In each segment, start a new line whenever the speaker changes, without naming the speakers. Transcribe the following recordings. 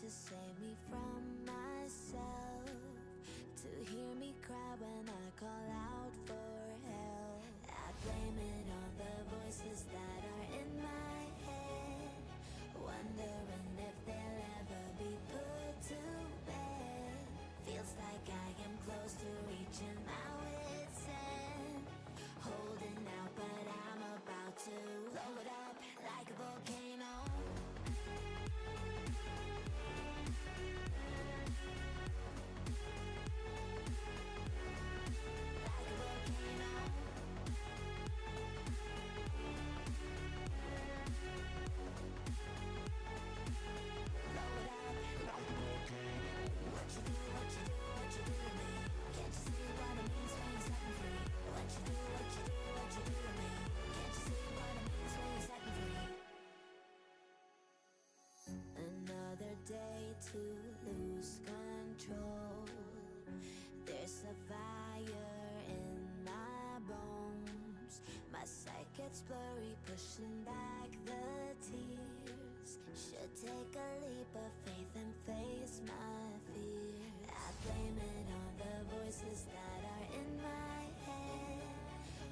to save me from myself, to hear me cry when I call out for help. I blame it on the voices that are in my head, wondering if they'll ever be put to bed. Feels like I am close to reaching my wit's end, holding out but I'm about to blow it up like a volcano. Another day to lose control. There's a fire in my bones. My sight gets blurry, pushing back the tears. Should take a leap of faith and face my fear. I blame it on the voices that are in my head,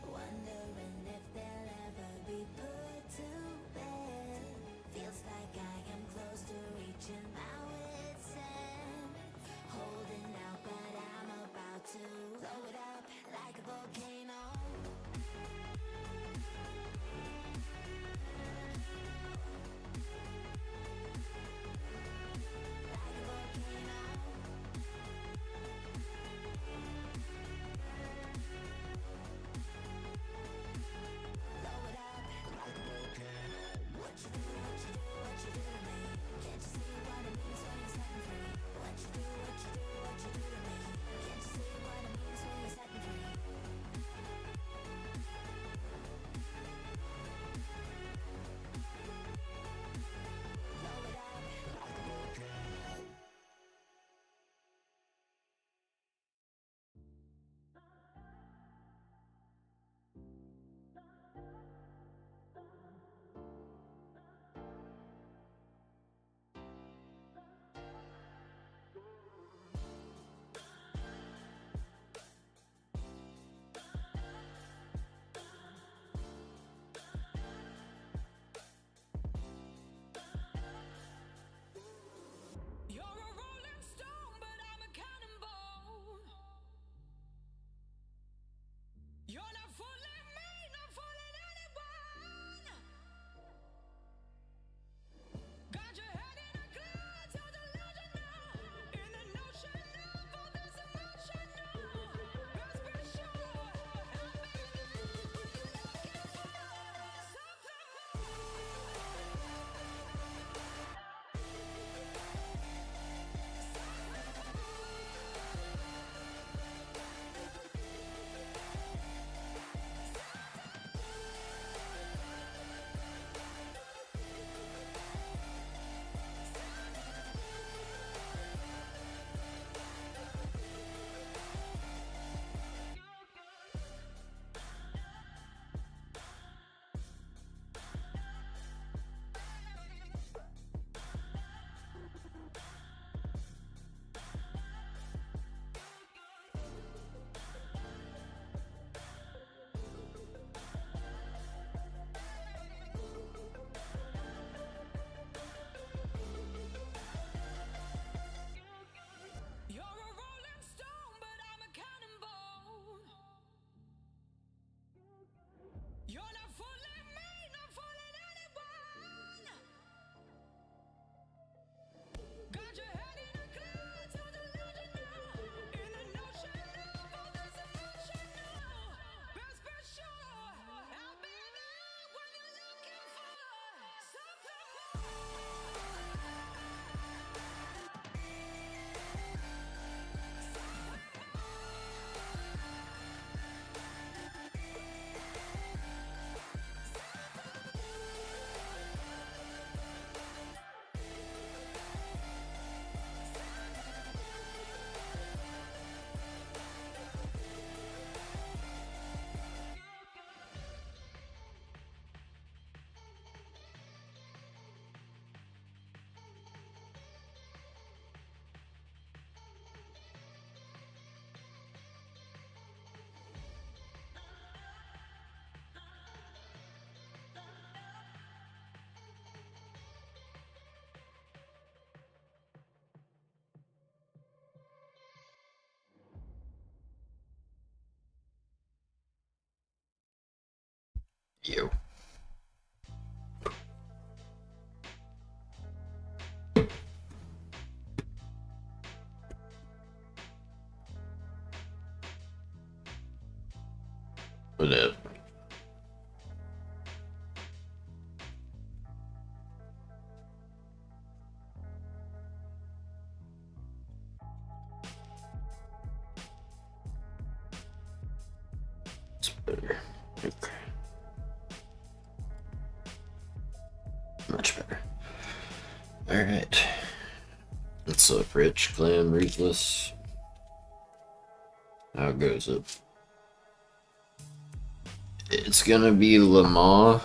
wondering if they'll ever be put to bed. Feels like I am close to reaching my wit's end, holding out but I'm about to blow it up like a volcano.
You. What up? It's better. Okay. Much better. Alright. What's up, Rich, Glenn, Ruthless? How goes it? It's gonna be Le Mans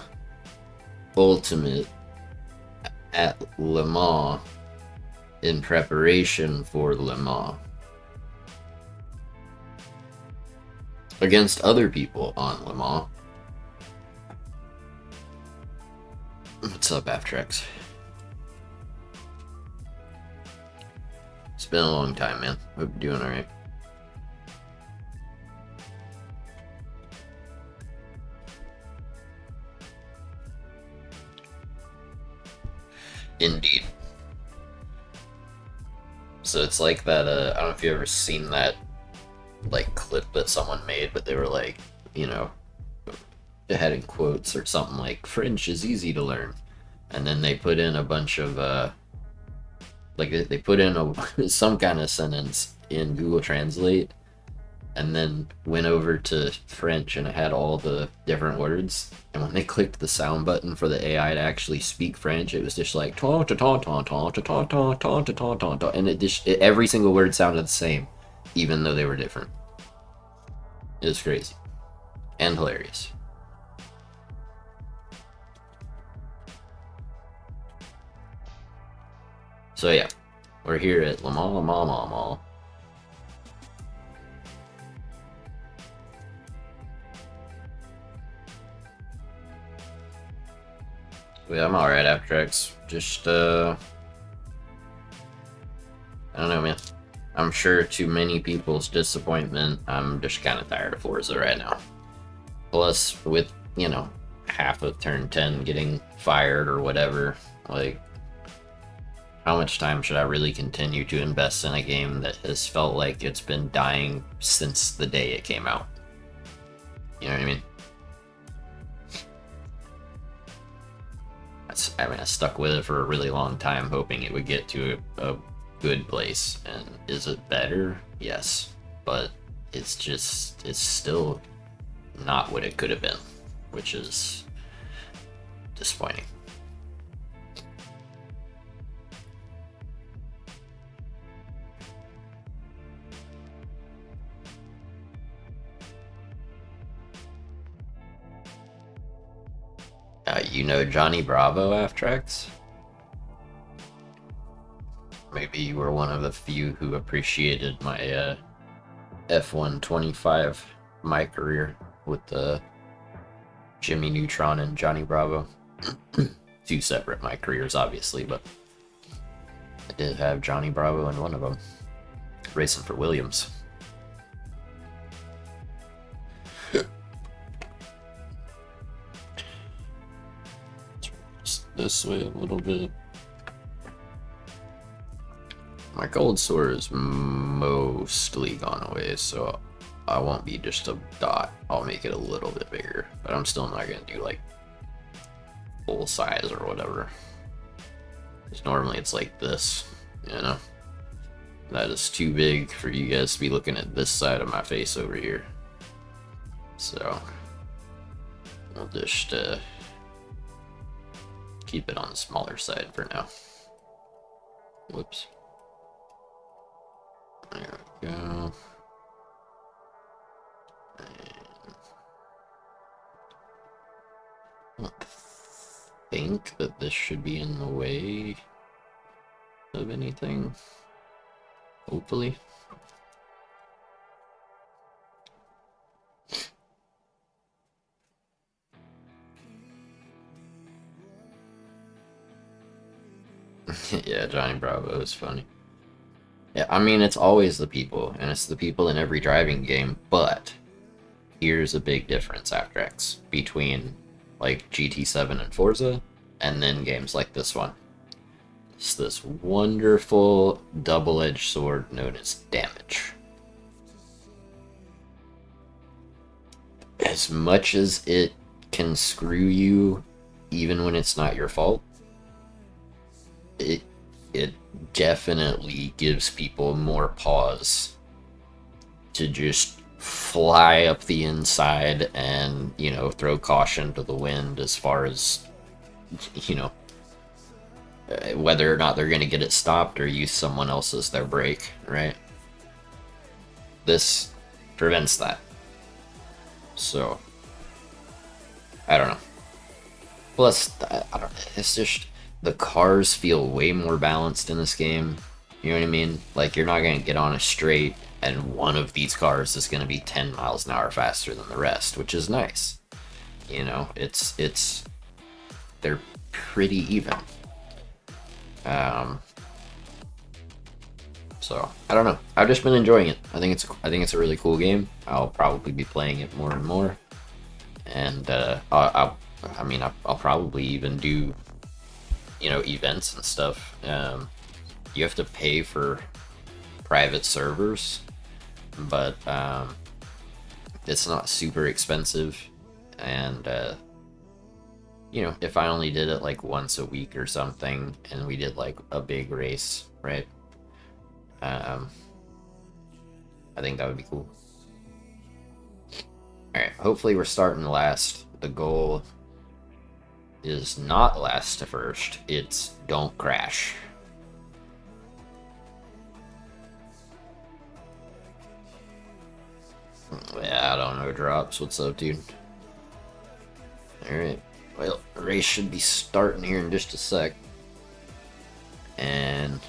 Ultimate at Le Mans in preparation for Le Mans. Against other people on Le Mans. What's up, Aftrex? It's been a long time, man. Hope you're doing alright. Indeed. So it's like that, I don't know if you've ever seen that, like, clip that someone made, but they were like, you know, it had in quotes or something like, French is easy to learn. And then they put in a bunch of, like, they put in some kind of sentence in Google Translate, and then went over to French, and it had all the different words. And when they clicked the sound button for the AI to actually speak French, it was just like ta ta ta ta ta ta ta ta ta ta ta ta, and every single word sounded the same, even though they were different. It was crazy and hilarious. So yeah, we're here at Le Mans. Yeah, I'm alright, Aftrax. Just, I don't know, man. I'm sure to many people's disappointment, I'm just kind of tired of Forza right now. Plus, with, you know, half of turn 10 getting fired or whatever, like, how much time should I really continue to invest in a game that has felt like it's been dying since the day it came out? You know what I mean? I stuck with it for a really long time, hoping it would get to a good place. And is it better? Yes. But it's still not what it could have been, which is disappointing. You know Johnny Bravo, Aftrax? Maybe you were one of the few who appreciated my F125 my career with Jimmy Neutron and Johnny Bravo. Two separate my careers, obviously, but I did have Johnny Bravo in one of them, racing for Williams. This way a little bit. My cold sore is mostly gone away, so I won't be just a dot. I'll make it a little bit bigger, but I'm still not gonna do like full size or whatever. Because normally it's like this, you know? That is too big for you guys to be looking at this side of my face over here. So we'll just keep it on the smaller side for now. Whoops. There we go. I don't think that this should be in the way of anything. Hopefully. Yeah, Johnny Bravo is funny. Yeah, I mean, it's always the people, and it's the people in every driving game, but here's a big difference, Aftrax, between like GT7 and Forza, and then games like this one. It's this wonderful double-edged sword known as damage. As much as it can screw you, even when it's not your fault, it definitely gives people more pause to just fly up the inside and, you know, throw caution to the wind as far as, you know, whether or not they're going to get it stopped or use someone else as their brake, right? This prevents that. So, I don't know. Plus, I don't know, it's just, the cars feel way more balanced in this game. You know what I mean? Like, you're not going to get on a straight and one of these cars is going to be 10 miles an hour faster than the rest, which is nice. You know, they're pretty even. So I don't know. I've just been enjoying it. I think it's a really cool game. I'll probably be playing it more and more, and I'll probably even do, you know, events and stuff. You have to pay for private servers, but it's not super expensive, and you know, if I only did it like once a week or something, and we did like a big race, right? I think that would be cool. Alright, hopefully we're starting last. The goal is not last to first, it's don't crash. Yeah, I don't know, Drops. What's up, dude? Alright. Well, the race should be starting here in just a sec. And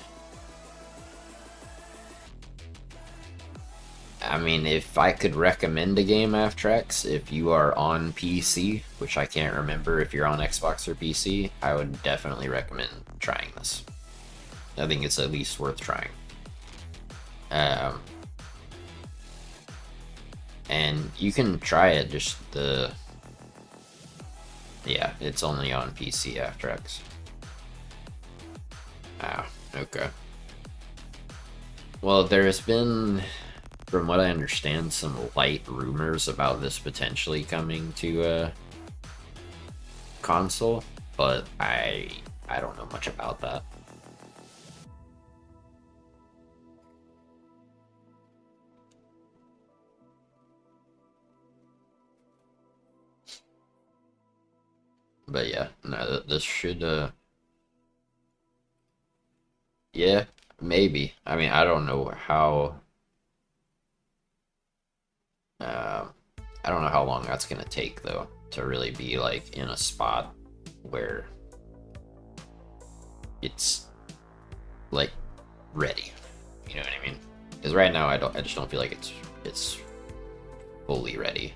I mean, if I could recommend a game, Aftrax, if you are on PC, which I can't remember if you're on Xbox or PC, I would definitely recommend trying this. I think it's at least worth trying. And you can try it, just yeah, it's only on PC, Aftrax. Ah, okay. Well, there has been, from what I understand, some light rumors about this potentially coming to a console, but I don't know much about that. But yeah, no, this should yeah, maybe. I mean, I don't know how I don't know how long that's gonna take though to really be like in a spot where it's like ready. You know what I mean? Because right now I just don't feel like it's fully ready.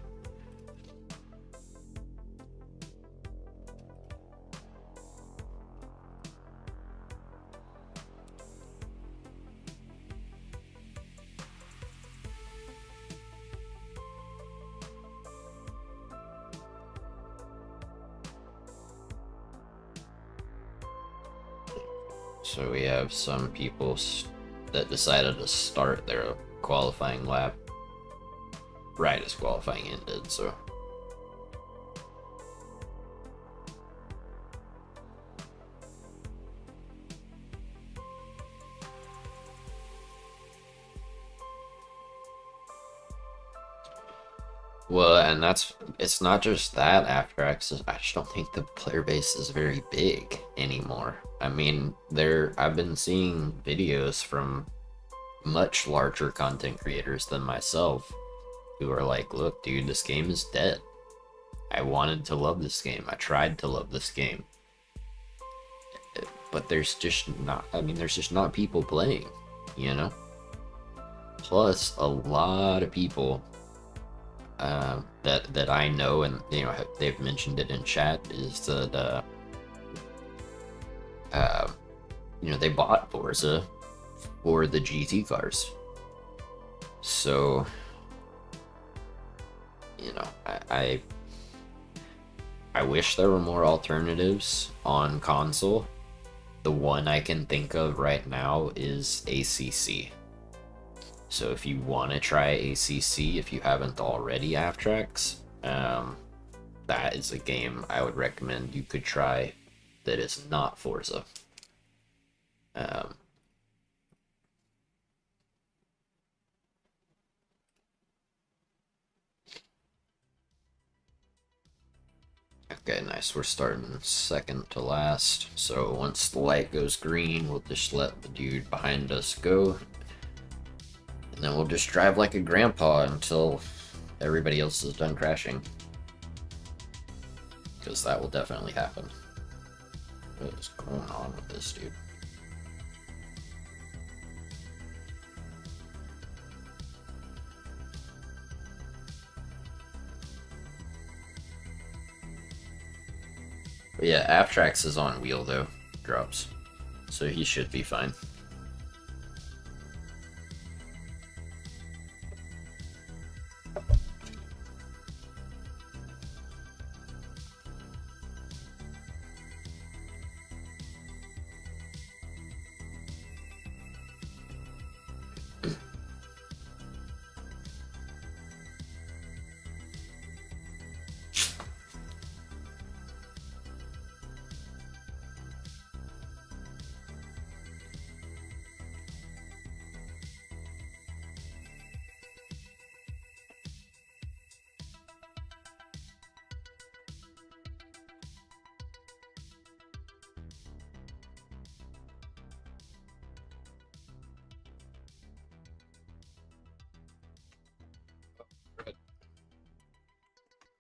So we have some people that decided to start their qualifying lap right as qualifying ended, so. Well, and it's not just that, Aftrax, I just don't think the player base is very big anymore. I mean, I've been seeing videos from much larger content creators than myself who are like, look, dude, this game is dead. I wanted to love this game. I tried to love this game. But there's just not people playing, you know? Plus, a lot of people that I know, and you know, they've mentioned it in chat, is that you know, they bought Forza for the GT cars. So, you know, I I wish there were more alternatives on console. The one I can think of right now is ACC. So if you want to try ACC, if you haven't already, Aftrax, that is a game I would recommend you could try that is not Forza. Okay, nice. We're starting second to last. So once the light goes green, we'll just let the dude behind us go. And then we'll just drive like a grandpa until everybody else is done crashing. Because that will definitely happen. What is going on with this dude? But yeah, Aftrax is on wheel though, drops. So he should be fine.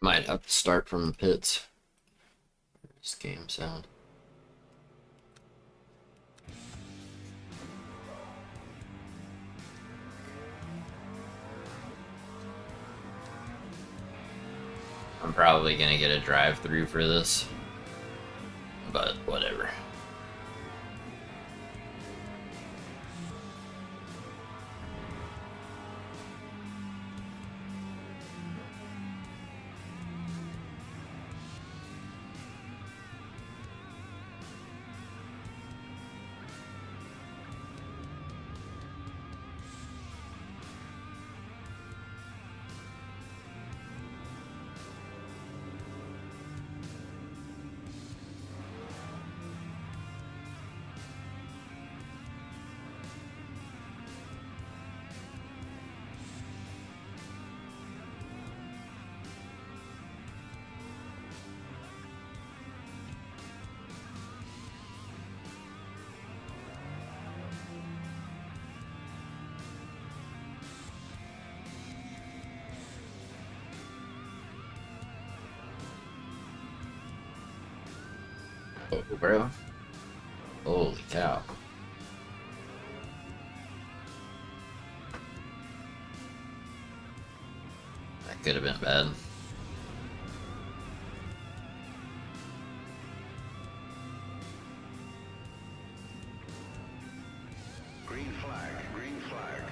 Might have to start from the pits. This game sound. I'm probably gonna get a drive-through for this, but whatever. Oh, bro. Holy cow. That could have been bad.
Green flag, green flag.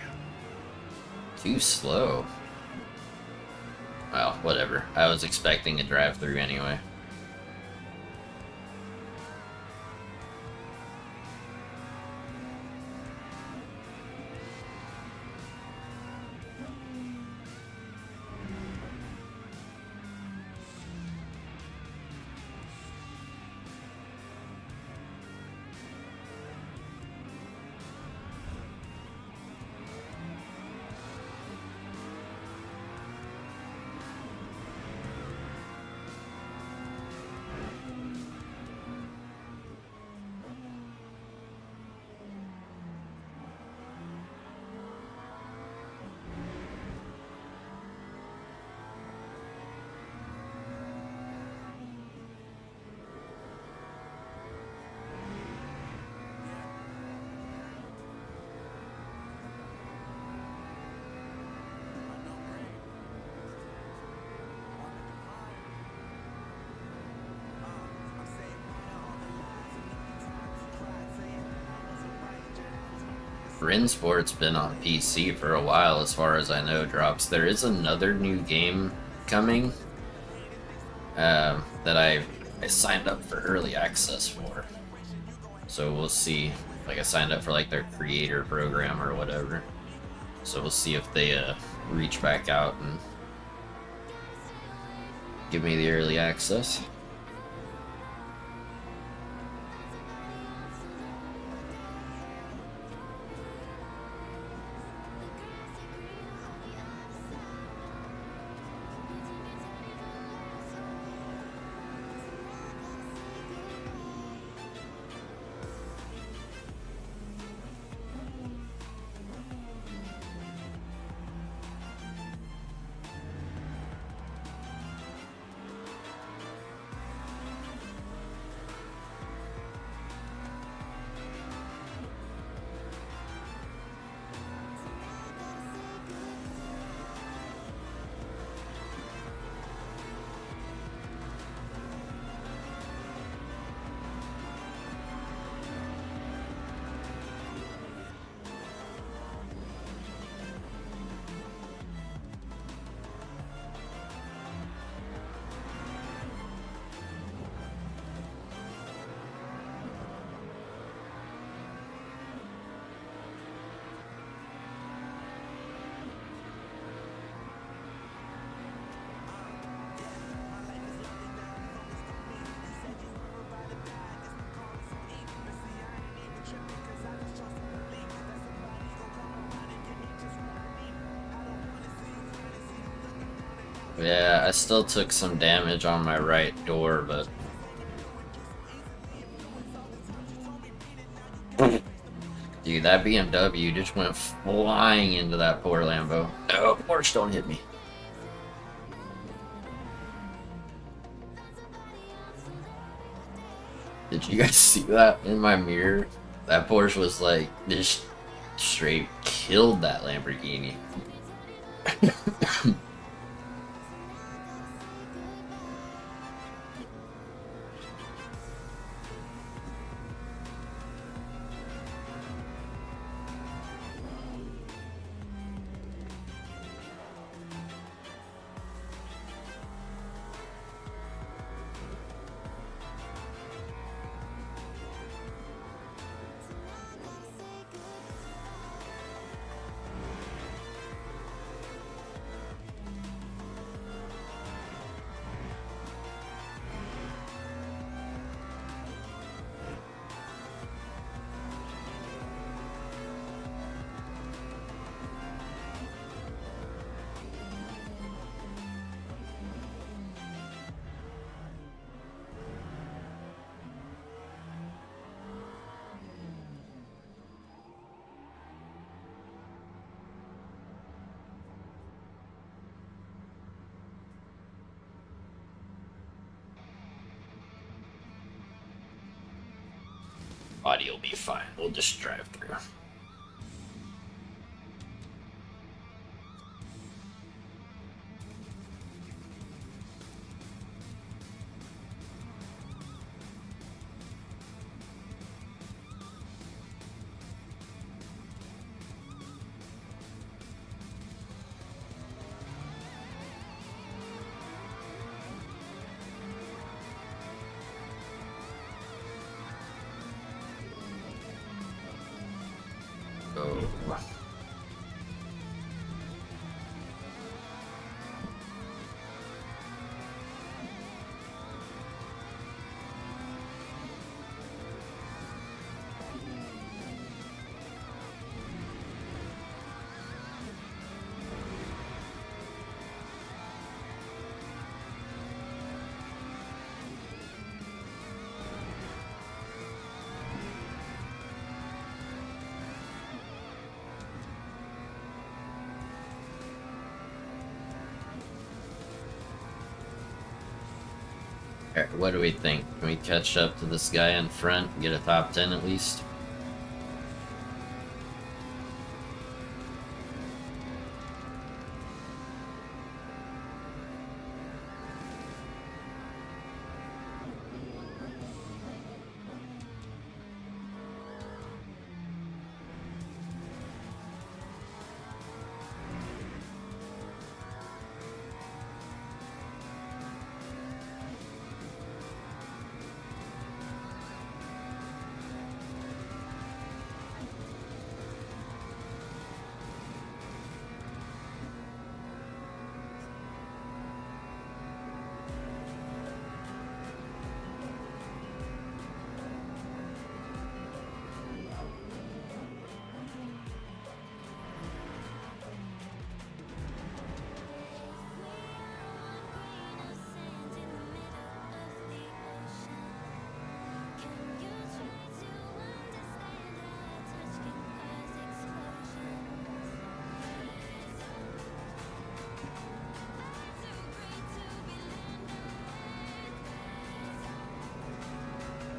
Too slow. Well, whatever. I was expecting a drive-through anyway. Rinsport's been on PC for a while, as far as I know, Drops. There is another new game coming that that I signed up for early access for. So we'll see. Like I signed up for like their creator program or whatever. So we'll see if they reach back out and give me the early access. Yeah, I still took some damage on my right door, but... Dude, that BMW just went flying into that poor Lambo. Oh, Porsche, don't hit me. Did you guys see that in my mirror? That Porsche was like, just straight killed that Lamborghini. Audio will be fine. We'll just drive through. Alright, what do we think? Can we catch up to this guy in front and get a top 10 at least?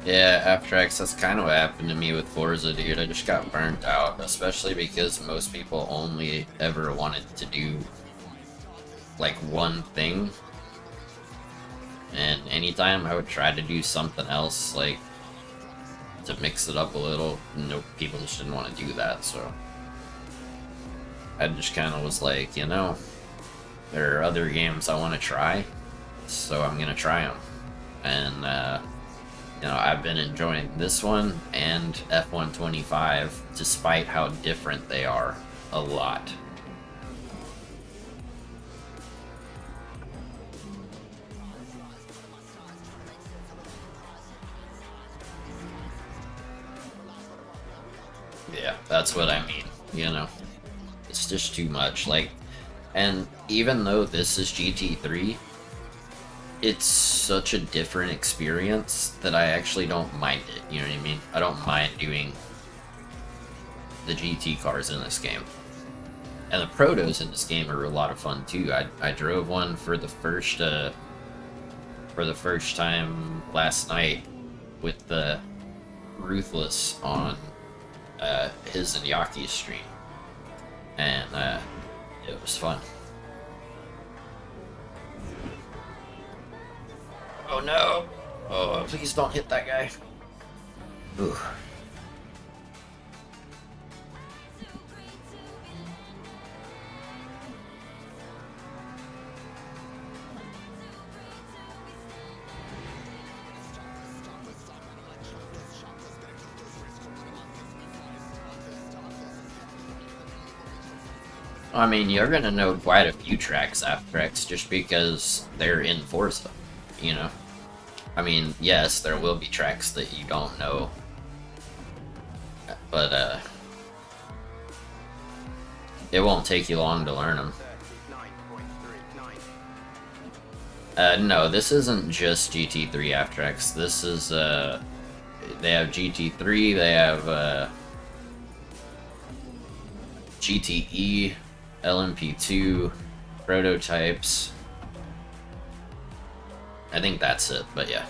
Yeah, After X, that's kind of what happened to me with Forza, dude. I just got burnt out, especially because most people only ever wanted to do like one thing. And anytime I would try to do something else, like to mix it up a little, no, people just didn't want to do that, so I just kind of was like, you know, there are other games I want to try, so I'm gonna try them. And you know, I've been enjoying this one and F125, despite how different they are, a lot. Yeah, that's what I mean, you know. It's just too much, like, and even though this is GT3, it's such a different experience that I actually don't mind it, you know what I mean? I don't mind doing the GT cars in this game. And the protos in this game are a lot of fun too. I drove one for the first time last night with the Ruthless on his and Yaki's stream, and it was fun. Oh no! Oh, please don't hit that guy. Ooh. I mean, you're gonna know quite a few tracks After X just because they're in Forza, you know? I mean, yes, there will be tracks that you don't know, but it won't take you long to learn them. No, this isn't just GT3 After X. This is, they have GT3, they have, GTE, LMP2, prototypes. I think that's it, but yeah.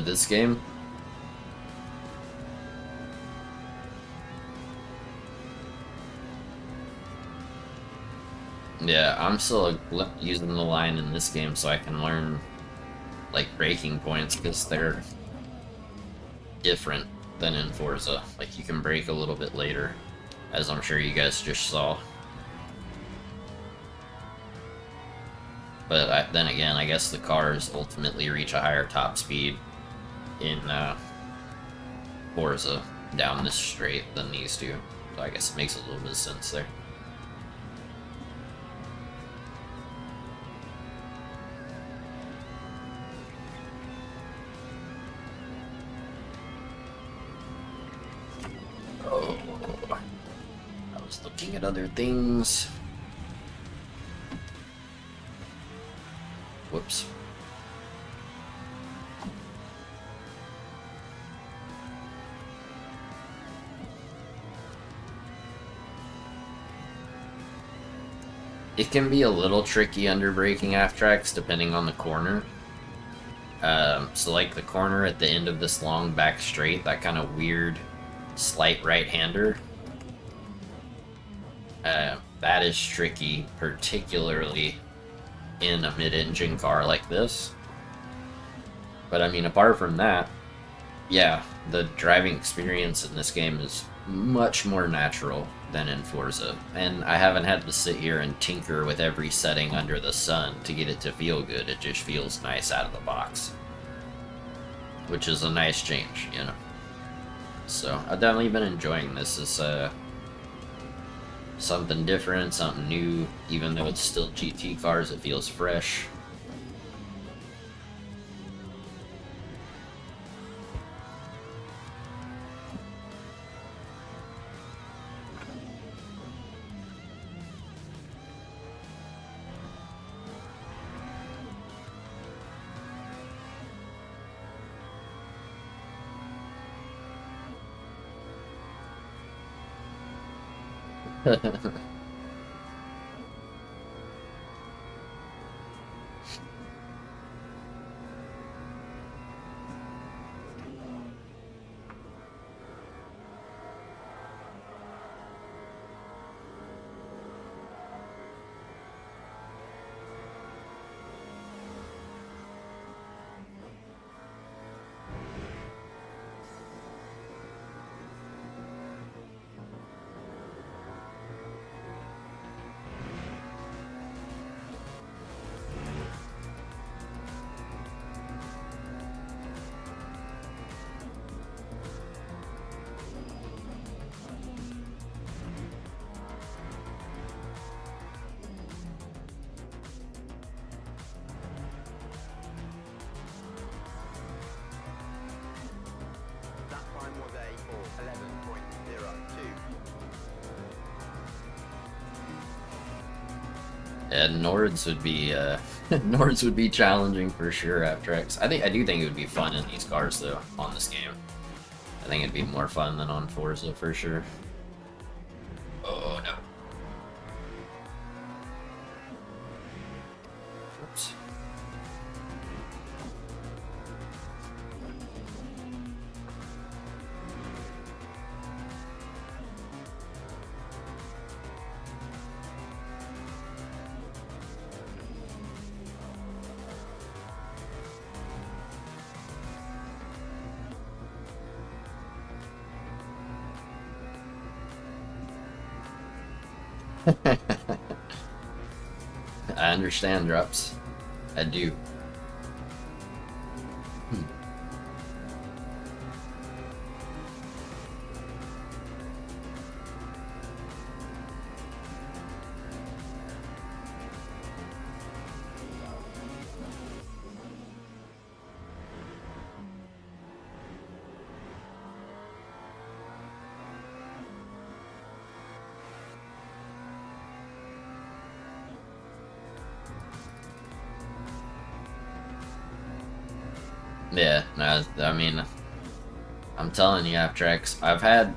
This game? Yeah, I'm still using the line in this game so I can learn, like, braking points, because they're different than in Forza. Like, you can brake a little bit later, as I'm sure you guys just saw. But then again, I guess the cars ultimately reach a higher top speed in Forza down this straight than these do. So I guess it makes a little bit of sense there. Oh, I was looking at other things. Whoops. It can be a little tricky under braking After X depending on the corner. So like the corner at the end of this long back straight, that kind of weird slight right-hander, that is tricky, particularly in a mid-engine car like this. But I mean, apart from that, yeah, the driving experience in this game is much more natural than in Forza, and I haven't had to sit here and tinker with every setting under the sun to get it to feel good. It just feels nice out of the box, which is a nice change, you know. So I've definitely been enjoying this. It's something different, something new. Even though it's still GT cars, it feels fresh.
That time was a 11.02.
And Nords would be Nords would be challenging for sure after X. I do think it would be fun in these cars though on this game. I think it'd be more fun than on Forza for sure. Oh no. Oops. I understand, Drops. I do. Yeah, no, I mean, I'm telling you, after X, I've had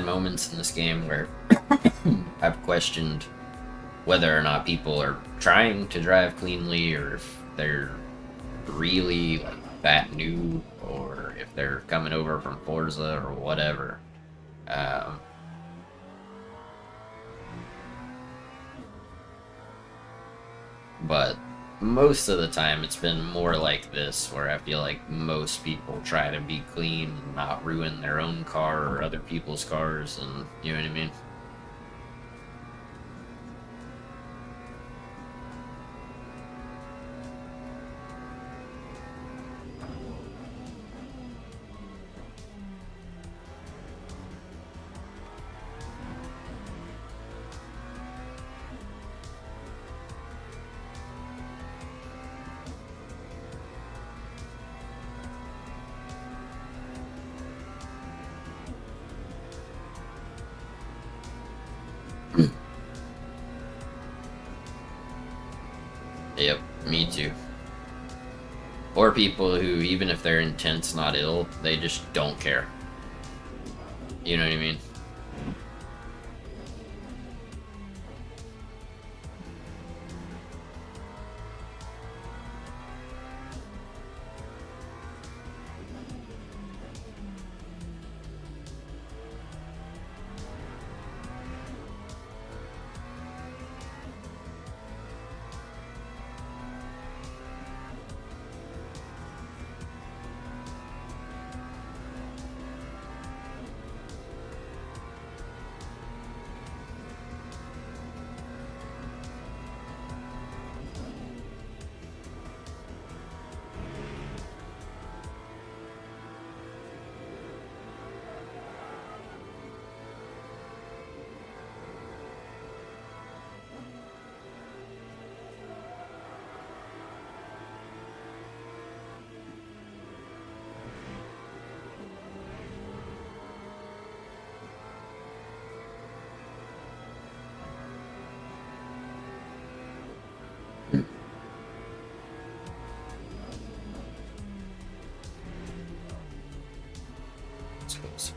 moments in this game where I've questioned whether or not people are trying to drive cleanly, or if they're really like that new, or if they're coming over from Forza or whatever. Um, but most of the time it's been more like this, where I feel like most people try to be clean and not ruin their own car or other people's cars, and you know what I mean? Yep, me too. Or people who, even if their intent's not ill, they just don't care. You know what I mean? Suppose.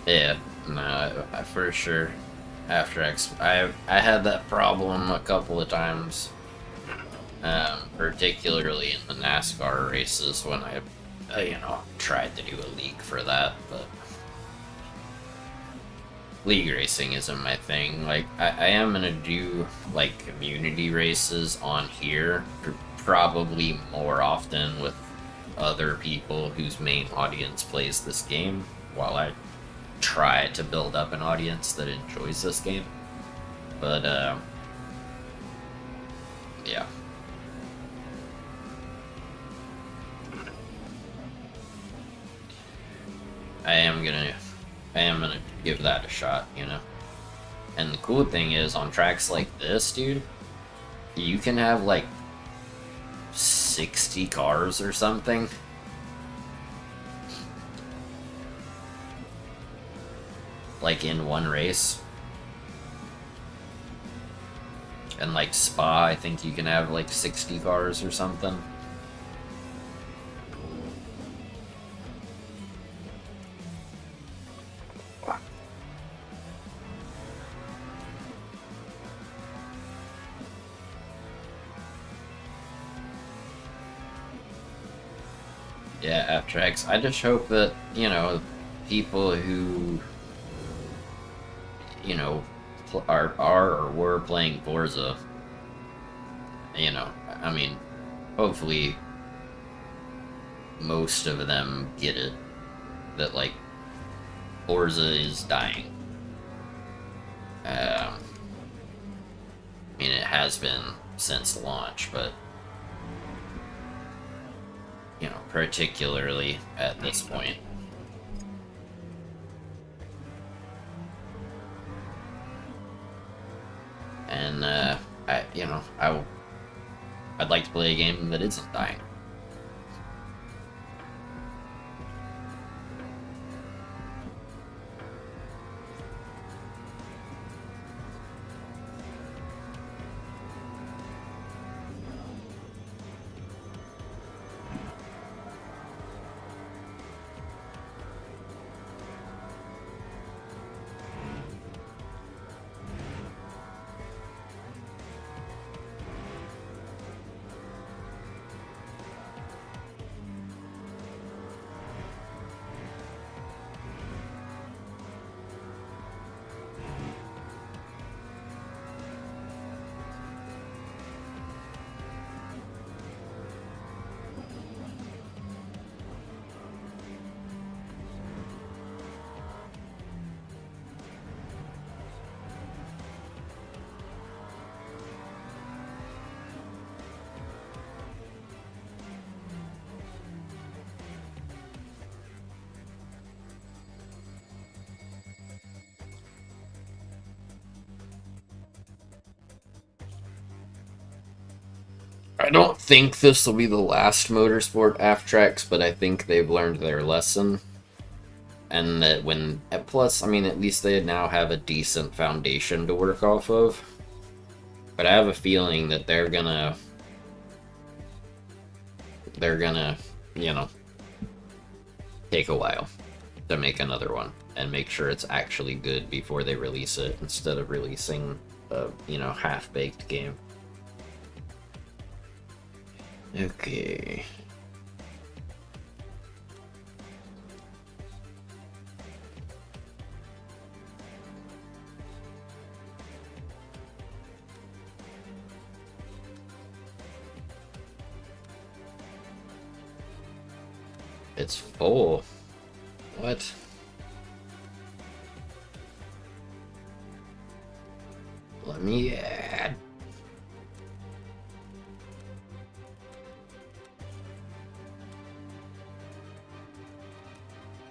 Yeah, no, for sure. After X, I had that problem a couple of times, particularly in the NASCAR races when I, tried to do a league for that, but league racing isn't my thing. Like, I am gonna do, like, community races on here, probably more often with other people whose main audience plays this game, while I try to build up an audience that enjoys this game. But, yeah. I am gonna give that a shot, you know? And the cool thing is, on tracks like this, dude, you can have, like, 60 cars or something. Like, in one race. And, like, Spa, I think you can have, like, 60 cars or something. Yeah, After X. I just hope that, people who, are or were playing Forza, I mean, hopefully most of them get it. That, like, Forza is dying. I mean, it has been since launch, but particularly at this point. And I'd like to play a game that isn't dying. I don't think this will be the last motorsport Aftrax, but I think they've learned their lesson. And that plus, I mean, at least they now have a decent foundation to work off of. But I have a feeling that they're gonna, take a while to make another one and make sure it's actually good before they release it, instead of releasing a, half-baked game. Okay. It's full. What? Let me add.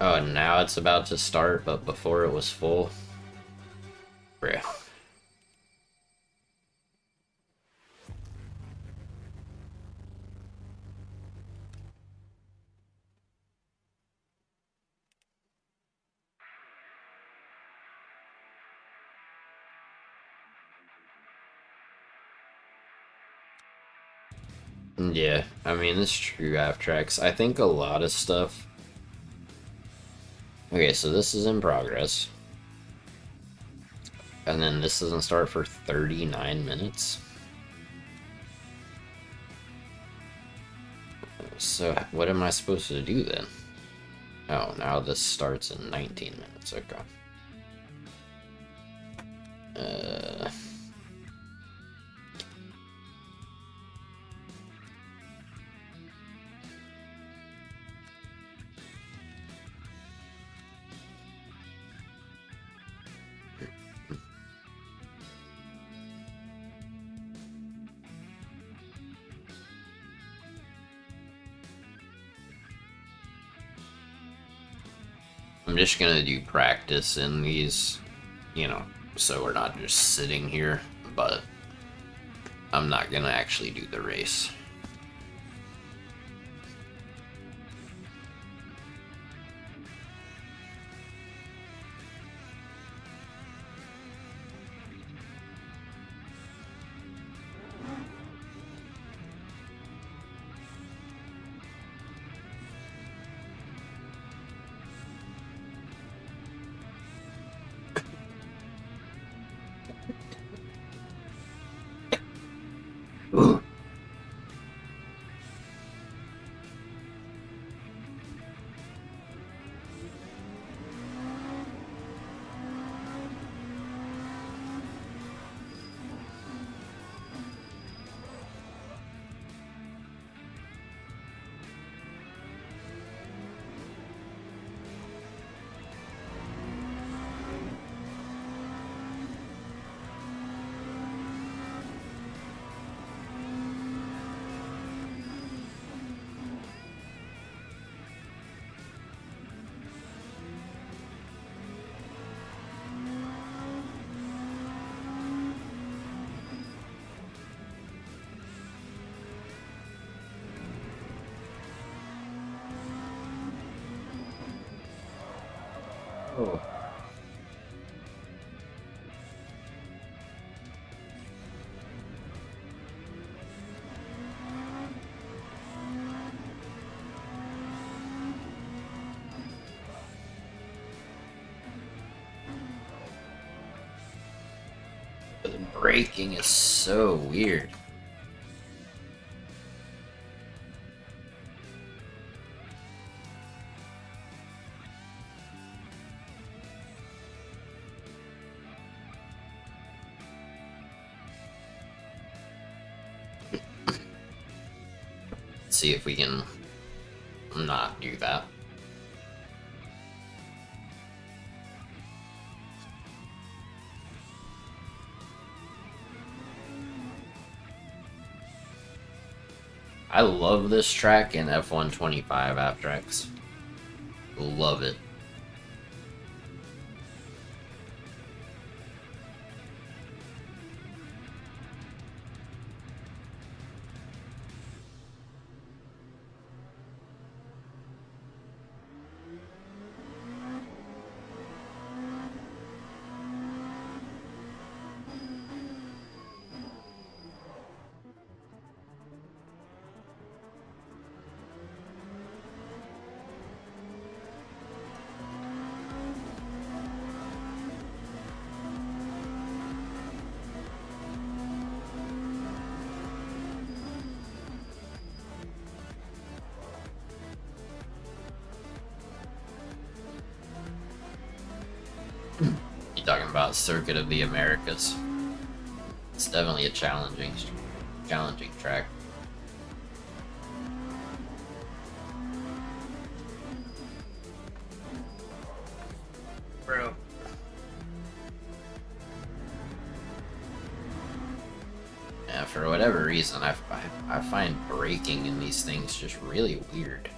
Oh, now it's about to start, but before it was full. Bruh. Yeah, I mean, it's true, Aftrax. I think a lot of stuff Okay, so this is in progress. And then this doesn't start for 39 minutes. So what am I supposed to do then? Oh, now this starts in 19 minutes. Okay. I'm just gonna do practice in these, so we're not just sitting here, but I'm not gonna actually do the race. Oh. The braking is so weird. See if we can not do that. I love this track in F125 Aptrax. Love it. You talking about Circuit of the Americas? It's definitely a challenging track. Bro. Yeah, for whatever reason, I find braking in these things just really weird.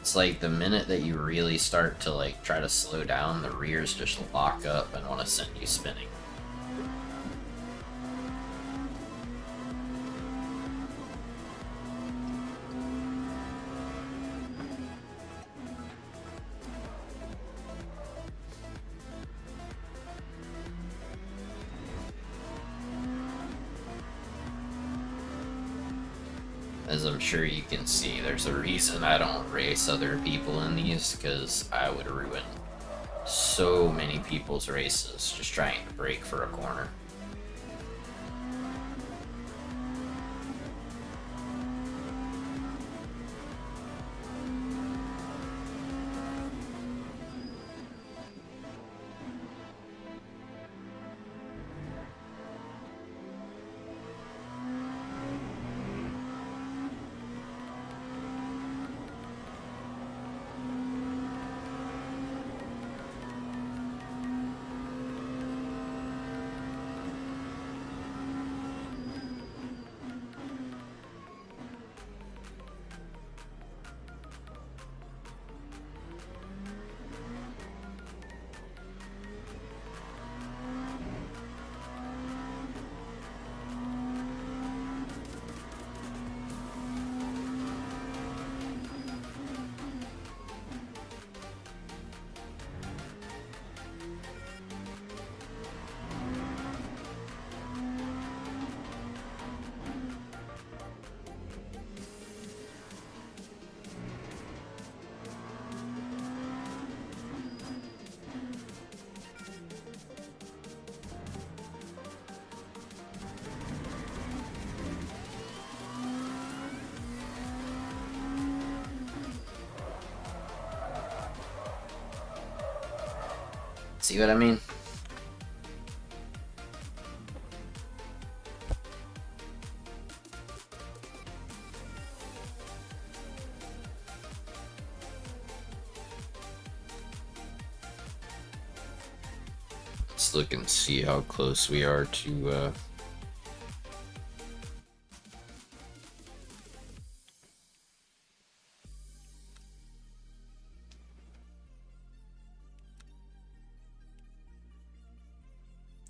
It's like the minute that you really start to like try to slow down, the rears just lock up and want to send you spinning. As I'm sure you can see, there's a reason I don't race other people in these, because I would ruin so many people's races just trying to brake for a corner. See what I mean? Let's look and see how close we are to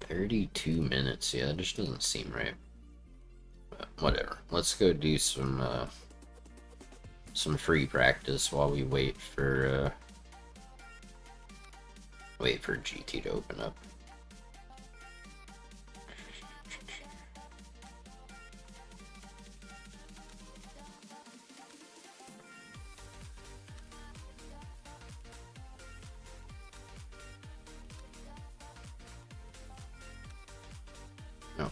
32 minutes. Yeah, that just doesn't seem right. But whatever. Let's go do some free practice while we wait for GT to open up. No.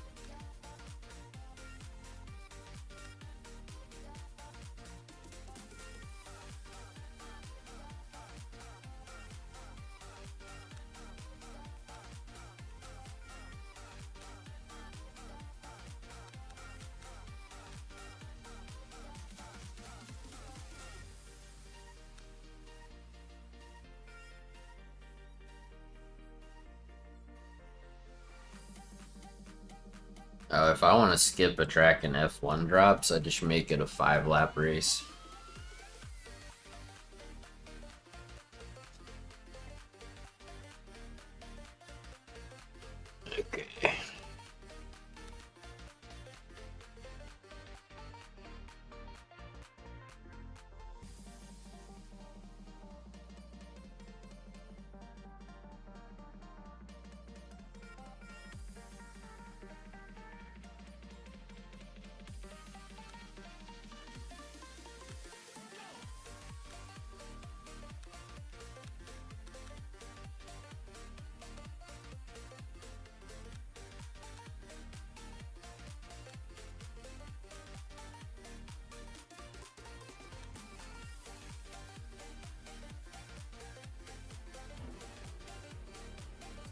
If I want to skip a track in F1 drops, I just make it a 5-lap race. Okay.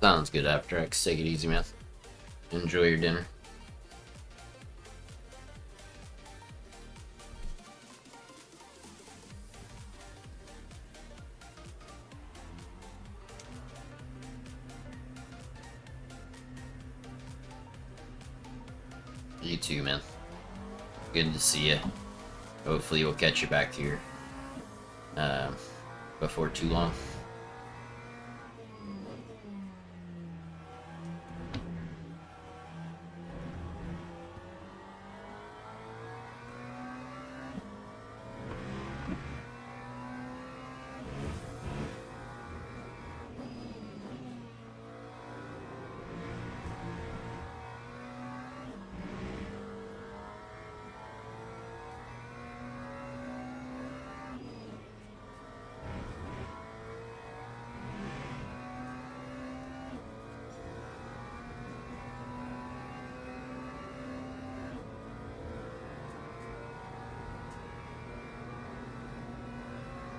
Sounds good, After X. Take it easy, man. Enjoy your dinner. You too, man. Good to see you. Hopefully we'll catch you back here before too long.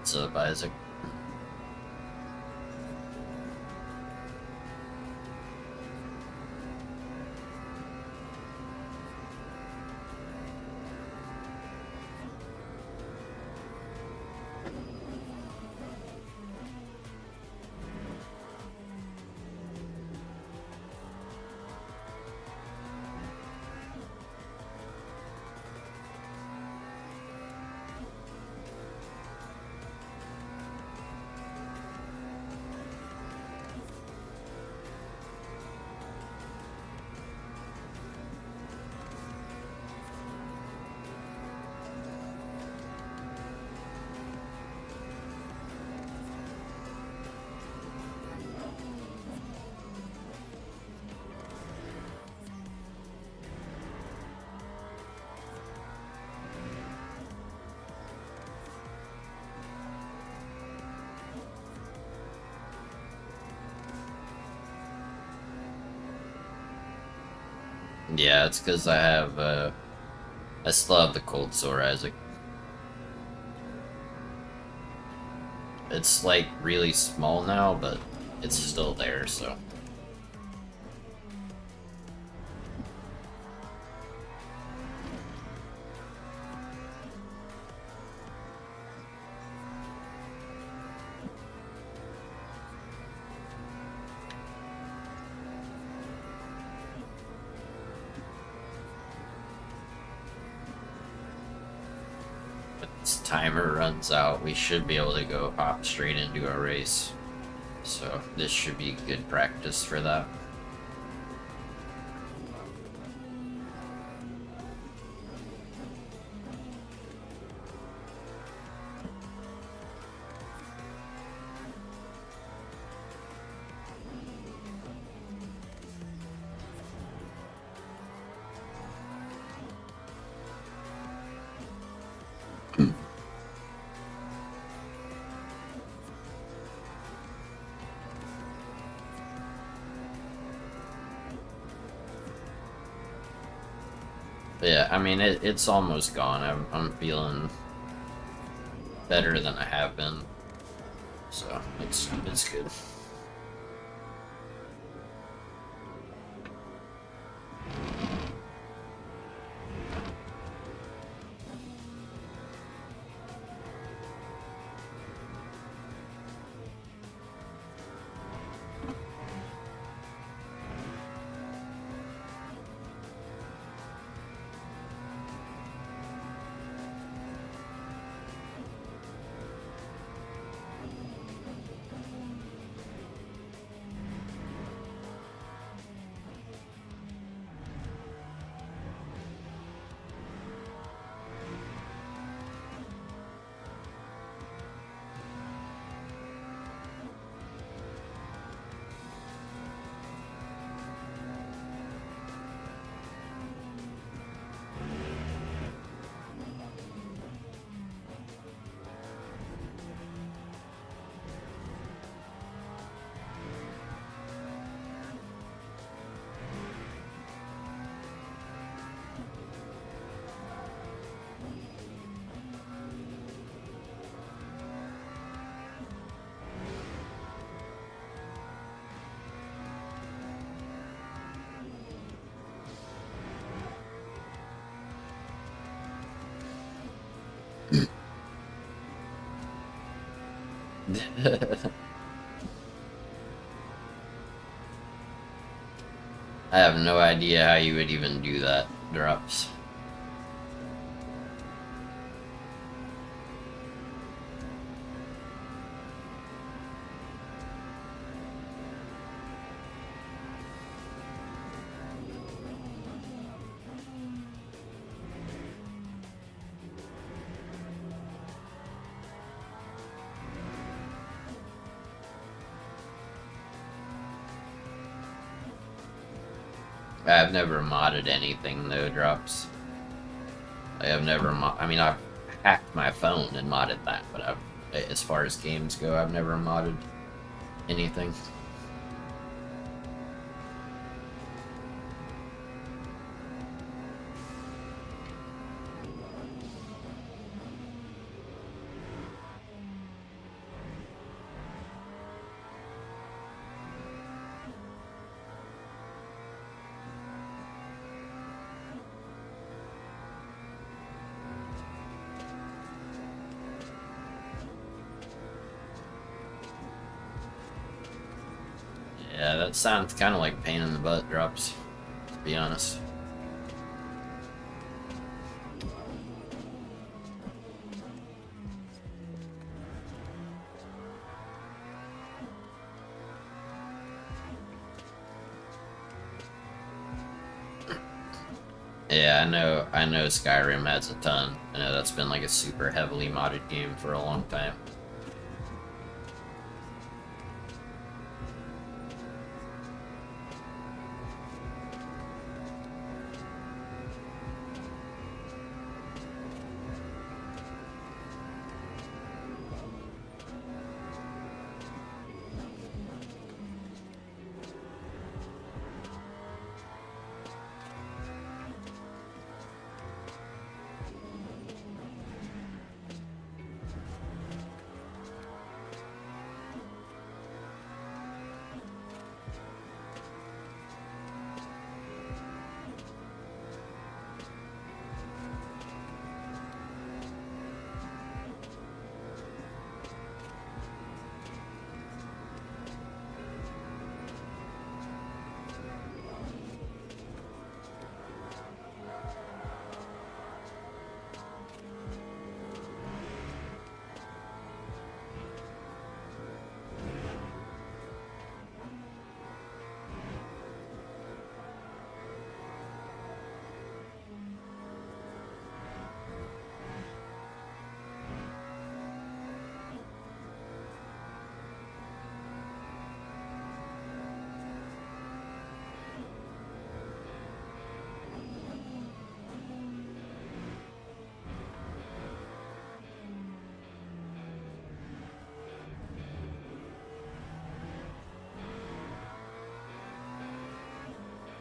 What's up, Isaac? Yeah, it's because I still have the cold sore, Isaac. It's like really small now, but it's still there, so. This timer runs out, we should be able to go hop straight into a race. So this should be good practice for that. Yeah, I mean, it's almost gone. I'm feeling better than I have been. So, it's good. I have no idea how you would even do that, Drops. I've never modded anything though, Drops. I have never I mean, I've hacked my phone and modded that, but as far as games go, I've never modded anything. Yeah, that sounds kind of like pain in the butt drops, to be honest. Yeah, I know Skyrim has a ton. I know that's been like a super heavily modded game for a long time.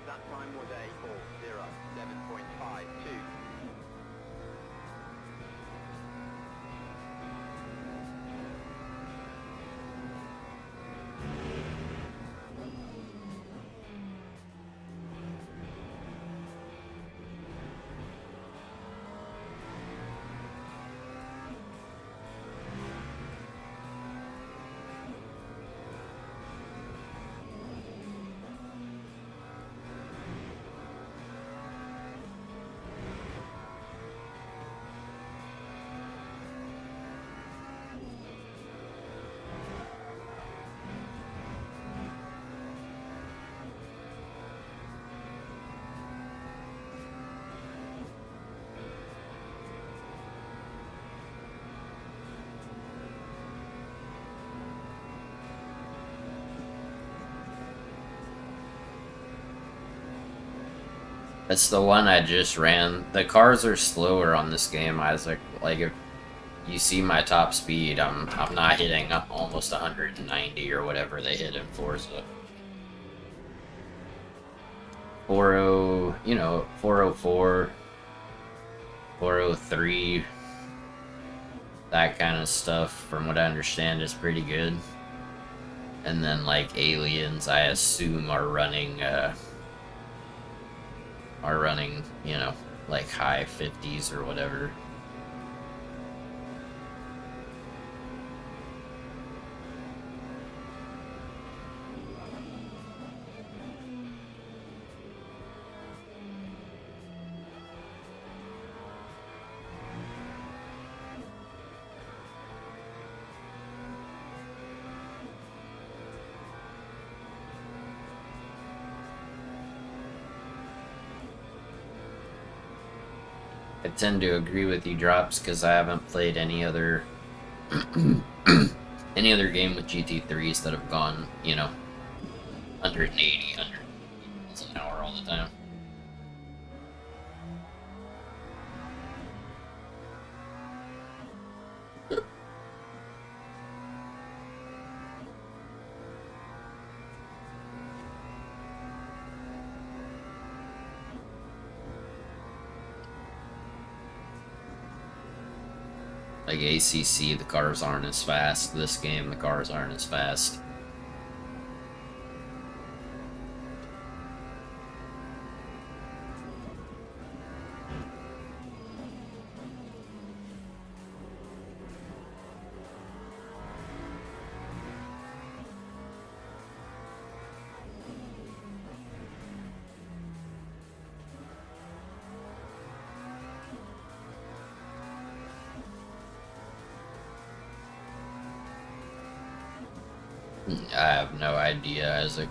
That time was a 407.52.
That's the one I just ran. The cars are slower on this game, Isaac. Like if you see my top speed, I'm not hitting up almost 190 or whatever they hit in Forza. 40, you know, 404, 403, that kind of stuff, from what I understand, is pretty good. And then like Aliens, I assume are running, you know, like high 50s or whatever. I tend to agree with you, Drops, because I haven't played any other any other game with GT3s that have gone, you know, 180, 100 miles an hour all the time. Like ACC, the cars aren't as fast. This game, the cars aren't as fast. I have no idea, Isaac.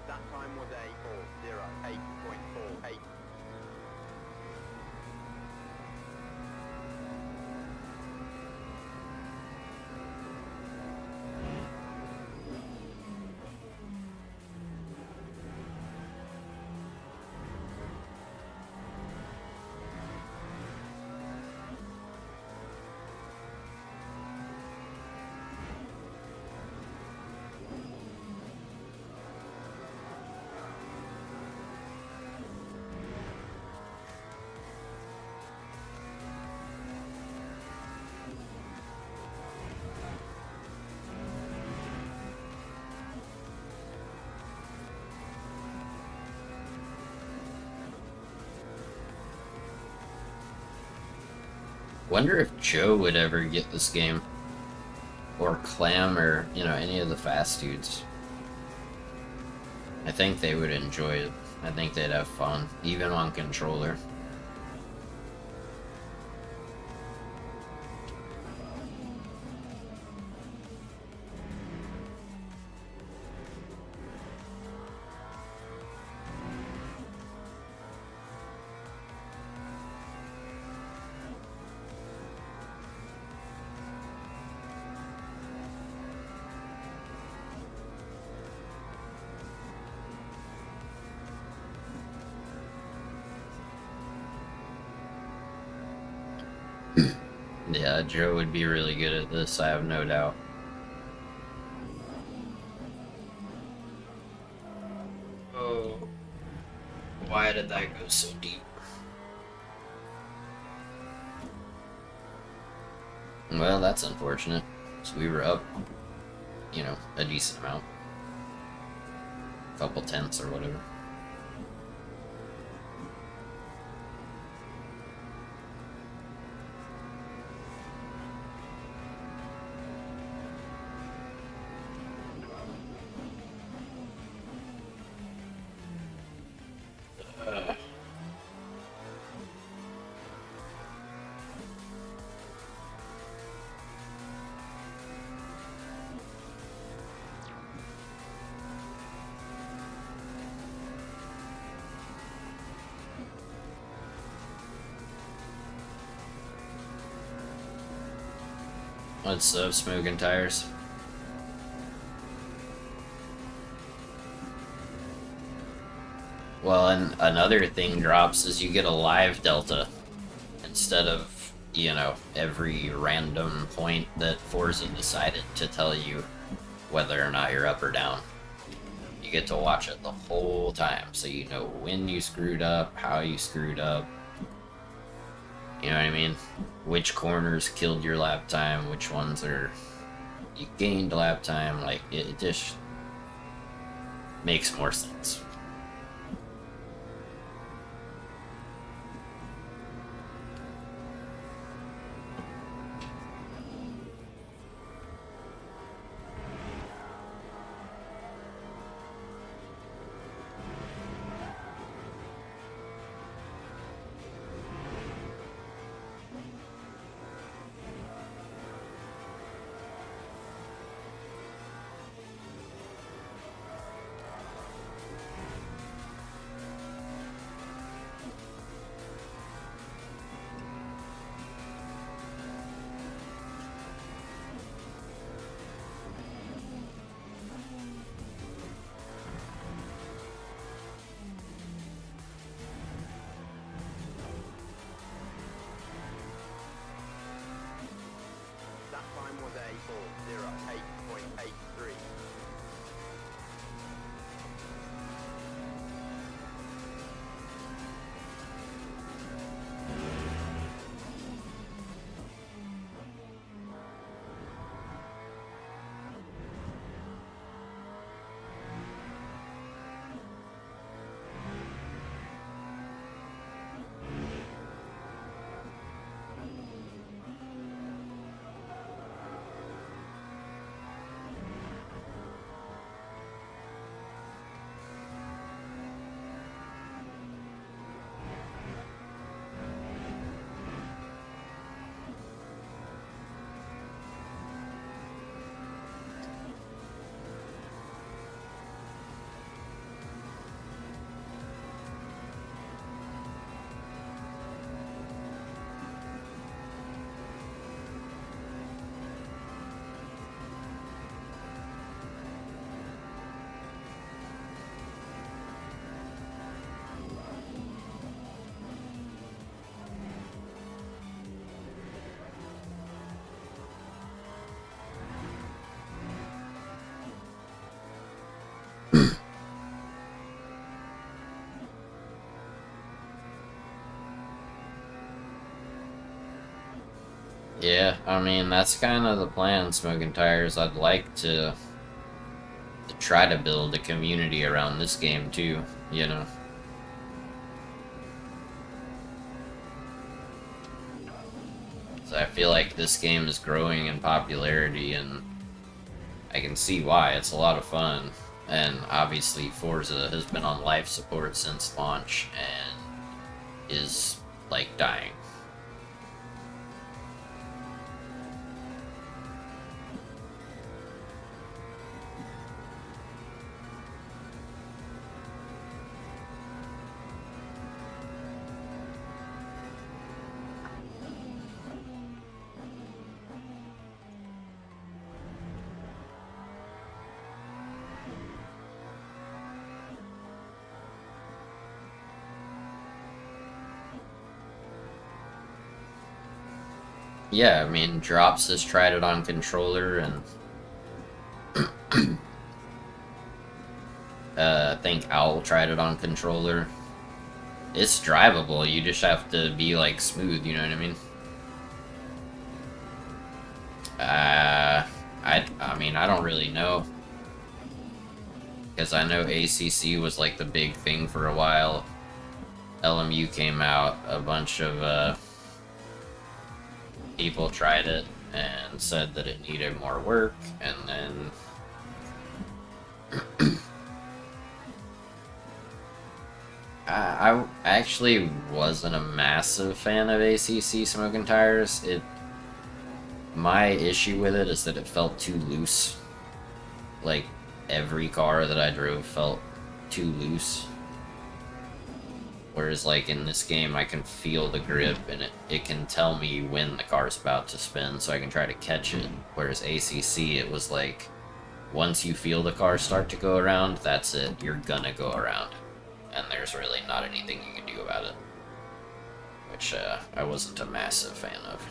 That time was a 408.48.
Wonder if Joe would ever get this game. Or Clam, or, you know, any of the fast dudes. I think they would enjoy it. I think they'd have fun, even on controller. Yeah, Joe would be really good at this, I have no doubt. Oh, why did that go so deep? Well, that's unfortunate. So we were up, you know, a decent amount. A couple tenths or whatever. What's up, smoking tires? Well, and another thing drops is you get a live delta instead of, you know, every random point that Forza decided to tell you whether or not you're up or down. You get to watch it the whole time, so you know when you screwed up, how you screwed up. You know what I mean? Which corners killed your lap time, which ones are you gained lap time. Like, it just makes more sense.
8.83.
Yeah, I mean, that's kind of the plan, Smoking Tires. I'd like to try to build a community around this game too, you know. So I feel like this game is growing in popularity, and I can see why. It's a lot of fun. And obviously Forza has been on life support since launch and is like dying. Yeah, I mean, Drops has tried it on controller, and I think Owl tried it on controller. It's drivable, you just have to be, like, smooth, you know what I mean? I mean, I don't really know. Because I know ACC was, like, the big thing for a while. LMU came out, a bunch of, people tried it and said that it needed more work, and then I actually wasn't a massive fan of ACC Smoking Tires. My issue with it is that it felt too loose. Like, every car that I drove felt too loose. Whereas, like, in this game, I can feel the grip, and it can tell me when the car's about to spin, so I can try to catch it. Whereas ACC, it was like, once you feel the car start to go around, that's it. You're gonna go around. And there's really not anything you can do about it. Which, I wasn't a massive fan of.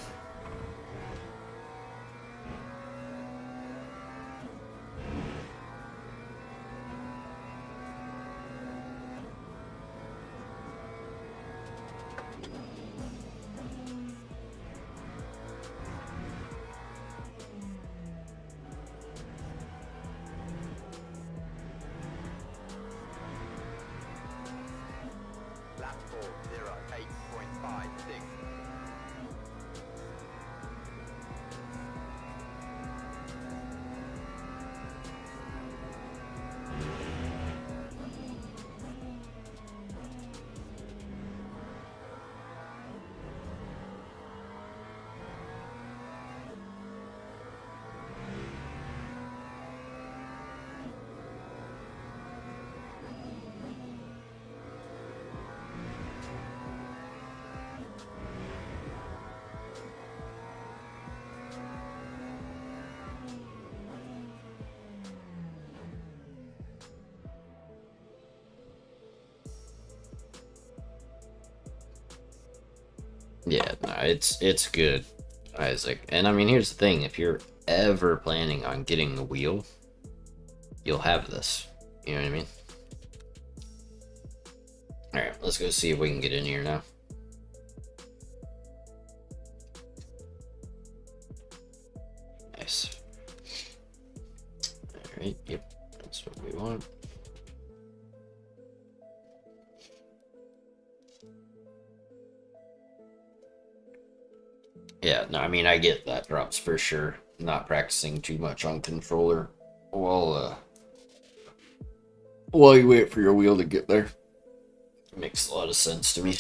Lap 8.56.
Yeah, no, it's good, Isaac. And I mean, here's the thing: if you're ever planning on getting the wheel, you'll have this. You know what I mean? Alright, let's go see if we can get in here now. Nice. Alright, yep, that's what we want. Yeah, no, I mean, I get that drops for sure. Not practicing too much on controller while you wait for your wheel to get there. Makes a lot of sense to me.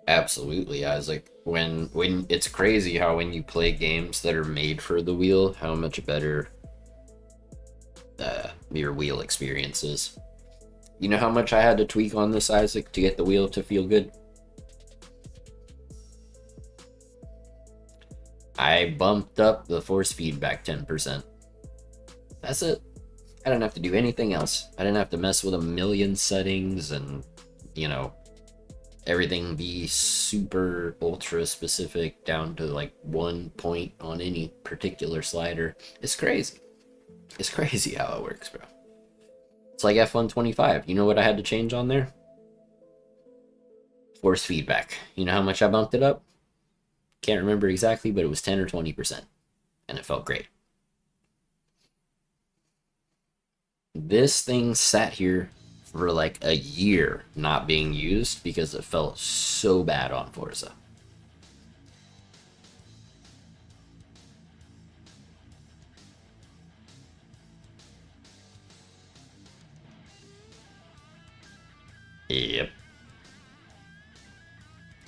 Absolutely, Isaac. When it's crazy how when you play games that are made for the wheel, how much better your wheel experience is. You know how much I had to tweak on this, Isaac, to get the wheel to feel good? I bumped up the force feedback 10%. That's it. I didn't have to do anything else. I didn't have to mess with a million settings and, you know, everything be super ultra specific down to like 1 point on any particular slider. It's crazy. It's crazy how it works, bro. It's like F125. You know what I had to change on there? Force feedback. You know how much I bumped it up? Can't remember exactly, but it was 10 or 20%. And it felt great. This thing sat here for like a year not being used because it felt so bad on Forza. Yep.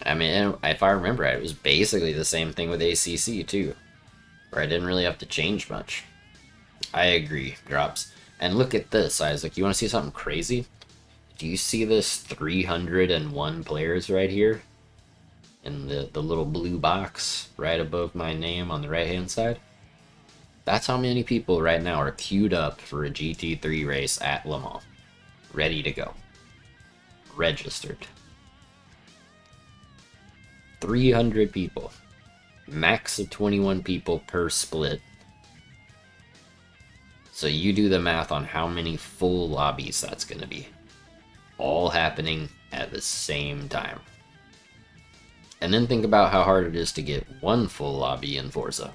I mean, if I remember right, it was basically the same thing with ACC too, where I didn't really have to change much. I agree, drops. And look at this, Isaac. You want to see something crazy? Do you see this 301 players right here? In the little blue box right above my name on the right-hand side? That's how many people right now are queued up for a GT3 race at Le Mans. Ready to go. Registered. 300 people. Max of 21 people per split. So you do the math on how many full lobbies that's going to be. All happening at the same time. And then think about how hard it is to get one full lobby in Forza.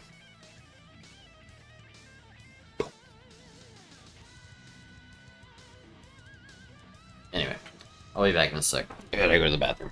Anyway, I'll be back in a sec. I gotta go to the bathroom.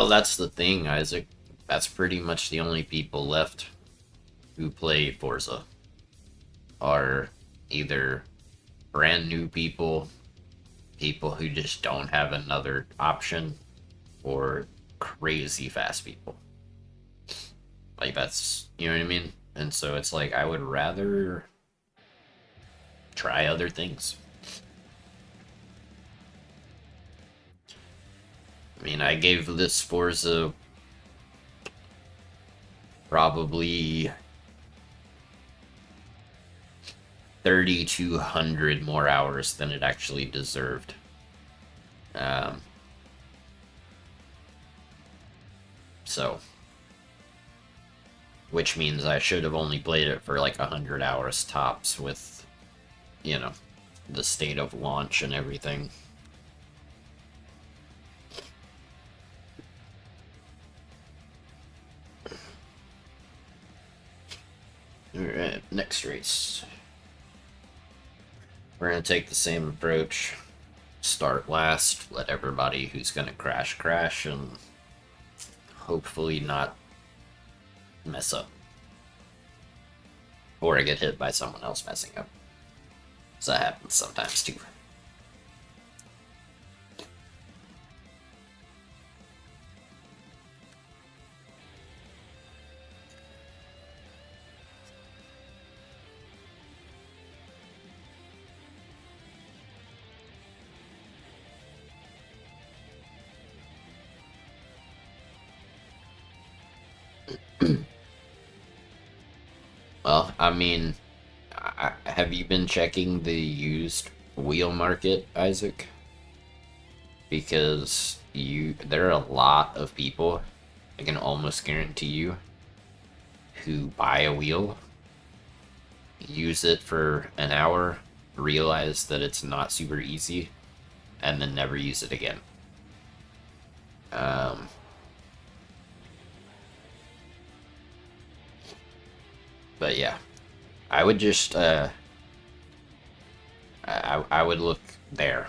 Well, that's the thing, Isaac. That's pretty much the only people left who play Forza are either brand new people, people who just don't have another option, or crazy fast people. Like, that's, you know what I mean? And so it's like, I would rather try other things. I mean, I gave this Forza probably 3,200 more hours than it actually deserved. So, which means I should have only played it for like 100 hours tops with, you know, the state of launch and everything. Alright, next race. We're going to take the same approach. Start last, let everybody who's going to crash, and hopefully not mess up. Or I get hit by someone else messing up. So that happens sometimes too. Well, I mean, have you been checking the used wheel market, Isaac? Because there are a lot of people, I can almost guarantee you, who buy a wheel, use it for an hour, realize that it's not super easy, and then never use it again. But yeah, I would just, I would look there,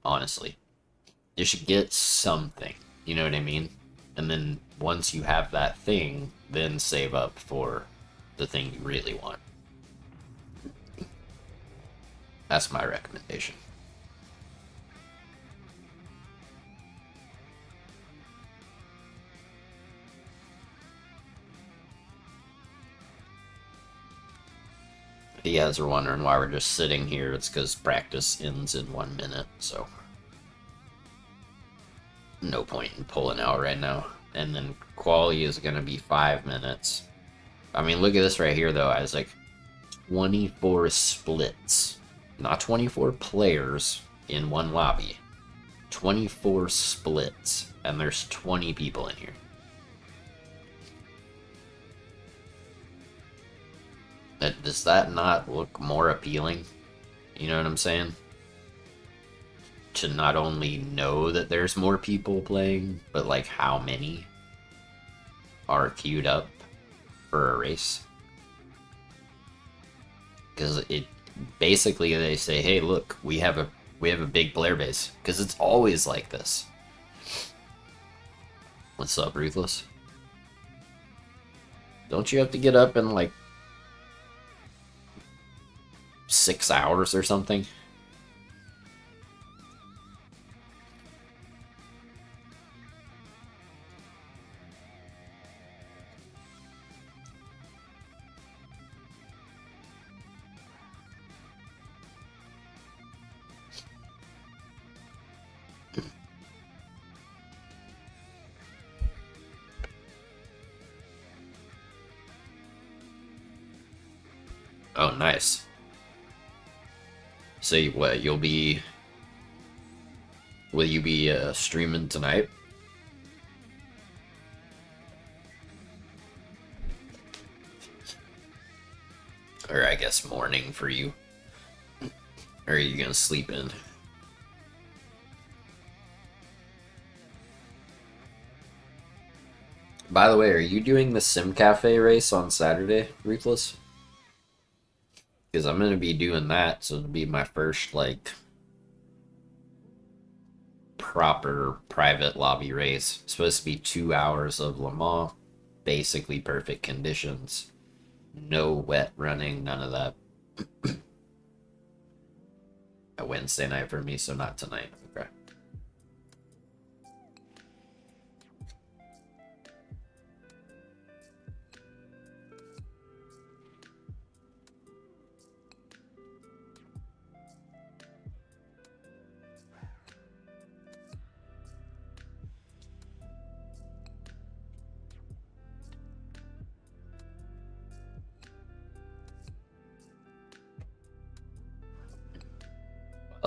honestly. You should get something, you know what I mean? And then once you have that thing, then save up for the thing you really want. That's my recommendation. If you guys are wondering why we're just sitting here, it's because practice ends in 1 minute, so no point in pulling out right now. And then quali is going to be 5 minutes. I mean, look at this right here, though, Isaac. 24 splits. Not 24 players in one lobby. 24 splits. And there's 20 people in here. Does that not look more appealing? You know what I'm saying? To not only know that there's more people playing, but like how many are queued up for a race. Because it basically, they say, hey, look, we have a big player base. Because it's always like this. What's up, Ruthless? Don't you have to get up in like 6 hours or something? Oh, nice. So what, will you be streaming tonight? Or I guess morning for you. Or are you gonna sleep in? By the way, are you doing the Sim Cafe race on Saturday, Ruthless? Because I'm gonna be doing that, so it'll be my first, like, proper private lobby race. It's supposed to be 2 hours of Le Mans, basically perfect conditions. No wet running, none of that. A Wednesday night for me, so not tonight. Okay.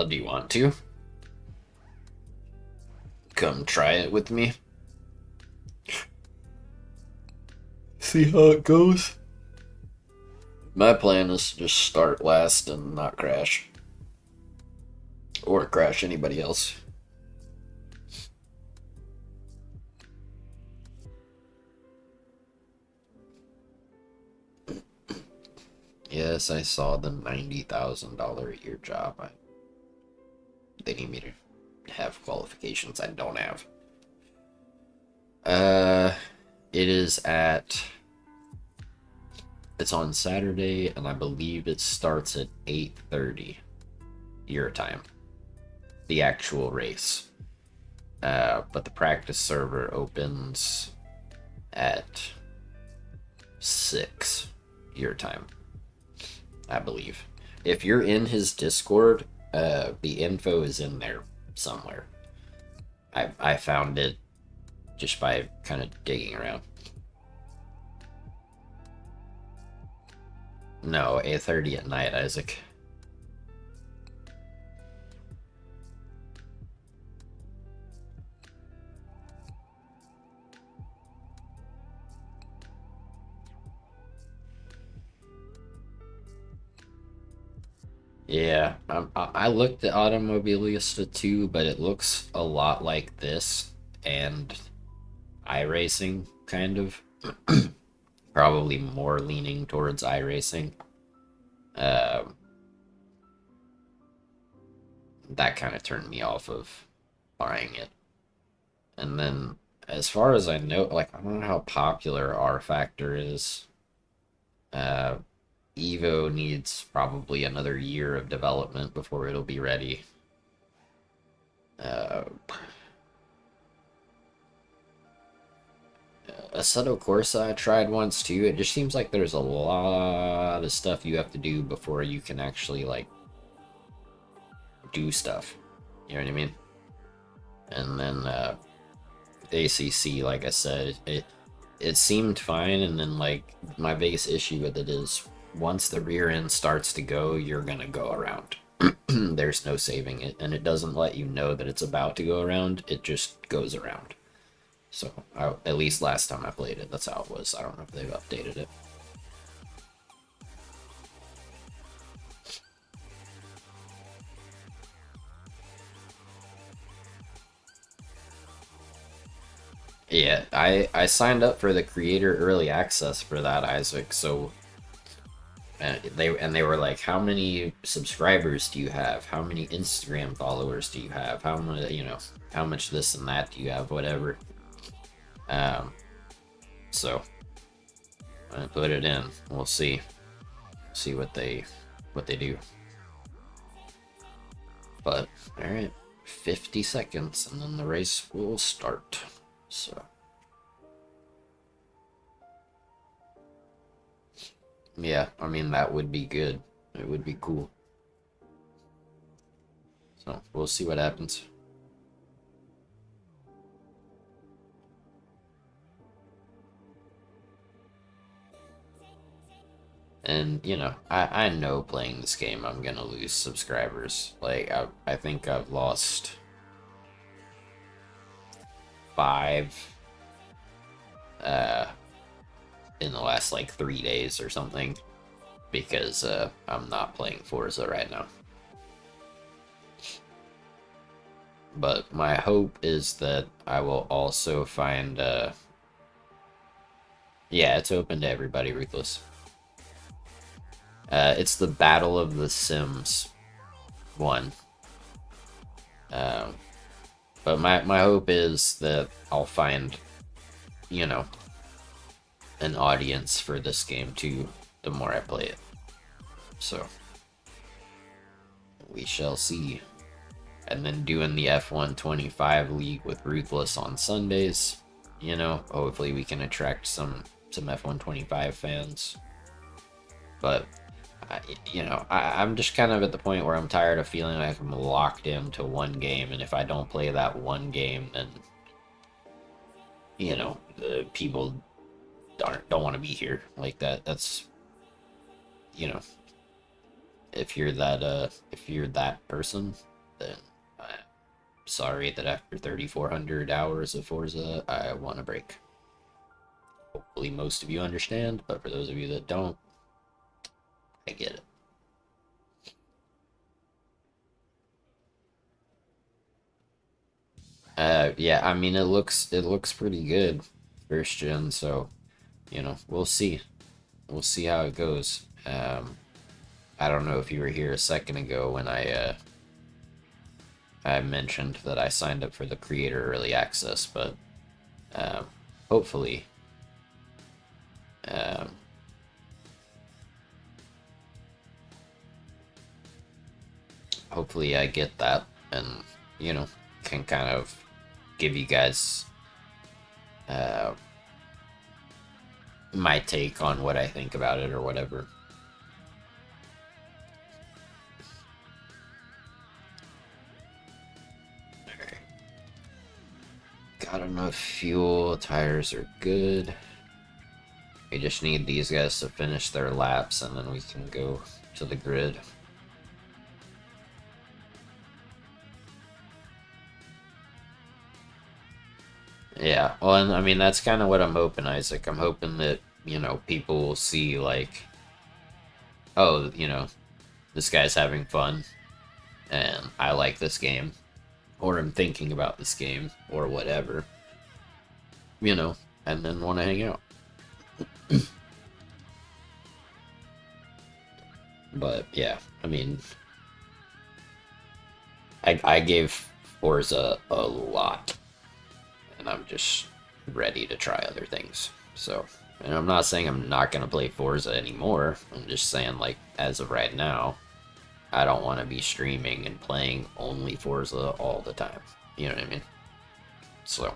Do you want to? Come try it with me. See how it goes. My plan is to just start last and not crash. Or crash anybody else. Yes, I saw the $90,000 a year job. They need me to have qualifications I don't have. It is it's on Saturday, and I believe it starts at 8:30 your time. The actual race. But the practice server opens at 6 your time, I believe. If you're in his Discord, the info is in there somewhere. I found it just by kind of digging around. No, 8:30 at night, Isaac. Yeah, I looked at Automobilista too, but it looks a lot like this and iRacing, kind of. Probably more leaning towards iRacing. That kind of turned me off of buying it. And then, as far as I know, like, I don't know how popular R Factor is. Evo needs probably another year of development before it'll be ready. Assetto Corsa I tried once too. It just seems like there's a lot of stuff you have to do before you can actually, like, do stuff. You know what I mean? And then ACC, like I said, it seemed fine, and then, like, my biggest issue with it is once the rear end starts to go, you're gonna go around. There's no saving it, and it doesn't let you know that it's about to go around. It just goes around. So, at least last time I played it, that's how it was. I don't know if they've updated it. Yeah, I signed up for the creator early access for that, Isaac. So they were like, how many subscribers do you have? How many Instagram followers do you have? How many, how much this and that do you have? Whatever. So I put it in. We'll see what they do. But all right, 50 seconds, and then the race will start. So yeah, I mean, that would be good. It would be cool. So we'll see what happens. And, I know playing this game I'm gonna lose subscribers. Like, I think I've lost 5 in the last, like, 3 days or something, because I'm not playing Forza right now. But my hope is that I will also find yeah, it's open to everybody, Ruthless. It's the Battle of the Sims one. But my hope is that I'll find, you know, an audience for this game too, the more I play it. So, we shall see. And then doing the F125 League with Ruthless on Sundays, you know, hopefully we can attract some F125 fans. But, I'm just kind of at the point where I'm tired of feeling like I'm locked into one game, and if I don't play that one game, then, the people don't want to be here like that. That's, if you're that person, then I'm sorry that after 3,400 hours of Forza, I want a break. Hopefully most of you understand, but for those of you that don't, I get it. Yeah, I mean, it looks pretty good, first gen, so, we'll see. We'll see how it goes. I don't know if you were here a second ago when I mentioned that I signed up for the creator early access, but hopefully, hopefully I get that and can kind of give you guys my take on what I think about it or whatever. Got enough fuel, tires are good. We just need these guys to finish their laps and then we can go to the grid. Yeah, well, and I mean, that's kind of what I'm hoping, Isaac. I'm hoping that, people will see, like, oh, this guy's having fun, and I like this game, or I'm thinking about this game, or whatever, and then want to hang out. But, yeah, I mean, I gave Forza a lot. And I'm just ready to try other things. So, and I'm not saying I'm not going to play Forza anymore. I'm just saying, like, as of right now, I don't want to be streaming and playing only Forza all the time. You know what I mean? So.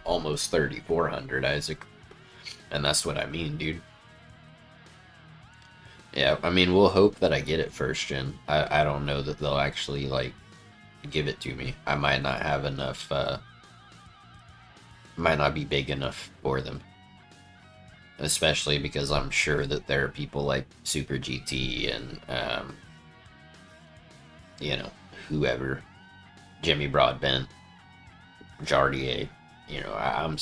Almost 3,400, Isaac. And that's what I mean, dude. Yeah, I mean, we'll hope that I get it first gen. I don't know that they'll actually, like, give it to me. I might not have enough, might not be big enough for them. Especially because I'm sure that there are people like Super GT and, whoever. Jimmy Broadbent, Jardier. I'm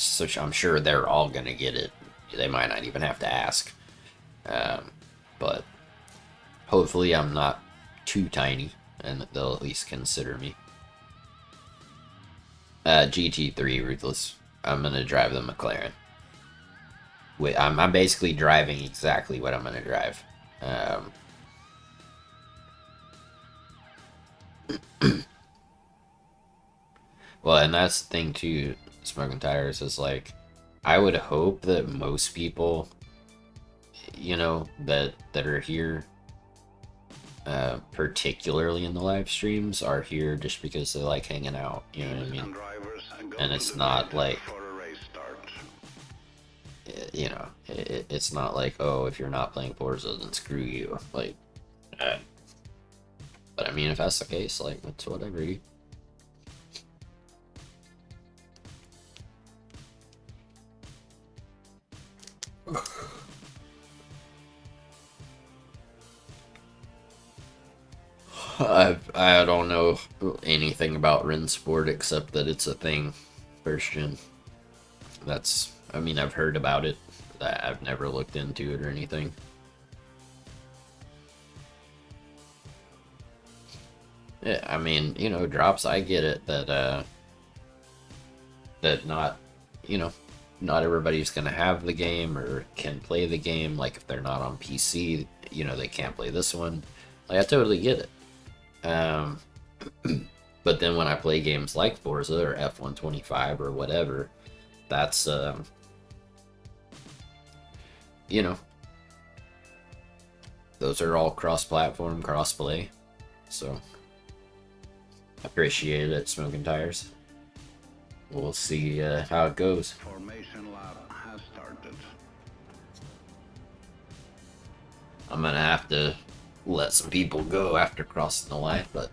sure they're all gonna get it. They might not even have to ask. But hopefully I'm not too tiny, and they'll at least consider me. GT3 Ruthless. I'm gonna drive the McLaren. Wait, I'm basically driving exactly what I'm gonna drive. Well, and that's the thing too. Smoking tires is like, I would hope that most people, that are here, particularly in the live streams, are here just because they like hanging out. You know what I mean? And it's not like, it's not like, oh, if you're not playing Forza, then screw you. Like, but I mean, if that's the case, like, it's whatever. I don't know anything about Rensport except that it's a thing, first gen. I've heard about it. I've never looked into it or anything. Yeah, I mean, drops, I get it that, that not, you know, not everybody's gonna have the game or can play the game. Like if they're not on PC, you know, they can't play this one. Like I totally get it. But then when I play games like Forza or F125 or whatever, that's you know, those are all cross-platform, cross-play. So I appreciate it, Smoking Tires. We'll see how it goes.
Formation lap has started.
I'm gonna have to let some people go after crossing the line, but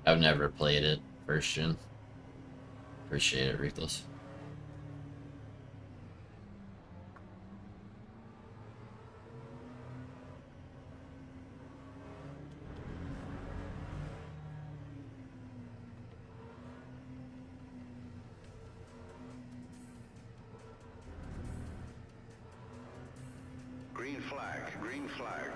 I've never played it first gen. Appreciate it, Ruthless.
Green flag, green flag.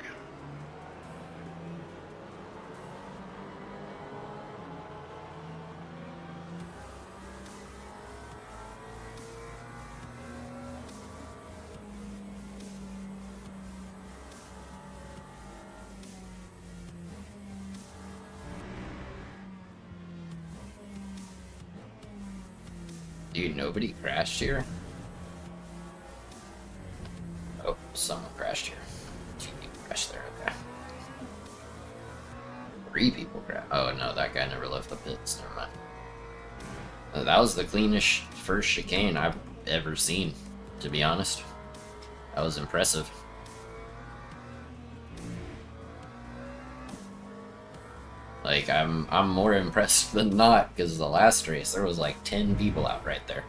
Dude, nobody crashed here? Oh, someone crashed here. 2 people crashed there, okay. 3 people crashed. Oh no, that guy never left the pits. Never mind. That was the cleanest first chicane I've ever seen, to be honest. That was impressive. Like, I'm more impressed than not, because the last race, there was like 10 people out right there.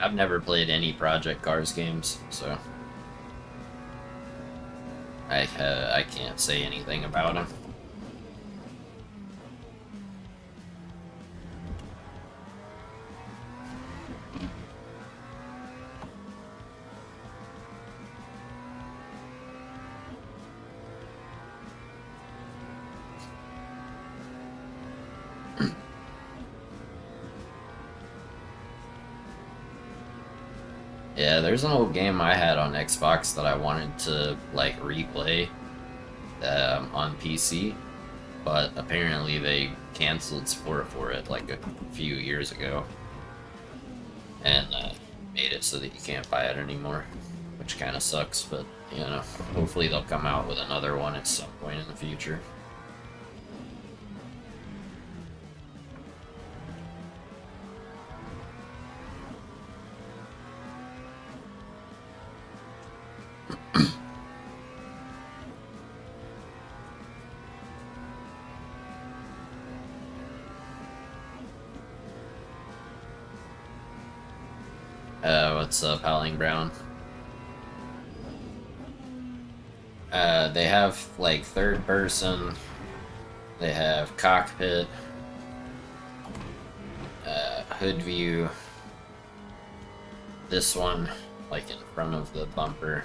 I've never played any Project Cars games, so I can't say anything about him. Yeah, there's an old game I had on Xbox that I wanted to like replay on PC, but apparently they canceled support for it like a few years ago, and made it so that you can't buy it anymore, which kind of sucks. But you know, hopefully they'll come out with another one at some point in the future. What's up, Howling Brown? They have like third person, they have cockpit, hood view, this one like in front of the bumper.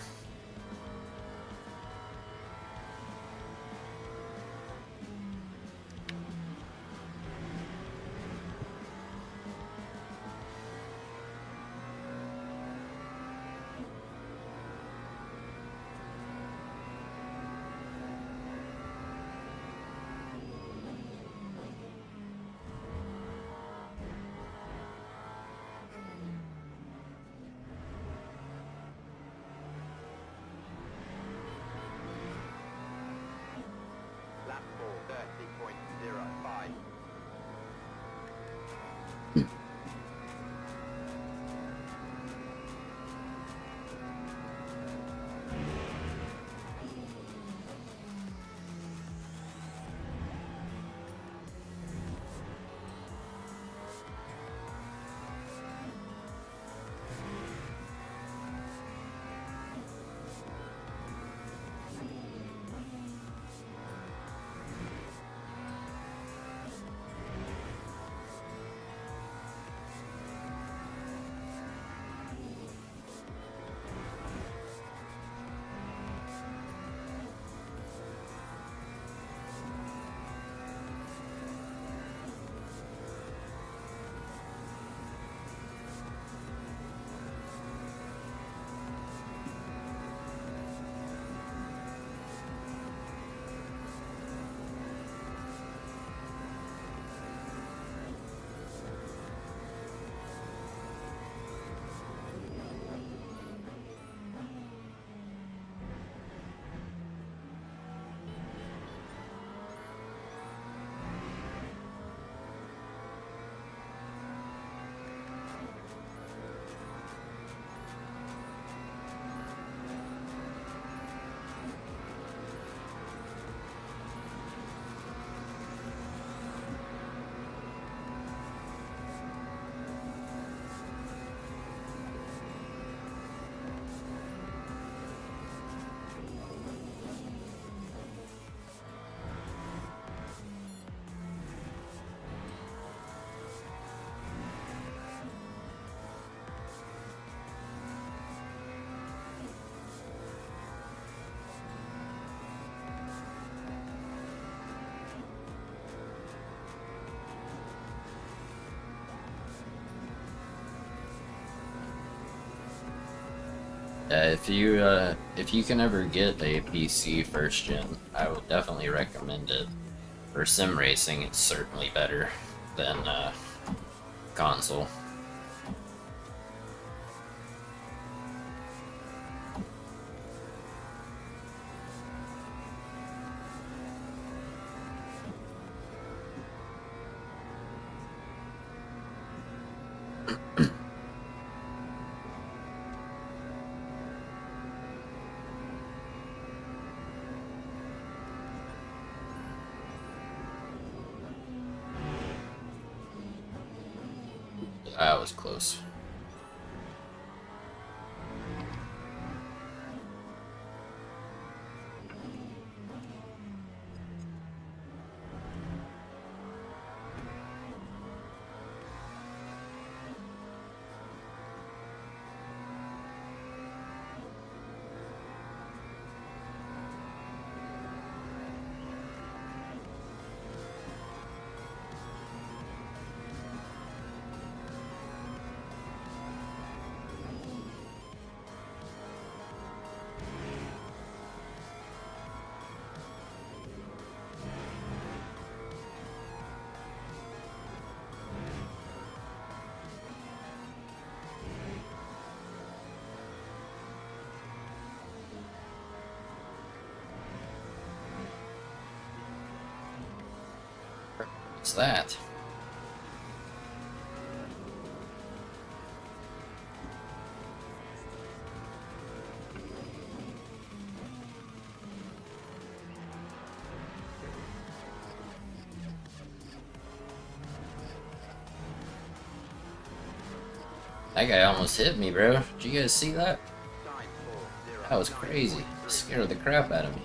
Lap 4, 30.05.
If you can ever get a PC first gen, I would definitely recommend it. For sim racing, it's certainly better than console. That was close. What's that? That guy almost hit me, bro. Did you guys see that?
Sign 40.
That was crazy. Scared the crap out of me.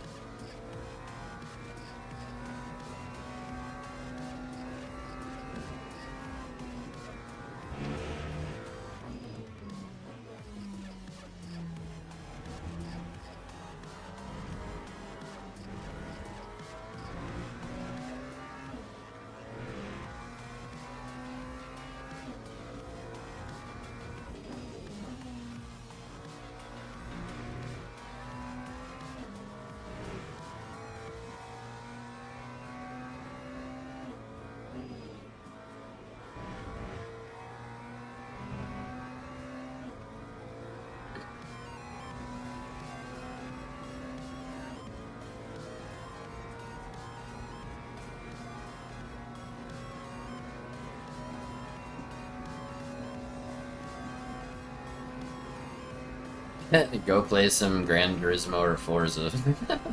Go play some Gran Turismo or Forza.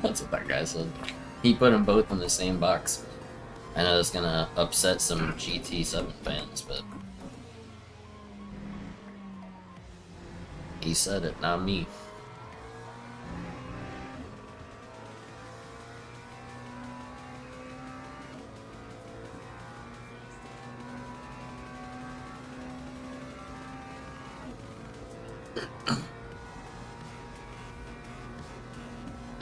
That's what that guy said. He put them both in the same box. I know it's gonna upset some GT7 fans, but he said it, not me.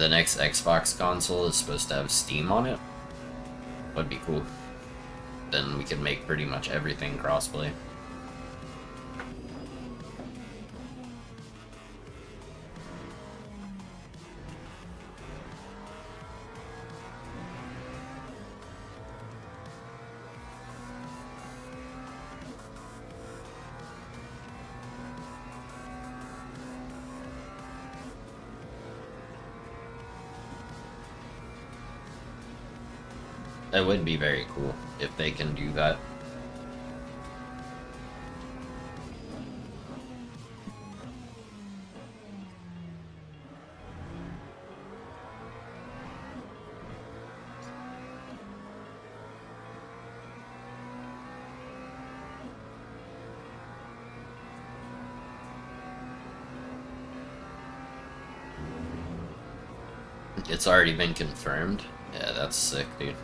The next Xbox console is supposed to have Steam on it. Would be cool. Then we could make pretty much everything crossplay. That would be very cool if they can do that. It's already been confirmed. Yeah, that's sick, dude.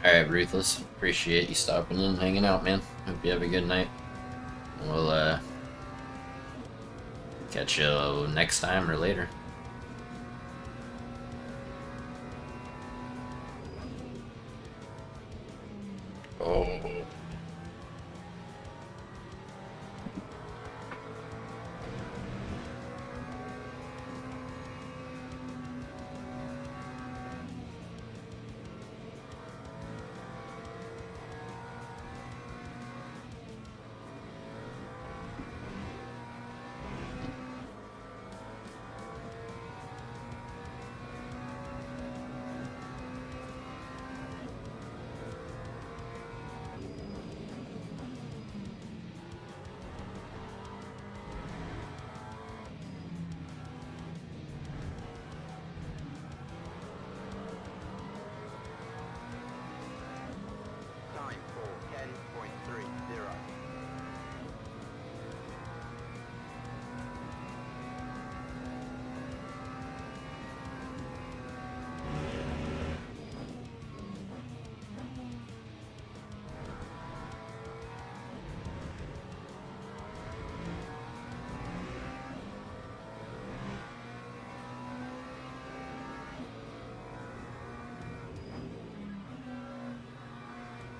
Alright, Ruthless. Appreciate you stopping in and hanging out, man. Hope you have a good night. We'll, catch you next time or later. Oh.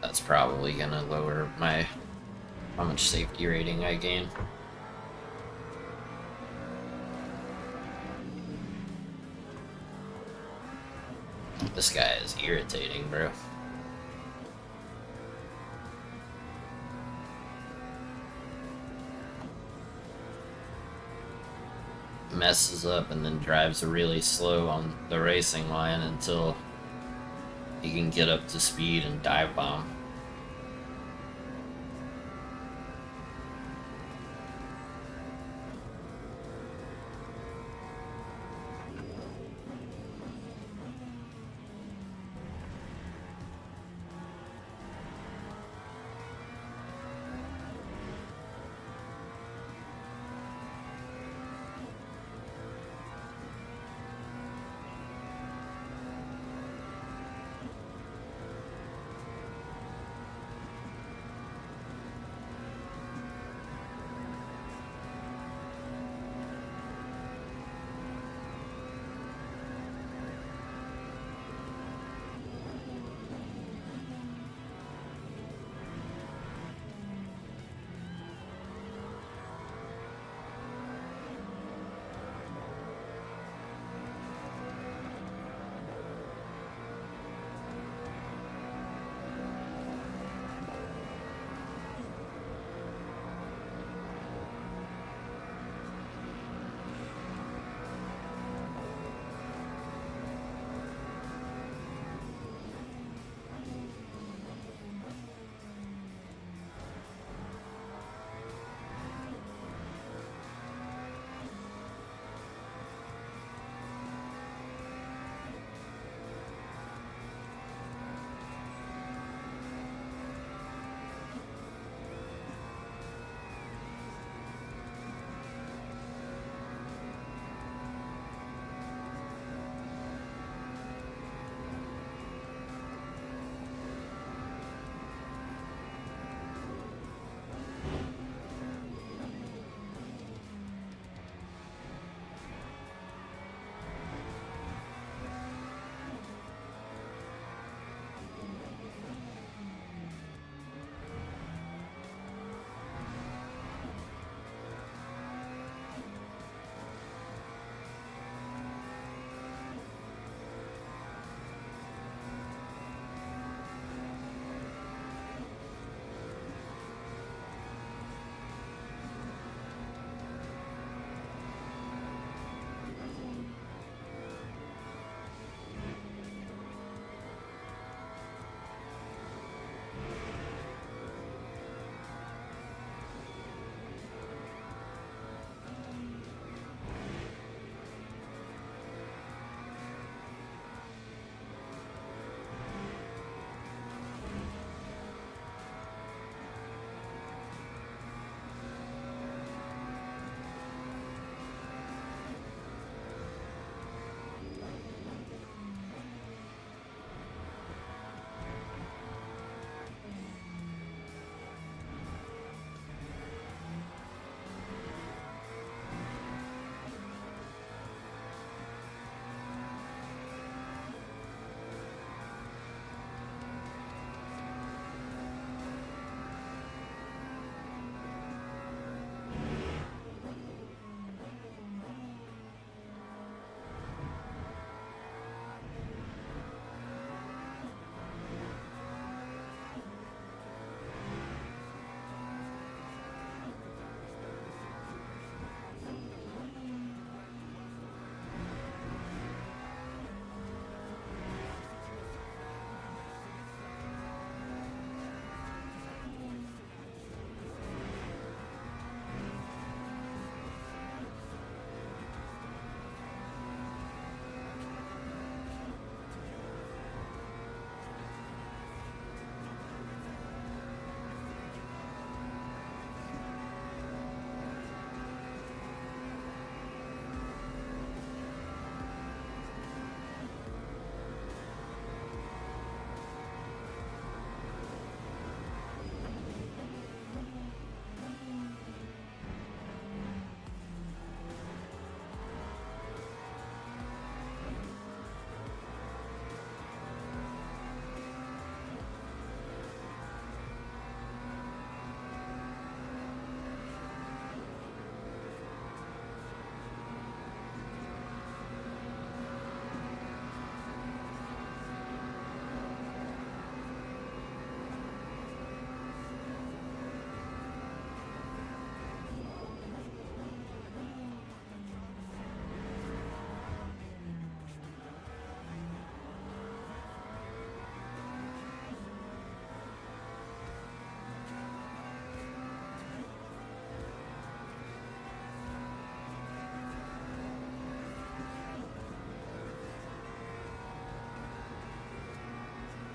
that's probably gonna lower my how much safety rating I gain. This guy is irritating, bro. Messes up and then drives really slow on the racing line until he can get up to speed and dive bomb.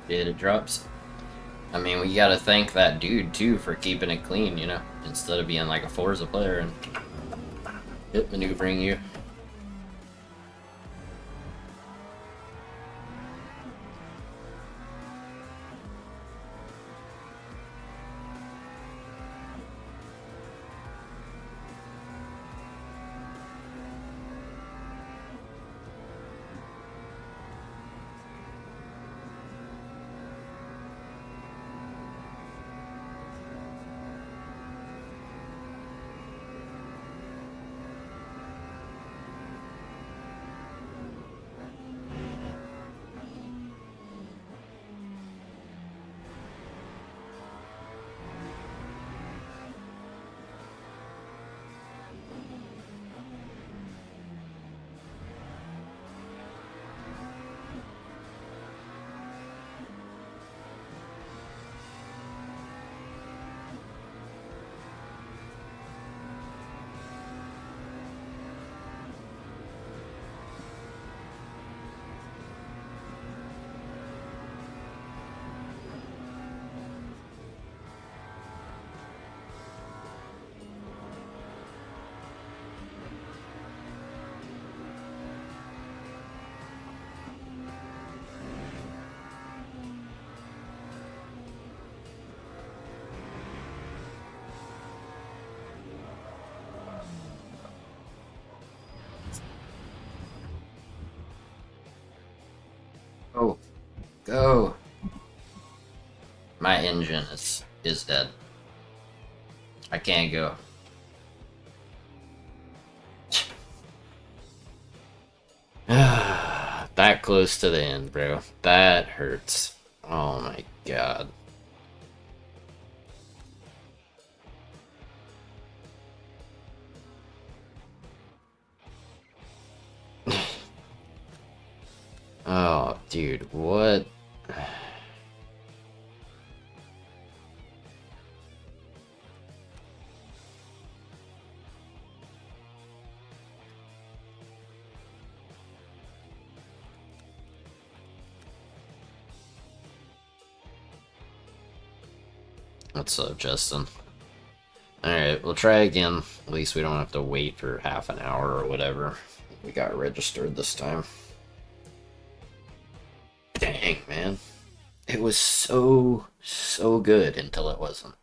Data drops. I mean, we gotta thank that dude too for keeping it clean, you know, instead of being like a Forza player and hit maneuvering you. Go, go. My engine is dead. I can't go. That close to the end, bro. That hurts. Oh my god. Oh, dude, what? What's up, Justin? Alright, we'll try again. At least we don't have to wait for half an hour or whatever. We got registered this time. Dang, man. It was so good until it wasn't.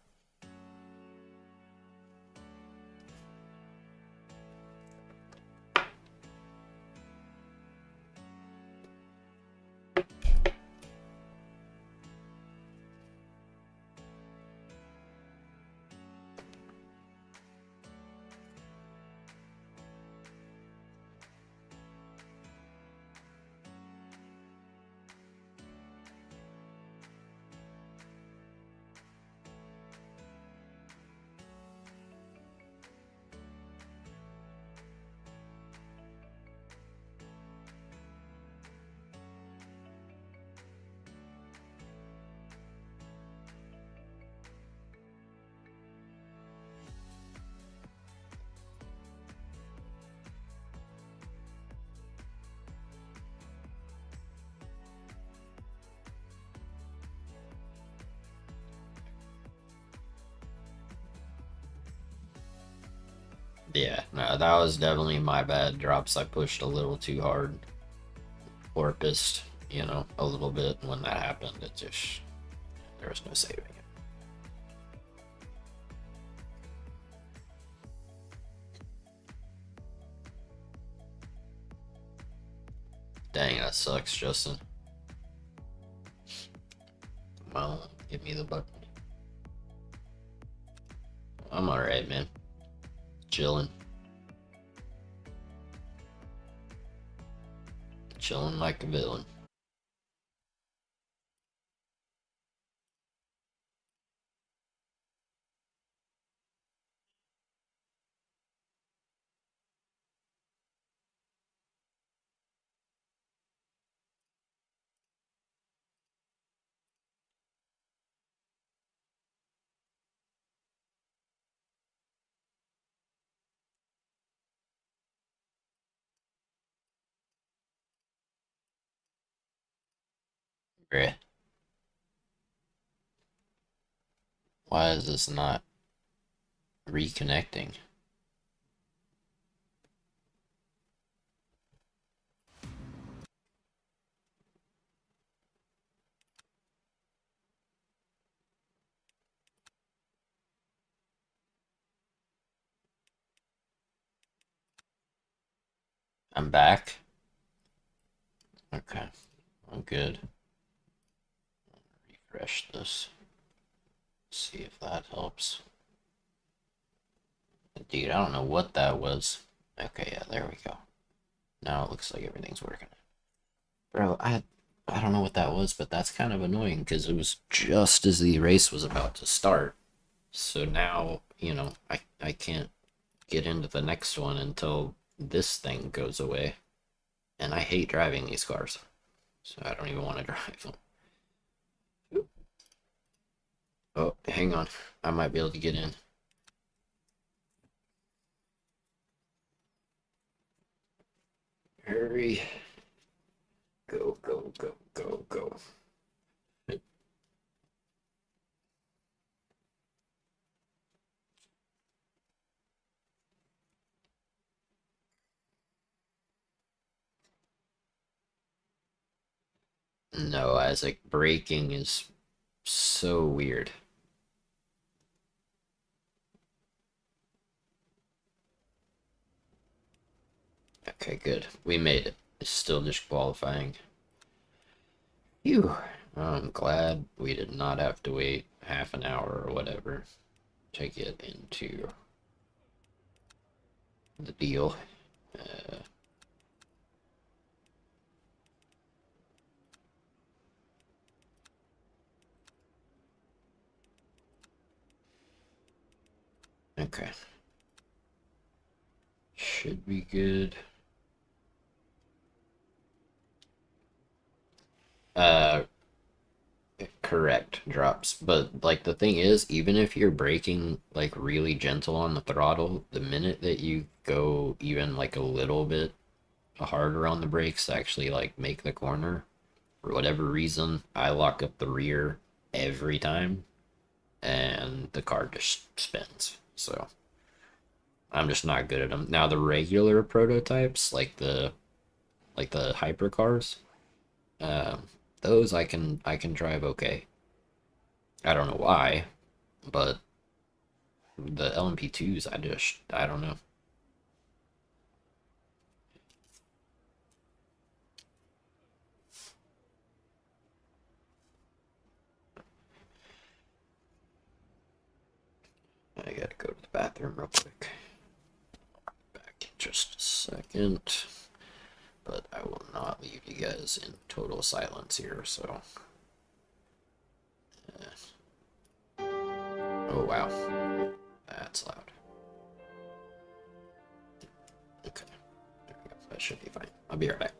Yeah, no, that was definitely my bad. Drops I pushed a little too hard. Porpoised, you know, a little bit. When that happened, it just, there was no saving it. Dang, that sucks, Justin. Well, give me the button. I'm alright, man. Chilling. Chilling like a villain. Great. Why is this not reconnecting? I'm back. Okay, I'm good. Refresh this. See if that helps. Dude, I don't know what that was. Okay, yeah, there we go. Now it looks like everything's working. Bro, I don't know what that was, but that's kind of annoying because it was just as the race was about to start. So now, I can't get into the next one until this thing goes away. And I hate driving these cars. So I don't even want to drive them. Oh, hang on. I might be able to get in. Hurry. Go, go, go, go, go. No, Isaac, braking is so weird. Okay, good. We made it. It's still disqualifying. Phew. I'm glad we did not have to wait half an hour or whatever to get into the deal. Uh, okay. Should be good. Uh, Correct, drops. But like the thing is, even if you're braking like really gentle on the throttle, the minute that you go even like a little bit harder on the brakes to actually like make the corner, for whatever reason, I lock up the rear every time and the car just spins. So I'm just not good at them. Now the regular prototypes, like the hypercars, um, those I can drive okay. I don't know why, but the LMP2s, I don't know. I gotta go to the bathroom real quick. Back in just a second, but I will not leave you guys in total silence here. So, oh wow, that's loud. Okay, there we go. That should be fine. I'll be right back.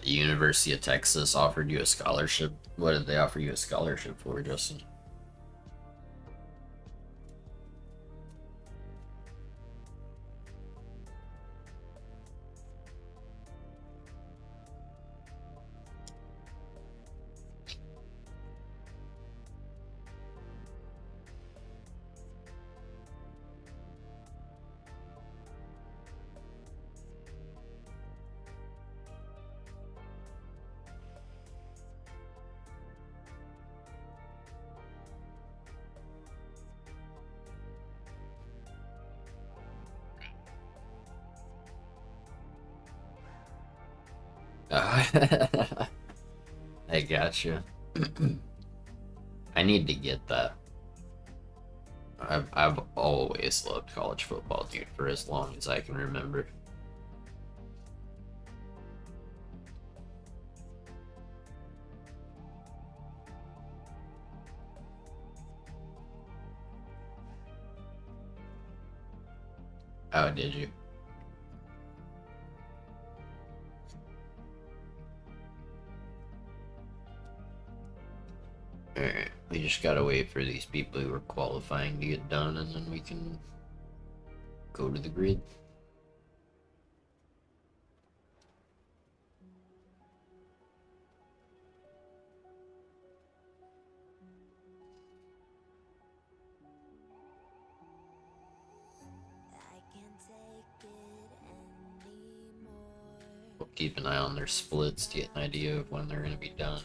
The University of Texas offered you a scholarship. What did they offer you a scholarship for, Justin? I gotcha. I need to get that. I've always loved college football, dude, for as long as I can remember. Oh, did you? Alright, we just gotta wait for these people who are qualifying to get done, and then we can go to the grid.
I can't take it anymore.
We'll keep an eye on their splits to get an idea of when they're gonna be done.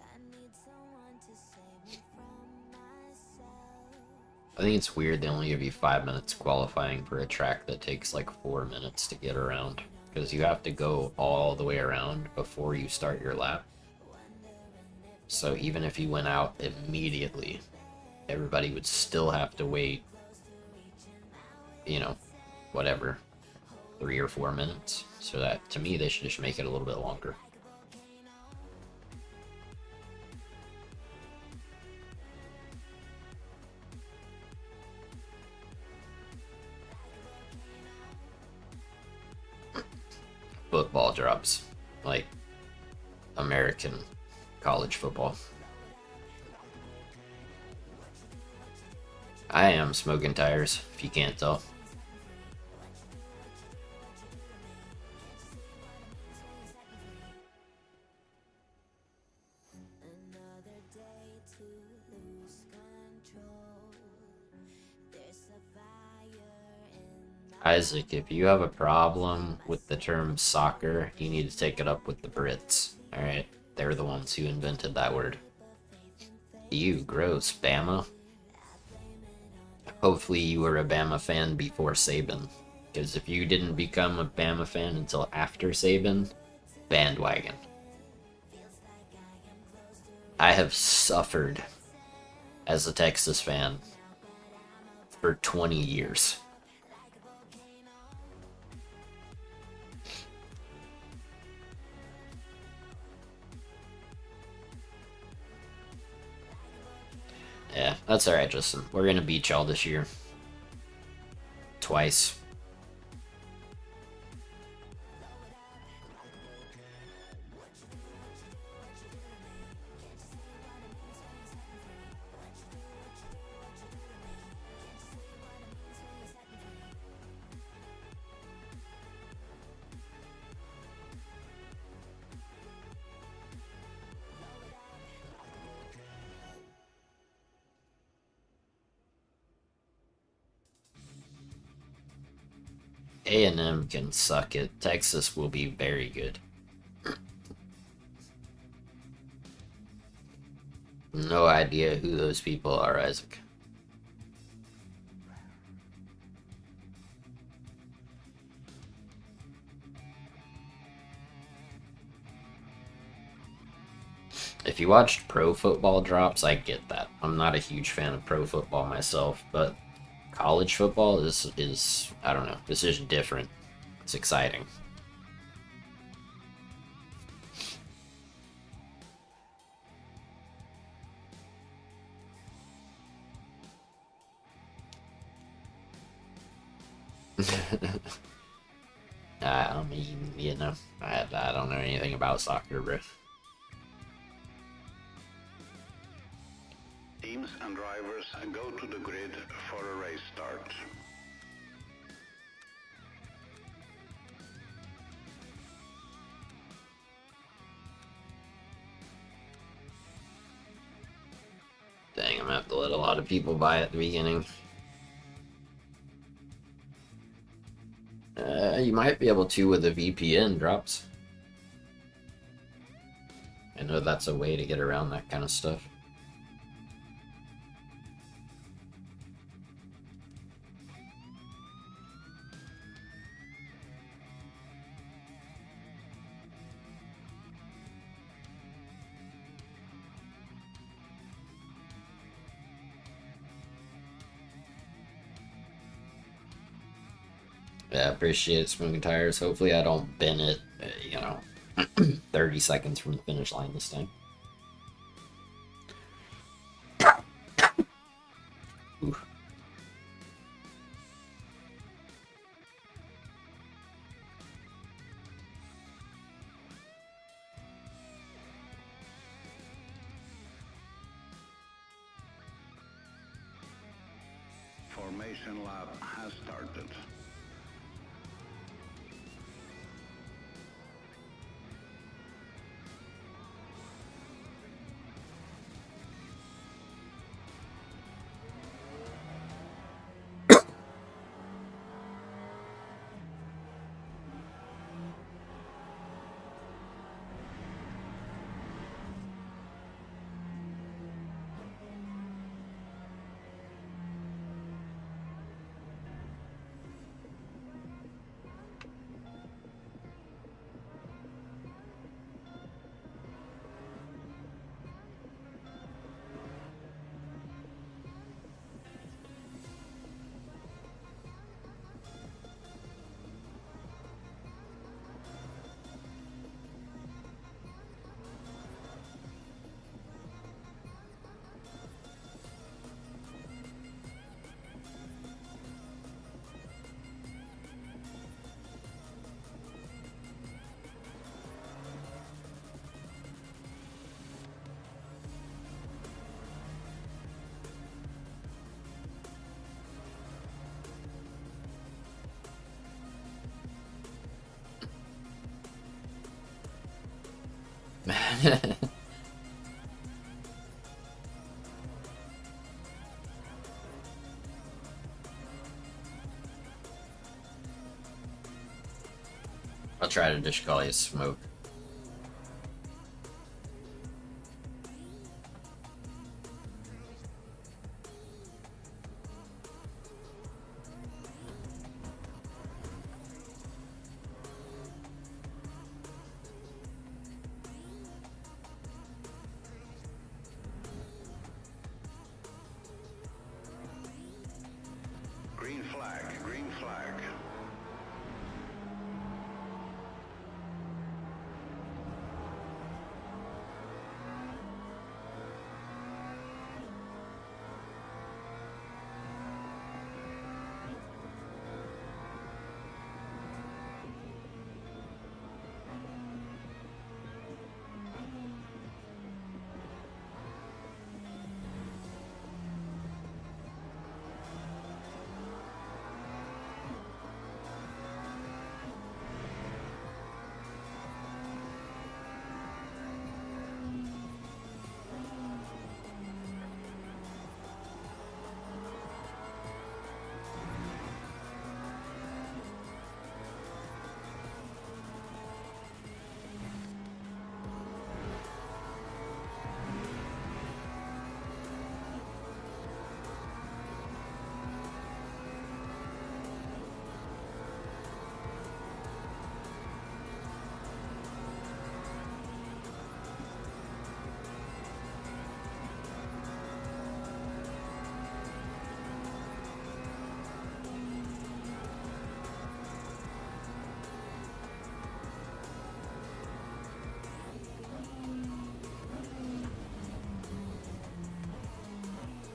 I need someone to save me from myself.
I think it's weird they only give you 5 minutes qualifying for a track that takes like 4 minutes to get around. Because you have to go all the way around before you start your lap. So even if you went out immediately, everybody would still have to wait, you know, whatever, 3 or 4 minutes. So that, to me, they should just make it a little bit longer. Football drops, like American college football. I am smoking tires, if you can't tell.
Another day to lose control. There's a fire in my
Isaac, if you have a problem with the term soccer, you need to take it up with the Brits. Alright? They're the ones who invented that word. Ew, gross, Bama. Hopefully you were a Bama fan before Saban. Because if you didn't become a Bama fan until after Saban, bandwagon. I have suffered as a Texas fan for 20 years. Yeah, that's alright, Justin. We're gonna beat y'all this year. Twice. A&M can suck it. Texas will be very good. No idea who those people are, Isaac. If you watched pro football drops, I get that. I'm not a huge fan of pro football myself, but college football is I don't know, this is different. It's exciting. I mean, you know, I don't know anything about soccer, bro.
Teams and drivers go to the grid for a race start.
Dang, I'm gonna have to let a lot of people buy at the beginning. You might be able to with a VPN drops. I know that's a way to get around that kind of stuff. Yeah, appreciate it, Smoking Tires. Hopefully I don't bin it, 30 seconds from the finish line this time. Ooh.
Formation lap has started. I'll try to just call you Smoke. Green flag, green flag.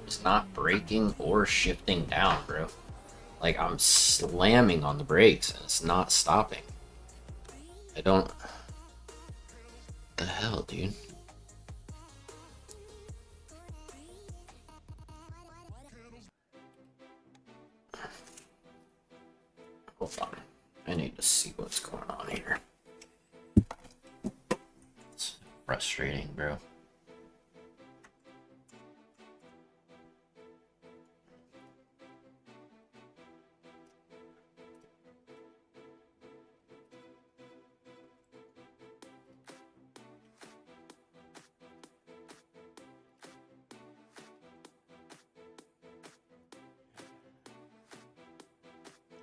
It's not braking or shifting down, bro. Like, I'm slamming on the brakes and it's not stopping. I don't. The hell, dude? Hold on. I need to see what's going on here. It's frustrating, bro.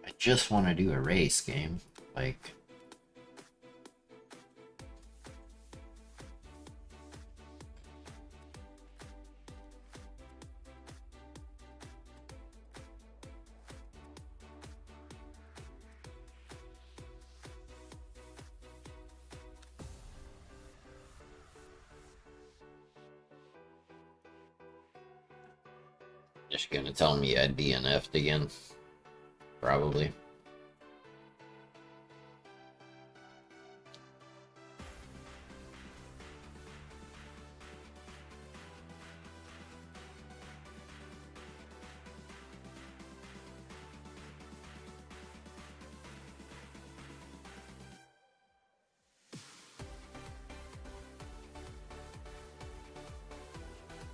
I just want to do a race game. Like, just gonna tell me I DNF'd again. Probably.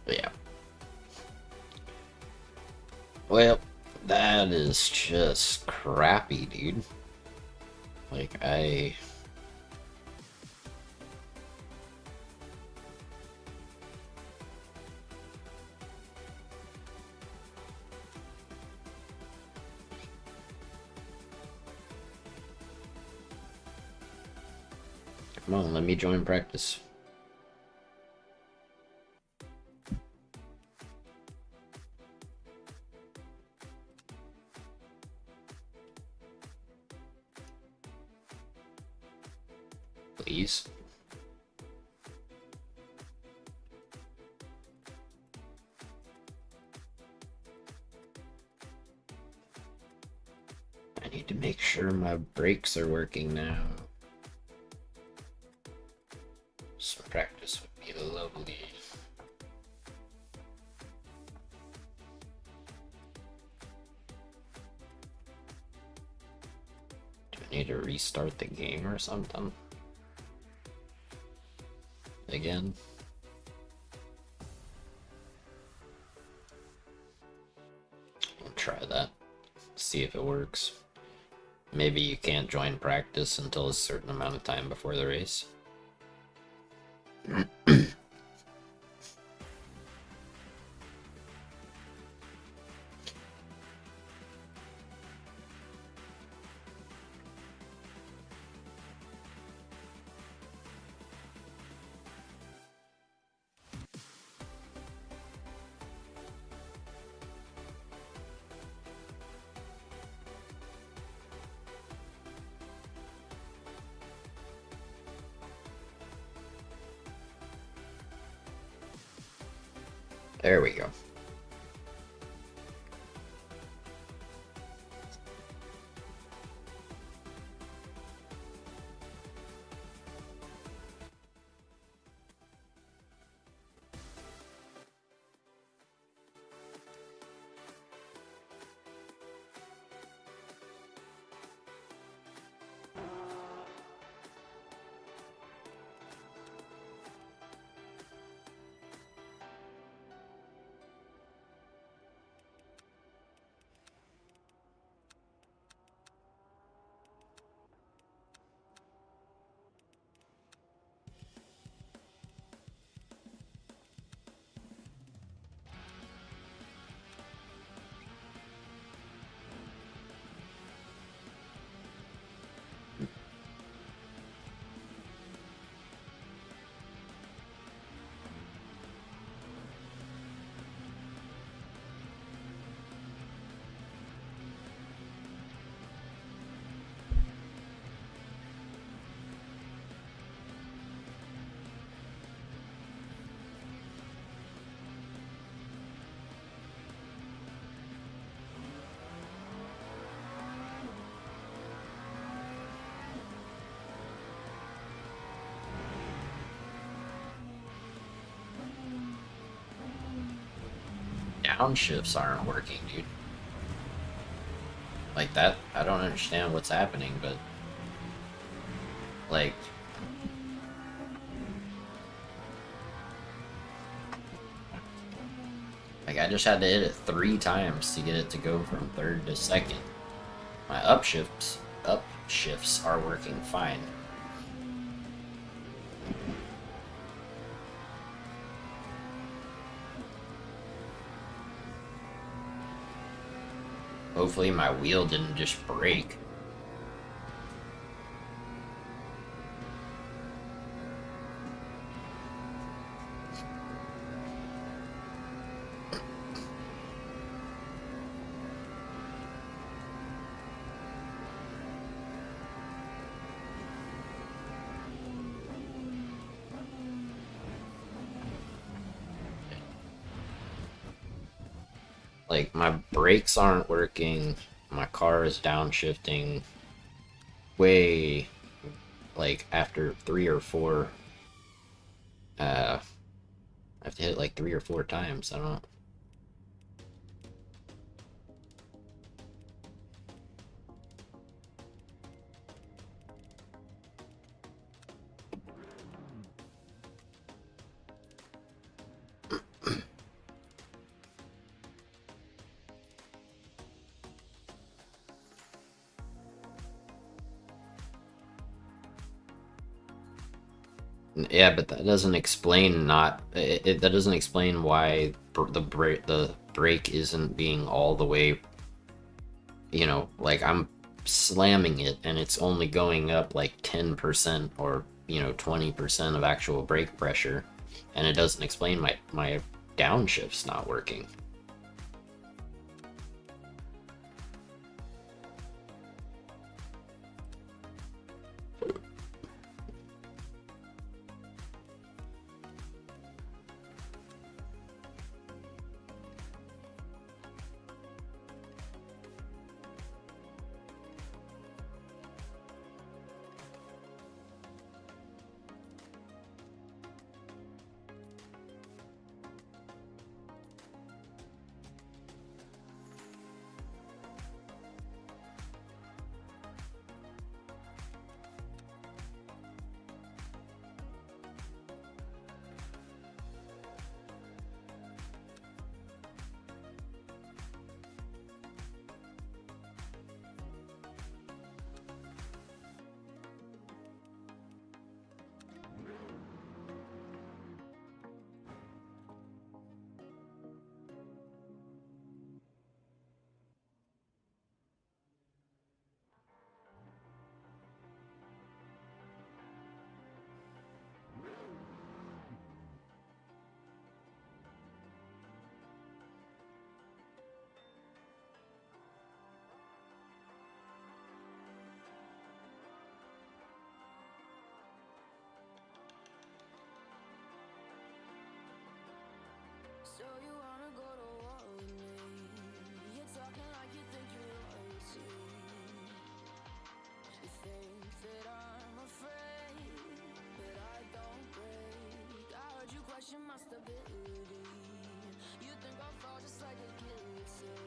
But yeah. Well, that is just crappy, dude. Like, come on, let me join practice. Please. I need to make sure my brakes are working now. Some practice would be lovely. Do I need to restart the game or something? Again? I'll try that. See if it works. Maybe you can't join practice until a certain amount of time before the race. There we go. downshifts aren't working, dude. Like that, I don't understand what's happening, but like I just had to hit it 3 times to get it to go from third to second. My upshifts are working fine. Hopefully my wheel didn't just break. Like, my brakes aren't working, my car is downshifting way, like, after 3 or 4, I have to hit it like 3 or 4 times, I don't know. Yeah, but that doesn't explain that doesn't explain why the brake isn't being all the way, you know, like I'm slamming it and it's only going up like 10% or, you know, 20% of actual brake pressure, and it doesn't explain my downshift's not working.
So you wanna go to war with me? You're talking like you think you're royalty. You think that I'm afraid, but I don't break. I heard you question my stability. You think I'll fall just like a guillotine,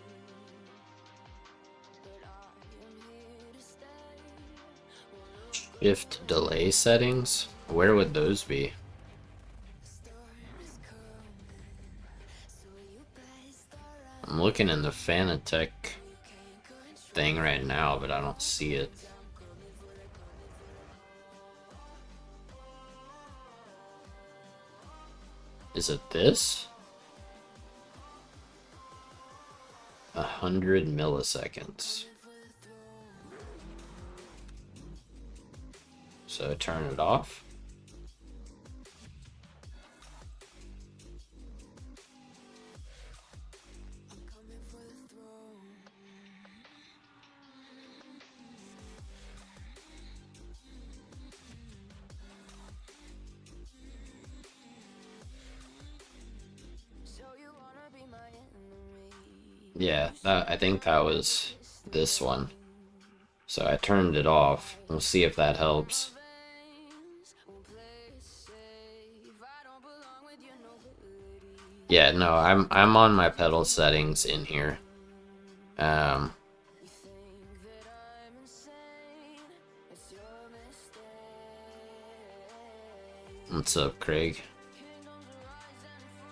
but I am here to stay.
Shift delay settings? Where would those be? I'm looking in the Fanatec thing right now, but I don't see it. Is it this? 100 milliseconds. So turn it off. Yeah, I think that was this one. So I turned it off. We'll see if that helps. Yeah, no, I'm on my pedal settings in here. What's up, Craig?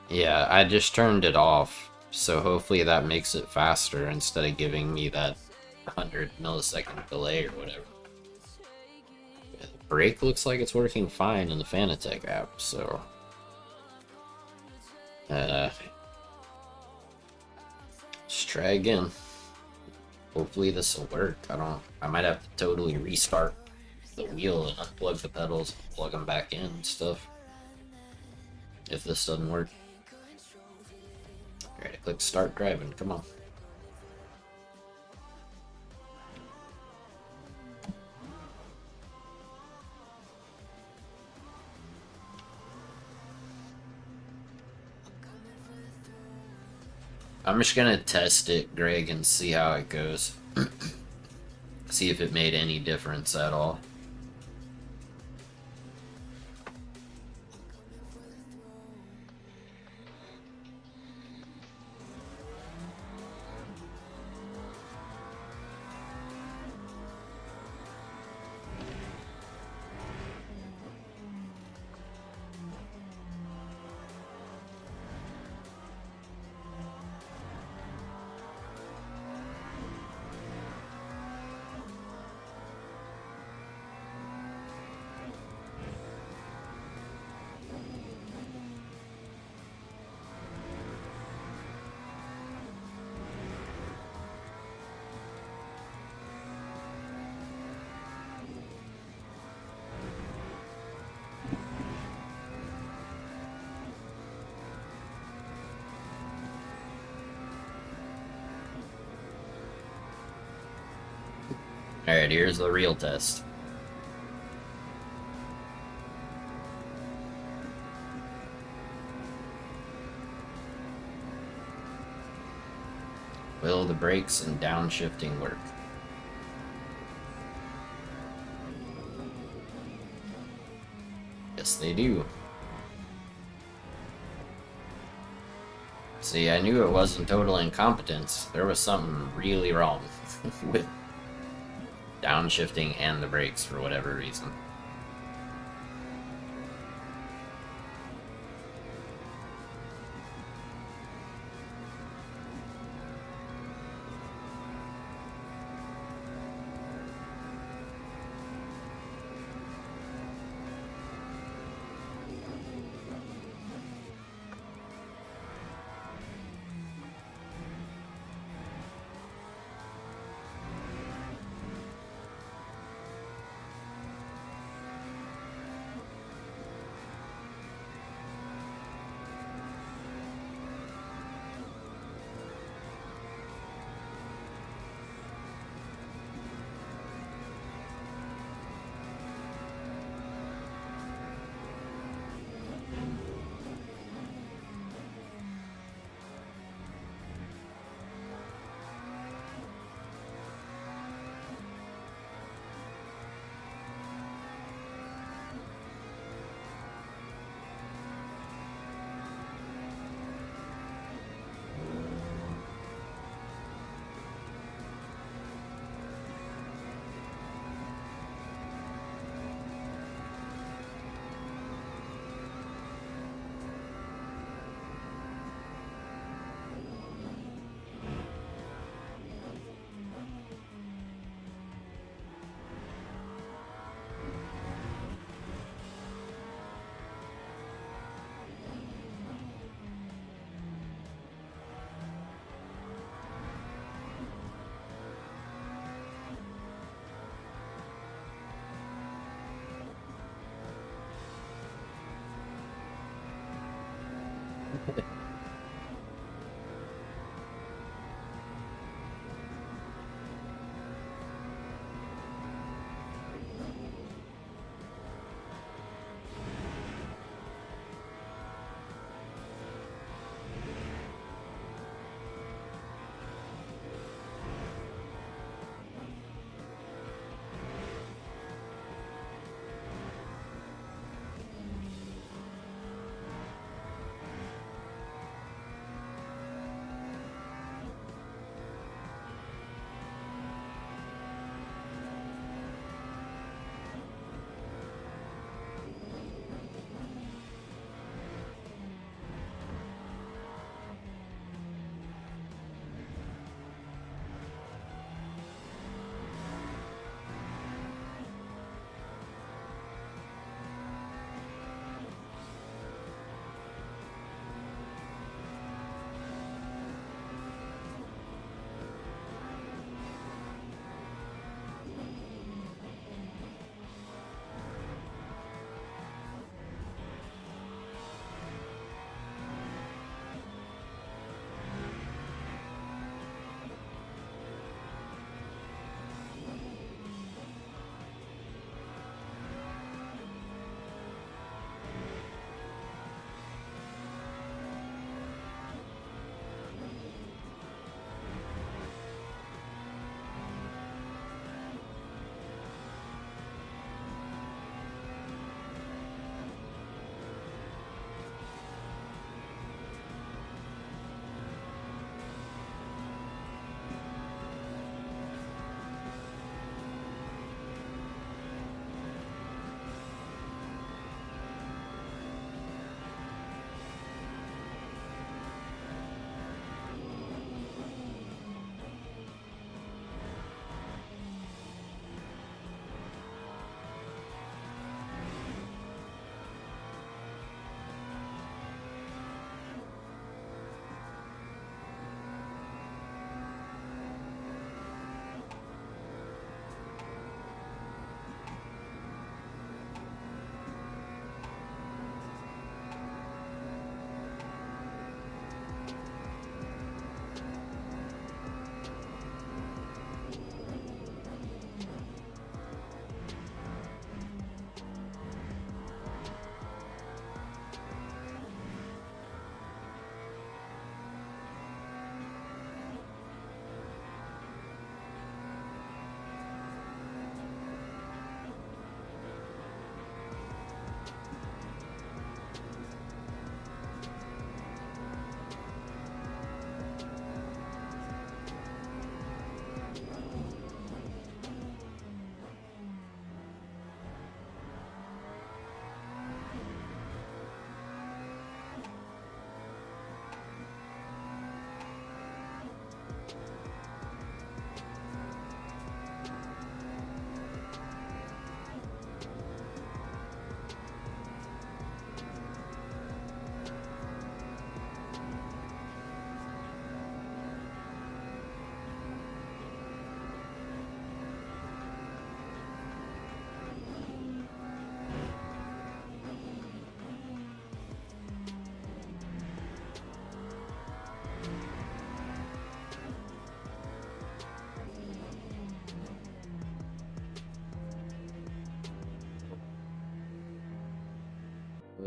Yeah, I just turned it off, so hopefully that makes it faster instead of giving me that 100 millisecond delay or whatever. The brake looks like it's working fine in the Fanatec app, so let's try again. Hopefully this will work. I might have to totally restart the wheel and unplug the pedals, plug them back in and stuff. If this doesn't work. Alright, I click start driving, come on. I'm just gonna test it, Greg, and see how it goes. See if it made any difference at all. Alright, here's the real test. Will the brakes and downshifting work? Yes, they do. See, I knew it wasn't total incompetence. There was something really wrong with downshifting and the brakes for whatever reason.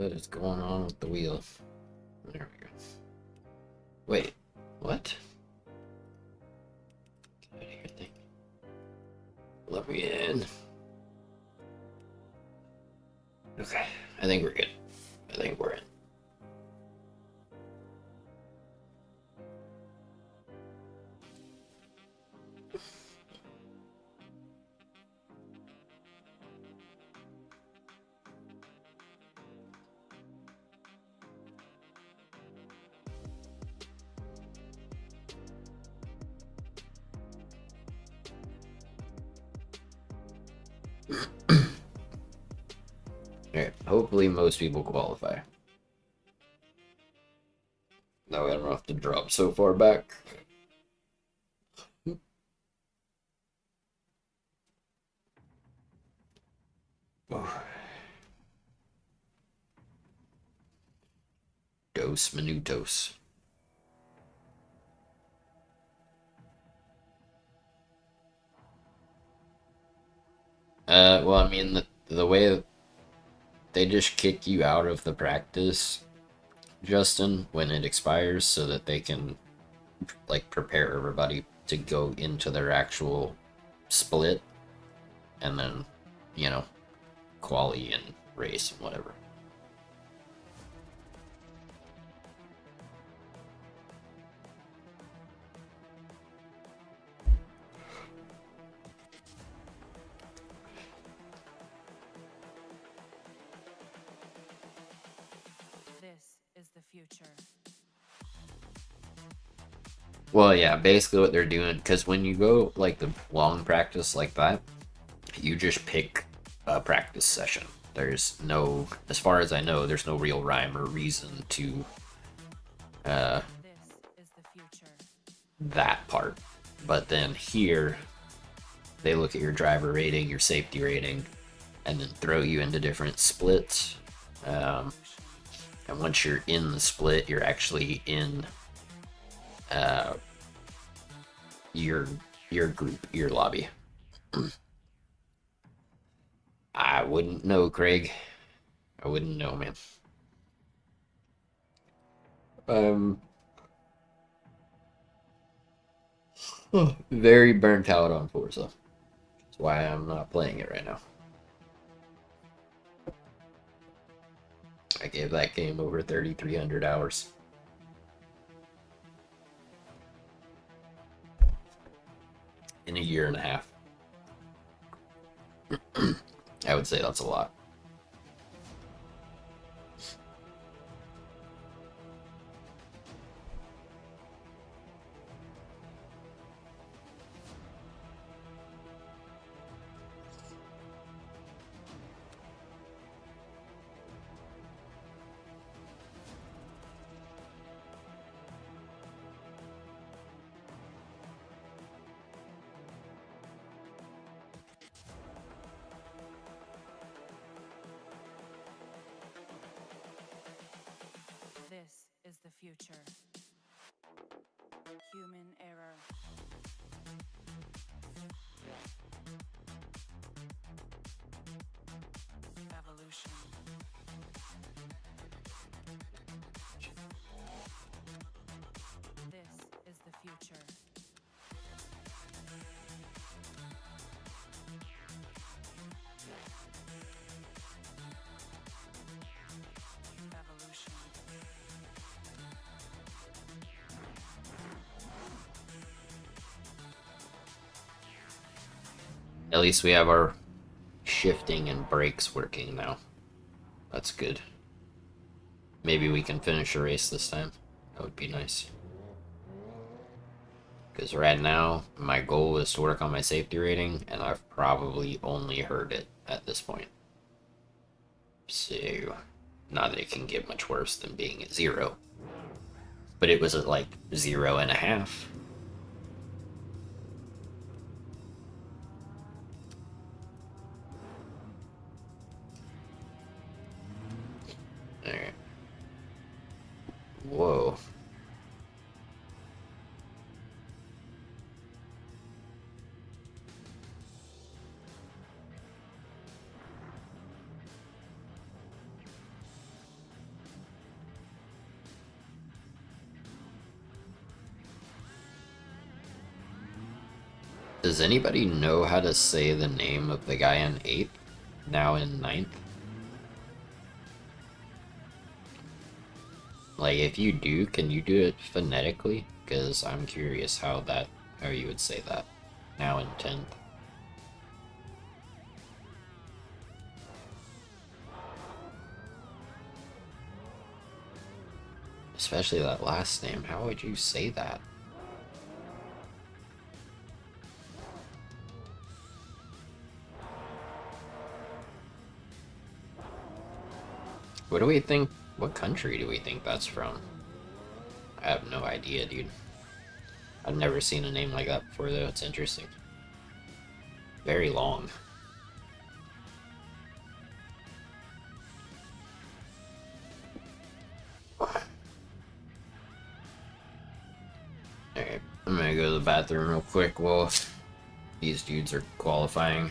What is going on with the wheel? There we go. Wait, what? Get out of here, thing. Let me in. Okay, I think we're good. I think we're in. Alright, hopefully most people qualify. Now I don't have to drop so far back. Dos minutos. Well, I mean, the way they just kick you out of the practice, Justin, when it expires, so that they can, like, prepare everybody to go into their actual split, and then, you know, quali and race and whatever.
This is the future.
Well, yeah, basically what they're doing, because when you go, like, the long practice like that, you just pick a practice session. There's no, as far as I know, there's no real rhyme or reason to
This is the future.
that part. But then here, they look at your driver rating, your safety rating, and then throw you into different splits. And once you're in the split, you're actually in your group, your lobby. I wouldn't know, Craig. I wouldn't know, man. Very burnt out on Forza. That's why I'm not playing it right now. I gave that game over 3,300 hours. In a year and a half. I would say that's a lot.
This is the future. Human error. Evolution. This is the future. Evolution.
At least we have our shifting and brakes working now. That's good. Maybe we can finish a race this time. That would be nice. Because right now, my goal is to work on my safety rating, and I've probably only heard it at this point. So, not that it can get much worse than being at 0. But it was at like 0.5. Alright. Whoa. Does anybody know how to say the name of the guy in 8th, now in 9th? Like, if you do, can you do it phonetically? Because I'm curious how you would say that, now in 10th. Especially that last name, how would you say that? What do we think? What country do we think that's from? I have no idea, dude. I've never seen a name like that before, though. It's interesting. Very long. Alright, I'm gonna go to the bathroom real quick while these dudes are qualifying.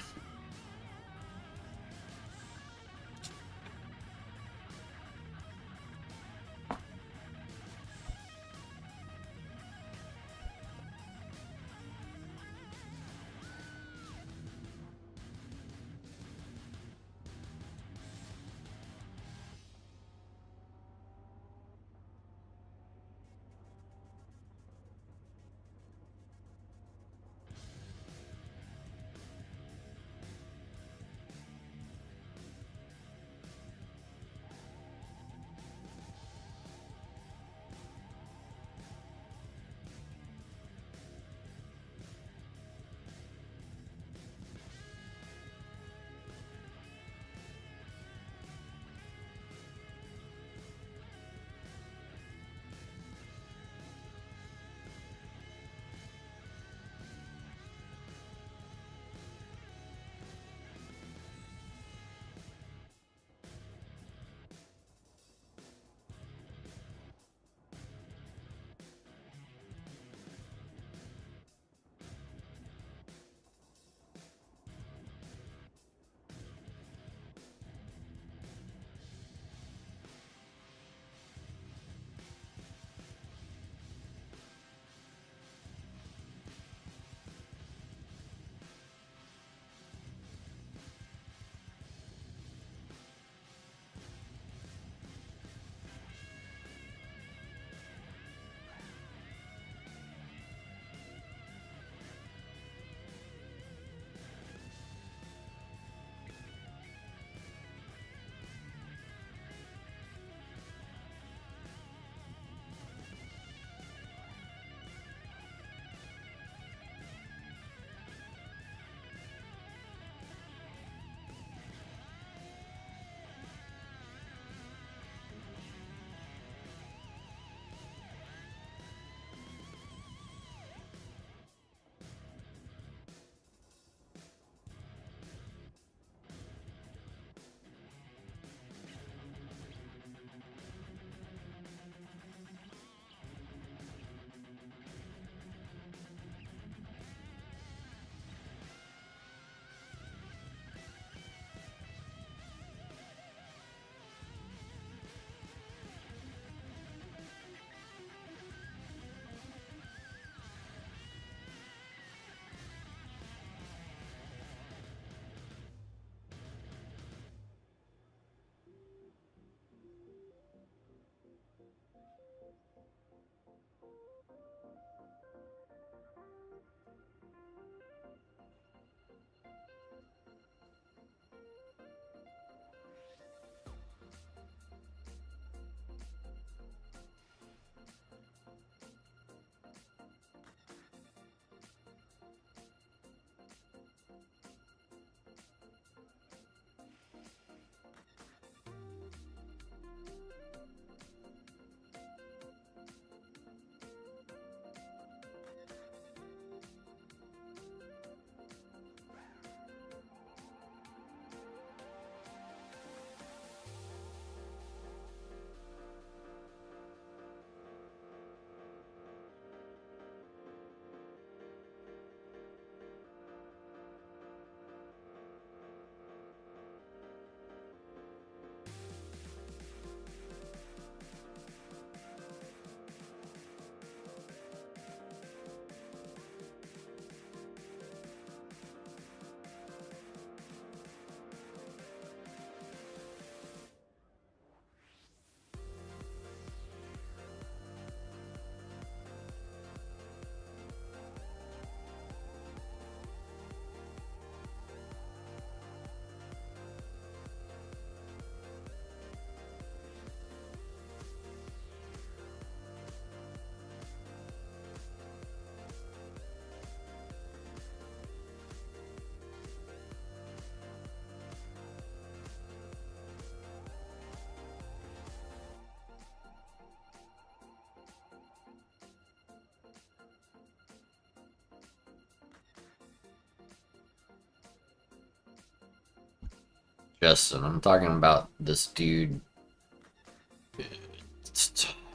Justin, I'm talking about this dude,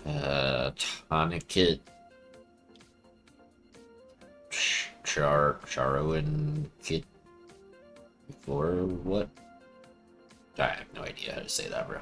Tonikit Charoen Kit, or what? I have no idea how to say that, bro.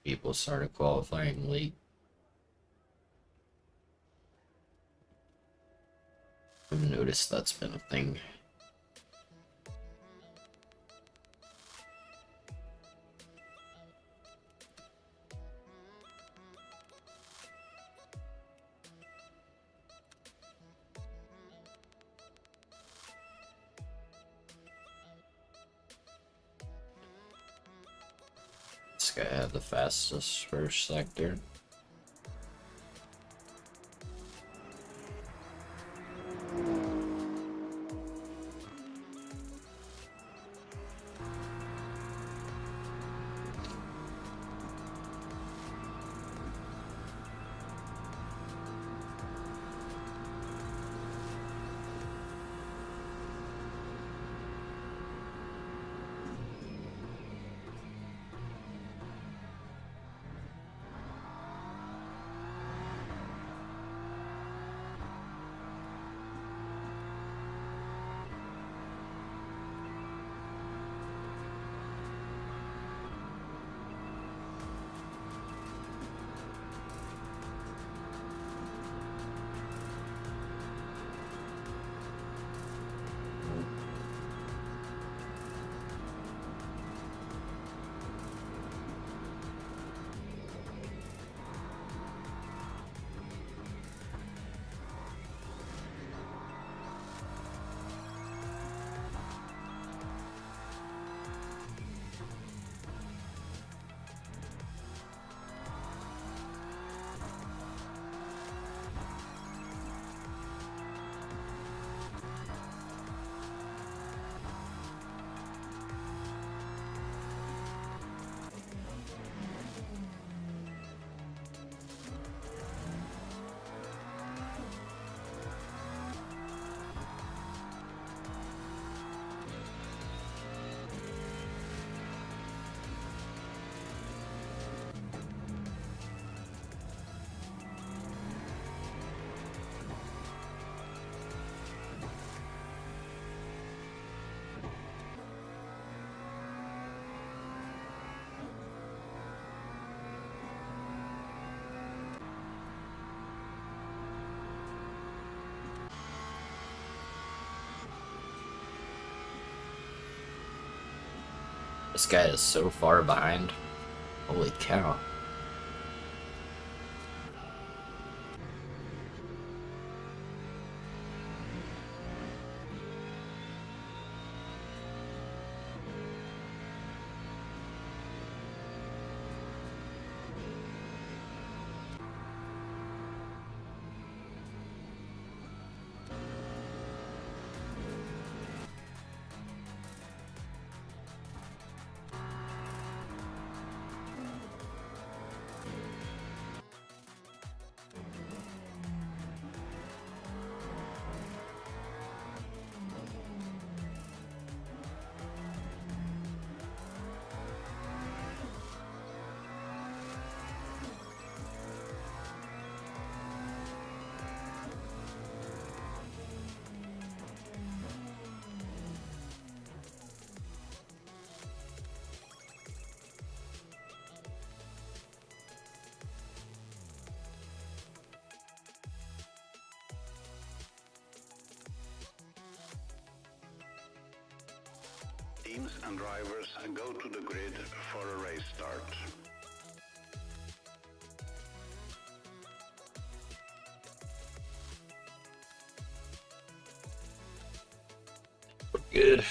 People started qualifying late. I've noticed that's been a thing. This guy had the fastest first sector. This guy is so far behind. Holy cow.
teams and drivers go to the grid for a race start.
Good.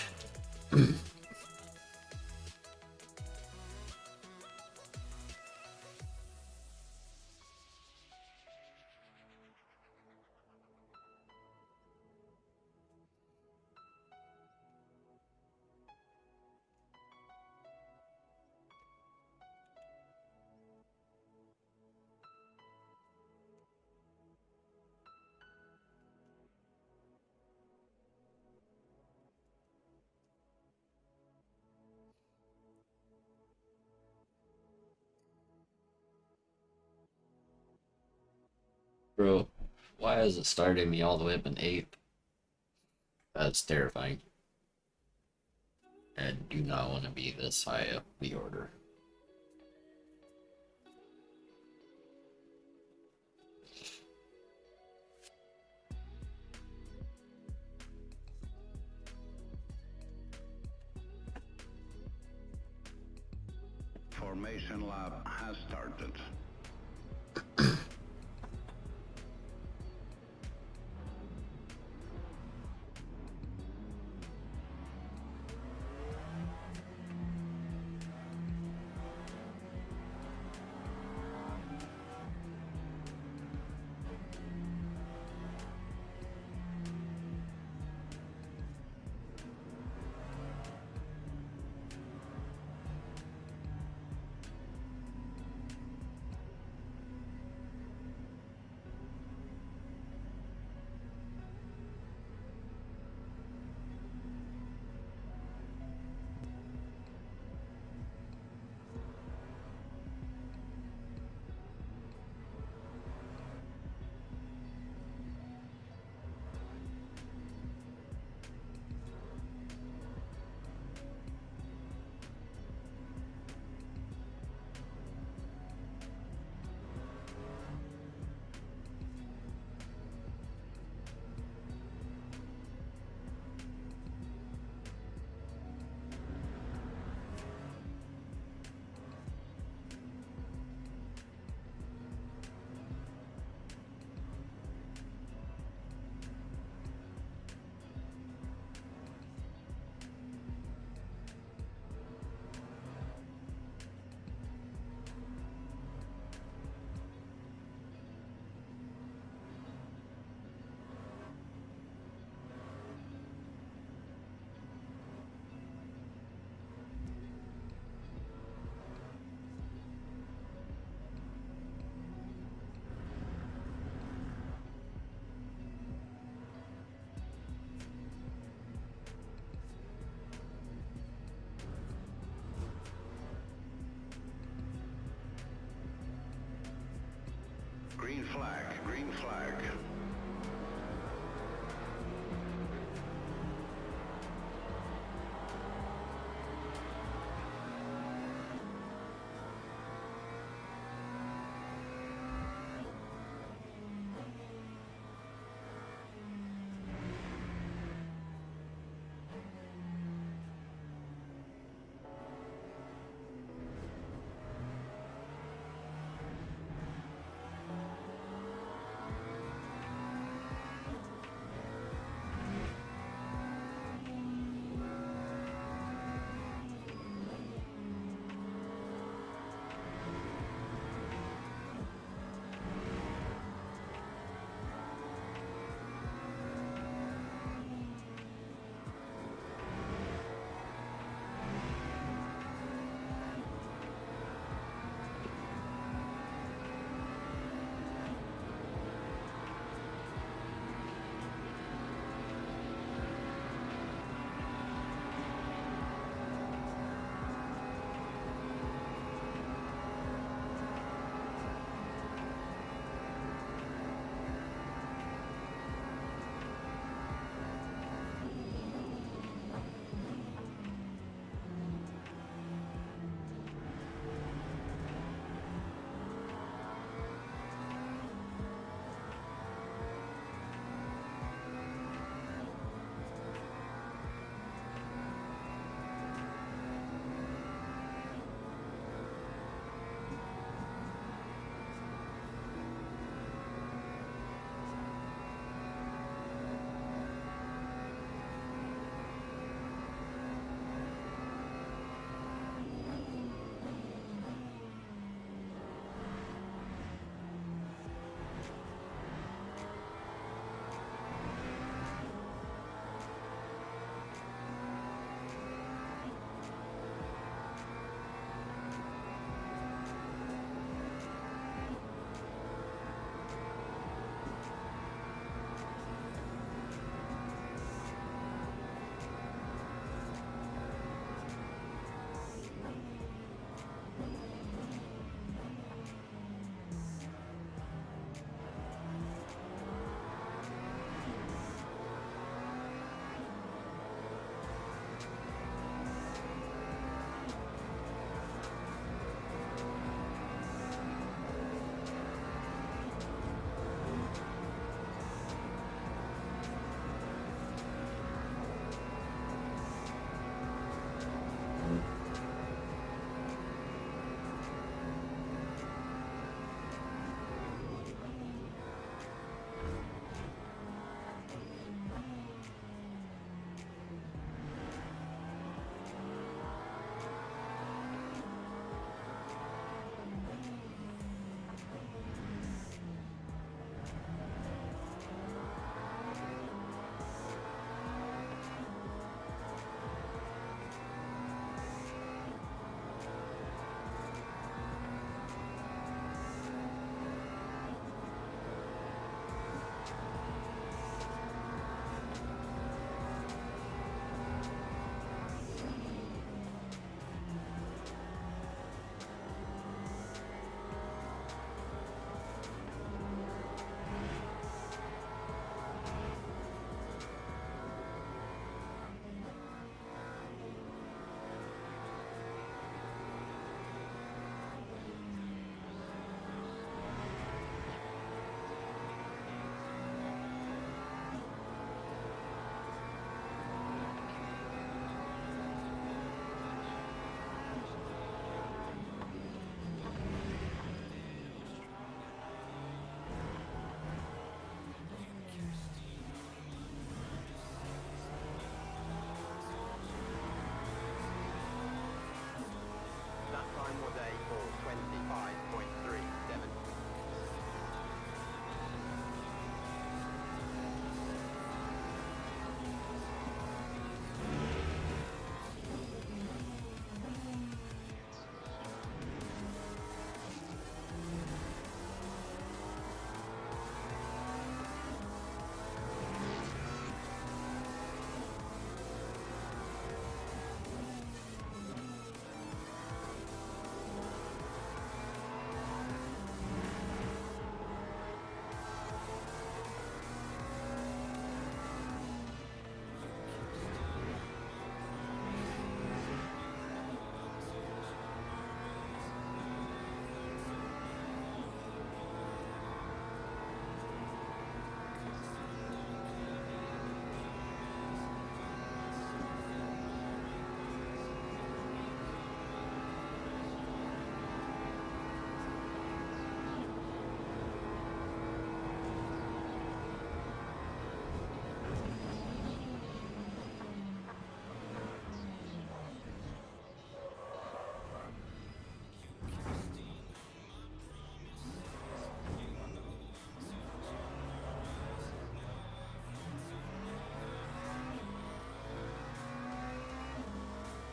Bro, why is it starting me all the way up in 8th? That's terrifying. I do not want to be this high up the order.
Formation lab has started. Green flag, green flag.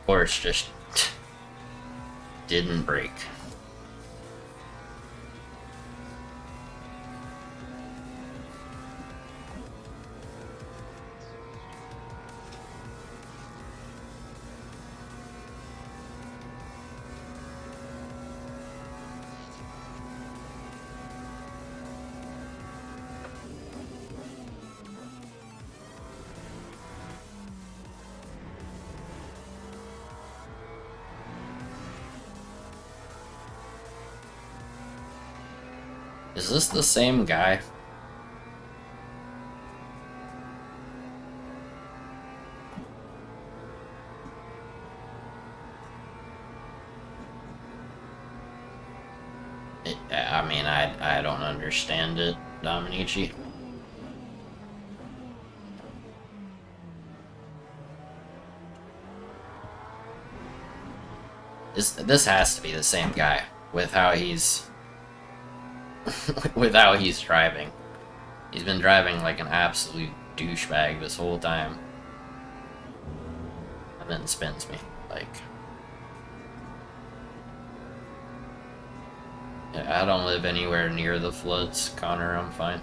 course just didn't break. Is this the same guy? I mean, I don't understand it, Dominici. This has to be the same guy with how he's with how he's driving. He's been driving like an absolute douchebag this whole time. And then spins me. Like, yeah, I don't live anywhere near the floods, Connor, I'm fine.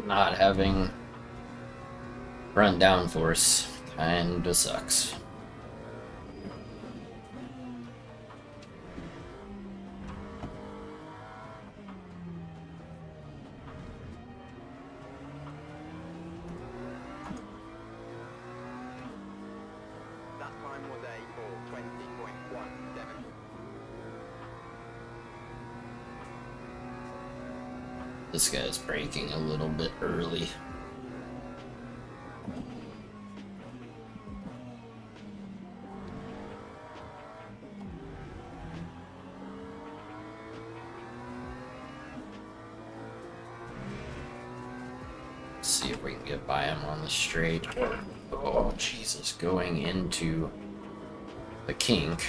Not having front downforce kinda sucks.
That time was a 4:20.17.
This guy's braking a little bit early. Let's see if we can get by him on the straight. Oh, Jesus, going into the kink.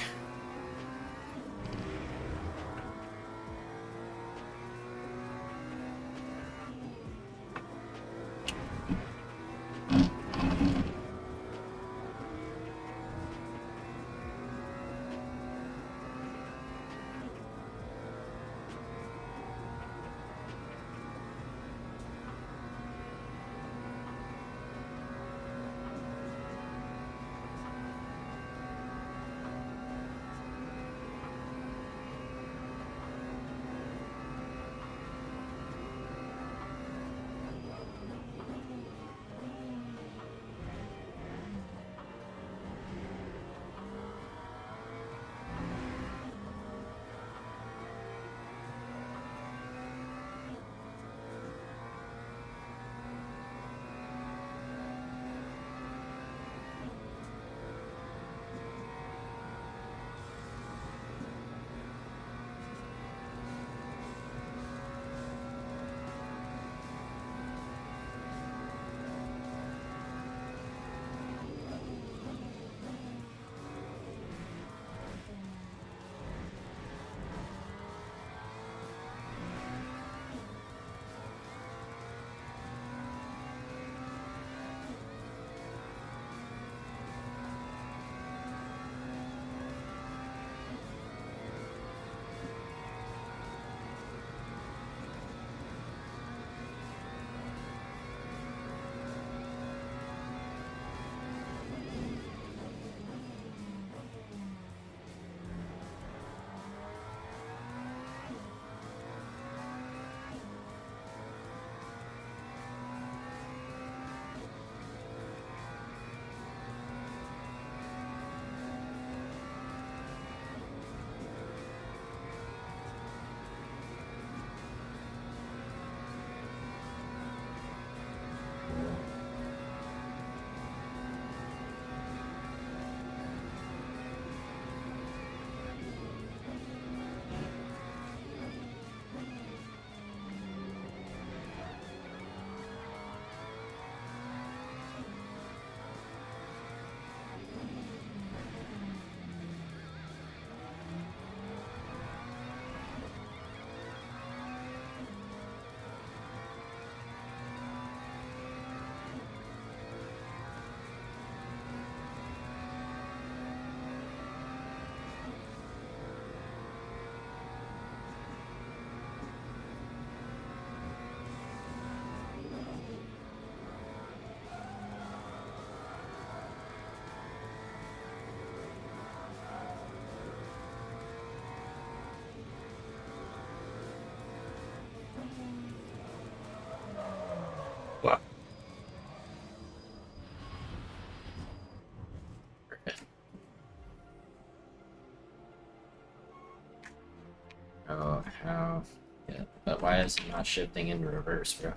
Yeah, but why is it not shifting into reverse, bro?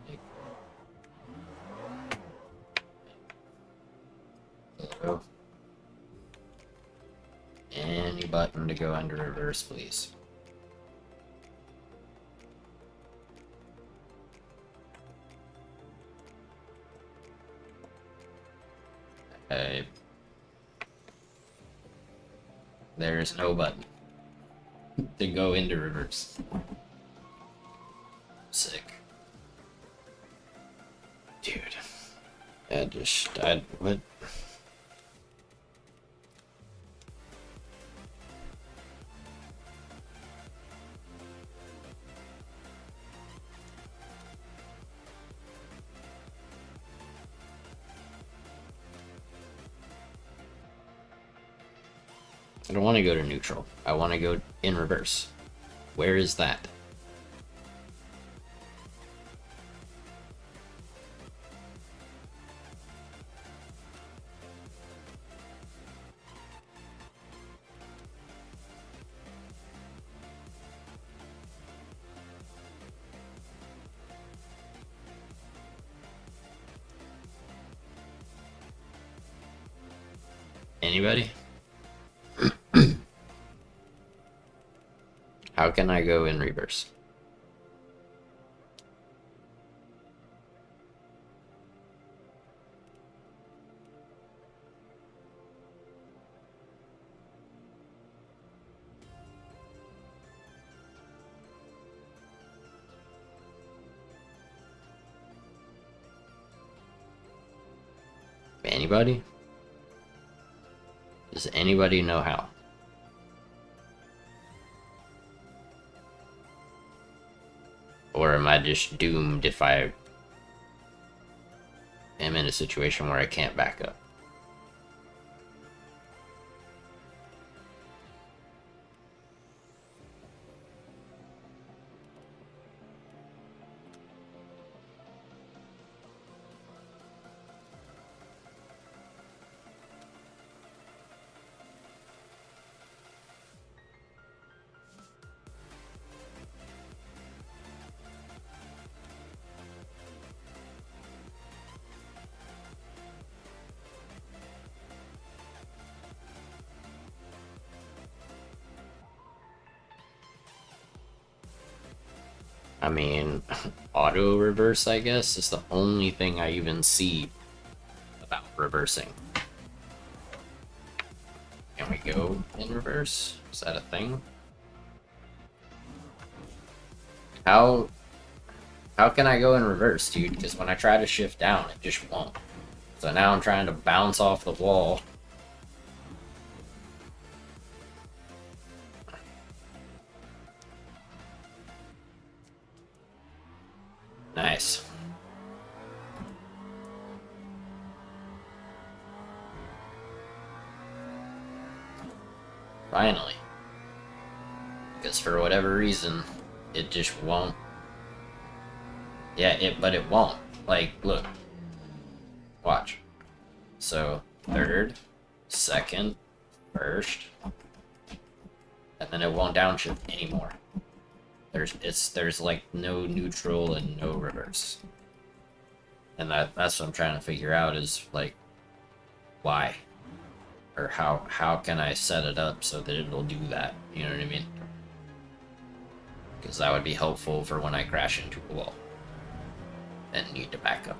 Like, hello? Any button to go into reverse, please. Okay. There's no button to go into reverse. Sick. Dude. What? I don't want to go to neutral. I want to go in reverse. Where is that? Anybody? How can I go in reverse? Anybody? Does anybody know how? Or am I just doomed if I am in a situation where I can't back up? I mean, auto reverse, I guess, is the only thing I even see about reversing. Can we go in reverse? Is that a thing? How can I go in reverse, dude? Because when I try to shift down, it just won't. So now I'm trying to bounce off the wall. Nice. Finally. Because for whatever reason, it just won't. Yeah, but it won't. Like, look. Watch. So, third, second, first, and then it won't downshift anymore. There's like no neutral and no reverse. And that's what I'm trying to figure out is like why? Or how can I set it up so that it'll do that? You know what I mean? Because that would be helpful for when I crash into a wall and need to back up.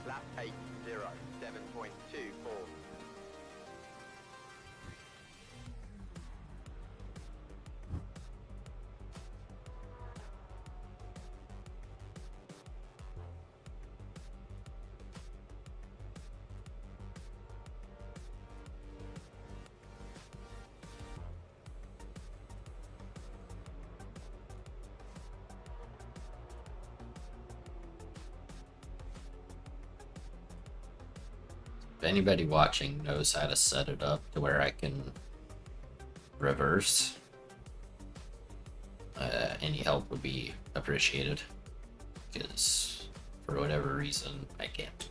Lap 80, 7.24.
If anybody watching knows how to set it up to where I can reverse, any help would be appreciated. Because for whatever reason, I can't.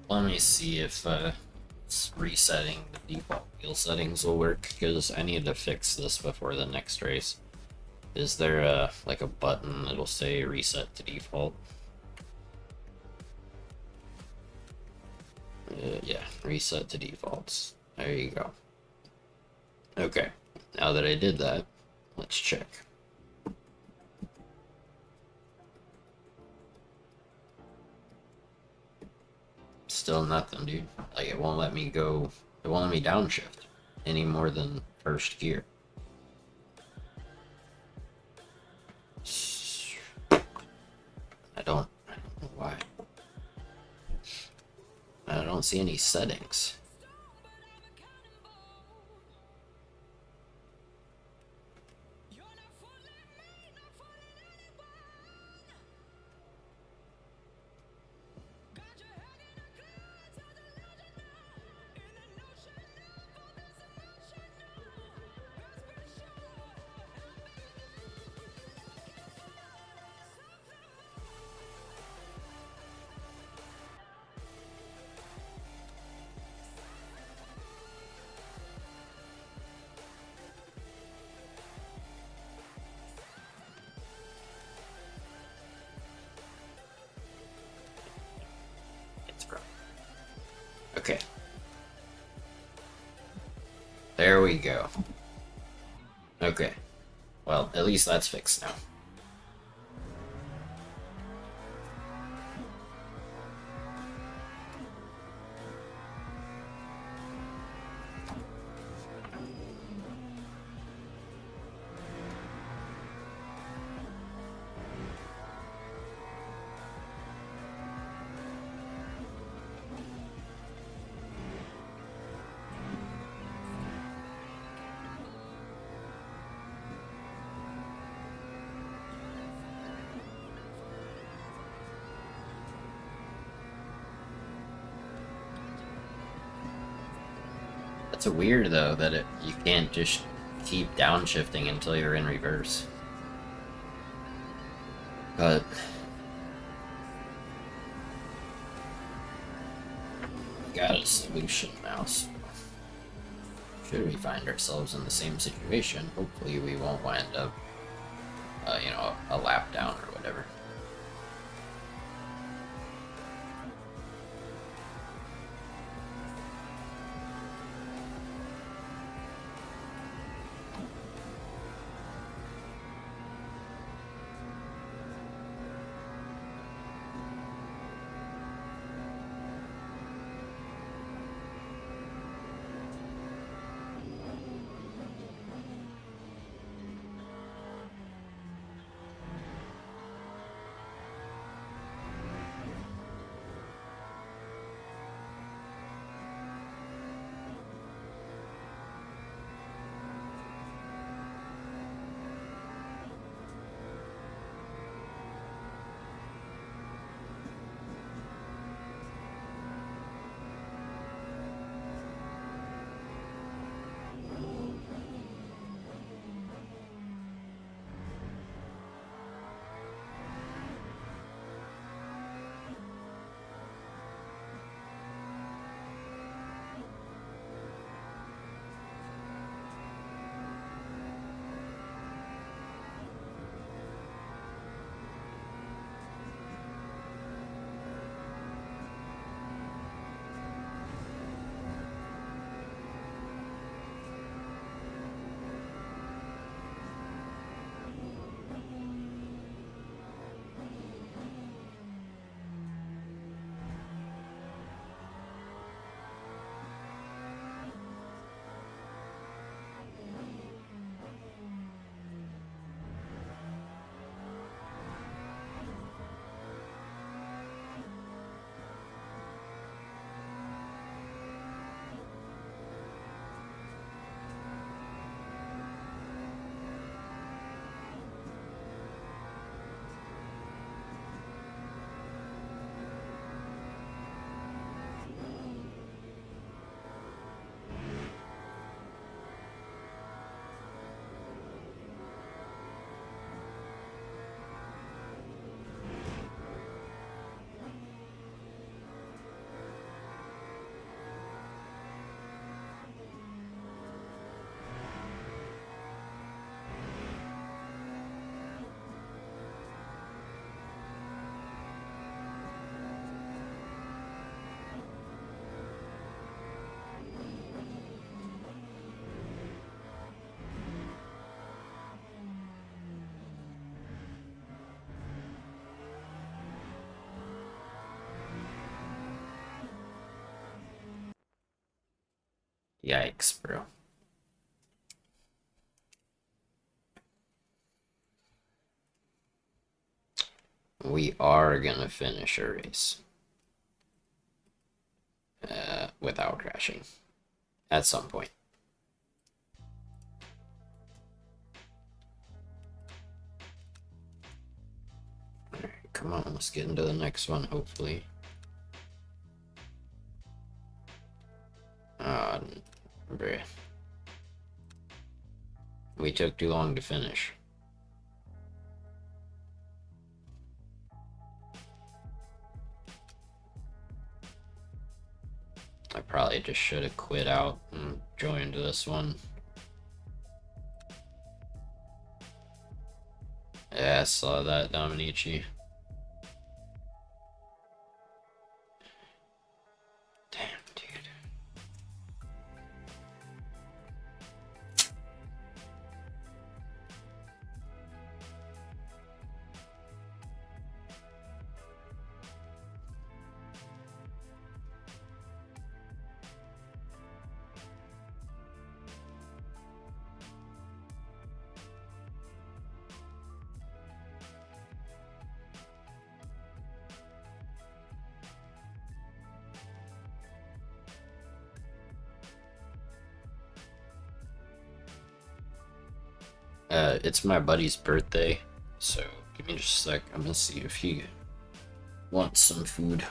Let me see if resetting the default wheel settings will work, because I need to fix this before the next race. Is there like a button that'll say reset to default? Yeah, reset to defaults. There you go. Okay, now that I did that, let's check. Still nothing, dude. Like, it won't let me go, it won't let me downshift any more than first gear. I don't know why. I don't see any settings. Okay. There we go. Okay. Well, at least that's fixed now. It's weird though that you can't just keep downshifting until you're in reverse. But we got a solution now, so should we find ourselves in the same situation, hopefully we won't wind up, you know, a lap down or whatever. Yikes, bro. We are gonna finish a race. Without crashing. At some point. Alright, come on, let's get into the next one, hopefully. Bruh. We took too long to finish. I probably just should have quit out and joined this one. Yeah, I saw that, Dominici. Damn, dude. It's my buddy's birthday, so give me just a sec. I'm gonna see if he wants some food.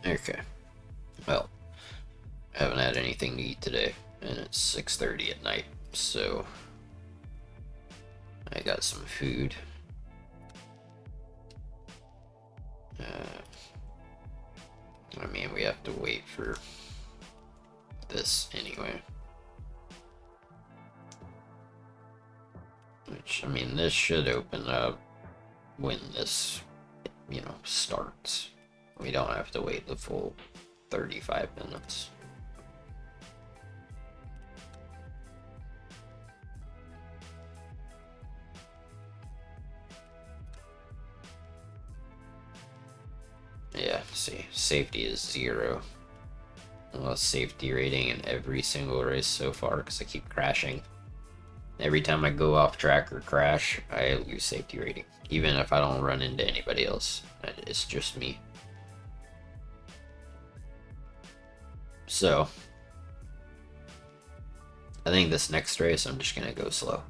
Okay. Well, I haven't had anything to eat today, and it's 6:30 at night, so I got some food. I mean, we have to wait for this anyway. Which, I mean, this should open up when this, starts. We don't have to wait the full 35 minutes. Yeah, see, safety is 0. Lowest safety rating in every single race so far because I keep crashing. Every time I go off track or crash, I lose safety rating. Even if I don't run into anybody else. It's just me. So, I think this next race I'm just going to go slow.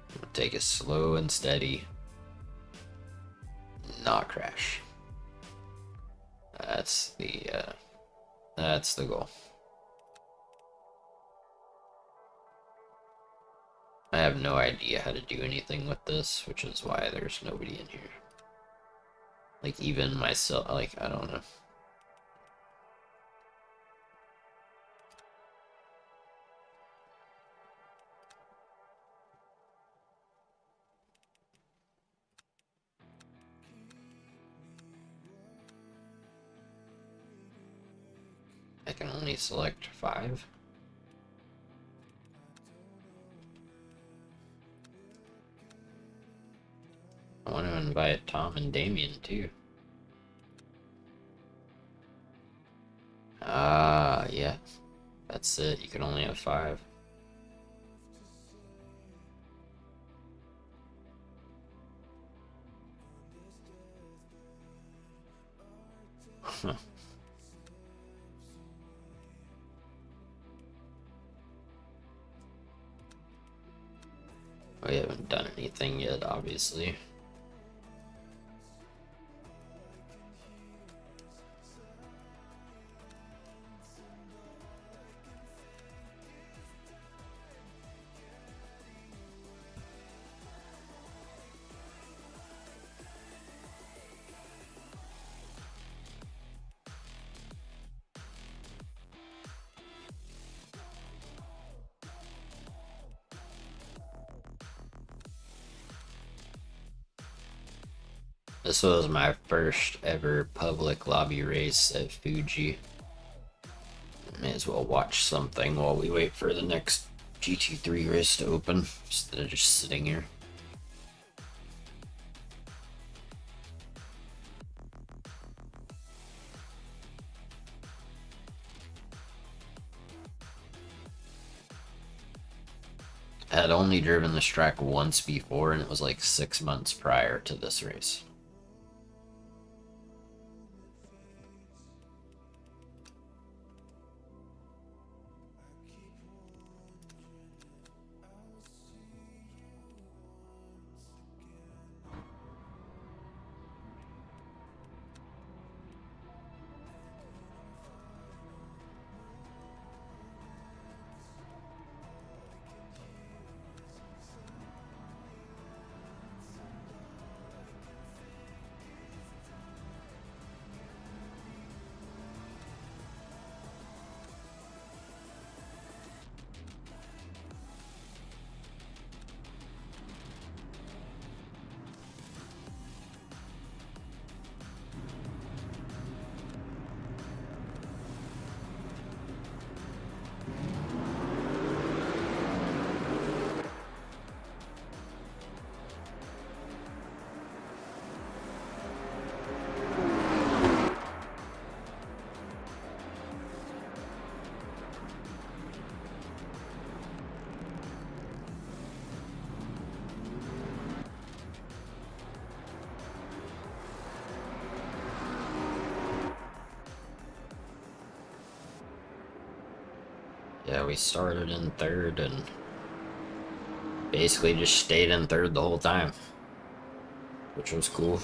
I'm gonna take it slow and steady. Not crash. That's the goal. I have no idea how to do anything with this, which is why there's nobody in here. Like, even myself, like, I don't know. can only select 5. I want to invite Tom and Damien too. Ah, yeah. That's it. You can only have 5. Huh. We haven't done anything yet, obviously. This was my first ever public lobby race at Fuji. May as well watch something while we wait for the next GT3 race to open, instead of just sitting here. I had only driven this track once before, and it was like 6 months prior to this race. Yeah, we started in 3rd and basically just stayed in 3rd the whole time, which was cool.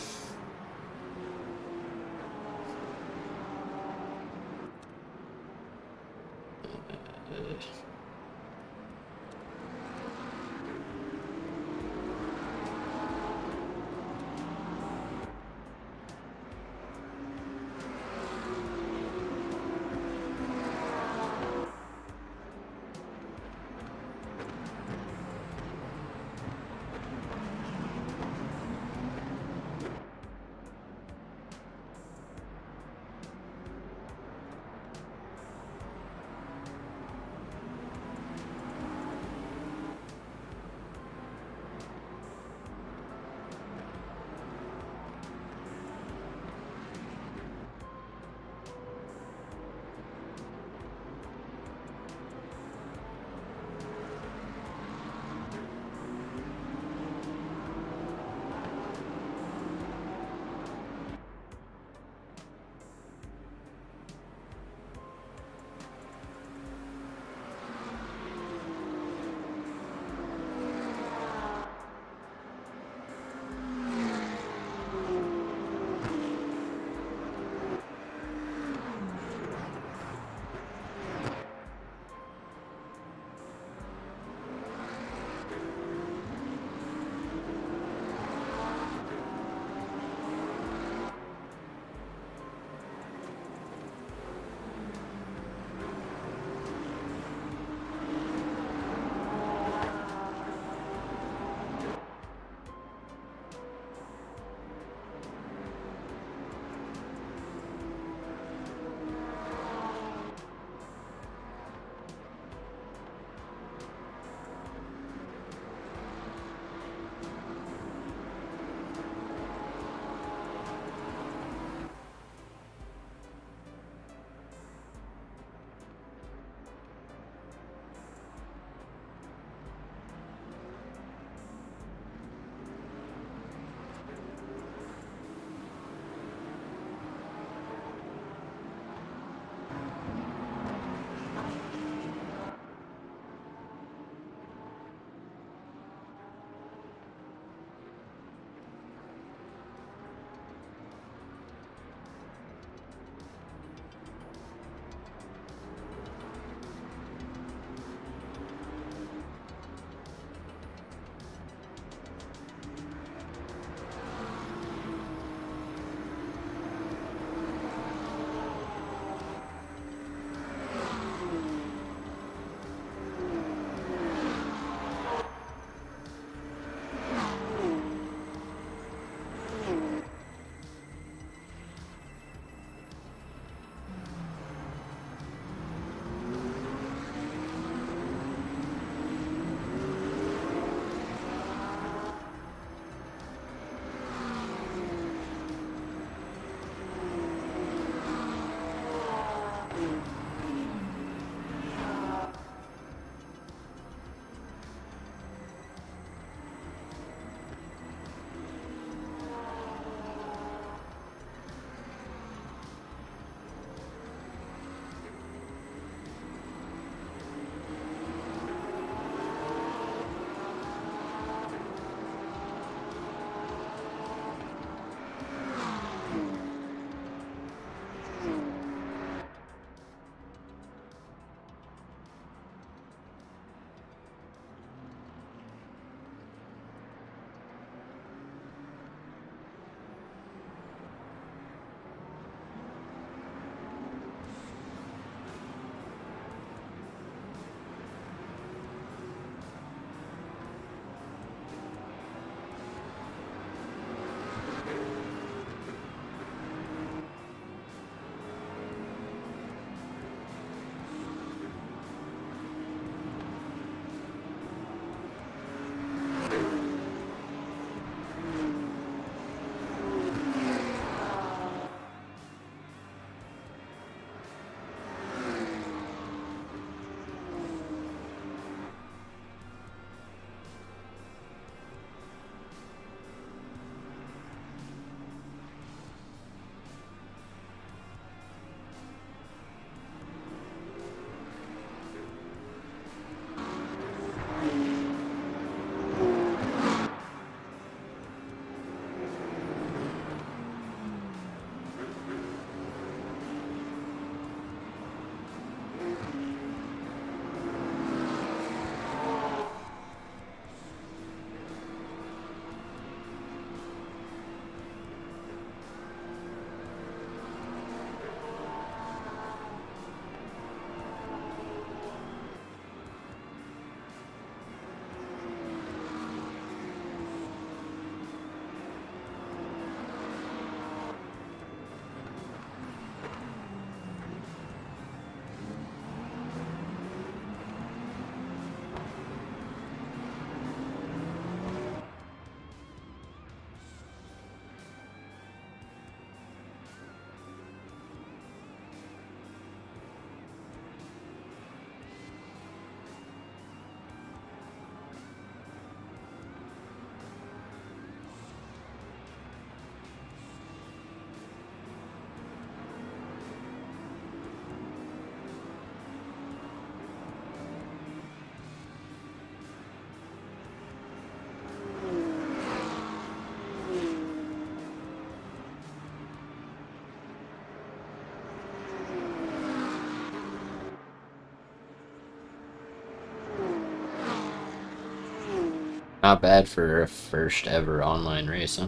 Not bad for a first ever online race, huh?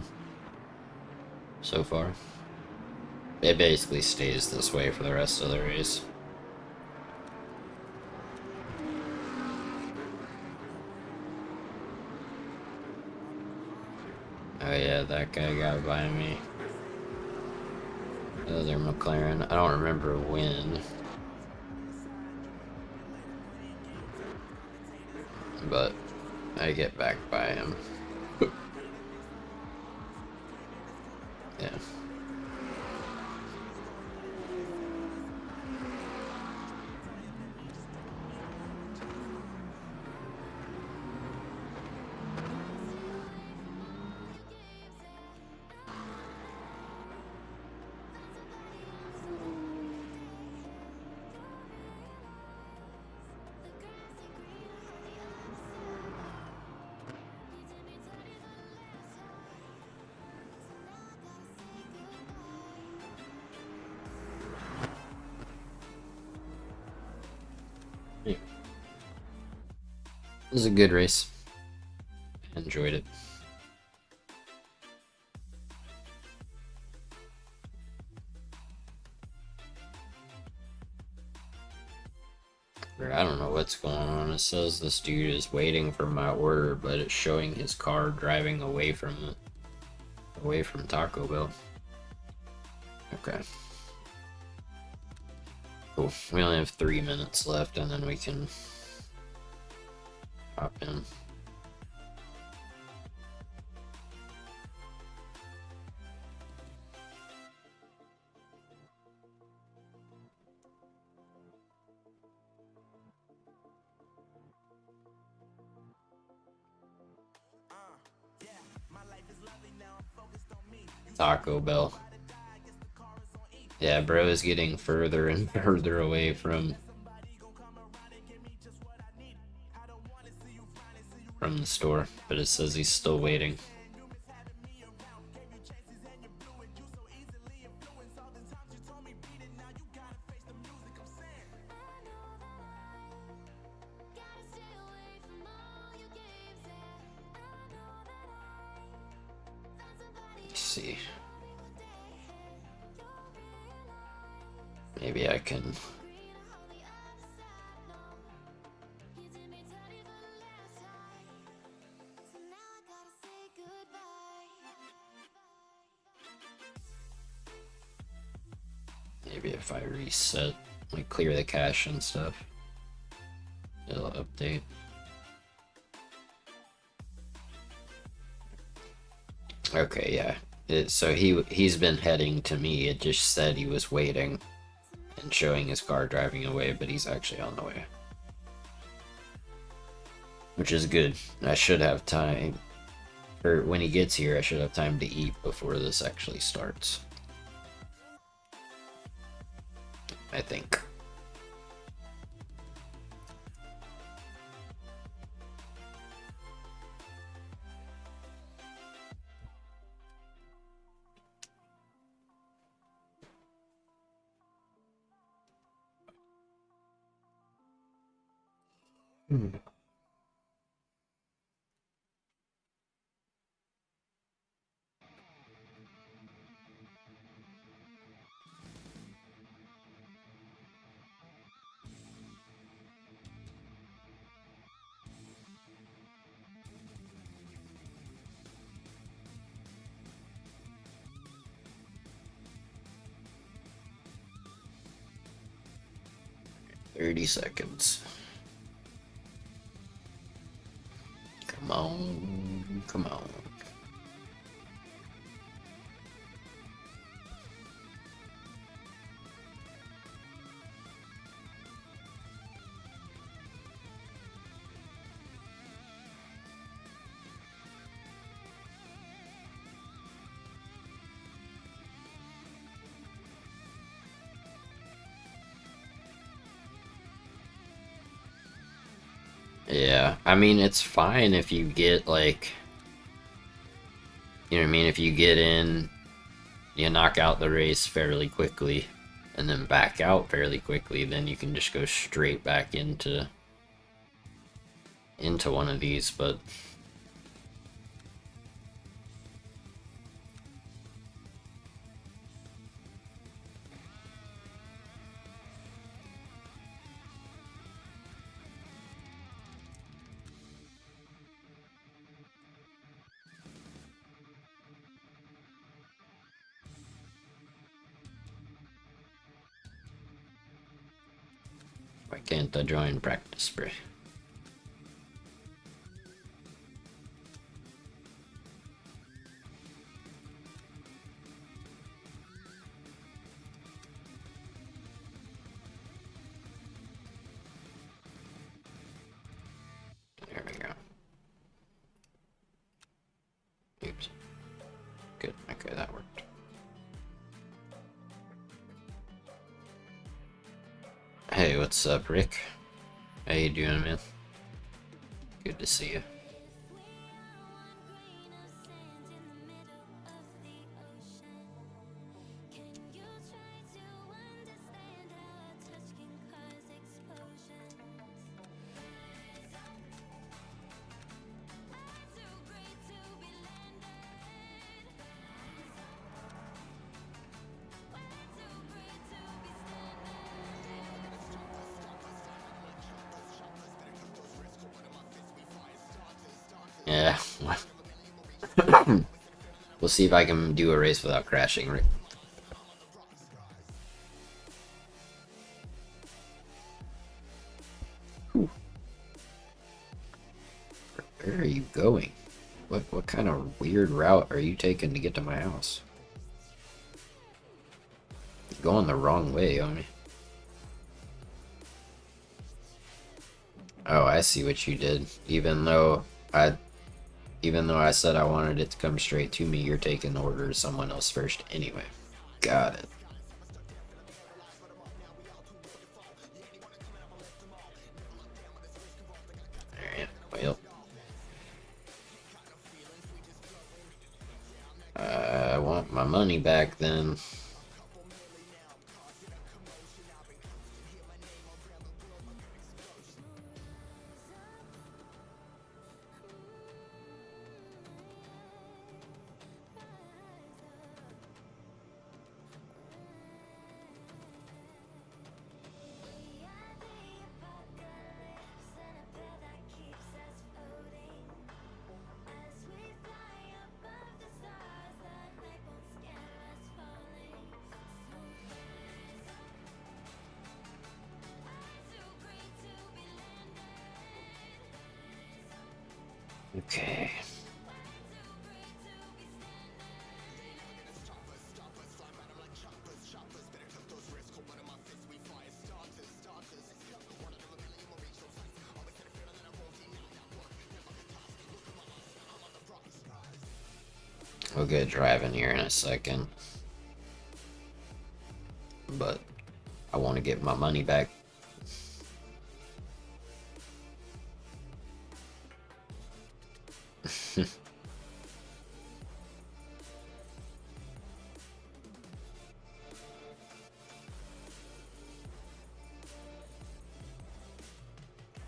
So far. It basically stays this way for the rest of the race. Oh yeah, that guy got by me. The other McLaren, I don't remember when. But I get back by him. Yeah. It was a good race. Enjoyed it. I don't know what's going on. It says this dude is waiting for my order, but it's showing his car driving away from Taco Bell. Okay. Cool. We only have 3 minutes left, and then we can hop in. Taco Bell. Yeah, bro is getting further and further away from the store, but it says he's still waiting. Let's see. Maybe I can. Maybe if I reset, like clear the cache and stuff, it'll update. Okay, yeah. So he's been heading to me. It just said he was waiting and showing his car driving away, but he's actually on the way. Which is good. I should have time, or when he gets here, I should have time to eat before this actually starts. I think. Hmm. 30 seconds. Come on, come on. Yeah, I mean, it's fine if you get, like, you know what I mean? If you get in, you knock out the race fairly quickly, and then back out fairly quickly, then you can just go straight back into one of these, but Why can't I join practice, bro? There we go. Oops. Good. Okay, that worked. Hey, what's up, Rick? How you doing, man? Good to see you. Yeah. We'll see if I can do a race without crashing, Rick. Where are you going? What kind of weird route are you taking to get to my house? You're going the wrong way, homie. Oh, I see what you did. Even though I said I wanted it to come straight to me, you're taking the order of someone else first anyway. Got it. Alright, well. I want my money back then. Okay. We'll get driving here in a second. But I want to get my money back.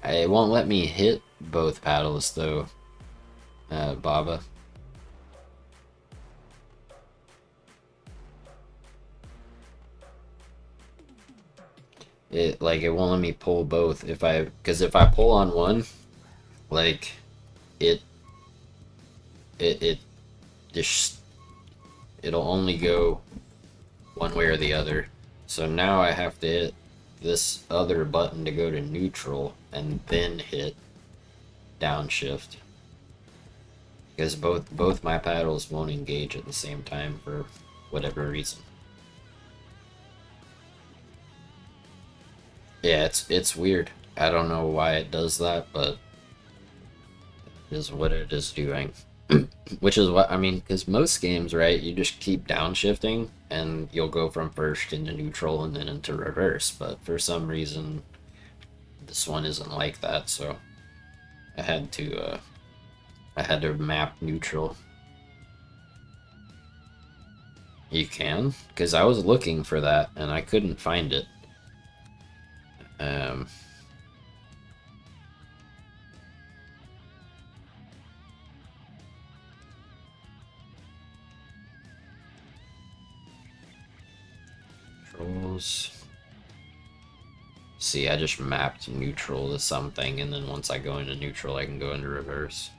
It won't let me hit both paddles though, Baba. It won't let me pull both because if I pull on one, like it just it'll only go one way or the other. So now I have to hit this other button to go to neutral and then hit downshift because both my paddles won't engage at the same time for whatever reason. Yeah, it's weird. I don't know why it does that, but it is what it is doing. Which is what I mean, because most games, right, you just keep downshifting and you'll go from first into neutral and then into reverse, but for some reason this one isn't like that, so I had to map neutral. You can? Because I was looking for that and I couldn't find it. Controls. See, I just mapped neutral to something, and then once I go into neutral, I can go into reverse.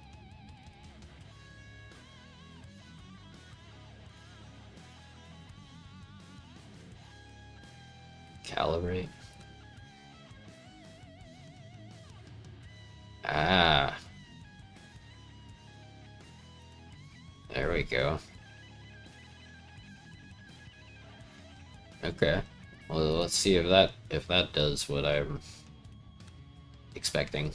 Calibrate. There we go. Okay. Well, let's see if that does what I'm expecting.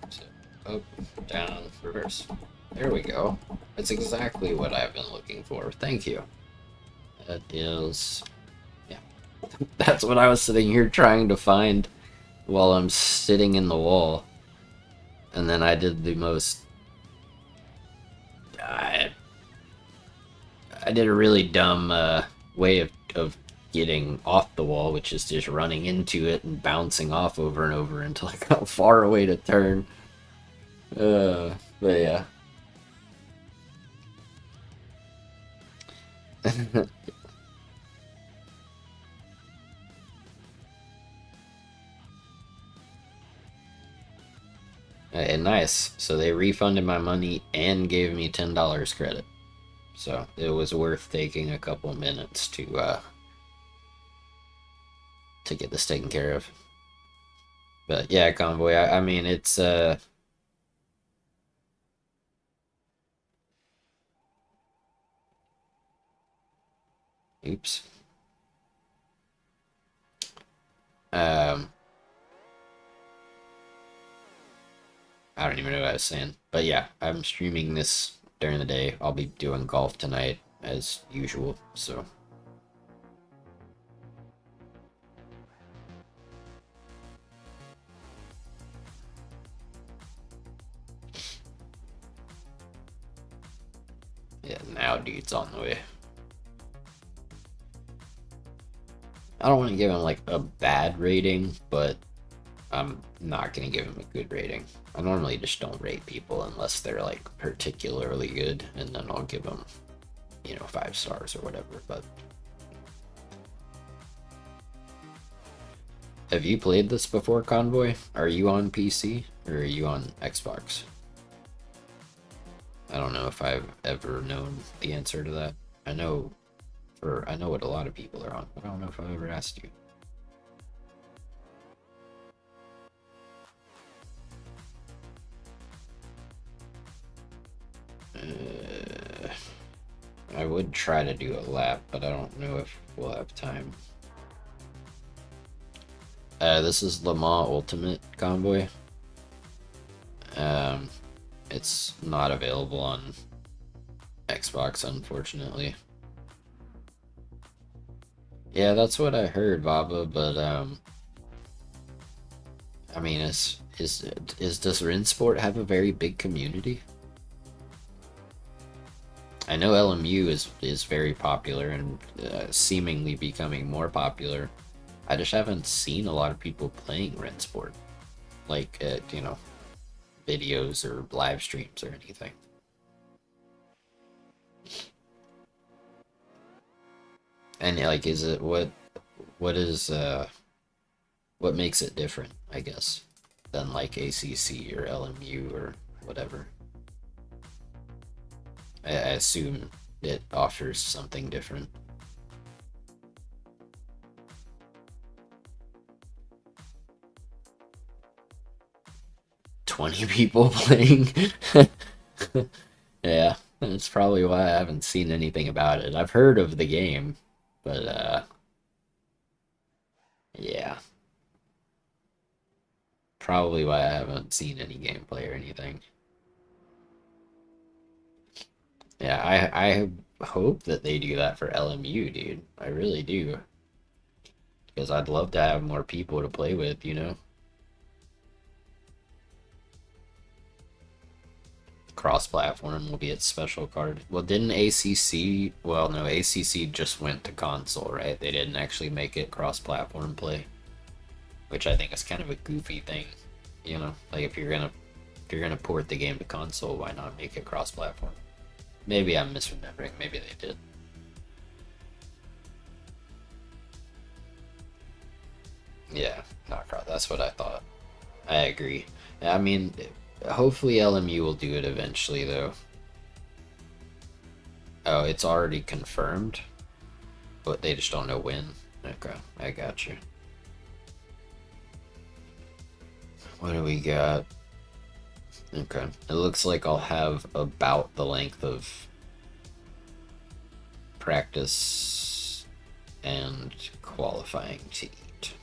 So, up, down, reverse. There we go. That's exactly what I've been looking for. Thank you. That is... yeah. That's what I was sitting here trying to find while I'm sitting in the wall. And then I did the most... I did a really dumb way of getting off the wall, which is just running into it and bouncing off over and over until I got far away to turn. But yeah. And nice. So they refunded my money and gave me $10 credit. So it was worth taking a couple minutes to get this taken care of. But yeah, Convoy, I mean, it's oops. I don't even know what I was saying. But yeah, I'm streaming this during the day. I'll be doing golf tonight as usual, so. Yeah, now dude's on the way. I don't want to give him like a bad rating, but I'm not going to give him a good rating. I normally just don't rate people unless they're like particularly good, and then I'll give them, 5 stars or whatever. But have you played this before, Convoy? Are you on PC or are you on Xbox? I don't know if I've ever known the answer to that. I know what a lot of people are on, but I don't know if I've ever asked you. I would try to do a lap, but I don't know if we'll have time. This is Le Mans Ultimate, Convoy. It's not available on Xbox, unfortunately. Yeah, that's what I heard, Baba, but I mean, does Rinsport have a very big community? I know LMU is very popular and seemingly becoming more popular. I just haven't seen a lot of people playing Rinsport, like videos or live streams or anything. And like, is it what makes it different, I guess, than like ACC or LMU or whatever? I assume it offers something different. "20 people playing?" Yeah, that's probably why I haven't seen anything about it. I've heard of the game, but yeah. Probably why I haven't seen any gameplay or anything. Yeah, I hope that they do that for LMU, dude. I really do. Because I'd love to have more people to play with, Cross-platform will be its special card. Well, didn't ACC... Well, no, ACC just went to console, right? They didn't actually make it cross-platform play. Which I think is kind of a goofy thing, Like, if you're gonna port the game to console, why not make it cross-platform? Maybe I'm misremembering. Maybe they did. Yeah, not cross. That's what I thought. I agree. I mean, hopefully LMU will do it eventually, though. Oh, it's already confirmed, but they just don't know when. Okay, I got you. What do we got? Okay. It looks like I'll have about the length of practice and qualifying to eat.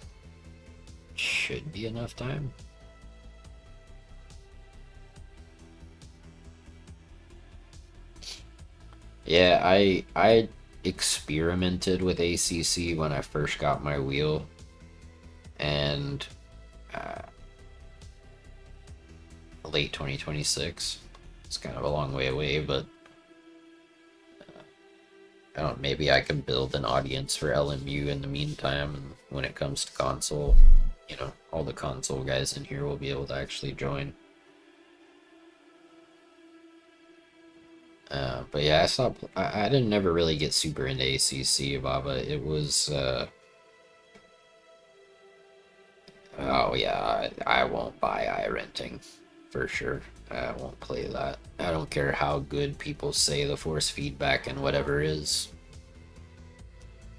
Should be enough time. Yeah, I experimented with ACC when I first got my wheel, and late 2026. It's kind of a long way away, but I don't. Maybe I can build an audience for LMU in the meantime, and when it comes to console, you know, all the console guys in here will be able to actually join. But yeah, I didn't never really get super into ACC, Baba. It was, oh yeah, I won't buy iRenting, for sure. I won't play that. I don't care how good people say the force feedback and whatever is.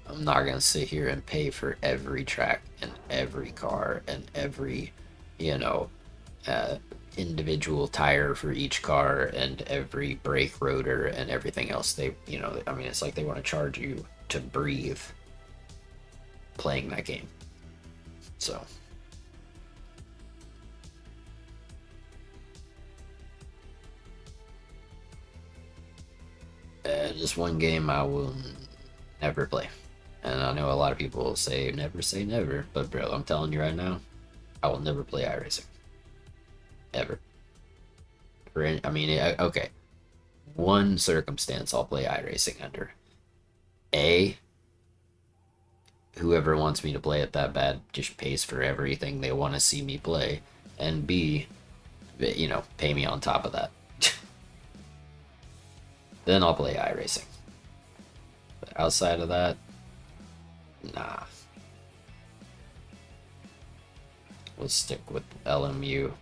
I'm not gonna sit here and pay for every track and every car and every, you know, individual tire for each car and every brake rotor and everything else. They, you know, I mean, it's like they want to charge you to breathe playing that game. So just one game I will never play. And I know a lot of people will say never, but bro, I'm telling you right now, I will never play iRacing. Ever. I mean, okay. One circumstance I'll play iRacing under. A, whoever wants me to play it that bad just pays for everything they want to see me play. And B, you know, pay me on top of that. Then I'll play iRacing. But outside of that, nah. We'll stick with LMU.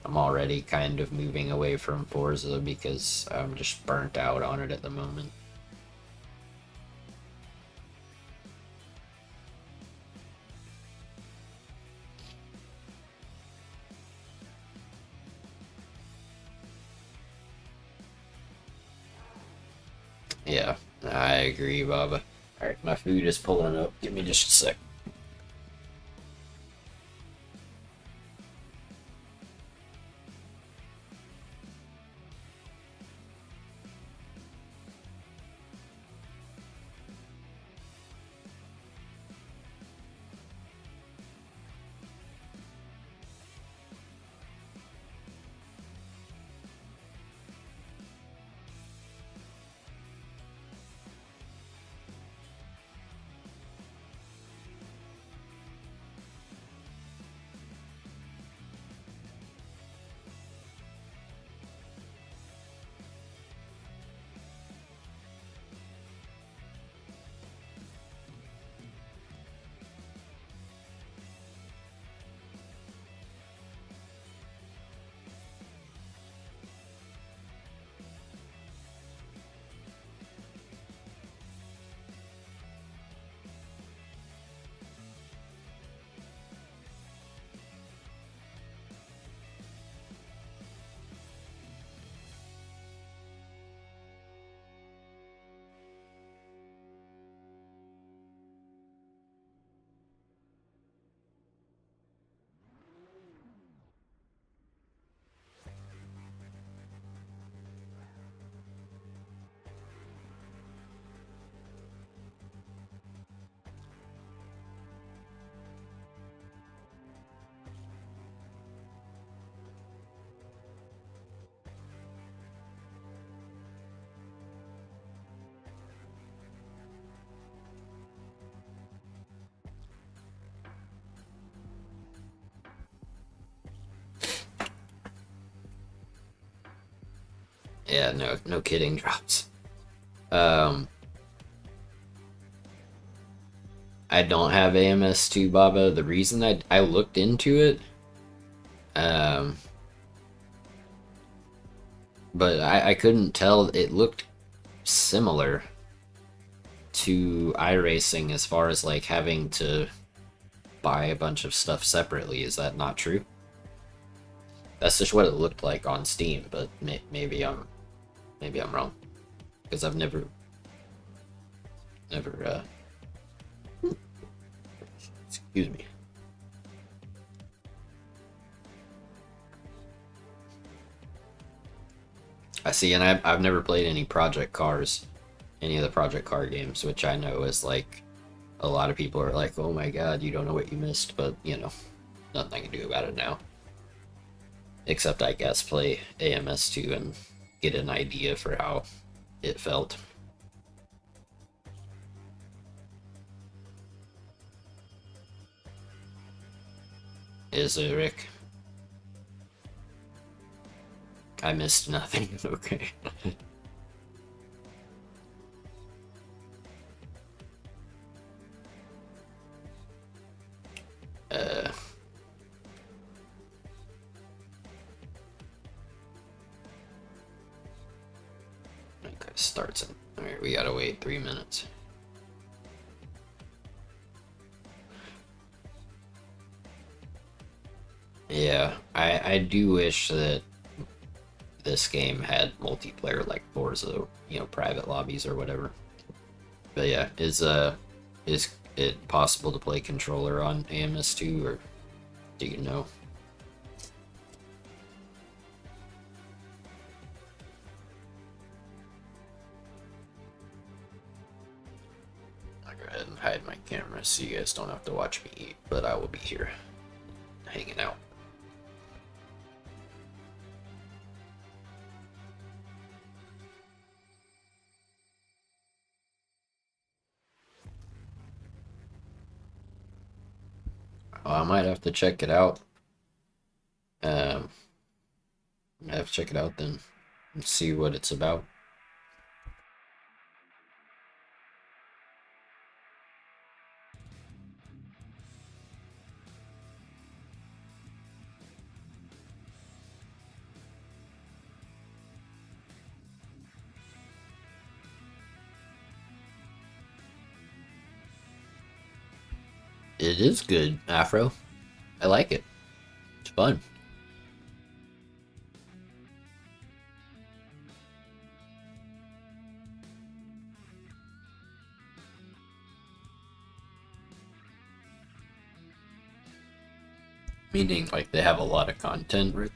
I'm already kind of moving away from Forza because I'm just burnt out on it at the moment. Yeah, I agree, Baba. Alright, my food is pulling up. Give me just a sec. Yeah, no kidding, drops. I don't have AMS2, Baba. The reason I looked into it, but I couldn't tell. It looked similar to iRacing as far as like having to buy a bunch of stuff separately. Is that not true? That's just what it looked like on Steam, but maybe I'm wrong because I've never excuse me. I see, and I've never played any Project Cars, any of the Project Car games, which I know is like a lot of people are like, oh my god, you don't know what you missed, but you know, nothing I can do about it now. Except, I guess, play AMS2 and get an idea for how it felt. Is it, Rick? I missed nothing. Okay. uh. Okay, starts in. Alright, we gotta wait 3 minutes. Yeah, I do wish that this game had multiplayer like Forza, you know, private lobbies or whatever. But yeah, is it possible to play controller on AMS2, or do you know? I'll go ahead and hide my camera so you guys don't have to watch me eat, but I will be here hanging out. I might have to check it out. I have to check it out then and see what it's about. It is good, Afro. I like it. It's fun. Meaning, like, they have a lot of content, Rick.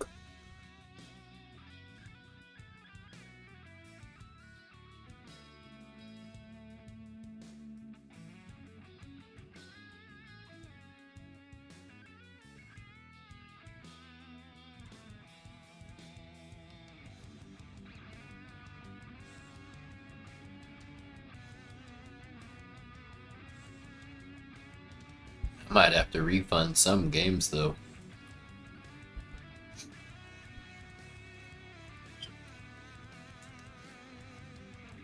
I might have to refund some games, though.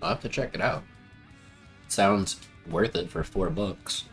I'll have to check it out. Sounds worth it for $4.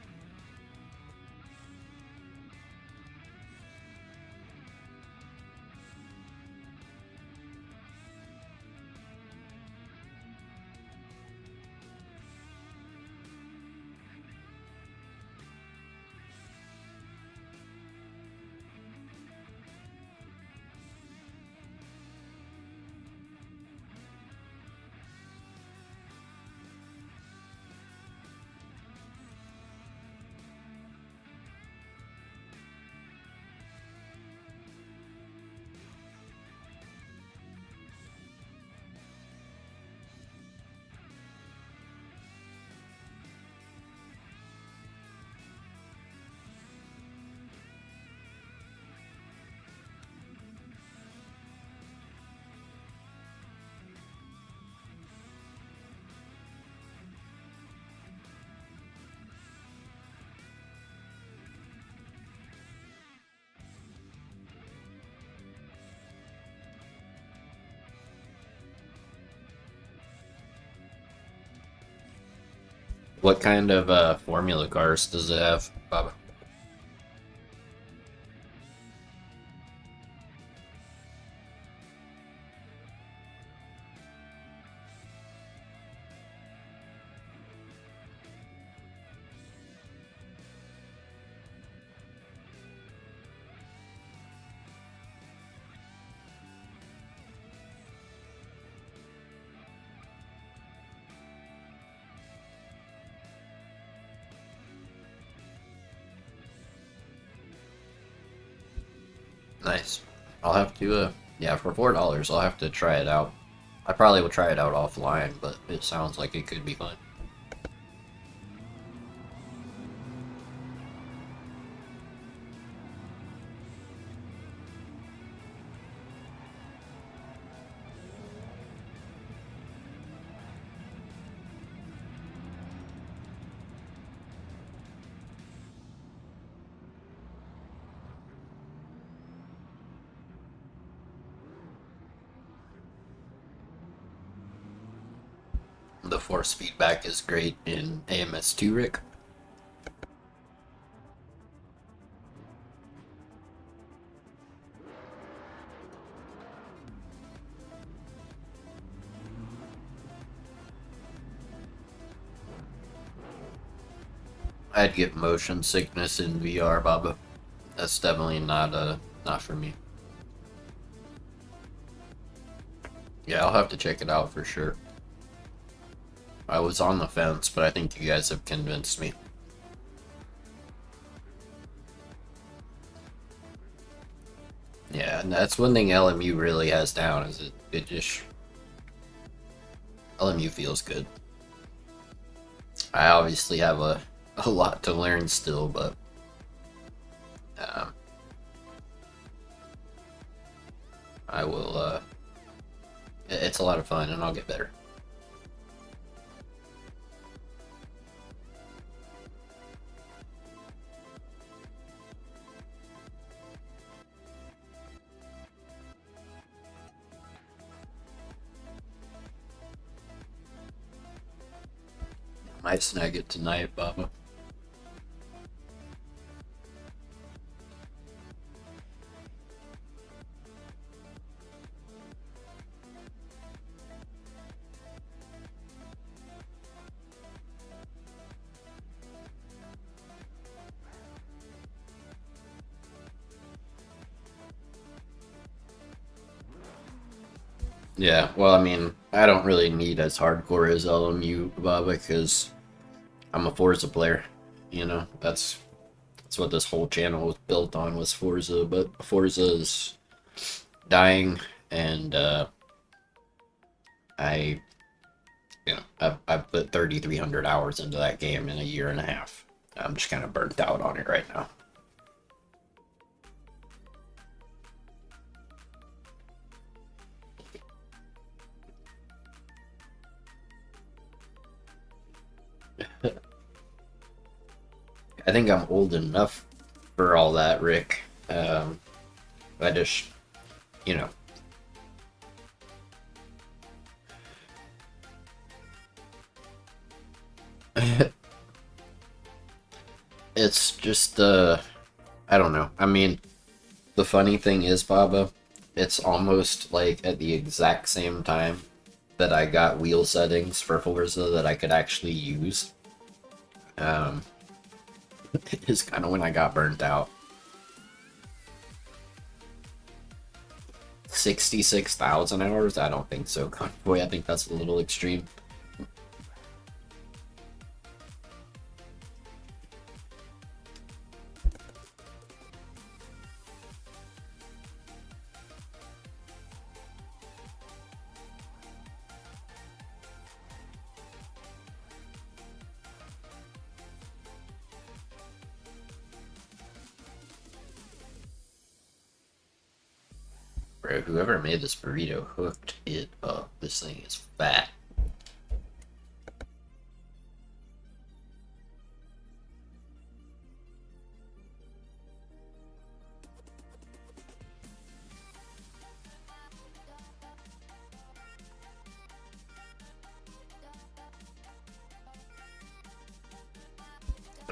What kind of formula cars does it have, Bob? Nice. I'll have to, yeah, for $4, I'll have to try it out. I probably will try it out offline, but it sounds like it could be fun. The force feedback is great in AMS2, Rick. I'd get motion sickness in VR, Baba. That's definitely not for me. Yeah, I'll have to check it out for sure. I was on the fence, but I think you guys have convinced me. Yeah, and that's one thing LMU really has down, is it just... LMU feels good. I obviously have a lot to learn still, but... I will, it's a lot of fun, and I'll get better. Might snag it tonight, Baba. Yeah, well, I mean, I don't really need as hardcore as LMU, Baba, because I'm a Forza player. You know, that's what this whole channel was built on, was Forza. But Forza is dying, and I've put 3,300 hours into that game in a year and a half. I'm just kind of burnt out on it right now. I think I'm old enough for all that, Rick. I just, you know. It's just, I don't know. I mean, the funny thing is, Baba, it's almost like at the exact same time that I got wheel settings for Forza that I could actually use. Is kind of when I got burnt out. 66,000 hours? I don't think so, Convoy. I think that's a little extreme. Bro, whoever made this burrito hooked it up. This thing is fat.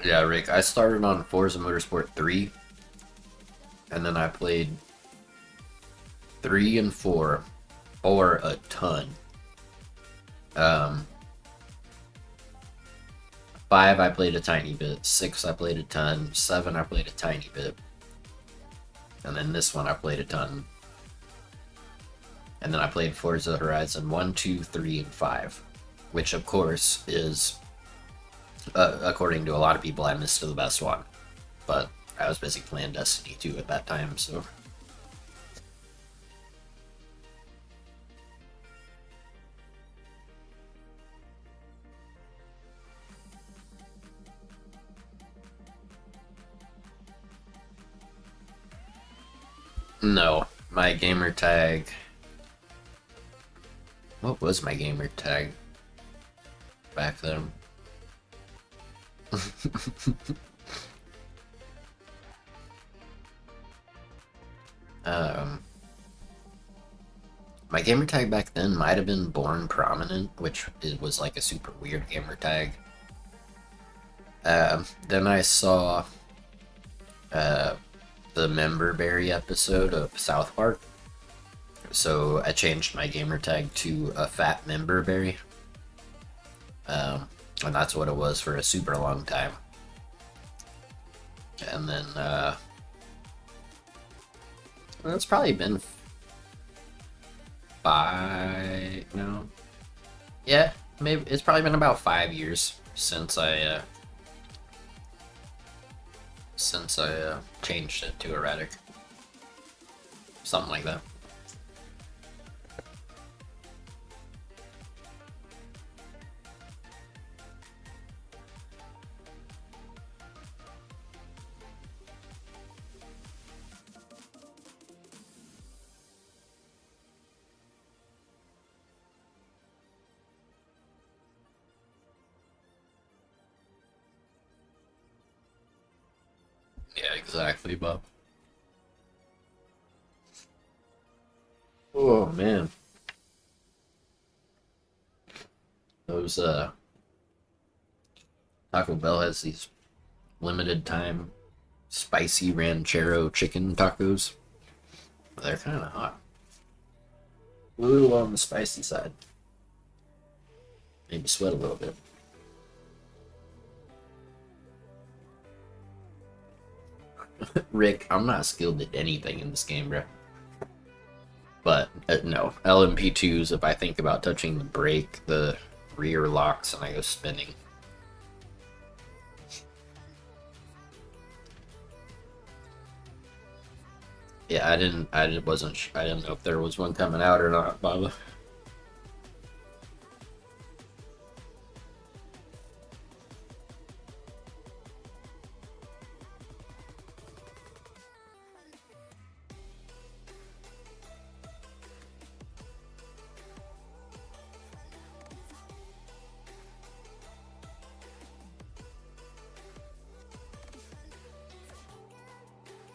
Yeah, Rick, I started on Forza Motorsport 3, and then I played 3 and 4 for a ton. 5 I played a tiny bit, 6 I played a ton, 7 I played a tiny bit, and then this one I played a ton. And then I played Forza Horizon 1, 2, 3, and 5, which of course is, according to a lot of people, I missed the best one. But I was busy playing Destiny 2 at that time, so No, my gamer tag. What was my gamer tag back then? um, my gamer tag back then might have been Born Prominent, which was like a super weird gamer tag. Then I saw the Memberberry episode of South Park, so I changed my gamer tag to a Fat Memberberry, and that's what it was for a super long time. And then it's probably been maybe it's probably been about 5 years since I changed it to Erratic. Something like that. Yeah, exactly, Bob. Oh man, those Taco Bell has these limited time spicy ranchero chicken tacos. They're kind of hot. A little on the spicy side. Maybe sweat a little bit. Rick, I'm not skilled at anything in this game, bro. But no, LMP2s, if I think about touching the brake, the rear locks, and I go spinning. Yeah, I didn't know if there was one coming out or not, Baba.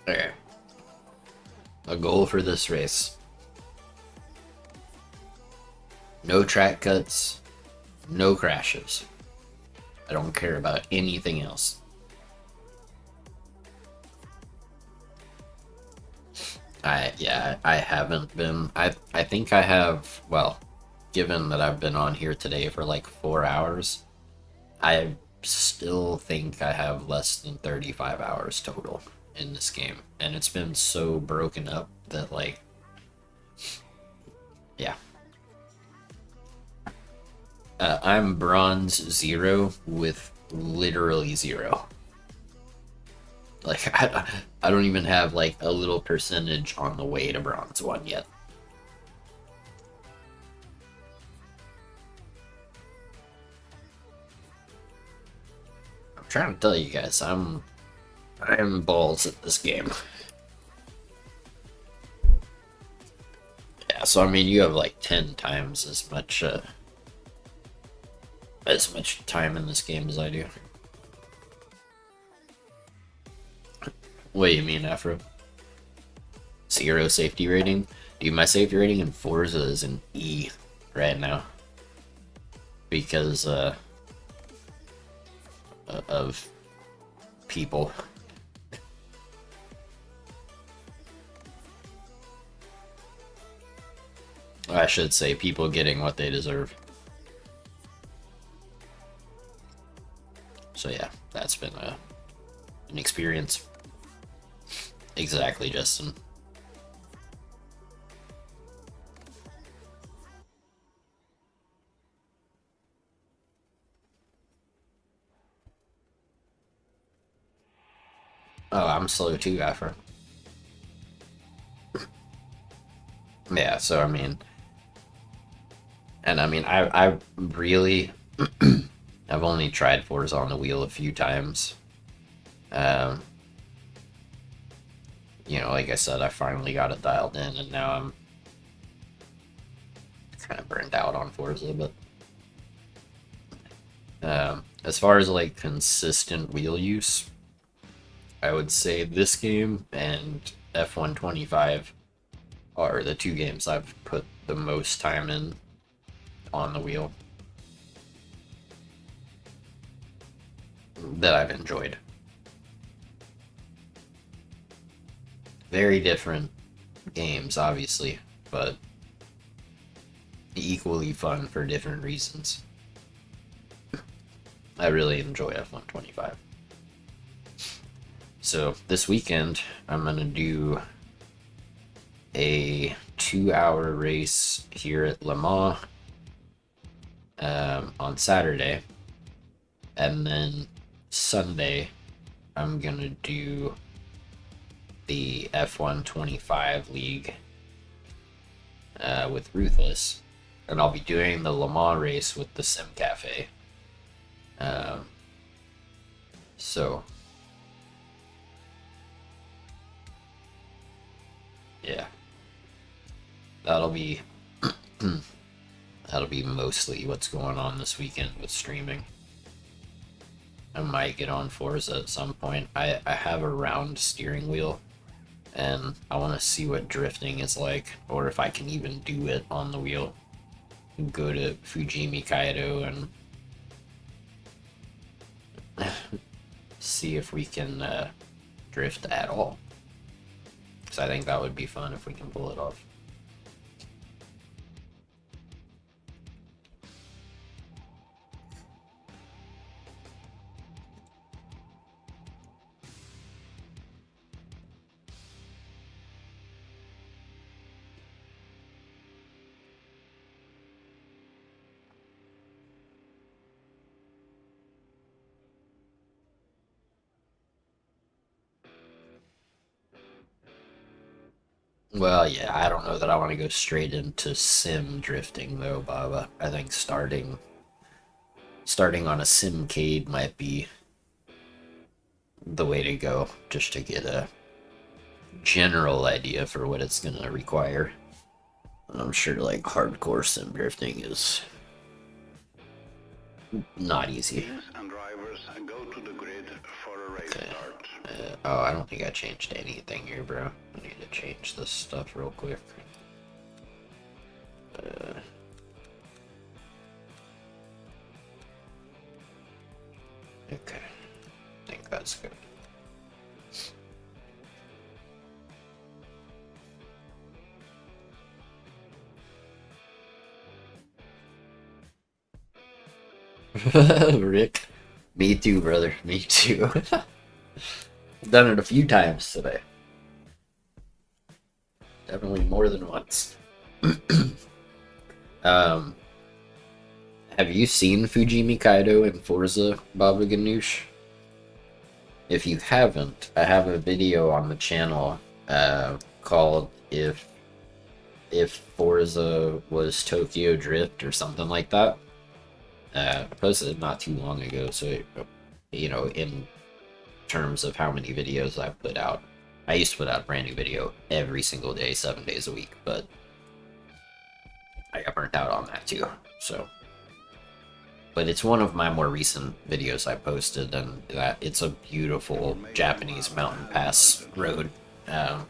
Okay. A goal for this race. No track cuts, no crashes. I don't care about anything else. I haven't been. I think I have, well, given that I've been on here today for like 4 hours, I still think I have less than 35 hours total in this game, and it's been so broken up that, like, yeah. I'm bronze 0 with literally 0. Like, I don't even have like a little percentage on the way to bronze 1 yet. I'm trying to tell you guys, I'm balls at this game. Yeah, so I mean, you have like 10 times as much time in this game as I do. What do you mean, Afro? 0 safety rating? Dude, my safety rating in Forza is an E right now. Because of people. I should say people getting what they deserve. So yeah, that's been an experience. Exactly, Justin. Oh, I'm slow too, Afro. Yeah, so I mean, I really, I've only tried Forza on the wheel a few times. you know, like I said, I finally got it dialed in, and now I'm kind of burned out on Forza. But as far as like consistent wheel use, I would say this game and F125 are the two games I've put the most time in on the wheel that I've enjoyed. Very different games, obviously, but equally fun for different reasons. I really enjoy F125. So this weekend, I'm gonna do a 2-hour race here at Le Mans on Saturday, and then Sunday, I'm gonna do the F125 League with Ruthless, and I'll be doing the Le Mans race with the Sim Cafe. So yeah, that'll be that'll be mostly what's going on this weekend with streaming. I might get on Forza at some point. I have a round steering wheel, and I want to see what drifting is like, or if I can even do it on the wheel. Go to Fujimi Kaido and see if we can drift at all. So I think that would be fun if we can pull it off. Well, yeah, I don't know that I want to go straight into sim drifting though, Baba. I think starting on a simcade might be the way to go, just to get a general idea for what it's gonna require. I'm sure like hardcore sim drifting is not easy.
Teams and drivers go to the grid for a race
Okay.
start.
Oh, I don't think I changed anything here, bro. I need to change this stuff real quick. Okay, I think that's good. Rick, me too, brother. Me too. I've done it a few times today. Definitely more than once. Have you seen Fujimi Kaido in Forza, Baba Ganoush? If you haven't, I have a video on the channel called if Forza was Tokyo Drift or something like that. I posted it not too long ago, so you know, in terms of how many videos I put out, I used to put out a brand new video every single day, 7 days a week, but I got burnt out on that too. So, but it's one of my more recent videos I posted, and that it's a beautiful Japanese mountain pass road.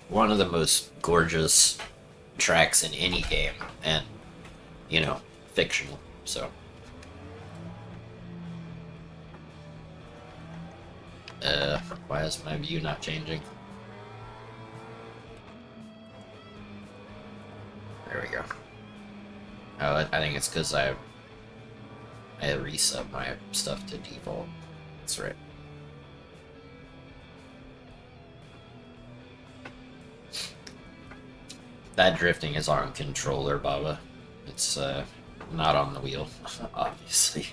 One of the most gorgeous tracks in any game, and you know, fictional. So. Why is my view not changing? There we go. Oh, I think it's because I reset my stuff to default. That's right. That drifting is on controller, Baba. It's not on the wheel, obviously.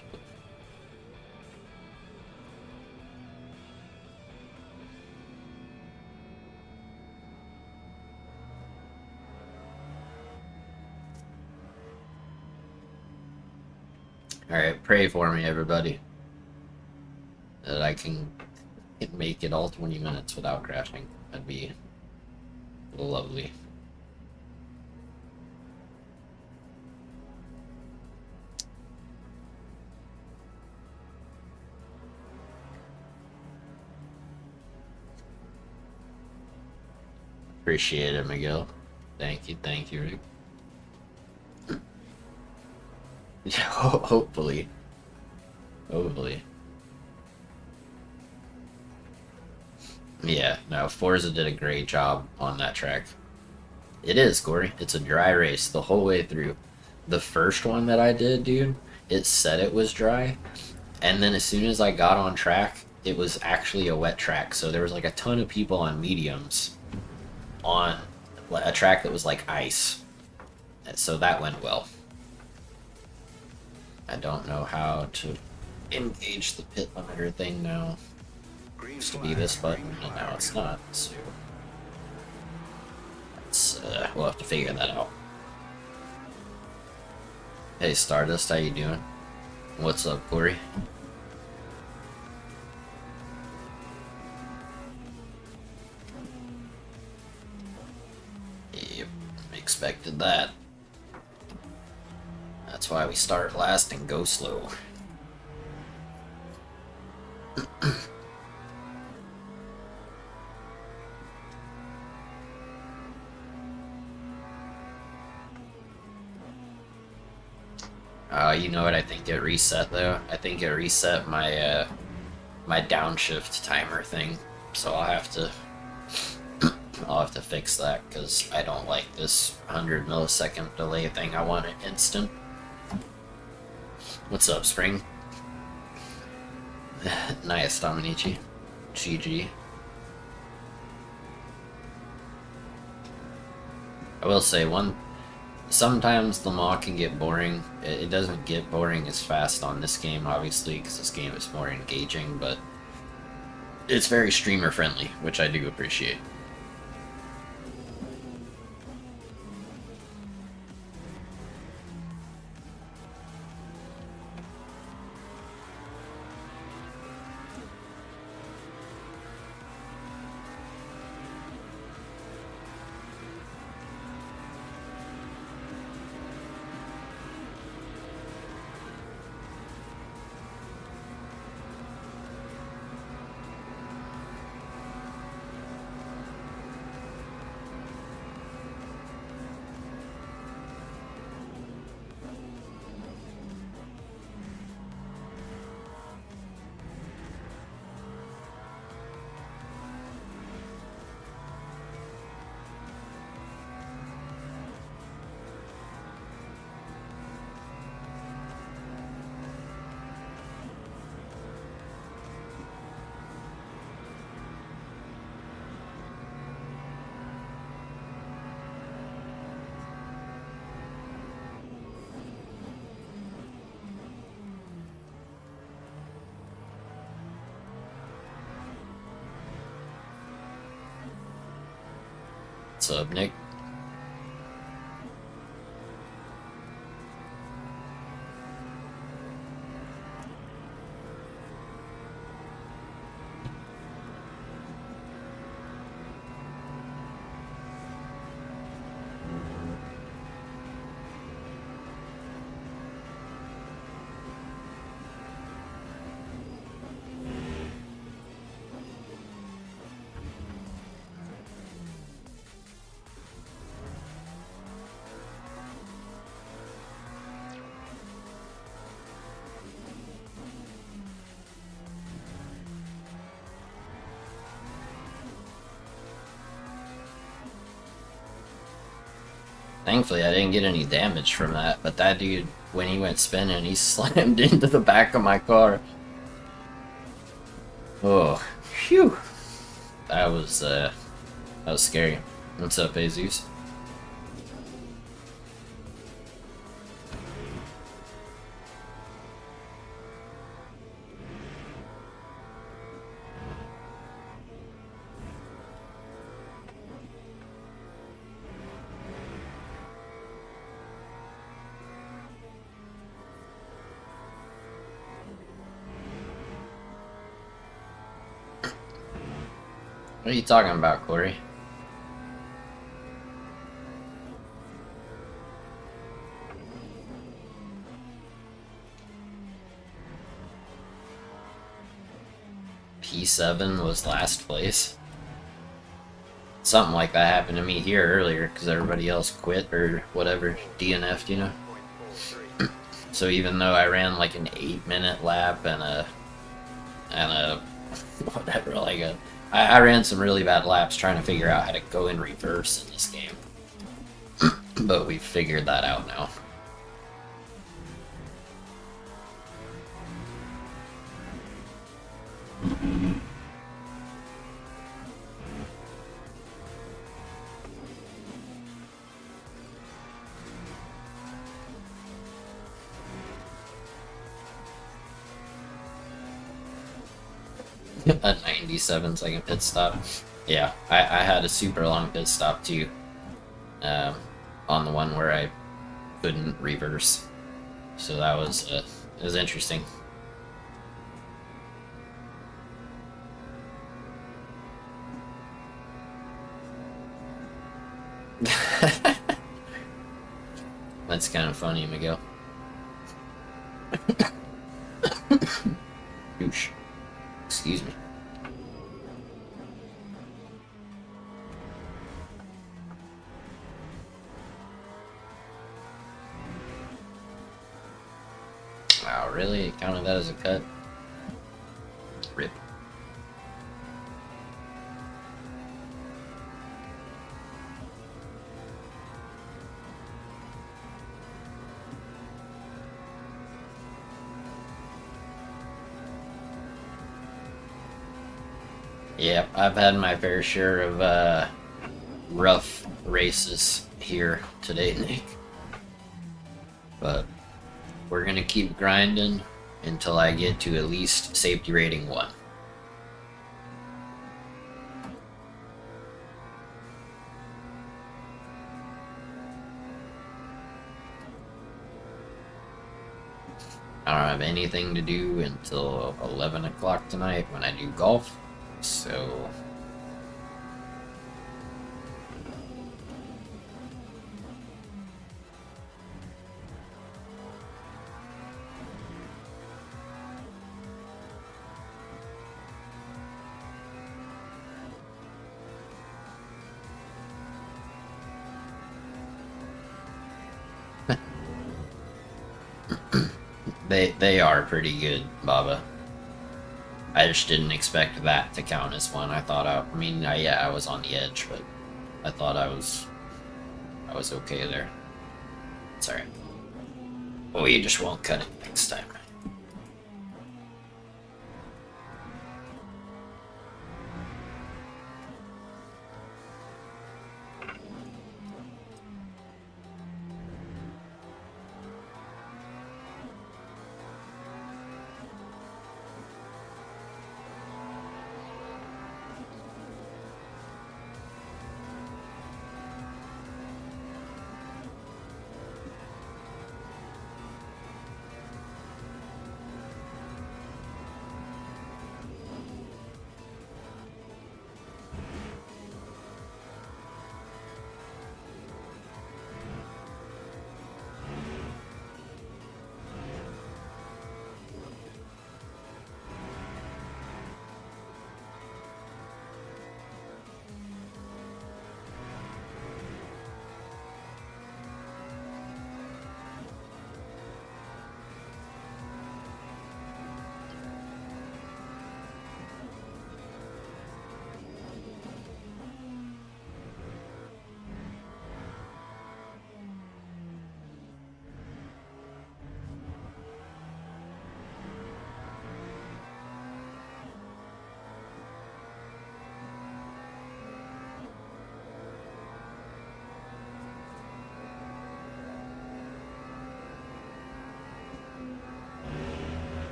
Alright, pray for me, everybody. That I can make it all 20 minutes without crashing. That'd be Lovely. Appreciate it, Miguel. Thank you, Rick. Yeah, hopefully. Hopefully. Yeah, no, Forza did a great job on that track. It is, Corey. It's a dry race the whole way through. The first one that I did, dude, it said it was dry, and then as soon as I got on track, it was actually a wet track. So there was like a ton of people on mediums on a track that was like ice. And so that went well. I don't know how to engage the pit limiter thing now. It used to be this button, and now it's not. So we'll have to figure that out. Hey Stardust, how you doing? What's up, Corey? Yep, expected that. That's why we start last and go slow. You know what? I think it reset though. I think it reset my my downshift timer thing. So I'll have to fix that because I don't like this 100 millisecond delay thing. I want it instant. What's up, Spring? Nice, Dominici. GG. I will say sometimes the mod can get boring. It doesn't get boring as fast on this game, obviously, because this game is more engaging, but it's very streamer friendly, which I do appreciate. What's up, Nick? Thankfully, I didn't get any damage from that, but that dude, when he went spinning, he slammed into the back of my car. Oh, phew. That was scary. What's up, Jesus? What are you talking about, Corey? P7 was last place. Something like that happened to me here earlier because everybody else quit or whatever, DNF'd, you know. So even though I ran like an 8-minute lap and a whatever, like I ran some really bad laps trying to figure out how to go in reverse in this game. But we figured that out now. A 97-second pit stop. Yeah, I had a super long pit stop too. On the one where I couldn't reverse. So that was it was interesting. That's kind of funny, Miguel. Douche. Excuse me. Wow, really? It counted that as a cut? Rip. Yep, I've had my fair share of rough races here today, Nick. But we're gonna keep grinding until I get to at least safety rating 1. I don't have anything to do until 11 o'clock tonight when I do golf, so they are pretty good, Baba. I just didn't expect that to count as one. Yeah, I was on the edge, but I thought I was okay there. Sorry. Well, you just won't cut it next time.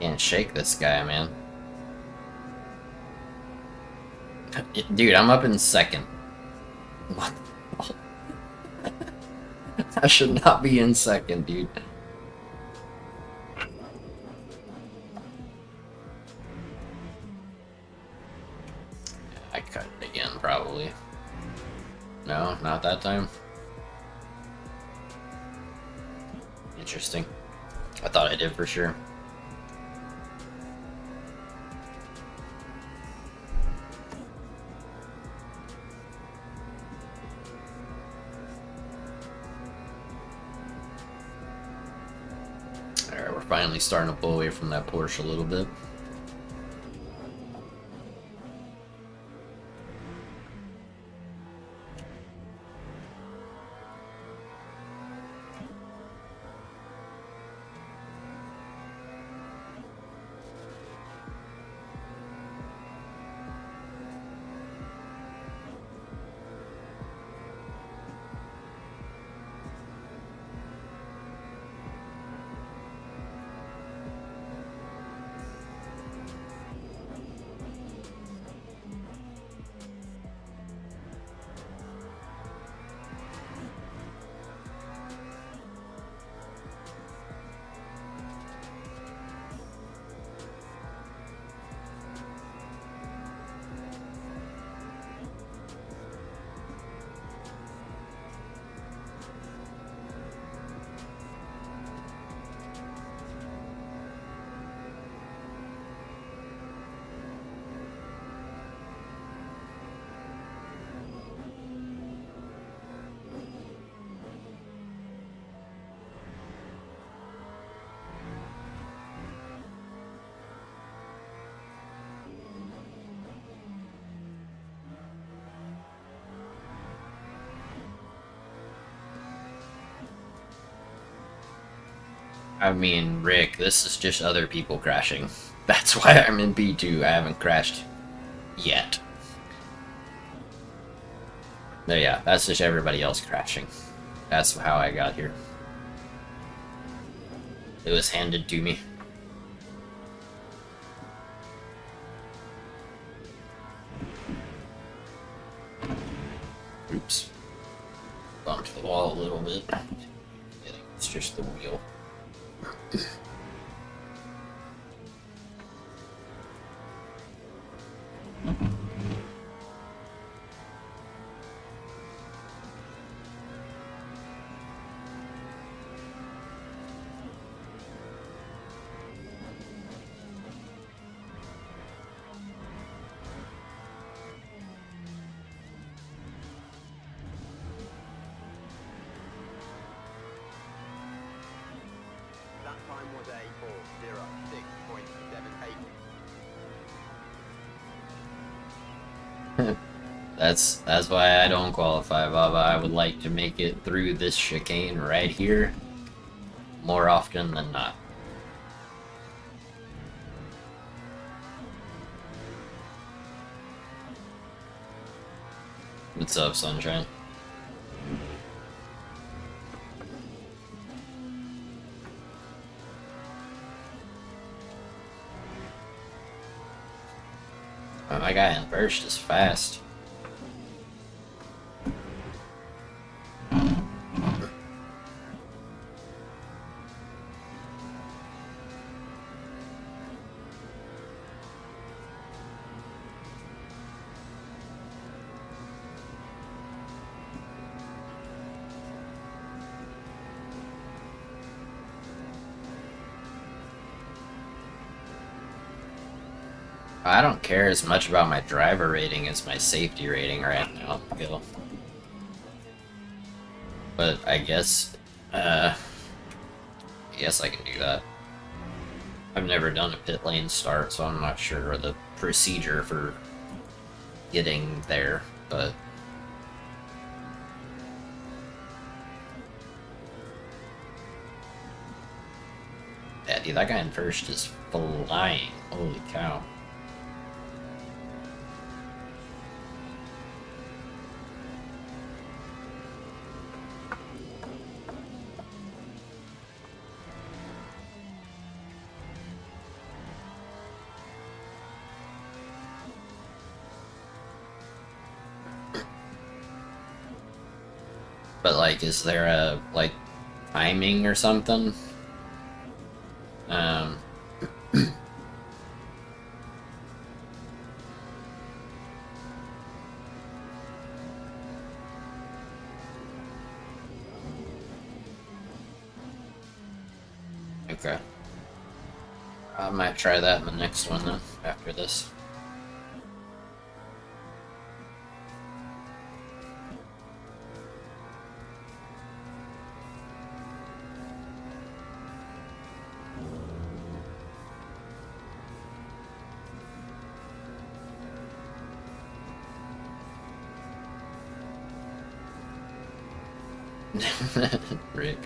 Can't shake this guy, man. Dude, I'm up in second. What the I should not be in second, dude. I cut it again, probably. No, not that time. Interesting. I thought I did for sure. Alright, we're finally starting to pull away from that Porsche a little bit. I mean, Rick, this is just other people crashing. That's why I'm in P2. I haven't crashed yet. But yeah, that's just everybody else crashing. That's how I got here. It was handed to me. Oops. Bumped the wall a little bit. It's just the wheel.
That time was a 4:06.78.
That's why I don't qualify, Baba. I would like to make it through this chicane right here more often than not. What's up, Sunshine? Oh, my guy in first is fast. I don't care as much about my driver rating as my safety rating right now, Gil. But I guess I can do that. I've never done a pit lane start, so I'm not sure the procedure for getting there, but yeah, dude, that guy in first is flying. Holy cow. But like, is there a like timing or something? Um, okay. I might try that in the next one then, after this. Rick.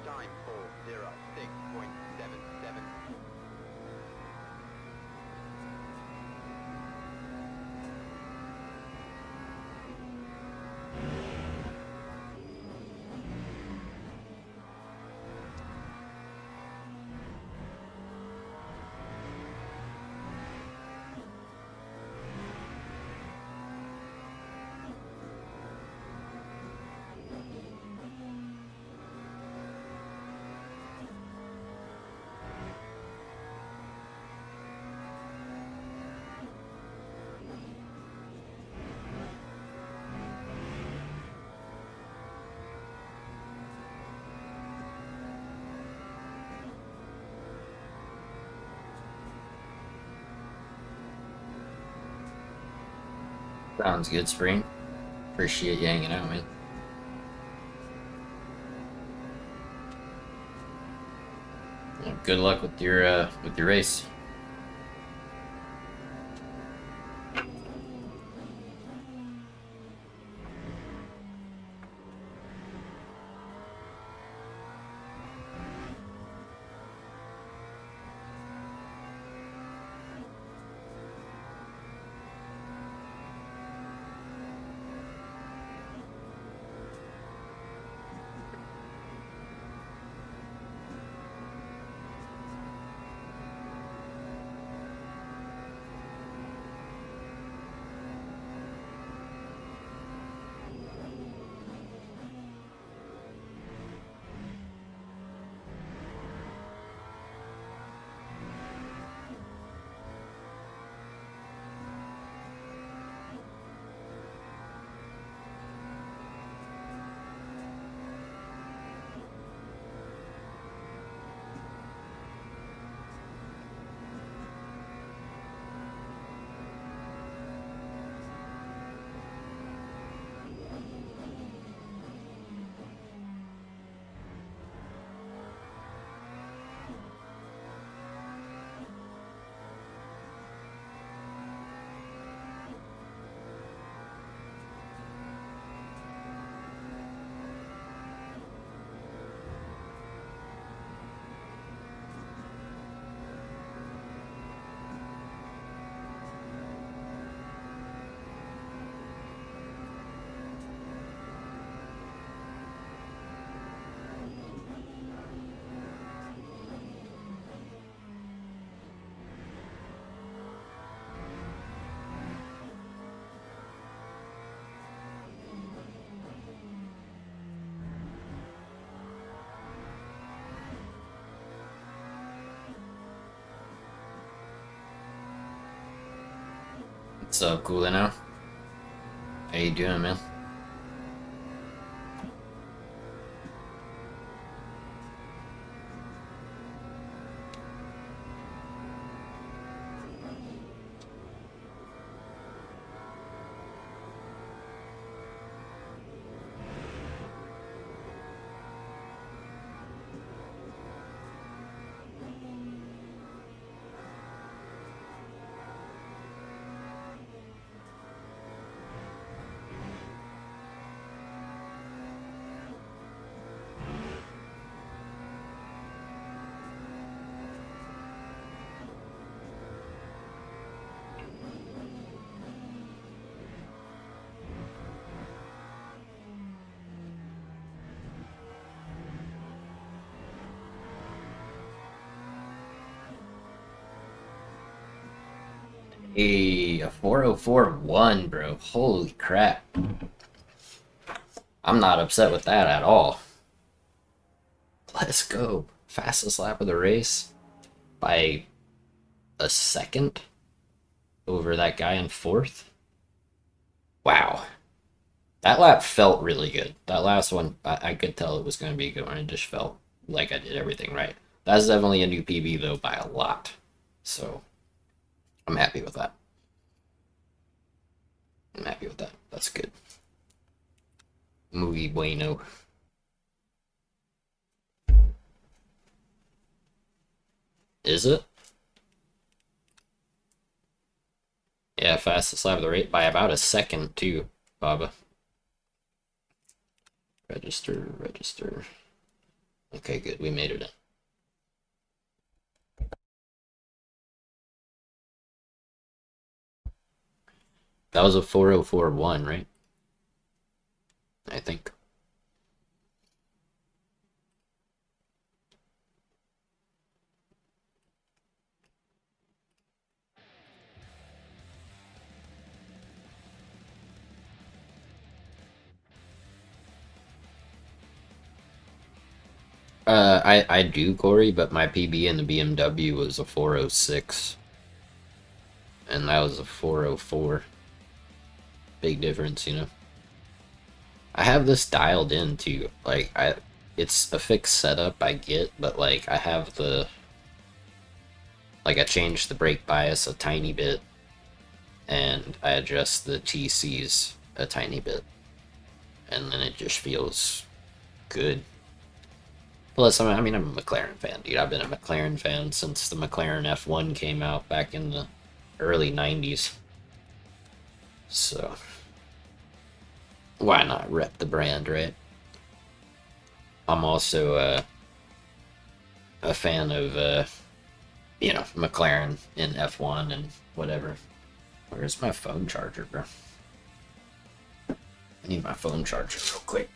Time 406.77.
Sounds good, Spring. Appreciate you hanging out, man. Well, good luck with your race. What's up, Coolino? How you doing, man? Hey, a 4041, bro. Holy crap. I'm not upset with that at all. Let's go. Fastest lap of the race by a second over that guy in fourth. Wow. That lap felt really good. That last one, I could tell it was going to be good, and it just felt like I did everything right. That's definitely a new PB, though, by a lot. So, I'm happy with that. I'm happy with that. That's good. Muy bueno. Is it? Yeah, fastest lap of the race by about a second, too, Baba. Register, register. Okay, good. We made it in. That was a 4041, right? I think. I do, Corey, but my PB in the BMW was a 406. And that was a 404. Big difference, you know? I have this dialed in, too. Like, it's a fixed setup I get, but, like, I have the... Like, I changed the brake bias a tiny bit, and I adjust the TCs a tiny bit. And then it just feels good. Plus, I mean, I'm a McLaren fan, dude. I've been a McLaren fan since the McLaren F1 came out back in the early 90s. So, why not rep the brand, right? I'm also a fan of, McLaren in F1 and whatever. Where's my phone charger, bro? I need my phone charger real quick.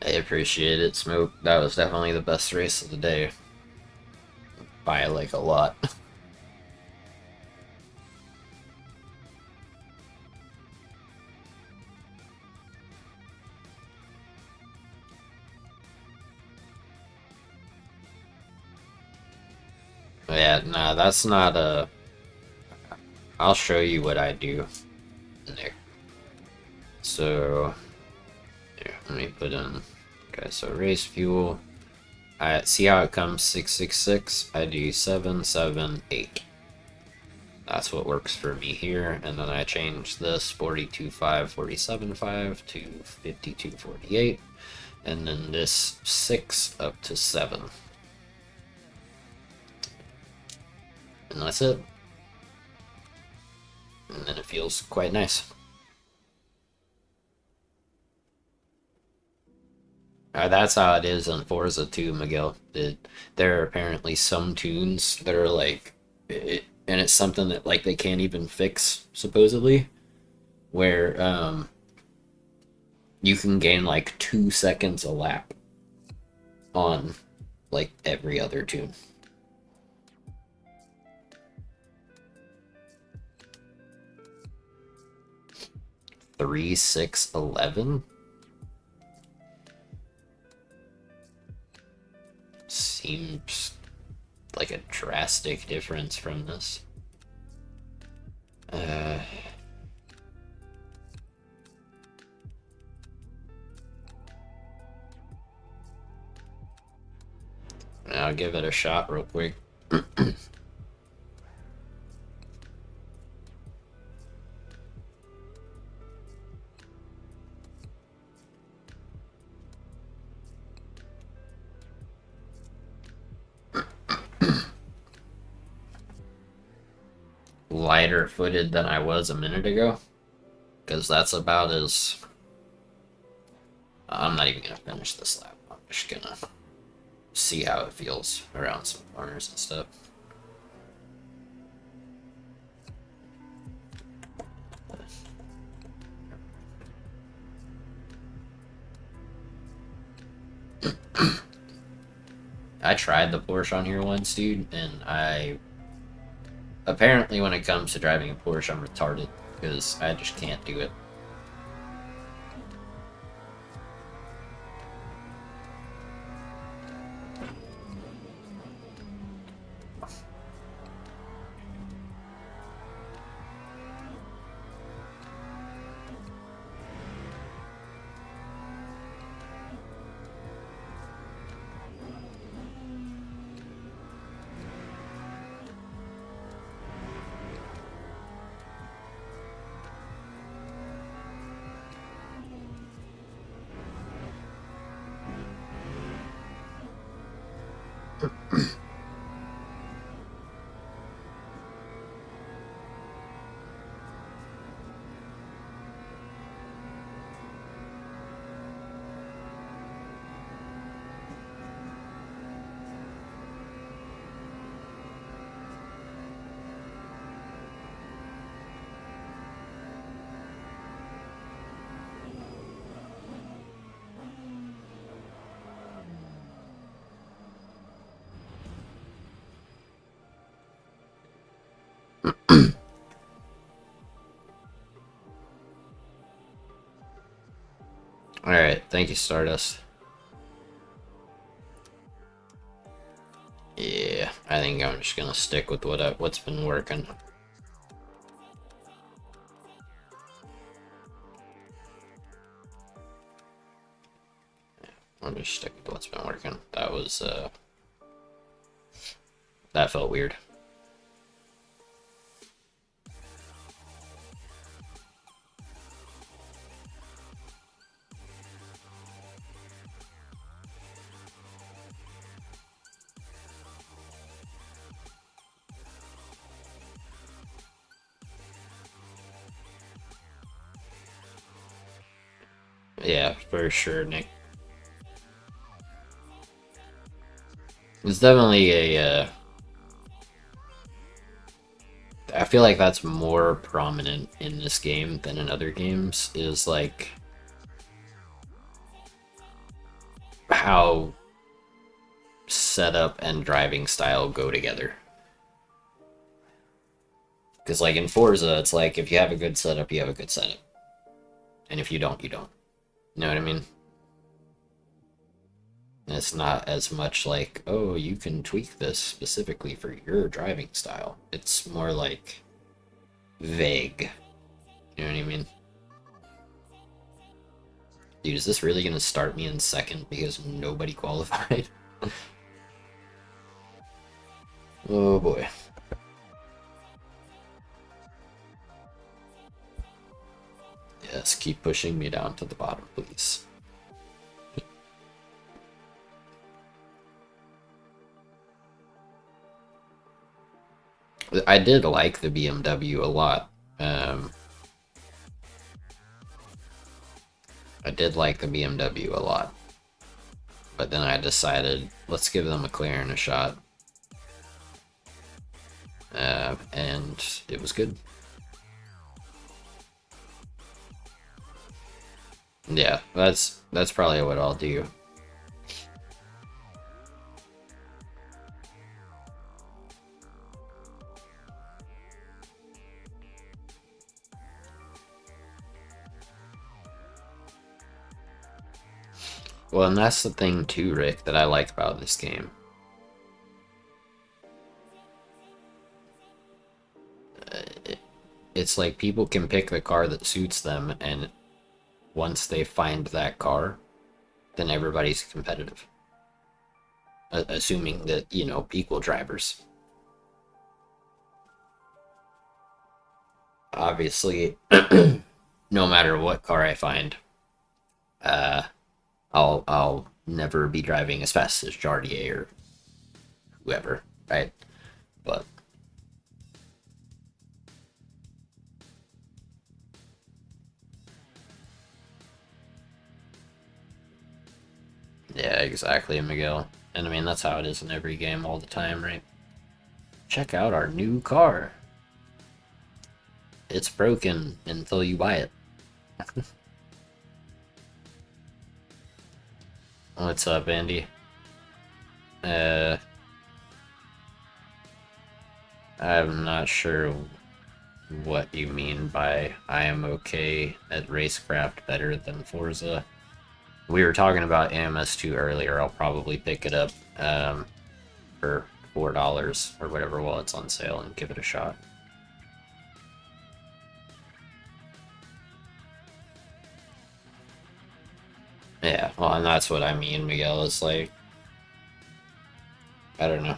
I appreciate it, Smoke. That was definitely the best race of the day. By like a lot. Yeah, nah, that's not a... I'll show you what I do. There. So... Here, let me put in... Okay, so race fuel. I see how it comes 666. I do 778. That's what works for me here, and then I change this 42.5, 47.5 to 52.48, and then this 6 up to 7. And that's it. And then it feels quite nice. That's how it is in Forza 2, Miguel. There are apparently some tunes that are like, and it's something that like they can't even fix, supposedly, where you can gain like 2 seconds a lap on like every other tune. 3, 6, 11. Seems like a drastic difference from this. I'll give it a shot real quick. Lighter footed than I was a minute ago, because that's about as... I'm not even gonna finish this lap. I'm just gonna see how it feels around some corners and stuff. I tried the Porsche on here once, dude, and apparently when it comes to driving a Porsche, I'm retarded, because I just can't do it. Alright, thank you, Stardust. Yeah, I think I'm just gonna stick with what's been working. I'll just stick with what's been working. That was, that felt weird. Yeah, for sure, Nick. It's definitely a, I feel like that's more prominent in this game than in other games, is like how setup and driving style go together. Because, like, in Forza, it's like, if you have a good setup, you have a good setup. And if you don't, you don't. You know what I mean? And it's not as much like, oh, you can tweak this specifically for your driving style. It's more like vague. You know what I mean? Dude, is this really gonna start me in second because nobody qualified? Oh boy. Yes, keep pushing me down to the bottom, please. I did like the BMW a lot. I did like the BMW a lot. But then I decided, let's give the McLaren a shot. And it was good. Yeah, that's probably what I'll do. Well, and that's the thing too, Rick, that I like about this game. It's like people can pick the car that suits them, and once they find that car, then everybody's competitive. Assuming that, you know, equal drivers. Obviously, no matter what car I find, I'll never be driving as fast as Jardier or whoever, right? But yeah, exactly, Miguel. And I mean, that's how it is in every game all the time, right? Check out our new car. It's broken until you buy it. What's up, Andy? I'm not sure what you mean by I am okay at Racecraft better than Forza. We were talking about AMS2 earlier. I'll probably pick it up for $4 or whatever while it's on sale and give it a shot. Yeah, well, and that's what I mean, Miguel. It's like, I don't know.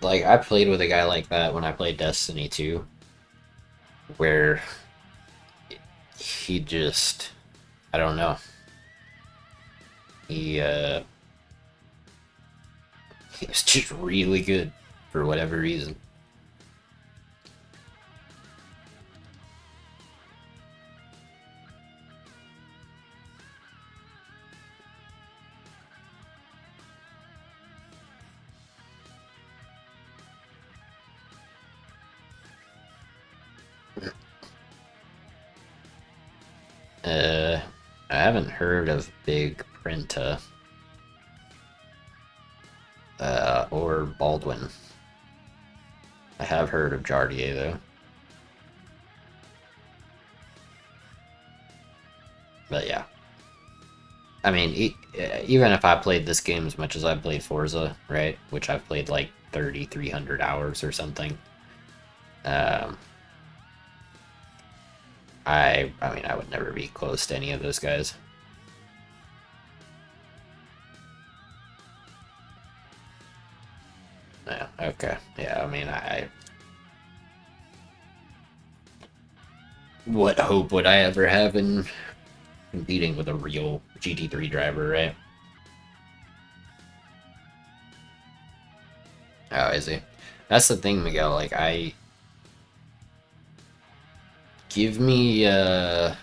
Like, I played with a guy like that when I played Destiny 2, where he just, I don't know. He was just really good for whatever reason. I haven't heard of Big Printa or Baldwin. I have heard of Jardier though. But yeah. I mean, even if I played this game as much as I played Forza, right? Which I've played like 3,300 hours or something. I mean, I would never be close to any of those guys. Yeah, okay. Yeah, I mean, what hope would I ever have in competing with a real GT3 driver, right? Oh, is he? That's the thing, Miguel. Like, give me, yeah,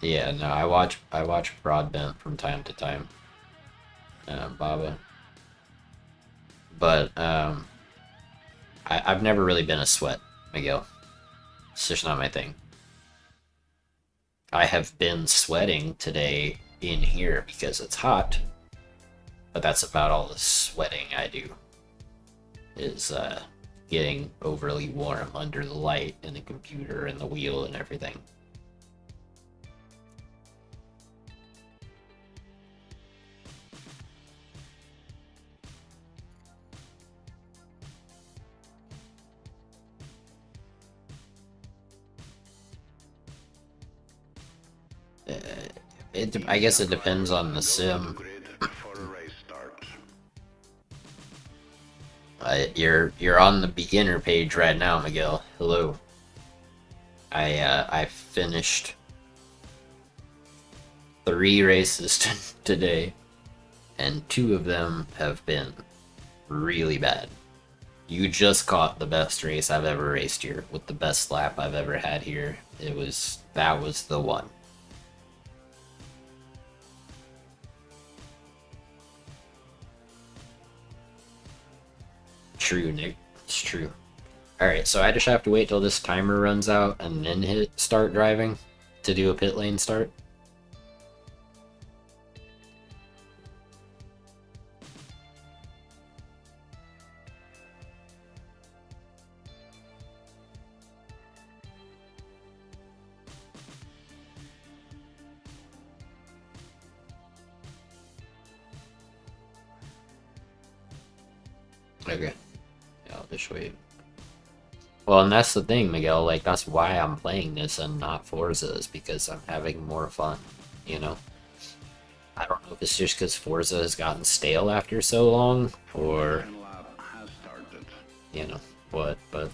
no, I watch Broadbent from time to time. Baba. But, I've never really been a sweat, Miguel. It's just not my thing. I have been sweating today in here because it's hot, but that's about all the sweating I do, is getting overly warm under the light and the computer and the wheel and everything. I guess it depends on the sim. You're on the beginner page right now, Miguel. Hello. I finished 3 races today, and 2 of them have been really bad. You just caught the best race I've ever raced here, with the best lap I've ever had here. That was the one. True, Nick. It's true. Alright, so I just have to wait till this timer runs out and then hit start driving to do a pit lane start. Okay. Yeah, I'll just wait. Well, and that's the thing, Miguel, like, that's why I'm playing this and not Forza, is because I'm having more fun, you know? I don't know if it's just because Forza has gotten stale after so long, or, you know, what, but...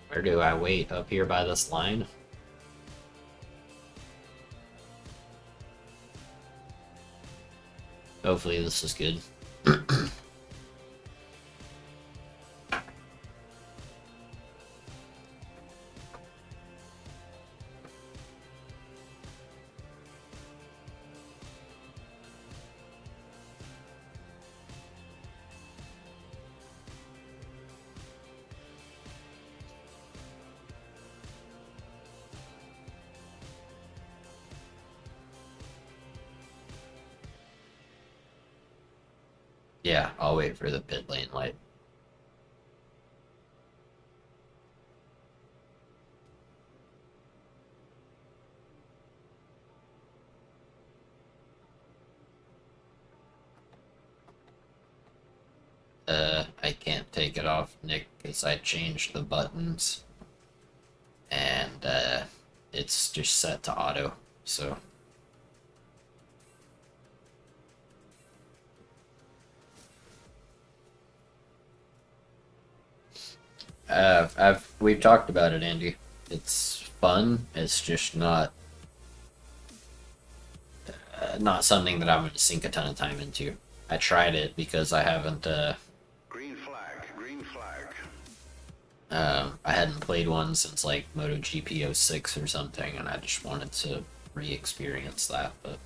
Where do I wait? Up here by this line? Hopefully this is good. Yeah, I'll wait for the pit lane light. I can't take it off, Nick, because I changed the buttons. And, it's just set to auto, so... we've talked about it, Andy. It's fun. It's just not something that I'm going to sink a ton of time into. I tried it because I haven't.
Green flag, green flag.
I hadn't played one since like MotoGP 06 or something, and I just wanted to re-experience that. But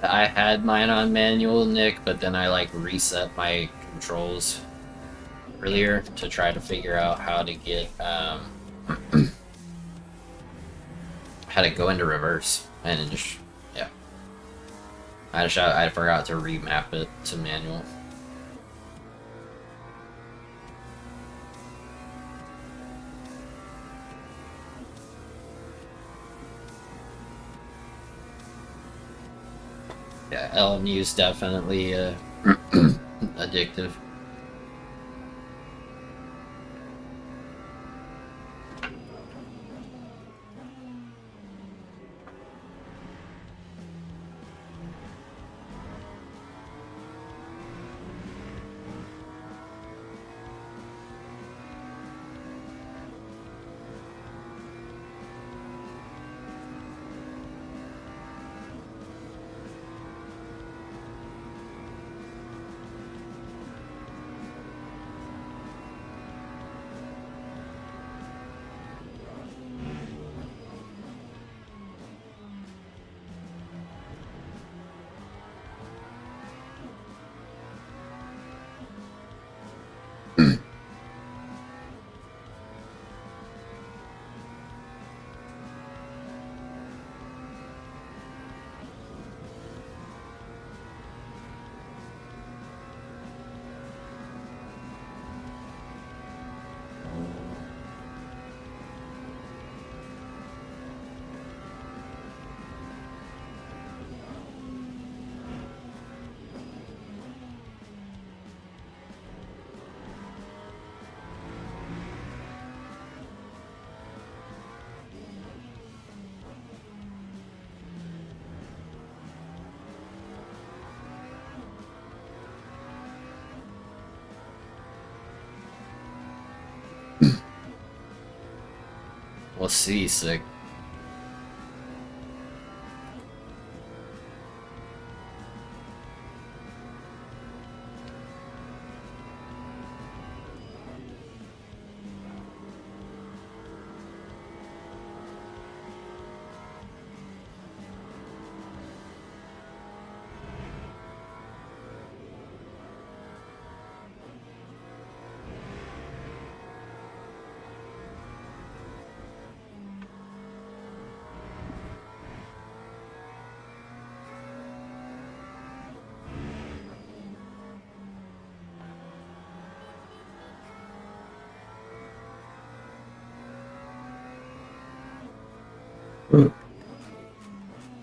I had mine on manual, Nick, but then I like reset my controls earlier to try to figure out how to get how to go into reverse, and it just yeah. I forgot to remap it to manual. Yeah, LMU is definitely addictive. We'll see, sick.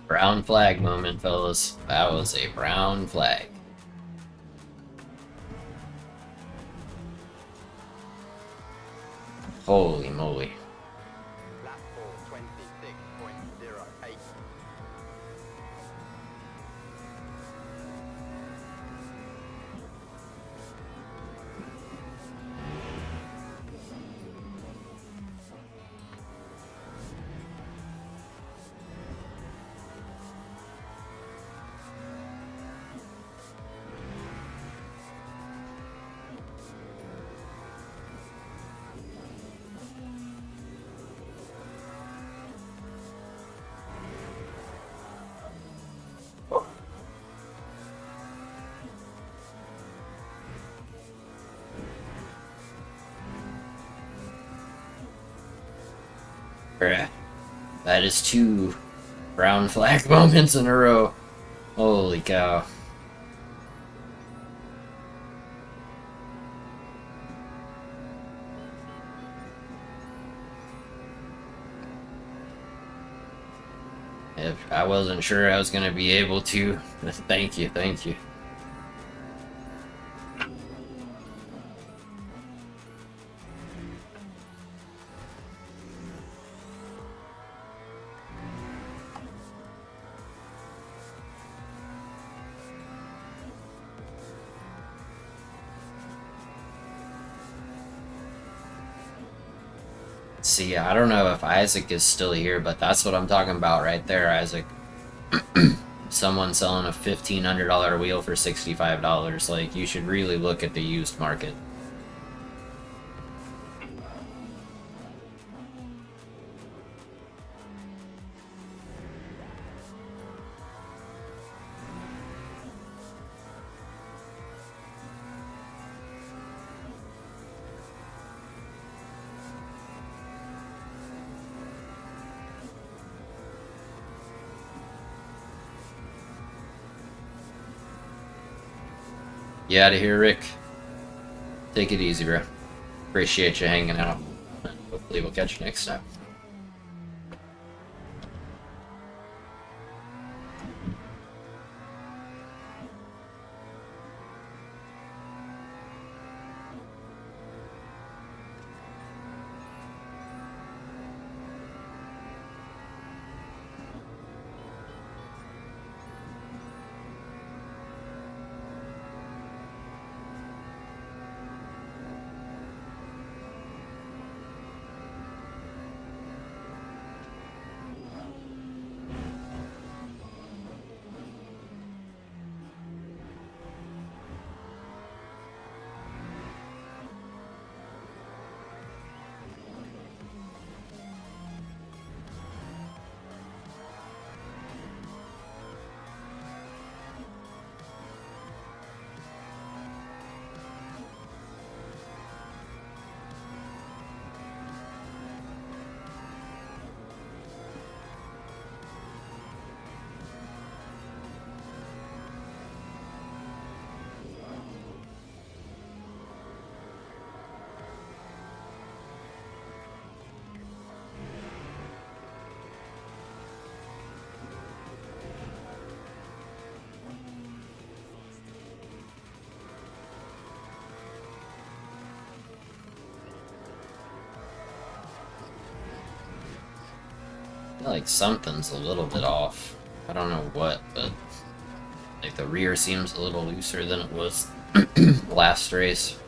Brown flag moment, fellas. That was a brown flag. Holy moly.
Lap 4:26.08.
Bruh. That is 2 brown flag moments in a row. Holy cow. If I wasn't sure I was gonna be able to. Thank you, thank you. See, I don't know if Isaac is still here, but that's what I'm talking about right there, Isaac. Someone selling a $1,500 wheel for $65. Like, you should really look at the used market. You out of here, Rick? Take it easy, bro. Appreciate you hanging out. Hopefully we'll catch you next time. I feel like something's a little bit off. I don't know what, but like the rear seems a little looser than it was last race.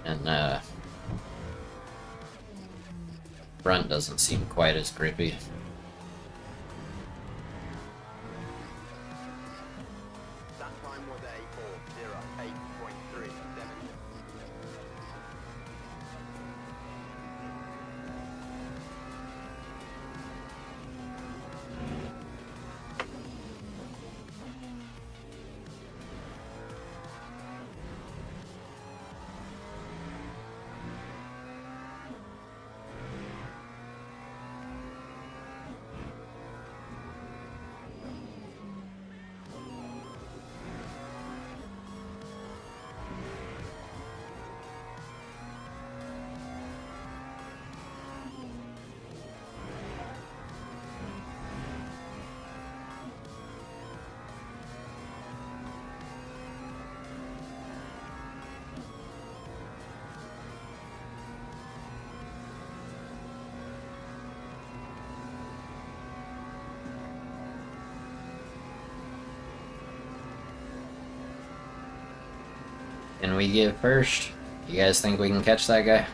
And front doesn't seem quite as grippy.
That time was a 4:08.37.
Can we get first? You guys think we can catch that guy?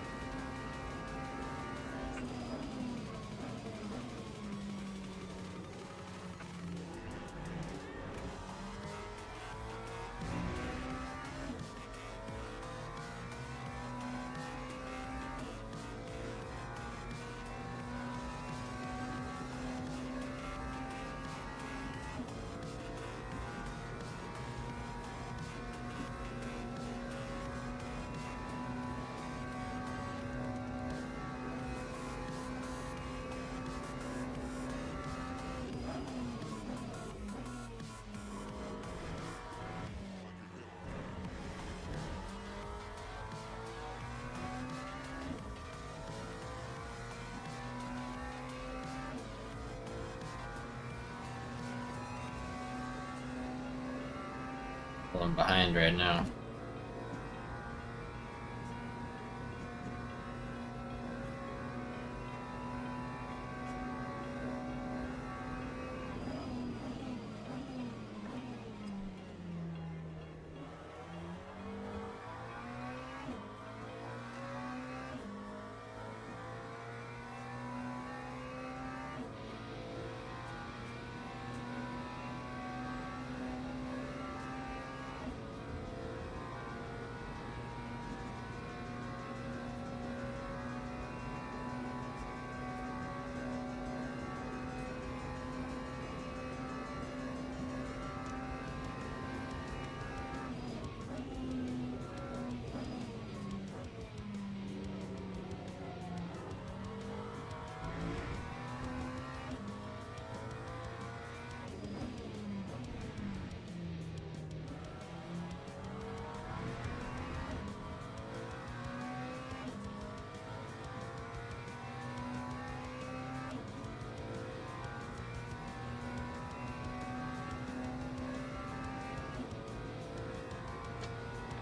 Well, I'm behind right now.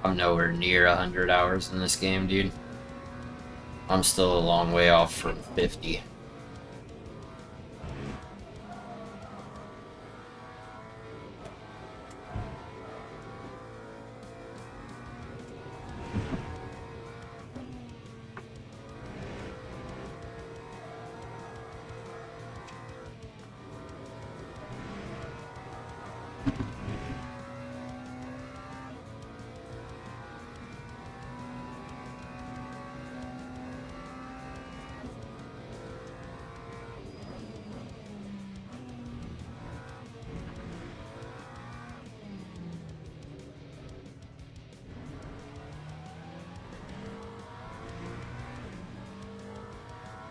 I'm nowhere near 100 hours in this game, dude. I'm still a long way off from 50.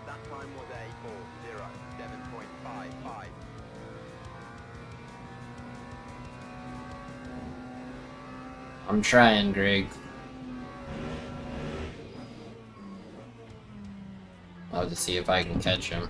That time was a 407.55.
I'm trying, Greg. I'll have to see if I can catch him.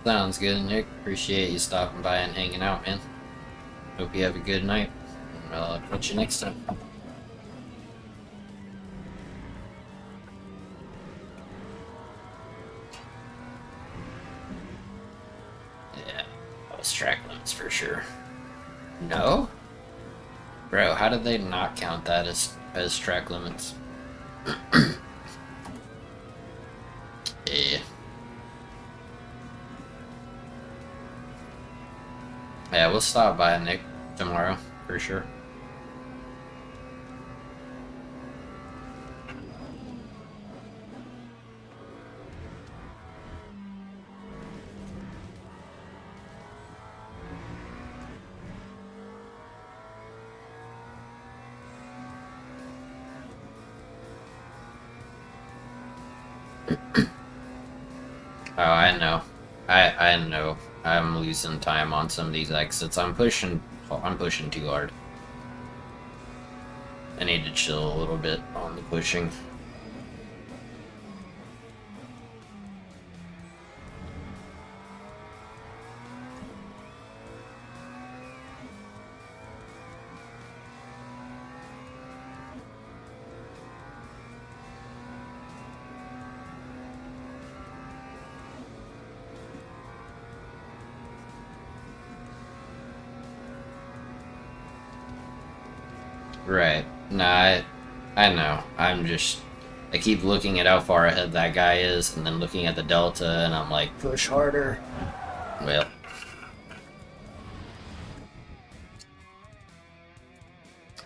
Sounds good, Nick. Appreciate you stopping by and hanging out, man. Hope you have a good night. I'll catch you next time. Yeah, those track limits for sure. No? Bro, how did they not count that as track limits? Yeah. Yeah, we'll stop by, Nick, tomorrow, for sure. Oh, I know. I know. I'm losing time on some of these exits. I'm pushing too hard. I need to chill a little bit on the pushing. Right. Nah, I know. I keep looking at how far ahead that guy is, and then looking at the delta, and I'm like, push harder. Well.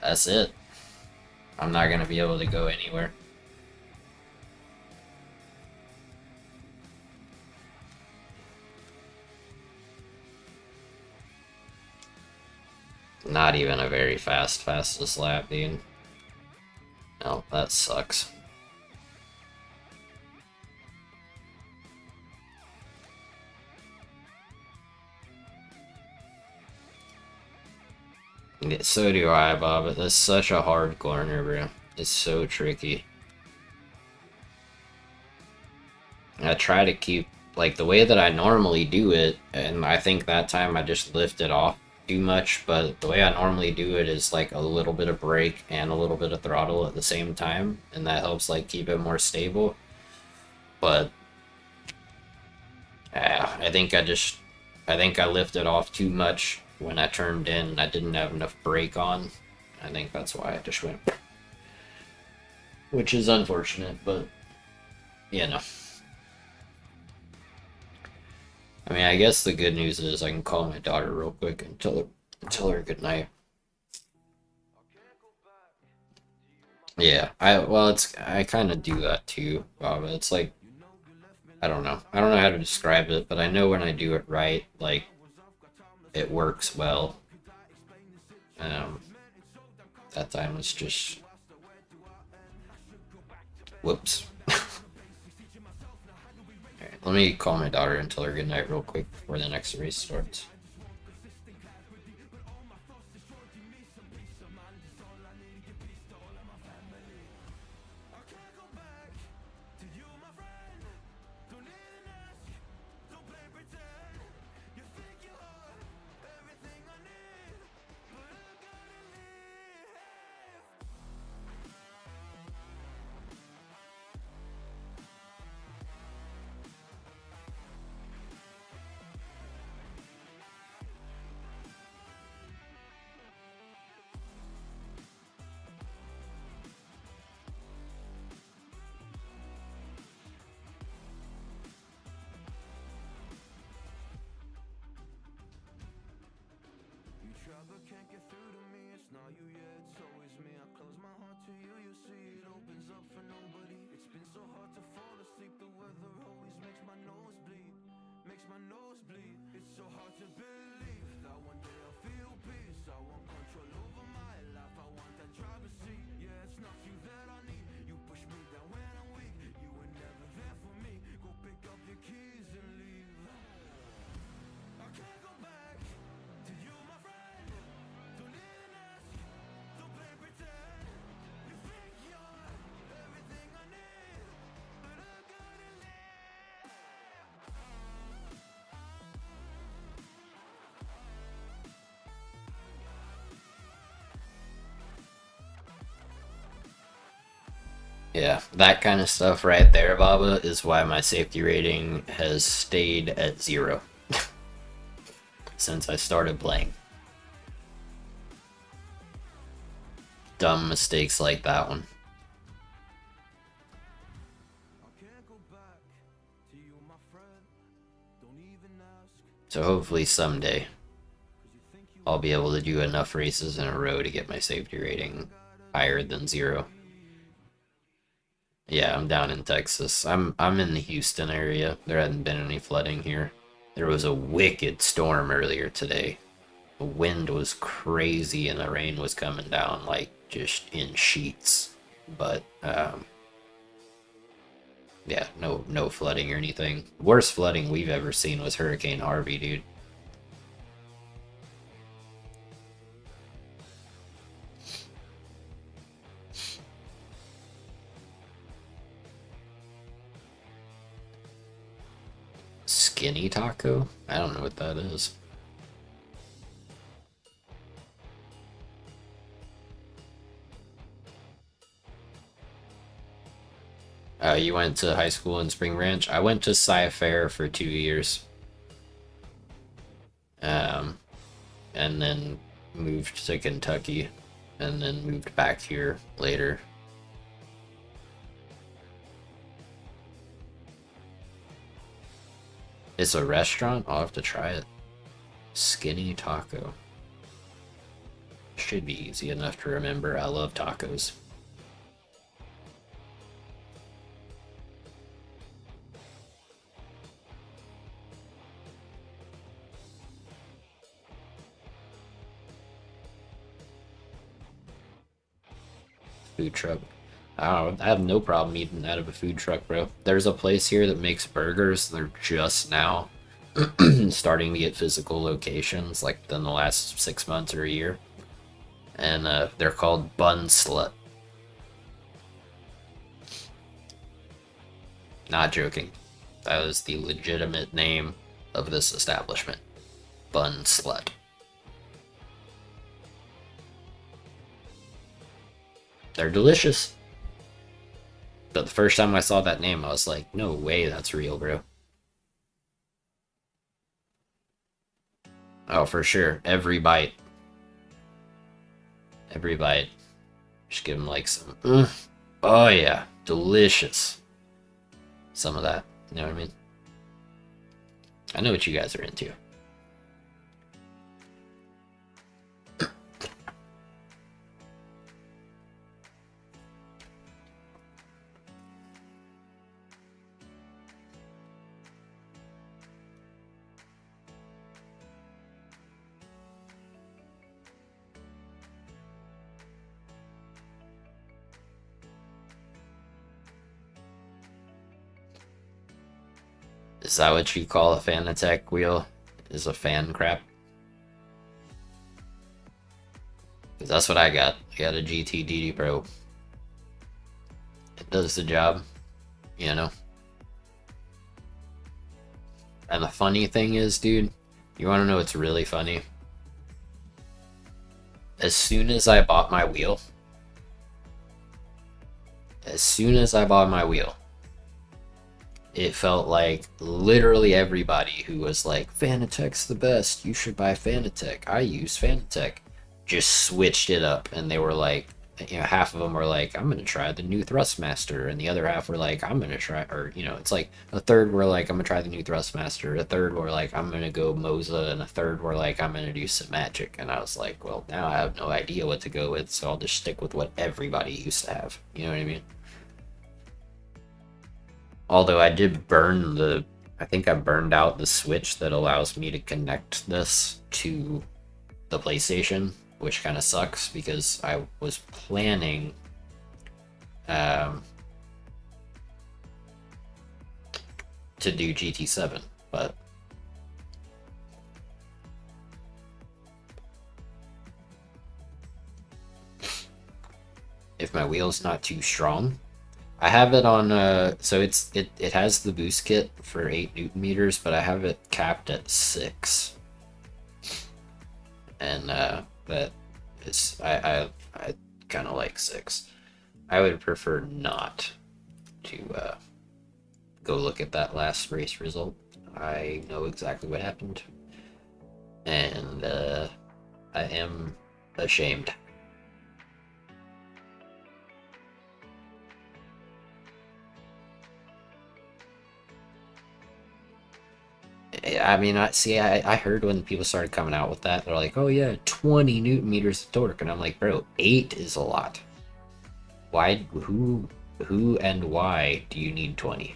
That's it. I'm not gonna be able to go anywhere. Not even a very fastest lap, dude. No, that sucks. Yeah, so do I, Bob. That's such a hard corner, bro. It's so tricky. I try to keep, like, the way that I normally do it, and I think that time I just lifted off too much, but the way I normally do it is, like, a little bit of brake and a little bit of throttle at the same time, and that helps, like, keep it more stable. But, I think I lifted off too much when I turned in. I didn't have enough brake on. I think that's why I just went, which is unfortunate, but you know. I mean, I guess the good news is I can call my daughter real quick and tell her good night. Yeah, I kind of do that too, Bob. It's like I don't know how to describe it, but I know when I do it right, like it works well. Um, that time was just whoops. Alright, let me call my daughter and tell her good night real quick before the next race starts. Yeah, that kind of stuff right there, Baba, is why my safety rating has stayed at 0 since I started playing. Dumb mistakes like that one. So hopefully someday I'll be able to do enough races in a row to get my safety rating higher than 0. Yeah, I'm down in Texas. I'm in the Houston area. There hasn't been any flooding here. There was a wicked storm earlier today. The wind was crazy and the rain was coming down like just in sheets. But yeah, no flooding or anything. Worst flooding we've ever seen was Hurricane Harvey, dude. Skinny taco? I don't know what that is. You went to high school in Spring Branch? I went to Sci Fair for 2 years. And then moved to Kentucky. And then moved back here later. It's a restaurant? I'll have to try it. Skinny taco. Should be easy enough to remember. I love tacos. Food truck. I have no problem eating out of a food truck, bro. There's a place here that makes burgers. They're just now starting to get physical locations, like in the last 6 months or a year. And they're called Bun Slut. Not joking. That is the legitimate name of this establishment. Bun Slut. They're delicious. But the first time I saw that name, I was like, no way that's real, bro. Oh, for sure. Every bite. Every bite. Just give them like some. Oh, yeah. Delicious. Some of that. You know what I mean? I know what you guys are into. Is that what you call a Fanatec wheel? Is a fan crap? Because that's what I got. I got a GT DD Pro. It does the job, you know? And the funny thing is, dude, you want to know what's really funny? As soon as I bought my wheel, it felt like literally everybody who was like, Fanatec's the best, you should buy Fanatec, I use Fanatec, just switched it up. And they were like, you know, half of them were like, I'm gonna try the new Thrustmaster, and the other half were like, I'm gonna try, or you know, it's like a third were like, I'm gonna try the new Thrustmaster, a third were like, I'm gonna go Moza, and a third were like, I'm gonna do some Magic. And I was like, well, now I have no idea what to go with, so I'll just stick with what everybody used to have. You know what I mean? Although I did burn the, I think I burned out the switch that allows me to connect this to the PlayStation, which kind of sucks because I was planning to do GT7, but if my wheel's not too strong, I have it on so it has the boost kit for 8 Newton meters, but I have it capped at 6, and that is I kind of like 6. I would prefer not to go look at that last race result. I know exactly what happened, and I am ashamed. I mean, I heard when people started coming out with that, they're like, oh yeah, 20 Newton meters of torque, and I'm like, bro, 8 is a lot. Why? Who and why do you need 20?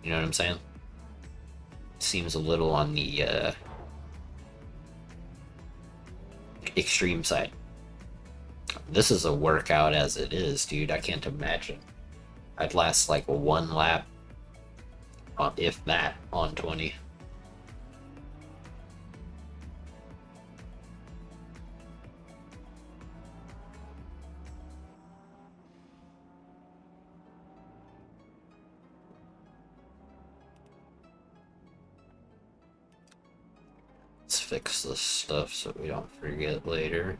You know what I'm saying? Seems a little on the extreme side. This is a workout as it is, dude. I can't imagine. I'd last like 1 lap, if that, on 20. Let's fix this stuff so we don't forget later.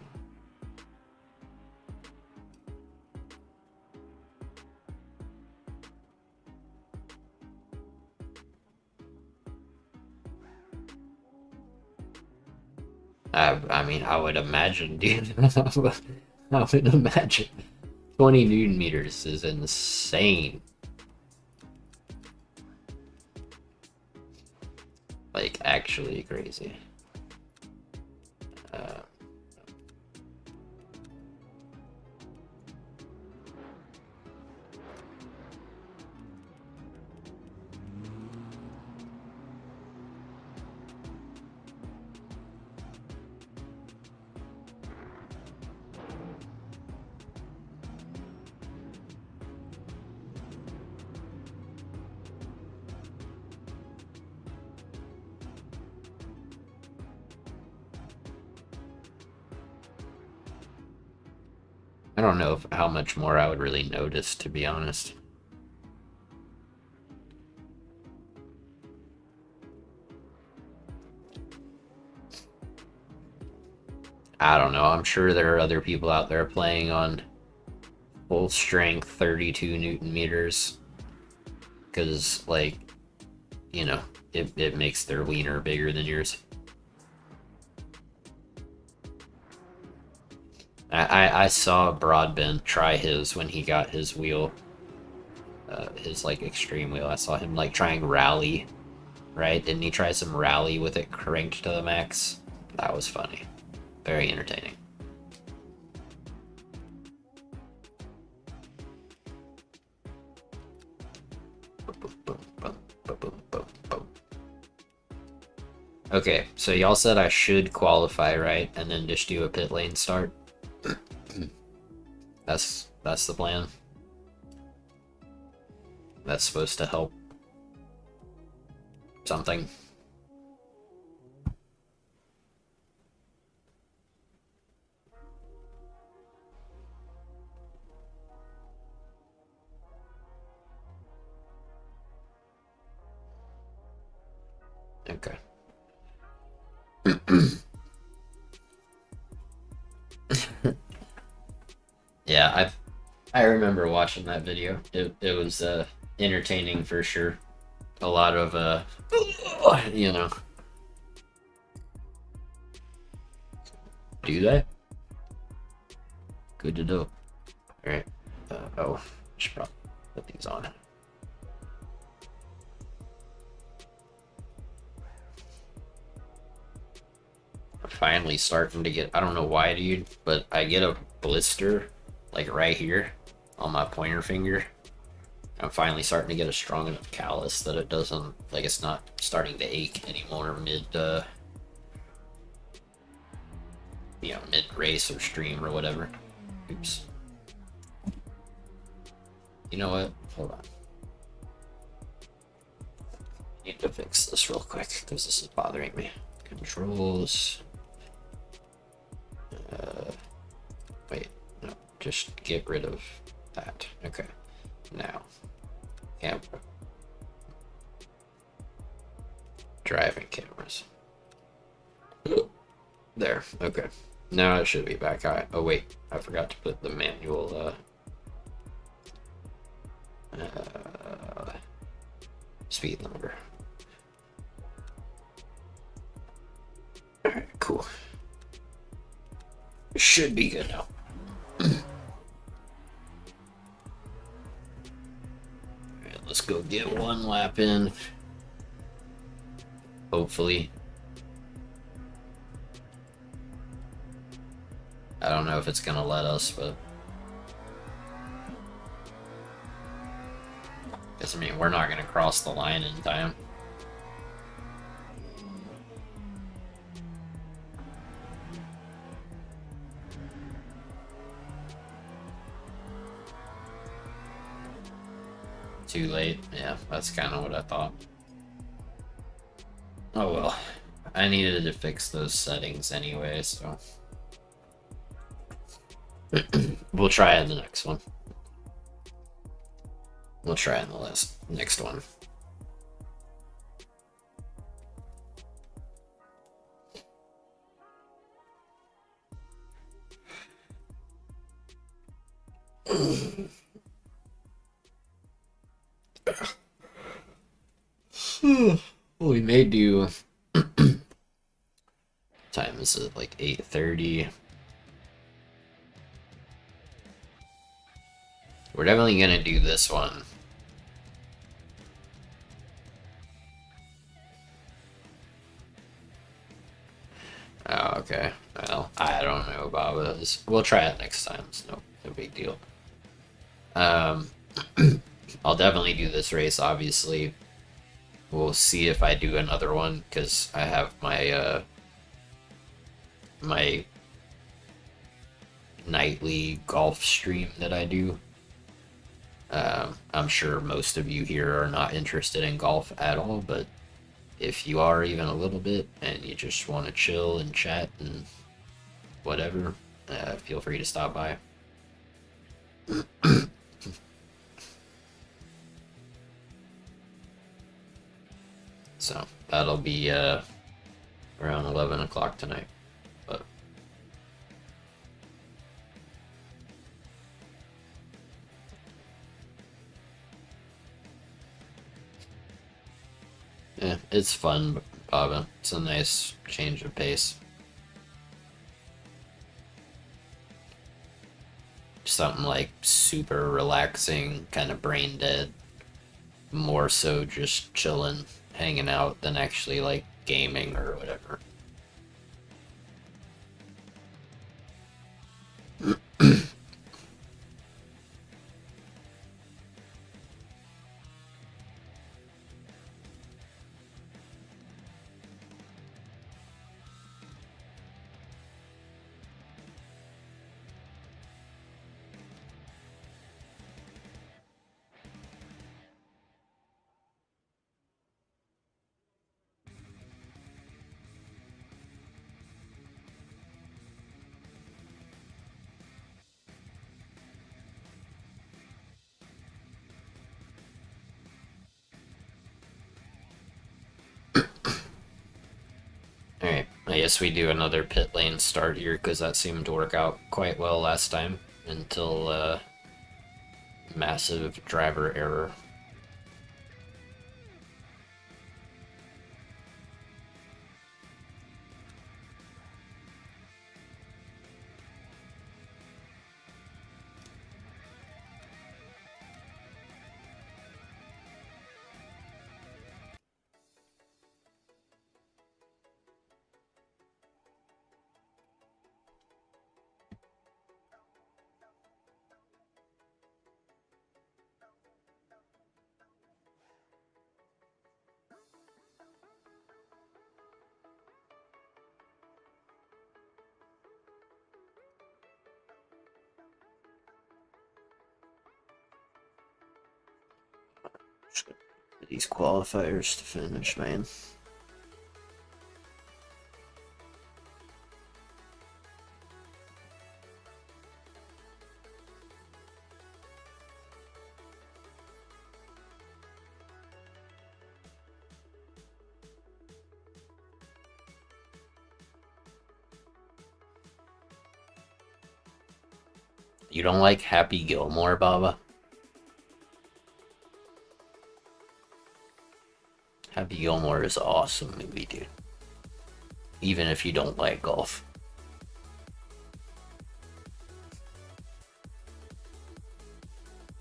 I mean, I would imagine, dude. I would imagine 20 Newton meters is insane. Like, actually crazy. I don't know how much more I would really notice, to be honest. I don't know. I'm sure there are other people out there playing on full strength 32 Newton meters. Because, like, you know, it makes their wiener bigger than yours. I saw Broadbent try his when he got his wheel, his like extreme wheel. I saw him like trying rally, right? Didn't he try some rally with it cranked to the max? That was funny, very entertaining. Okay, so y'all said I should qualify, right? And then just do a pit lane start. That's the plan. That's supposed to help. something. Okay. Yeah, I remember watching that video. It was entertaining for sure. A lot of you know. Do they? Good to know. Alright. Oh, should probably put these on. I'm finally starting to get, I don't know why, dude, but I get a blister, like right here on my pointer finger. I'm finally starting to get a strong enough callus that it doesn't, like, it's not starting to ache anymore mid, mid race or stream or whatever. Oops. You know what? Hold on. Need to fix this real quick because this is bothering me. Controls. Wait, no, just get rid of that. Okay. Now, camera. Driving cameras. There. Okay. Now it should be back. Oh wait, I forgot to put the manual. Speed limiter. All right, cool. Should be good now. Alright, let's go get one lap in. Hopefully. I don't know if it's gonna let us, but I mean, we're not gonna cross the line in time. Too late. Yeah, that's kind of what I thought. Oh well. I needed to fix those settings anyway, so we'll try in the next one. We'll try in the next one. We may do. Time is it like 8:30? We're definitely gonna do this one. Oh, okay. Well, I don't know about this. We'll try it next time. It's no big deal. I'll definitely do this race, obviously. We'll see if I do another one, because I have my, my nightly golf stream that I do. I'm sure most of you here are not interested in golf at all, but if you are even a little bit, and you just want to chill and chat and whatever, feel free to stop by. So that'll be around 11 o'clock tonight. But yeah, it's fun, Baba. It's a nice change of pace. Something like super relaxing, kind of brain dead. More so just chilling, hanging out than actually like gaming or whatever. guess we do another pit lane start here because that seemed to work out quite well last time until massive driver error. Just gonna do these qualifiers to finish, man. You don't like Happy Gilmore, Baba? Happy Gilmore is an awesome movie, dude. Even if you don't like golf.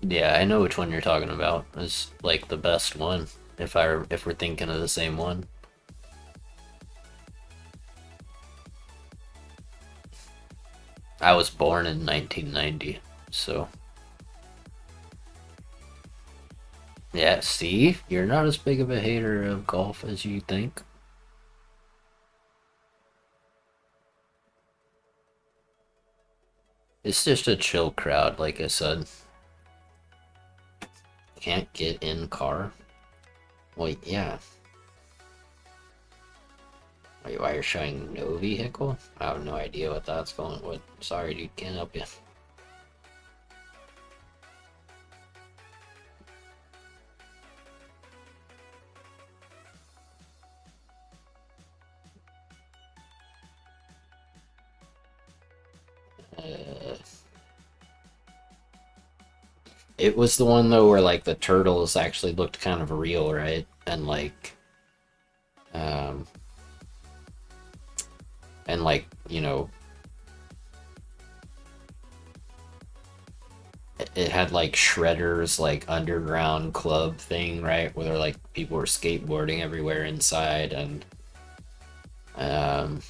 Yeah, I know which one you're talking about. It's like the best one, if we're thinking of the same one. I was born in 1990, so yeah, see? You're not as big of a hater of golf as you think. It's just a chill crowd, like I said. Can't get in car? Wait, yeah. Wait, why you're showing no vehicle? I have no idea what that's going with. Sorry, dude, can't help you. It was the one though where like the turtles actually looked kind of real, right? And um, you know, it had like Shredder's like underground club thing, right? Where like people were skateboarding everywhere inside, and um,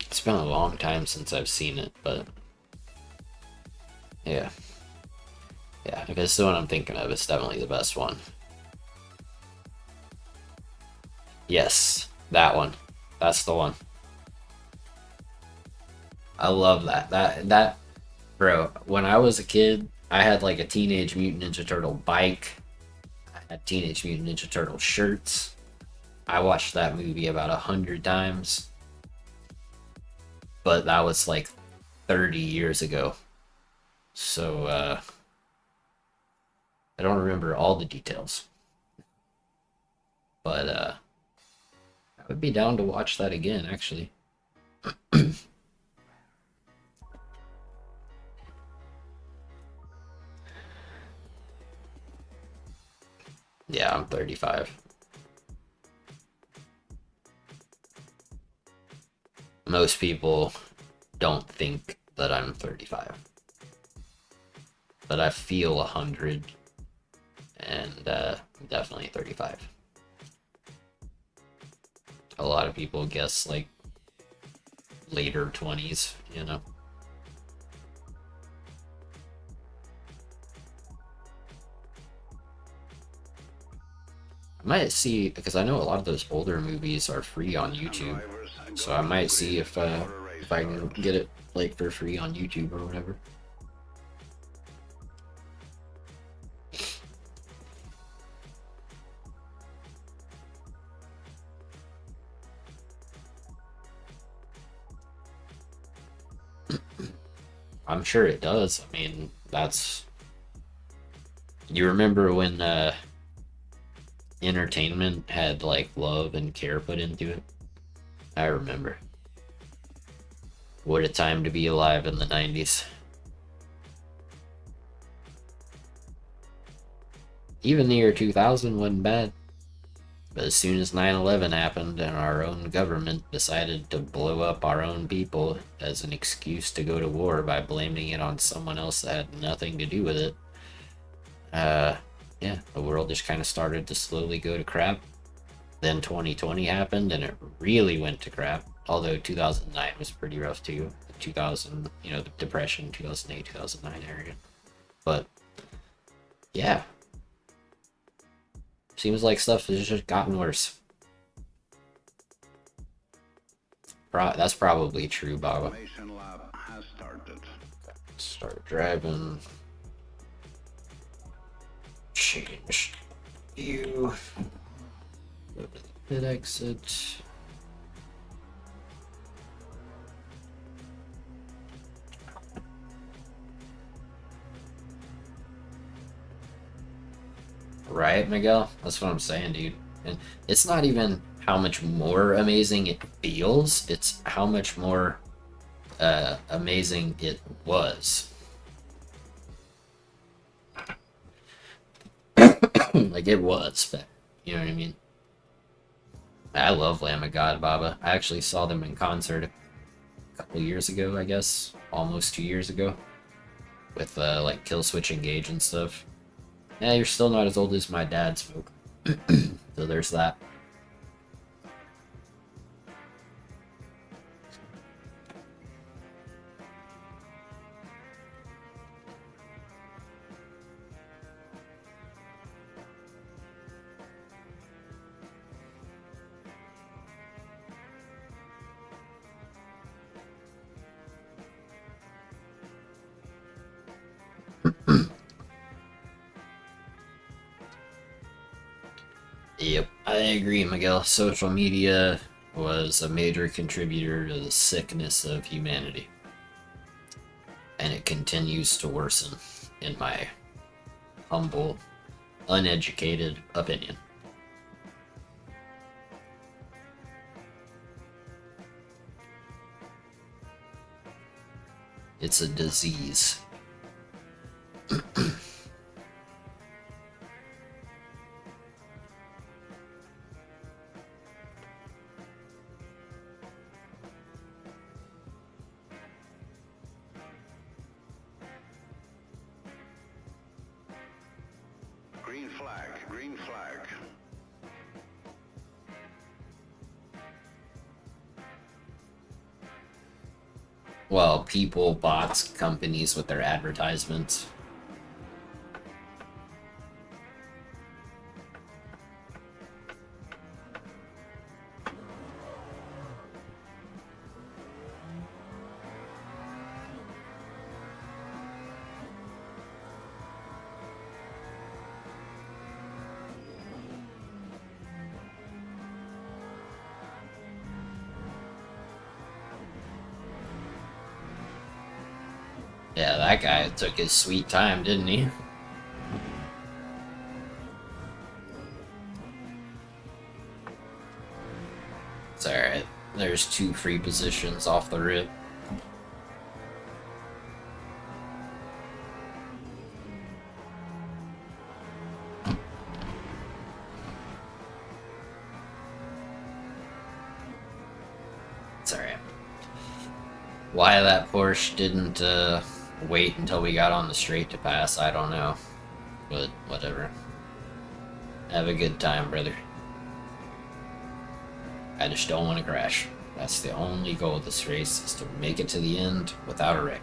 it's been a long time since I've seen it, but yeah. Yeah, if it's the one I'm thinking of, it's definitely the best one. Yes, that one. That's the one. I love that. That bro, when I was a kid, I had like a Teenage Mutant Ninja Turtle bike. I had Teenage Mutant Ninja Turtle shirts. I watched that movie about 100 times. But that was like 30 years ago. So I don't remember all the details. But I would be down to watch that again, actually. Yeah, I'm 35. Most people don't think that I'm 35. But I feel 100 and definitely 35. A lot of people guess like later 20s, you know. I might see, because I know a lot of those older movies are free on YouTube, so I might see if I can get it like for free on YouTube or whatever. I'm sure it does. I mean, That's. You remember when entertainment had like love and care put into it? I remember. What a time to be alive in the 90s. Even the year 2000 wasn't bad. But as soon as 9/11 happened and our own government decided to blow up our own people as an excuse to go to war by blaming it on someone else that had nothing to do with it, yeah, the world just kind of started to slowly go to crap. Then 2020 happened and it really went to crap. Although 2009 was pretty rough too. 2000, the depression, 2008, 2009 area. But yeah, seems like stuff has just gotten worse. That's probably true, Baba.
Automation lab has started.
Start driving. Change view. Go to the pit exit. Right, Miguel? That's what I'm saying, dude. And it's not even how much more amazing it feels, it's how much more amazing it was. Like it was, but you know what I mean? I love Lamb of God, Baba. I actually saw them in concert a couple years ago, I guess. Almost 2 years ago. With like Kill Switch Engage and stuff. Yeah, you're still not as old as my dad, Smoke. So there's that. Yep, I agree, Miguel. Social media was a major contributor to the sickness of humanity. And it continues to worsen, in my humble, uneducated opinion. It's a disease.
Green flag, green flag.
Well, people, bots, companies with their advertisements. Yeah, that guy took his sweet time, didn't he? It's alright. There's 2 free positions off the rip. It's alright. Why that Porsche didn't wait until we got on the straight to pass, I don't know. But whatever. Have a good time, brother. I just don't want to crash. That's the only goal of this race, is to make it to the end without a wreck.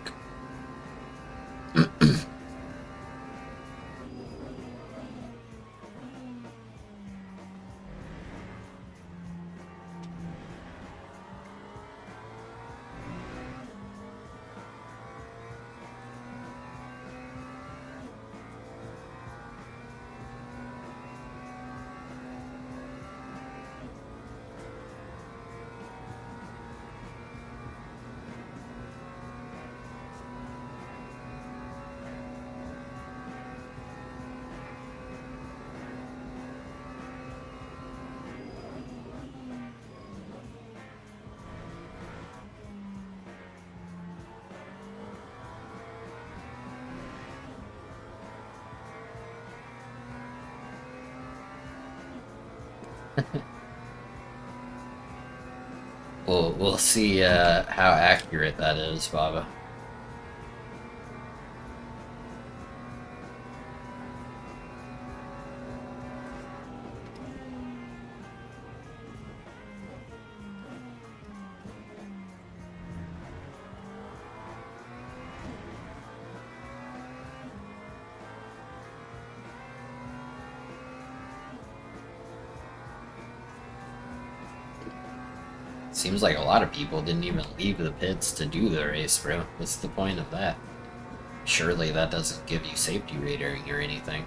We'll see how accurate that is, Baba. Seems like a lot of people didn't even leave the pits to do the race, bro. What's the point of that? Surely that doesn't give you safety rating or anything.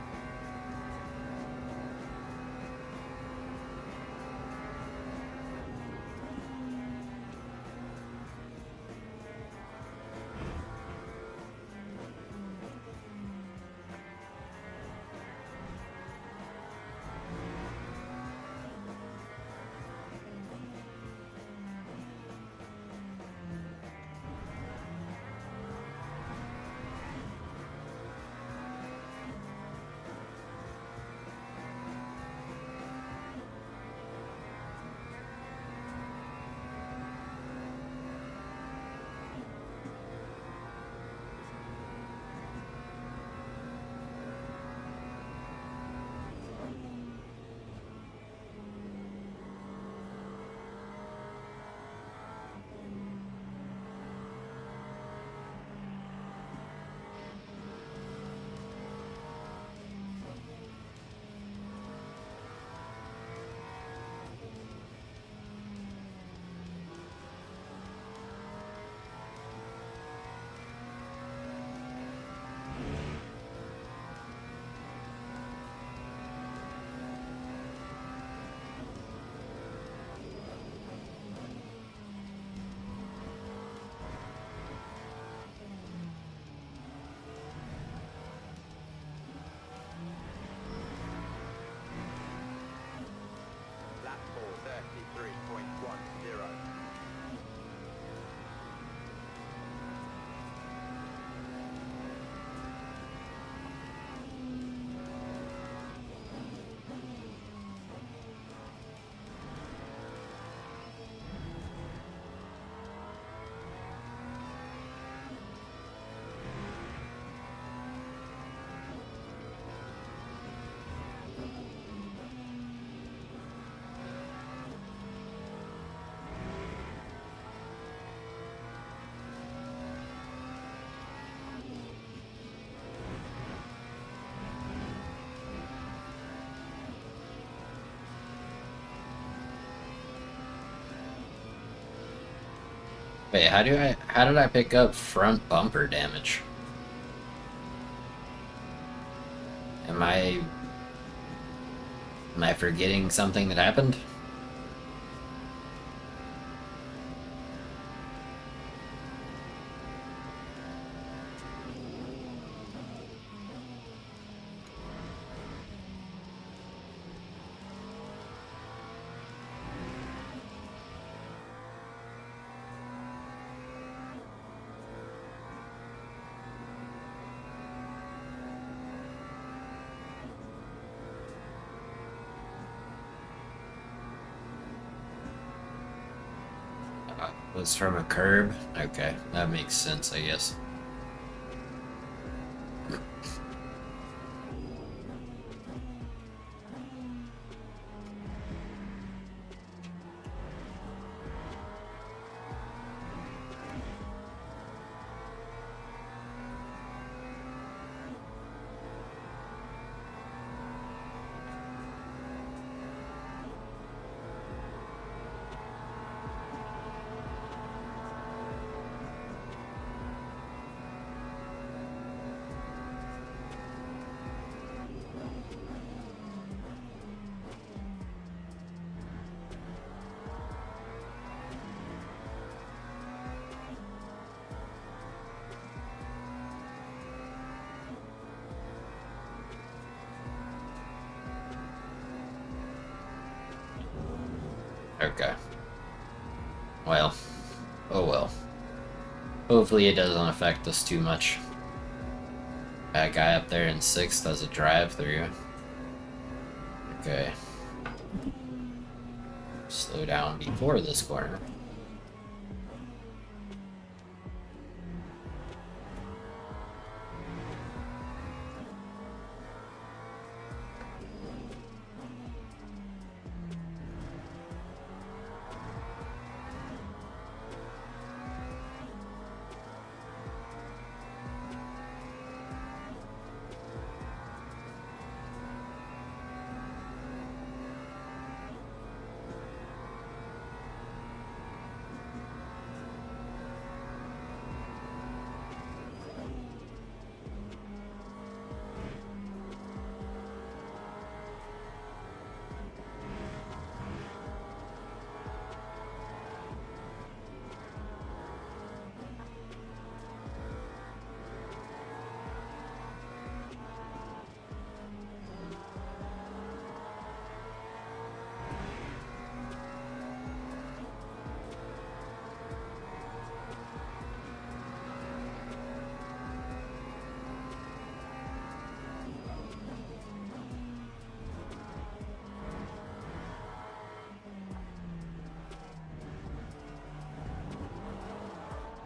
Lap 4, 33.10.
Wait, how did I pick up front bumper damage? Am I forgetting something that happened? Was from a curb? Okay, that makes sense, I guess. Okay. Well. Oh well. Hopefully it doesn't affect us too much. That guy up there in 6th has a drive-through. Okay. Slow down before this corner.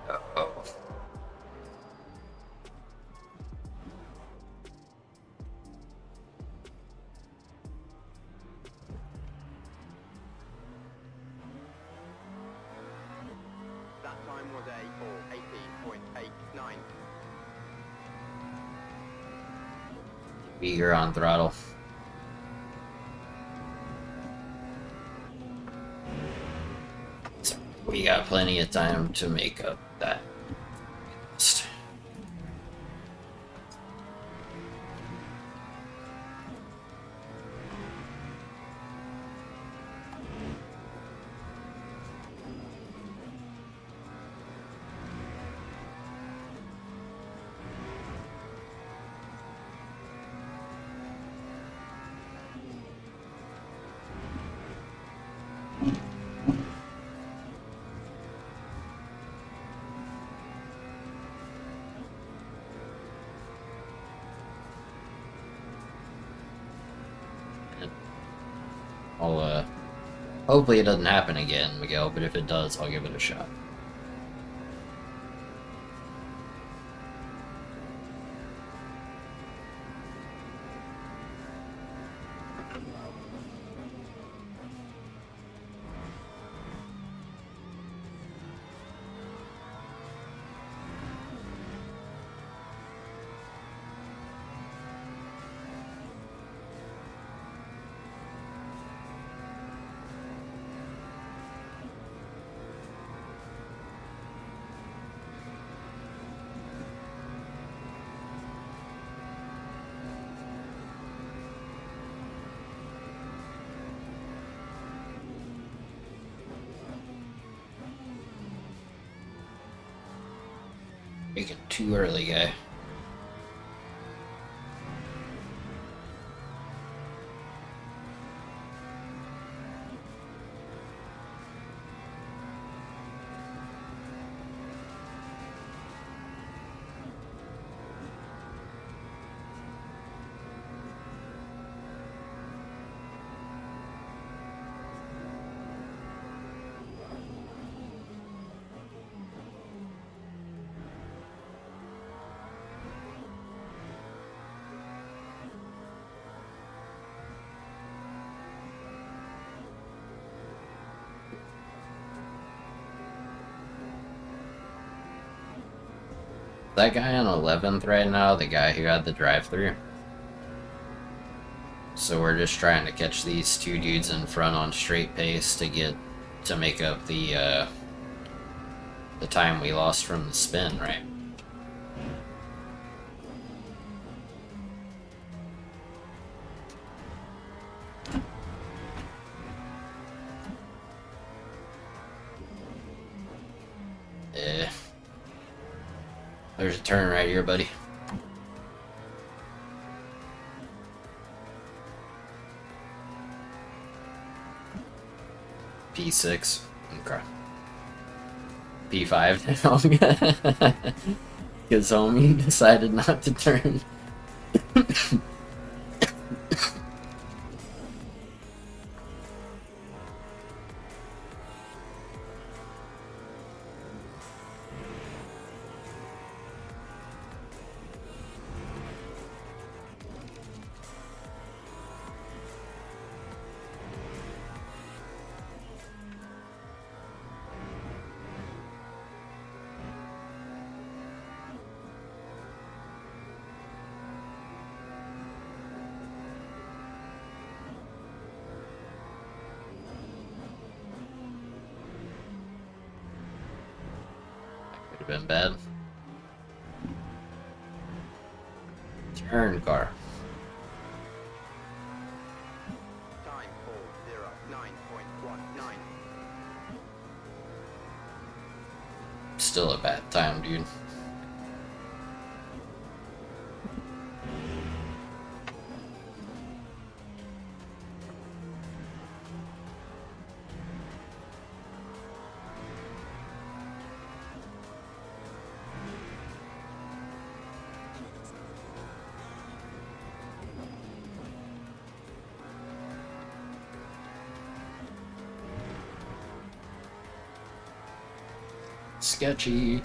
Uh-oh.
That time was a 18.89.
Eager on throttle. So we got plenty of time to make up that. I'll, hopefully it doesn't happen again, Miguel, but if it does, I'll give it a shot. Making too early, guy. That guy on 11th right now, the guy who had the drive-through. So we're just trying to catch these two dudes in front on straight pace to make up the time we lost from the spin, right? There's a turn right here, buddy. P6. Okay. P5 now. Because homie decided not to turn. have been bad. Turn, car.
Time 409.19.
Still a bad time, dude. Sketchy.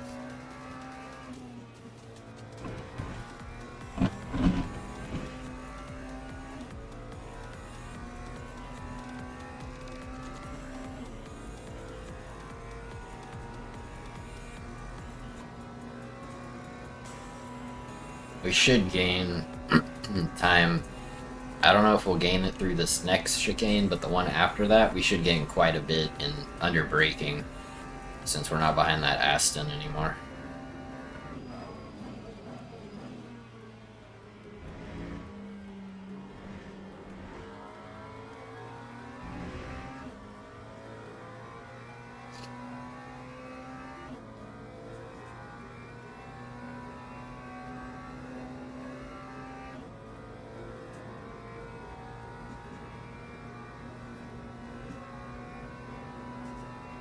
We should gain time. I don't know if we'll gain it through this next chicane, but the one after that, we should gain quite a bit in under braking, since we're not behind that Aston anymore.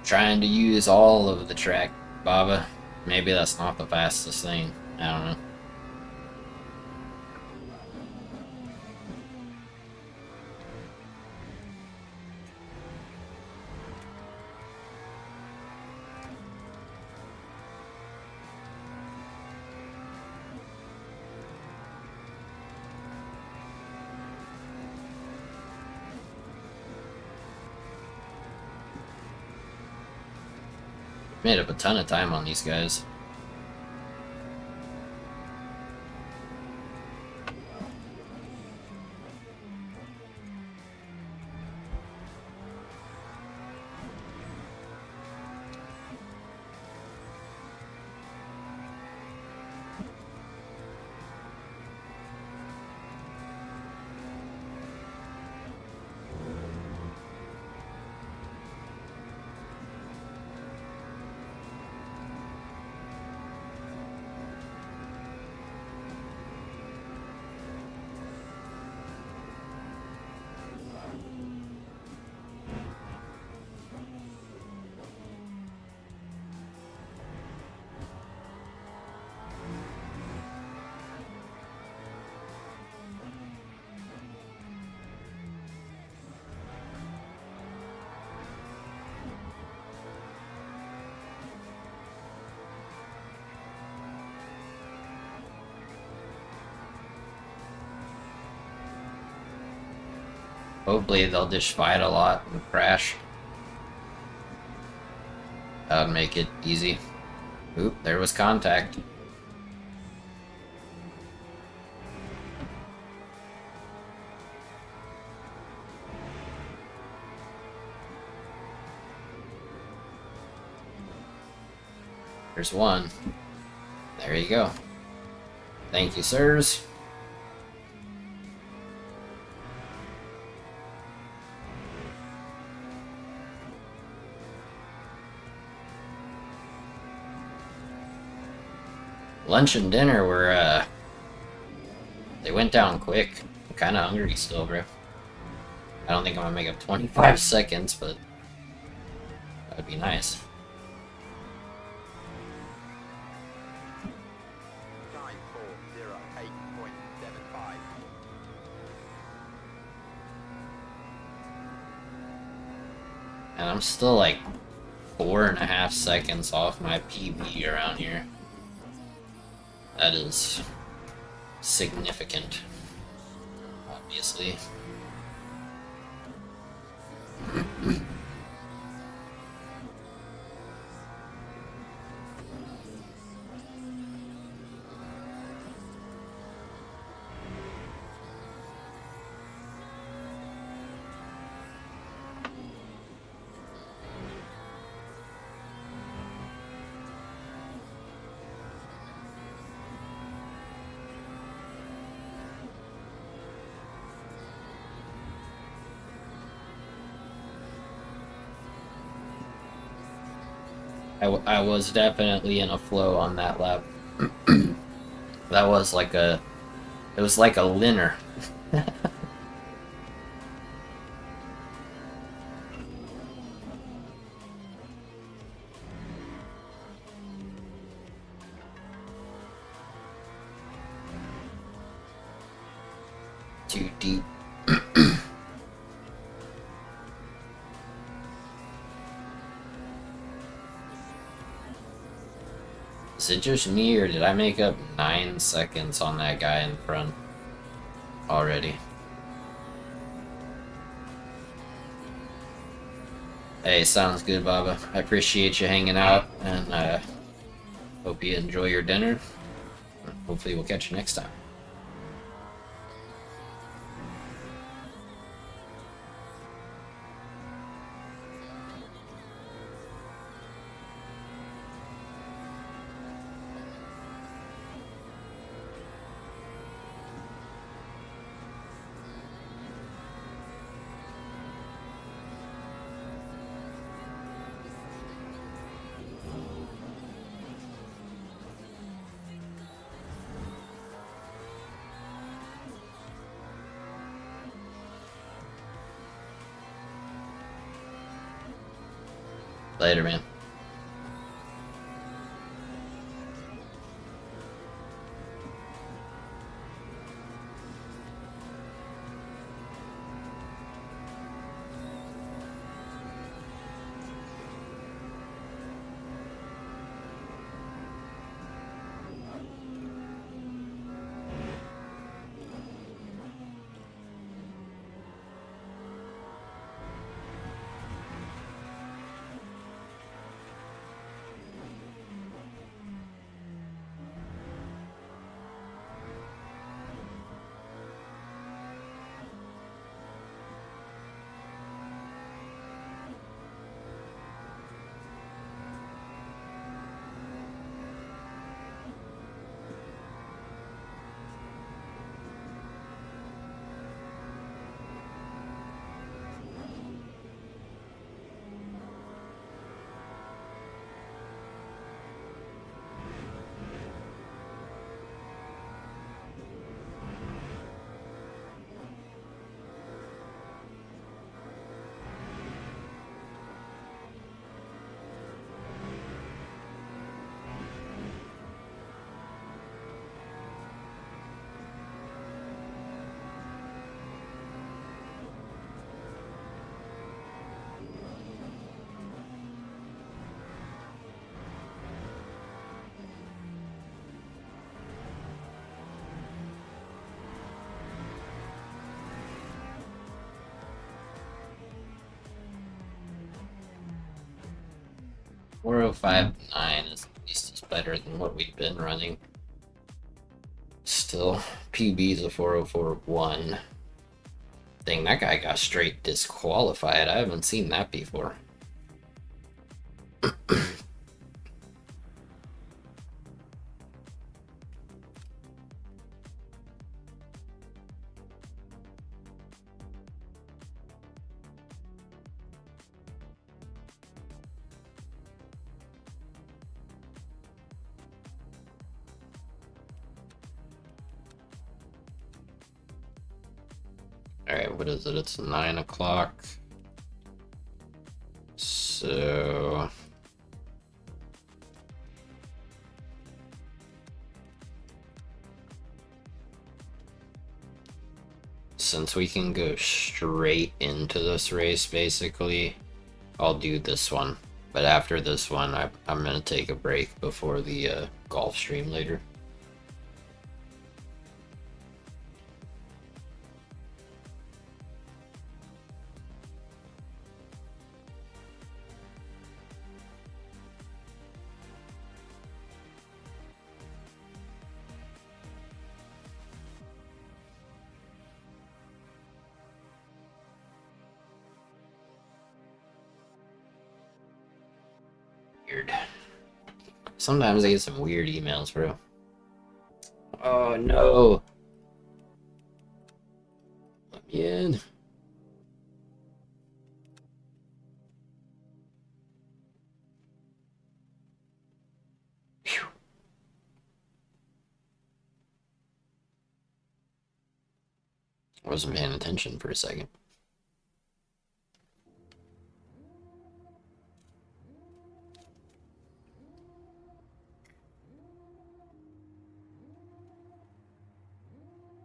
Trying to use all of the track, Baba. Maybe that's not the fastest thing. I don't know. Made up a ton of time on these guys. Hopefully they'll just fight a lot and crash. That would make it easy. Oop, there was contact. There's one. There you go. Thank you, sirs. Lunch and dinner were, they went down quick. I'm kind of hungry still, bro. I don't think I'm gonna make up 25 seconds, but that'd be nice.
Time 408.75.
And I'm still like 4.5 seconds off my PB around here. That is significant, obviously. I was definitely in a flow on that lap. That was like a, it was like a linner. Too deep. Is it just me, or did I make up 9 seconds on that guy in front already? Hey, sounds good, Baba. I appreciate you hanging out, and hope you enjoy your dinner. Hopefully we'll catch you next time. Later, man. .405.9 is at least is better than what we've been running. Still, PB's a 404.1. Dang, that guy got straight disqualified. I haven't seen that before. Alright, what is it? It's 9 o'clock. So... since we can go straight into this race, basically, I'll do this one. But after this one, I'm going to take a break before the golf stream later. Weird. Sometimes I get some weird emails, bro. Oh no! Let me in. I wasn't paying attention for a second.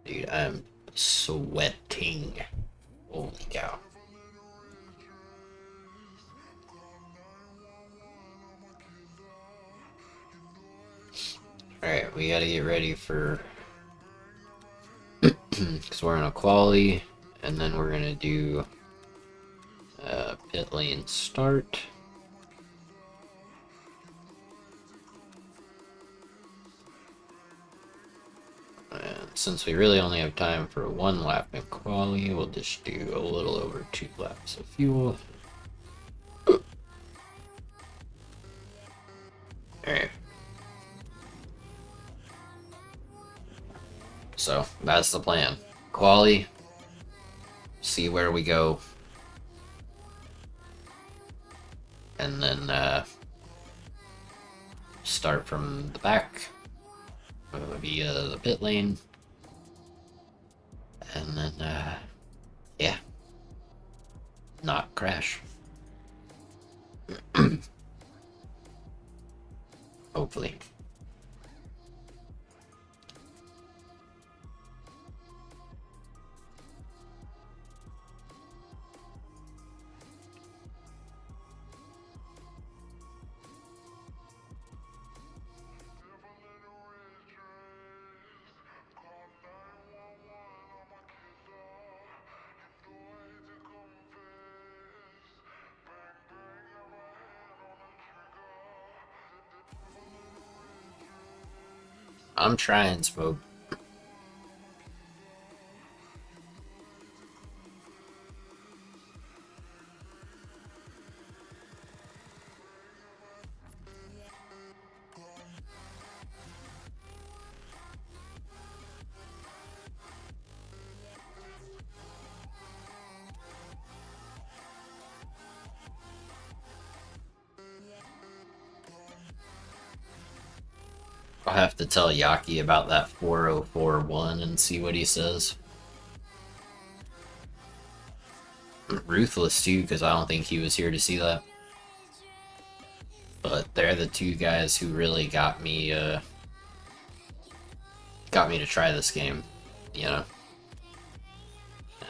Dude, I'm sweating. Holy cow. Alright, we gotta get ready for... because we're in a quali, and then we're gonna do pit lane start. And since we really only have time for 1 lap in quali, we'll just do a little over 2 laps of fuel. Alright. So, that's the plan. Quali, see where we go, and then start from the back via the pit lane, and then yeah, not crash. Hopefully. I'm trying, Smoke. I'll have to tell Yaki about that 4041 and see what he says. Ruthless too, because I don't think he was here to see that. But they're the 2 guys who really got me to try this game, you know.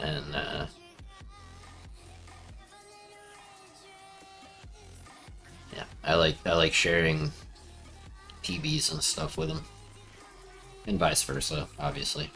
And yeah, I like sharing PBs and stuff with them, and vice versa, obviously.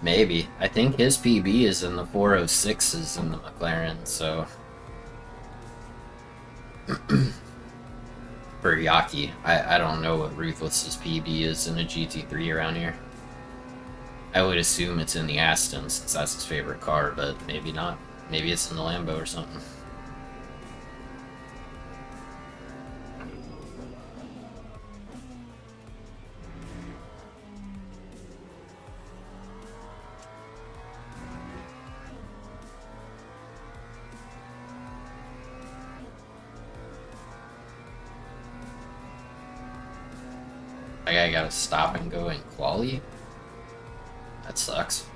Maybe. I think his PB is in the 406s in the McLaren, so... For Yaki. I don't know what Ruthless's PB is in a GT3 around here. I would assume it's in the Aston, since that's his favorite car, but maybe not. Maybe it's in the Lambo or something. Like I gotta stop and go in quali? That sucks.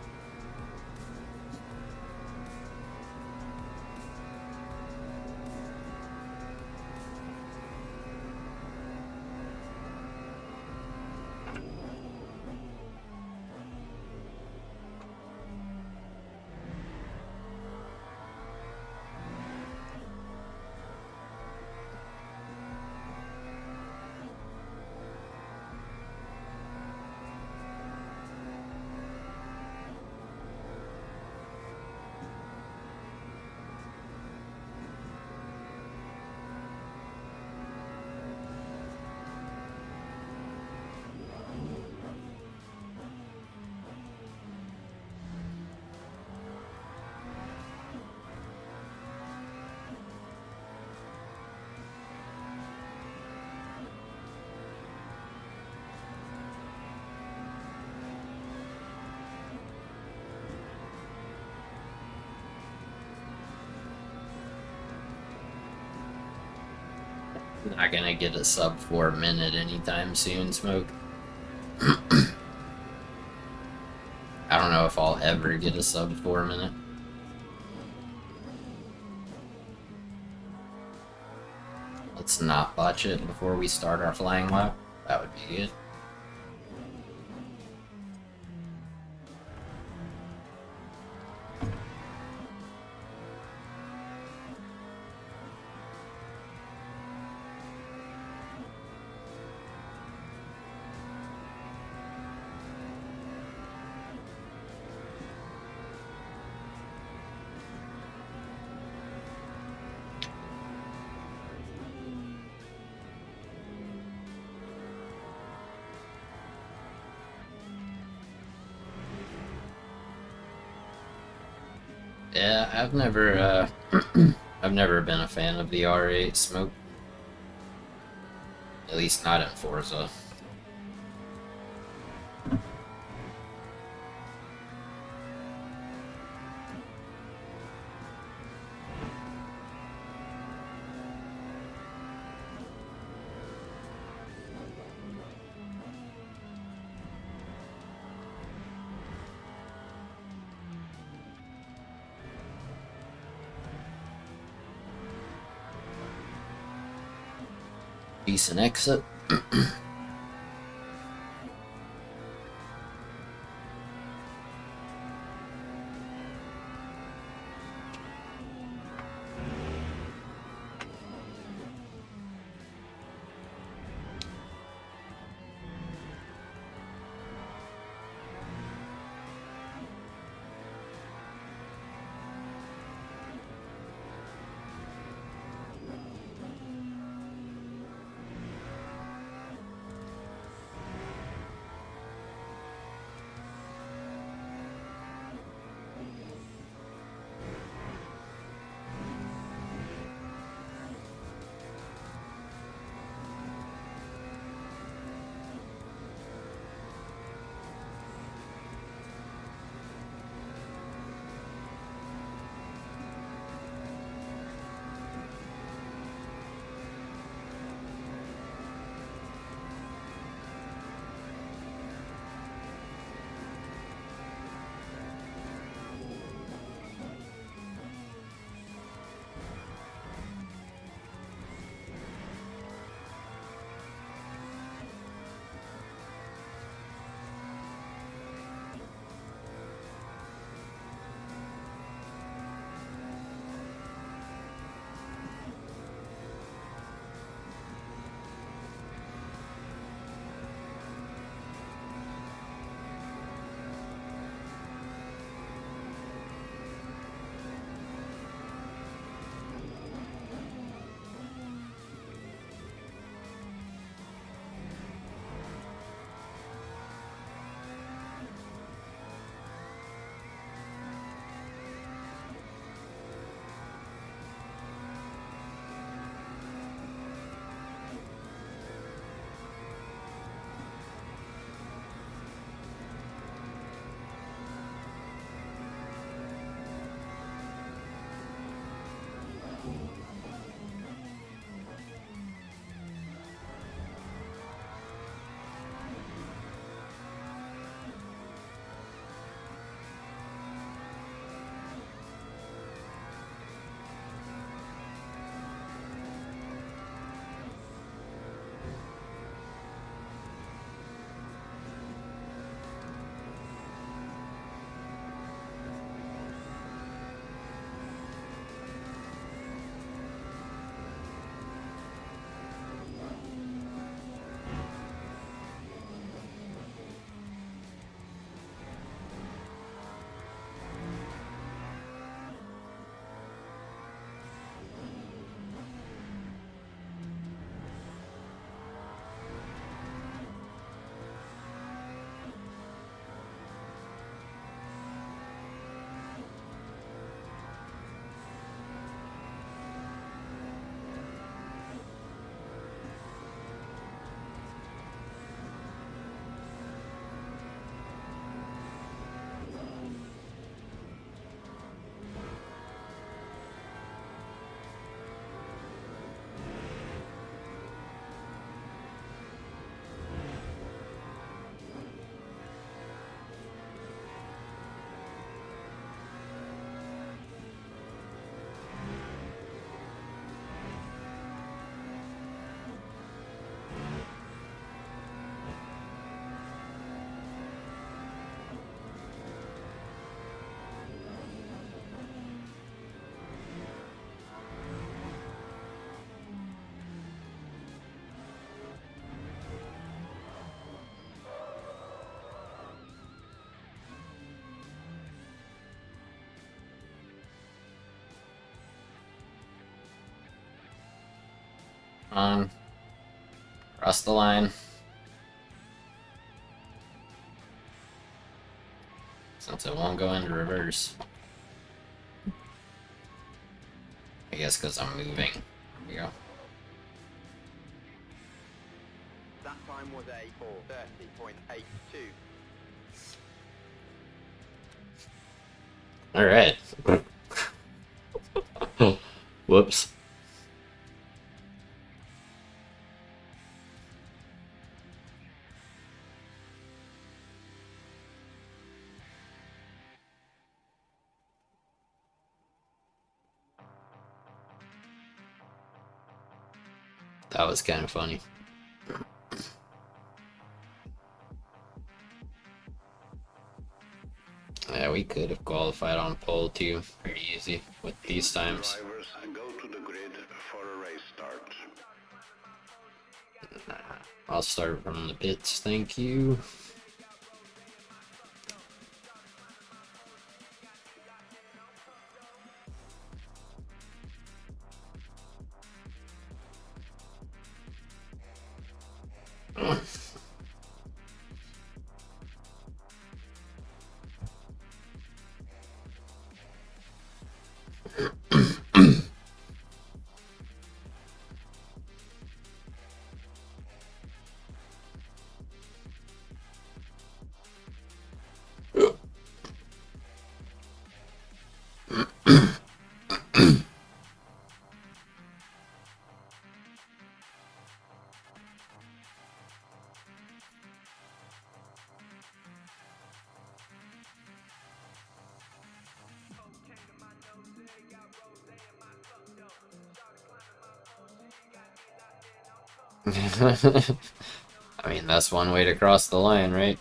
Not gonna get a sub 4 minute anytime soon, Smoke. I don't know if I'll ever get a sub 4 minute. Let's not botch it before we start our flying lap. That would be good. Yeah, I've never been a fan of the R8 Smoke. At least not in Forza. Decent exit. On. Cross the line. Since it won't go into reverse. I guess because I'm moving. There we go.
That time was a 4:30.82.
Alright. Whoops. That was kind of funny. Yeah, we could have qualified on pole too, pretty easy with these times.
Drivers, go to the grid for a race start.
I'll start from the pits, thank you. I mean, that's one way to cross the line, right?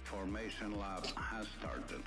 Formation lap has started.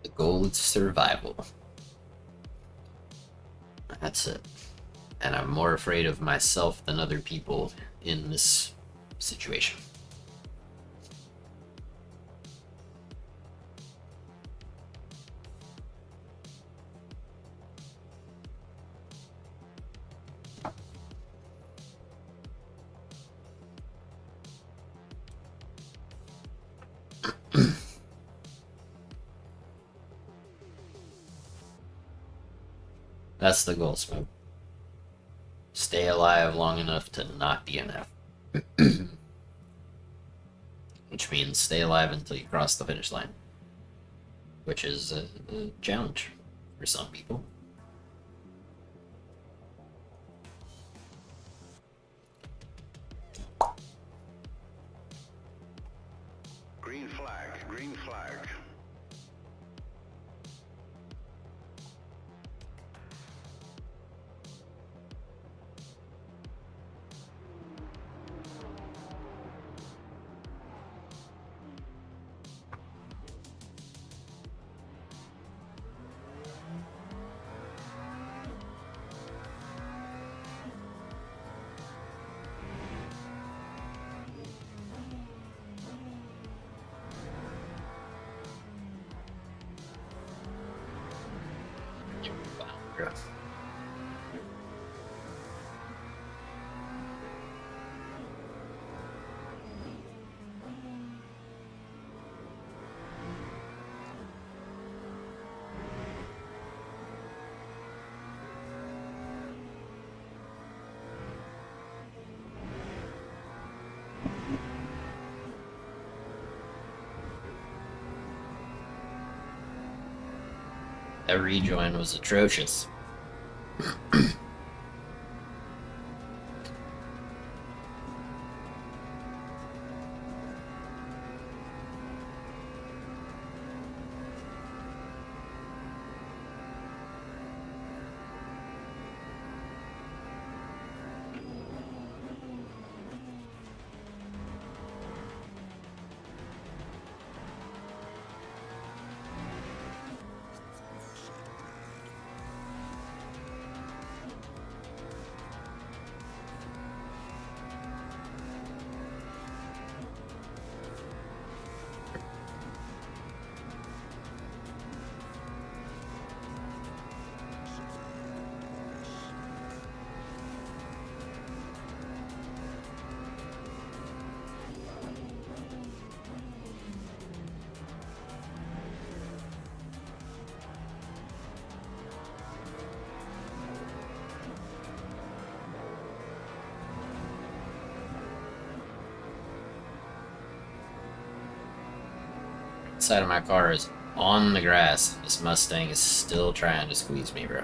The goal is survival. That's it. And I'm more afraid of myself than other people in this situation. That's the goal, Smoke. Stay alive long enough to not DNF. Which means stay alive until you cross the finish line. Which is a challenge for some people. Green flag, green flag. That rejoin was atrocious. Side of my car is on the grass. This Mustang is still trying to squeeze me, bro.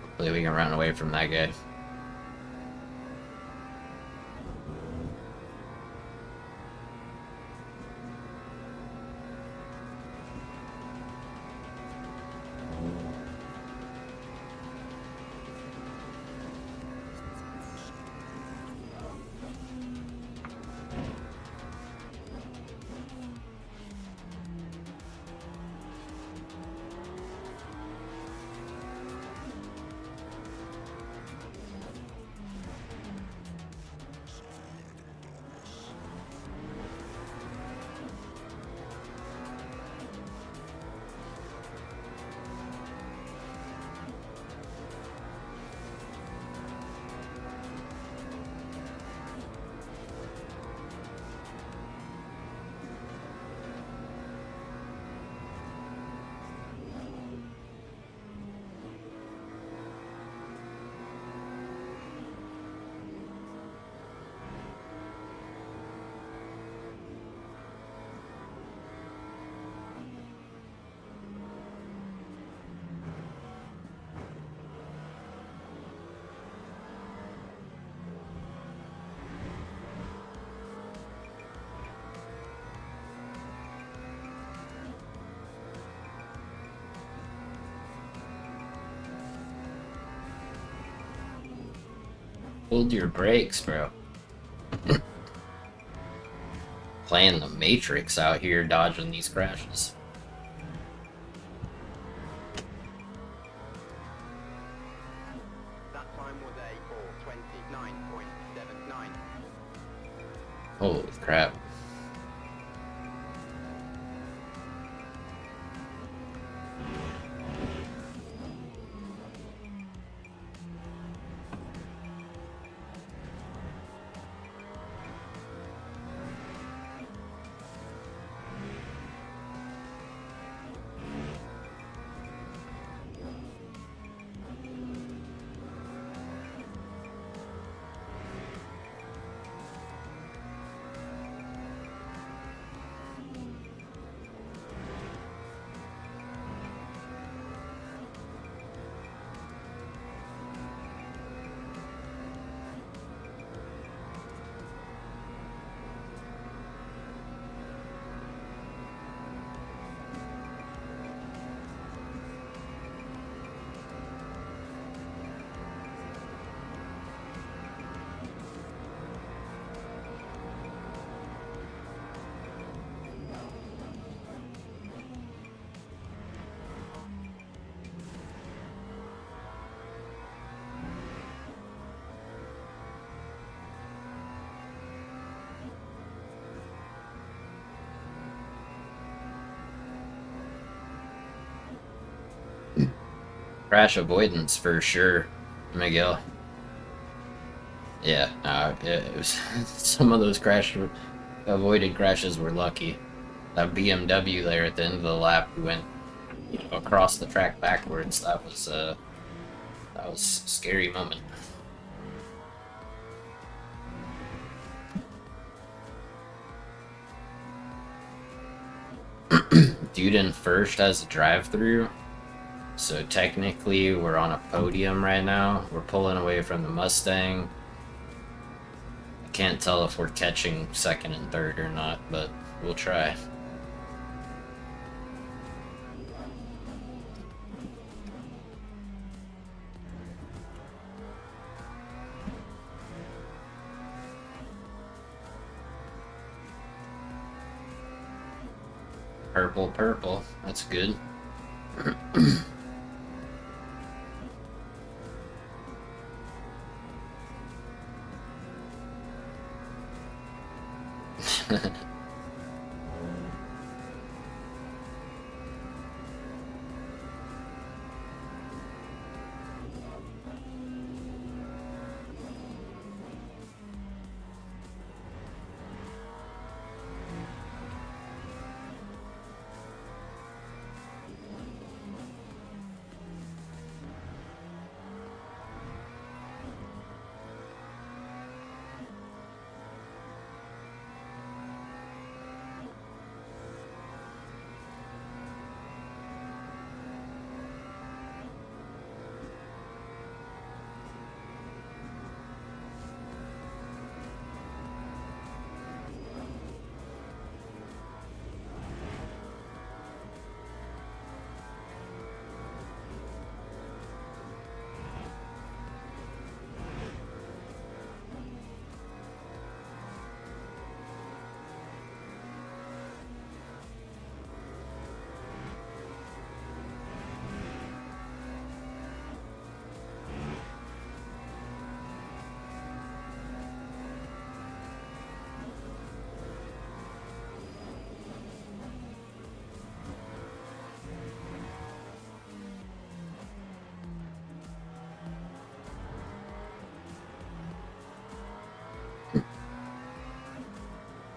Hopefully we can run away from that guy. Hold your brakes, bro. Playing the Matrix out here, dodging these crashes.
That time was a 4:29.79.
Holy crap. Crash avoidance for sure, Miguel.
Yeah, no, it was some of those avoided crashes were lucky. That BMW there at the end of the lap who went, across the track backwards. That was a scary moment. Dude in first has a drive-through, so technically we're on a podium right now. We're pulling away from the Mustang. I can't tell if we're catching second and third or not, but we'll try. Purple, purple. That's good.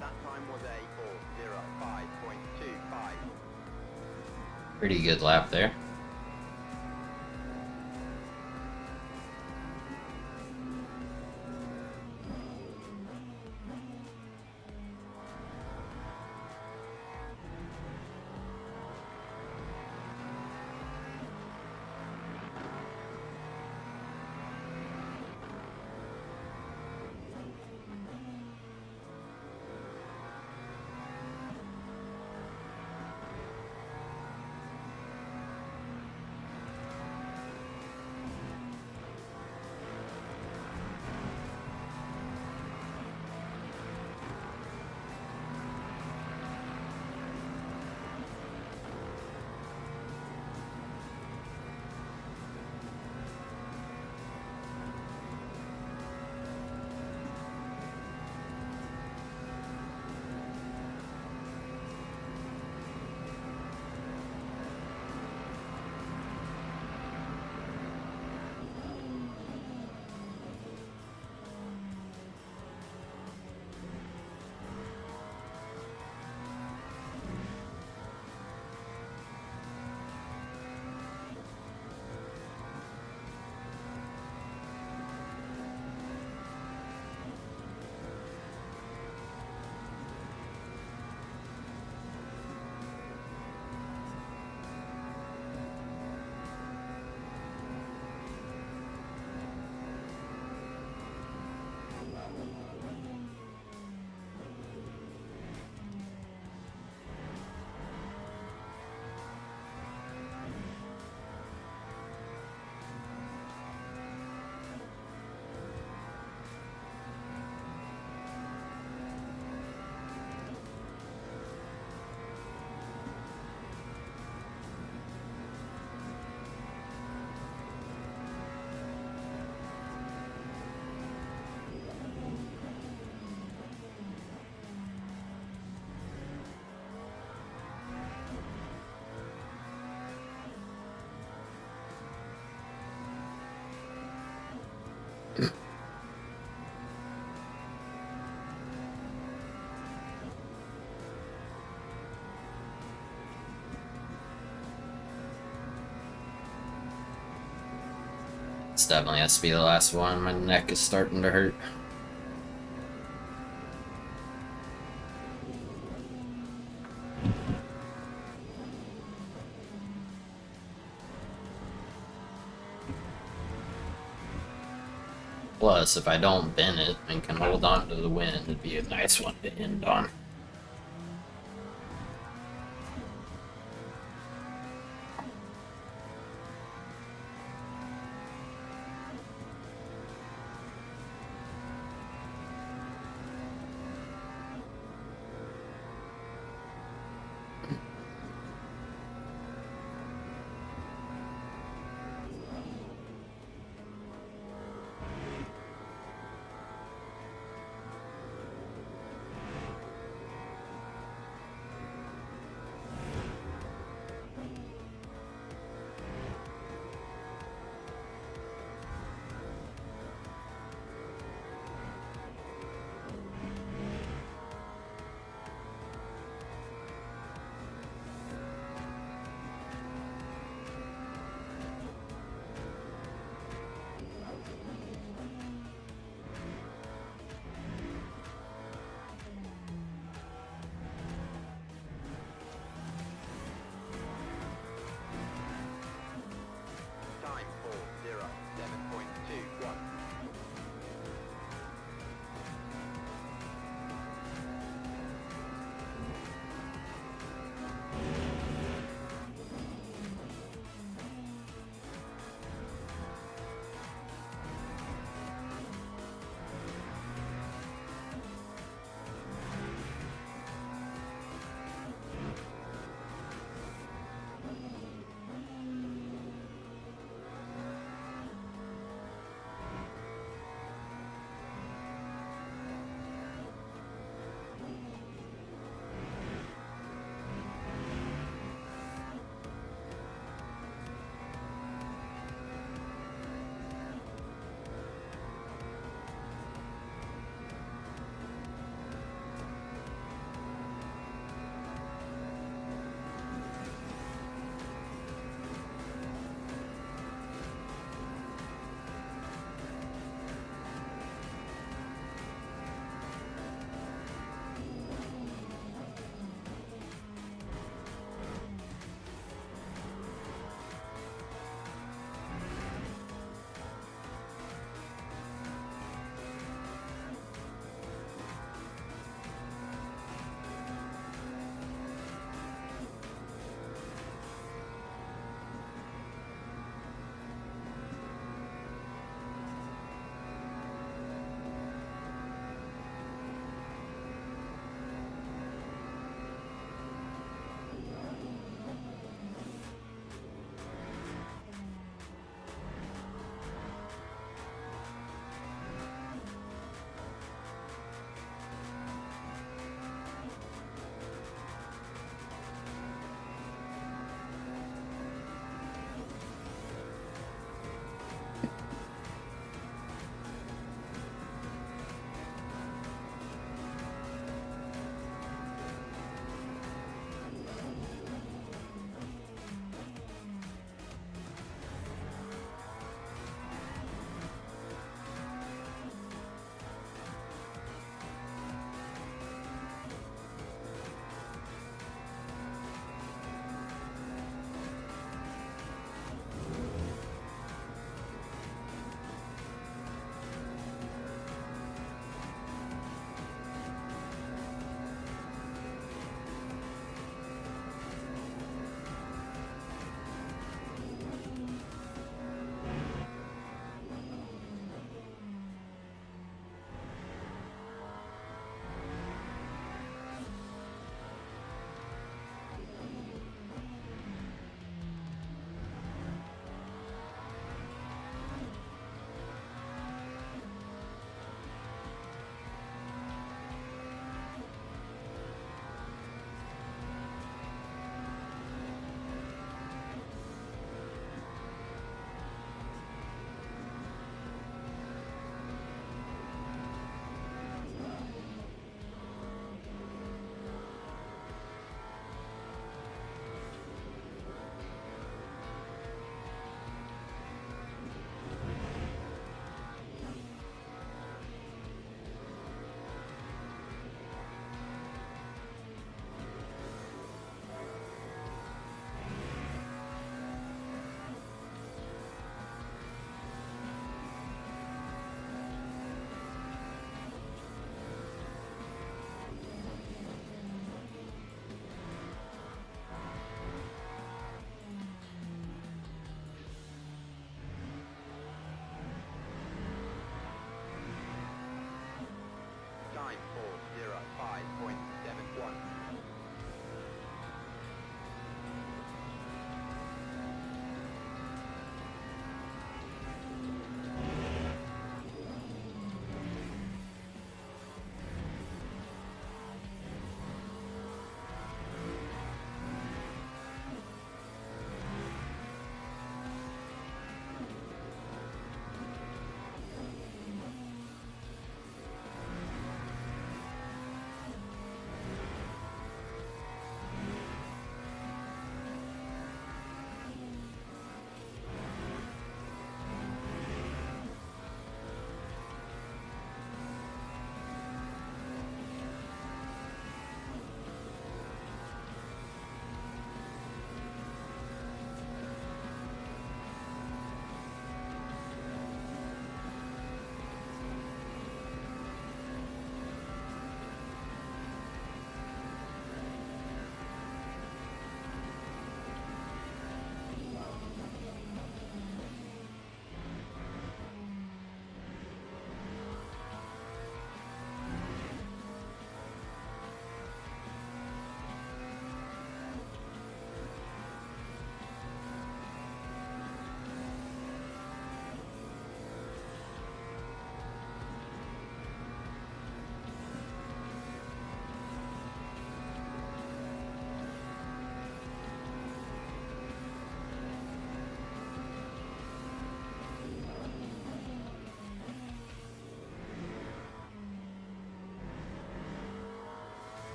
That time was a 4:05.25.
Pretty good lap there. This definitely has to be the last one. My neck is starting to hurt. Plus, if I don't bin it and can hold on to the win, it'd be a nice one to end on.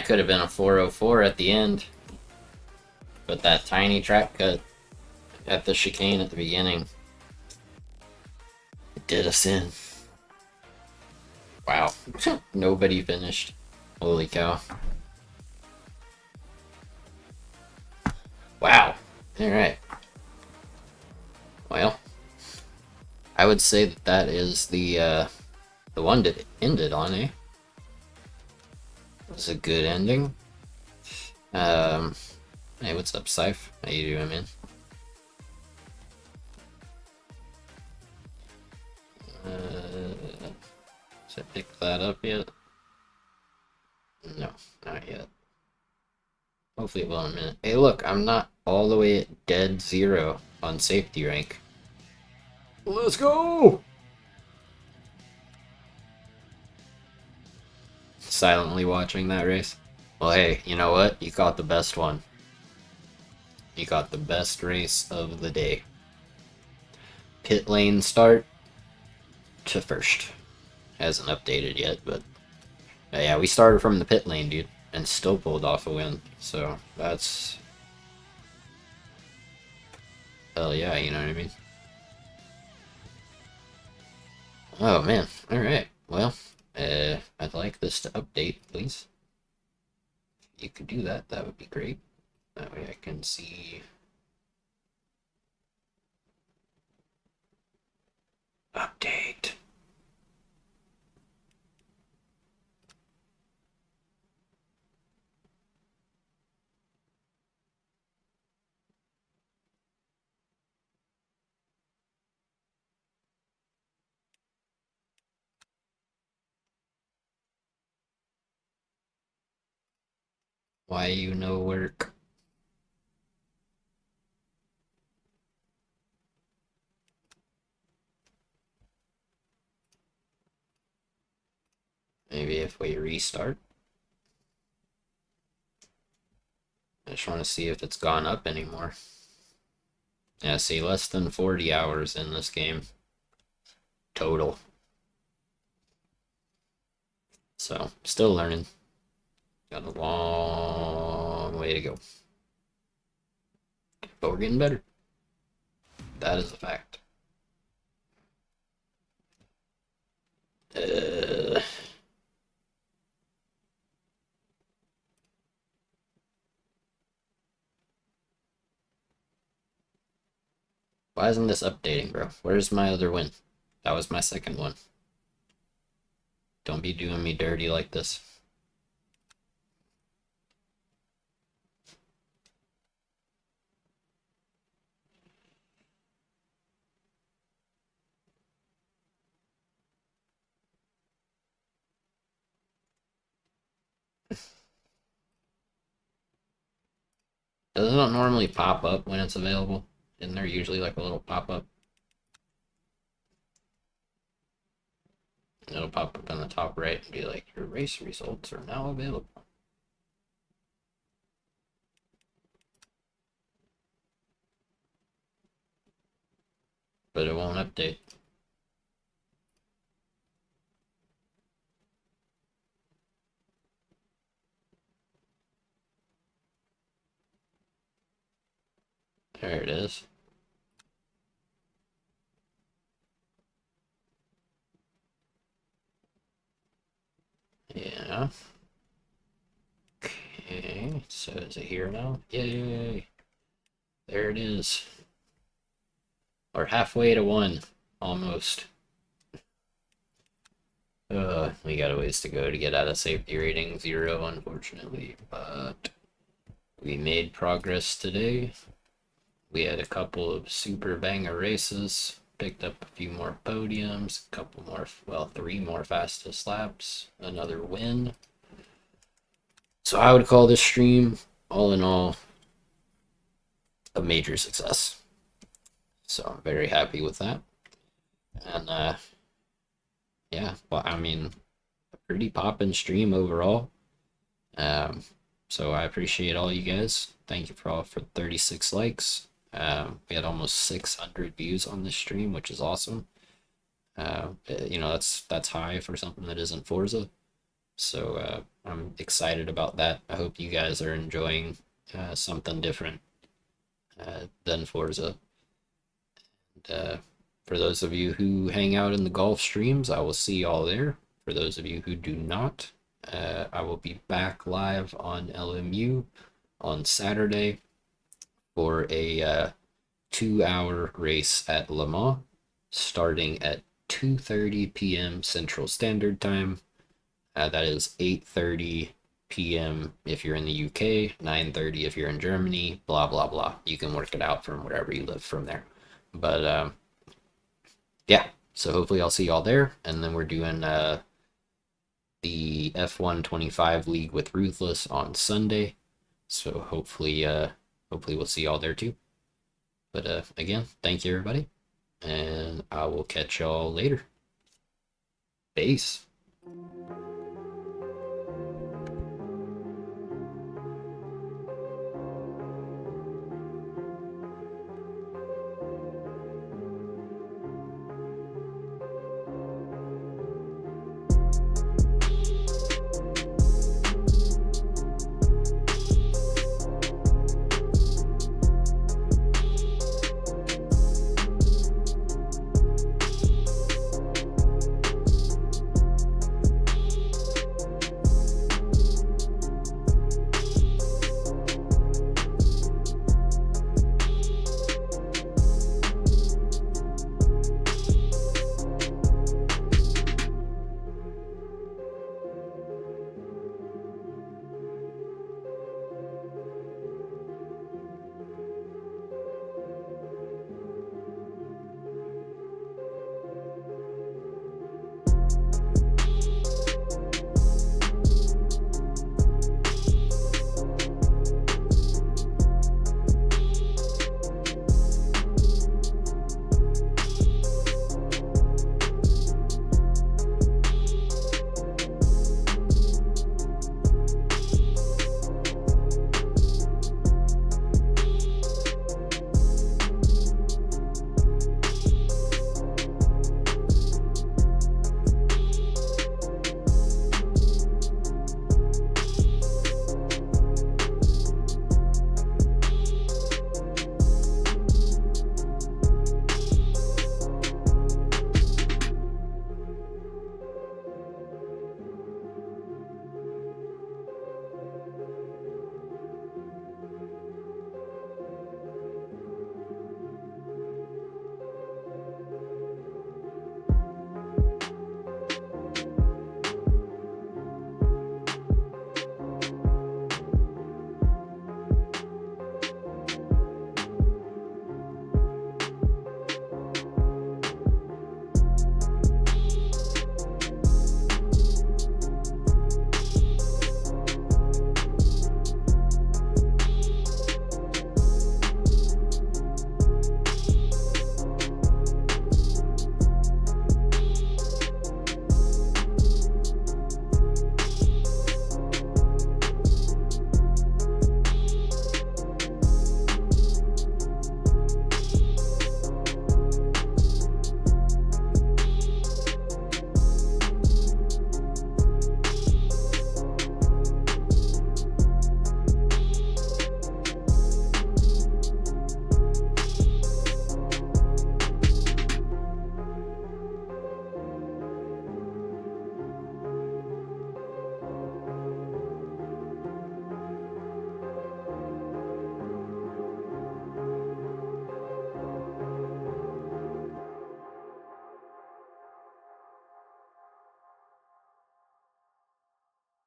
could have been a 404 at the end. But that tiny track cut at the chicane at the beginning did us in. Wow. Nobody finished. Holy cow. Wow. Alright. Well, I would say that that is the one that it ended on, eh? It was a good ending. Hey, what's up, Syph? How you doing, man? Did I pick that up yet? No, not yet. Hopefully it will in a minute. Hey, look, I'm not all the way at dead zero on safety rank. Let's go! Silently watching that race. Well, hey, you know what? You caught the best one. You got the best race of the day. Pit lane start to first. Hasn't updated yet, but yeah, we started from the pit lane, dude, and still pulled off a win. So that's hell yeah, you know what I mean? Oh man, all right. Well, I'd like this to update, please. If you could do that, that would be great. That way I can see. Update. Why you no work? Maybe if we restart. I just want to see if it's gone up anymore. Yeah, see, less than 40 hours in this game. Total. So, still learning. Got a long way to go. But we're getting better. That is a fact. Why isn't this updating, bro? Where's my other win? That was my second one. Don't be doing me dirty like this. Doesn't it normally pop up when it's available? Isn't there usually like a little pop-up? It'll pop up on the top right and be like, your race results are now available. But it won't update. There it is. Yeah. Okay, so is it here now? Yay! There it is. We're halfway to one, almost. We got a ways to go to get out of safety rating 0, unfortunately, but we made progress today. We had a couple of super banger races, picked up a few more podiums, a couple more, well, 3 more fastest laps, another win. So I would call this stream, all in all, a major success. So I'm very happy with that. And yeah, well, I mean, a pretty poppin' stream overall. So I appreciate all you guys. Thank you for 36 likes. We had almost 600 views on this stream, which is awesome. You know, that's high for something that isn't Forza. So I'm excited about that. I hope you guys are enjoying something different than Forza. And, for those of you who hang out in the golf streams, I will see y'all there. For those of you who do not, I will be back live on LMU on Saturday for a 2-hour race at Le Mans, starting at 2:30 p.m. Central Standard Time. That is 8:30 p.m. if you're in the UK, 9:30 if you're in Germany, blah, blah, blah. You can work it out from wherever you live from there. But, yeah, so hopefully I'll see y'all there. And then we're doing the F1 25 League with Ruthless on Sunday. So hopefully we'll see y'all there too. But again, thank you everybody, and I will catch y'all later. Peace.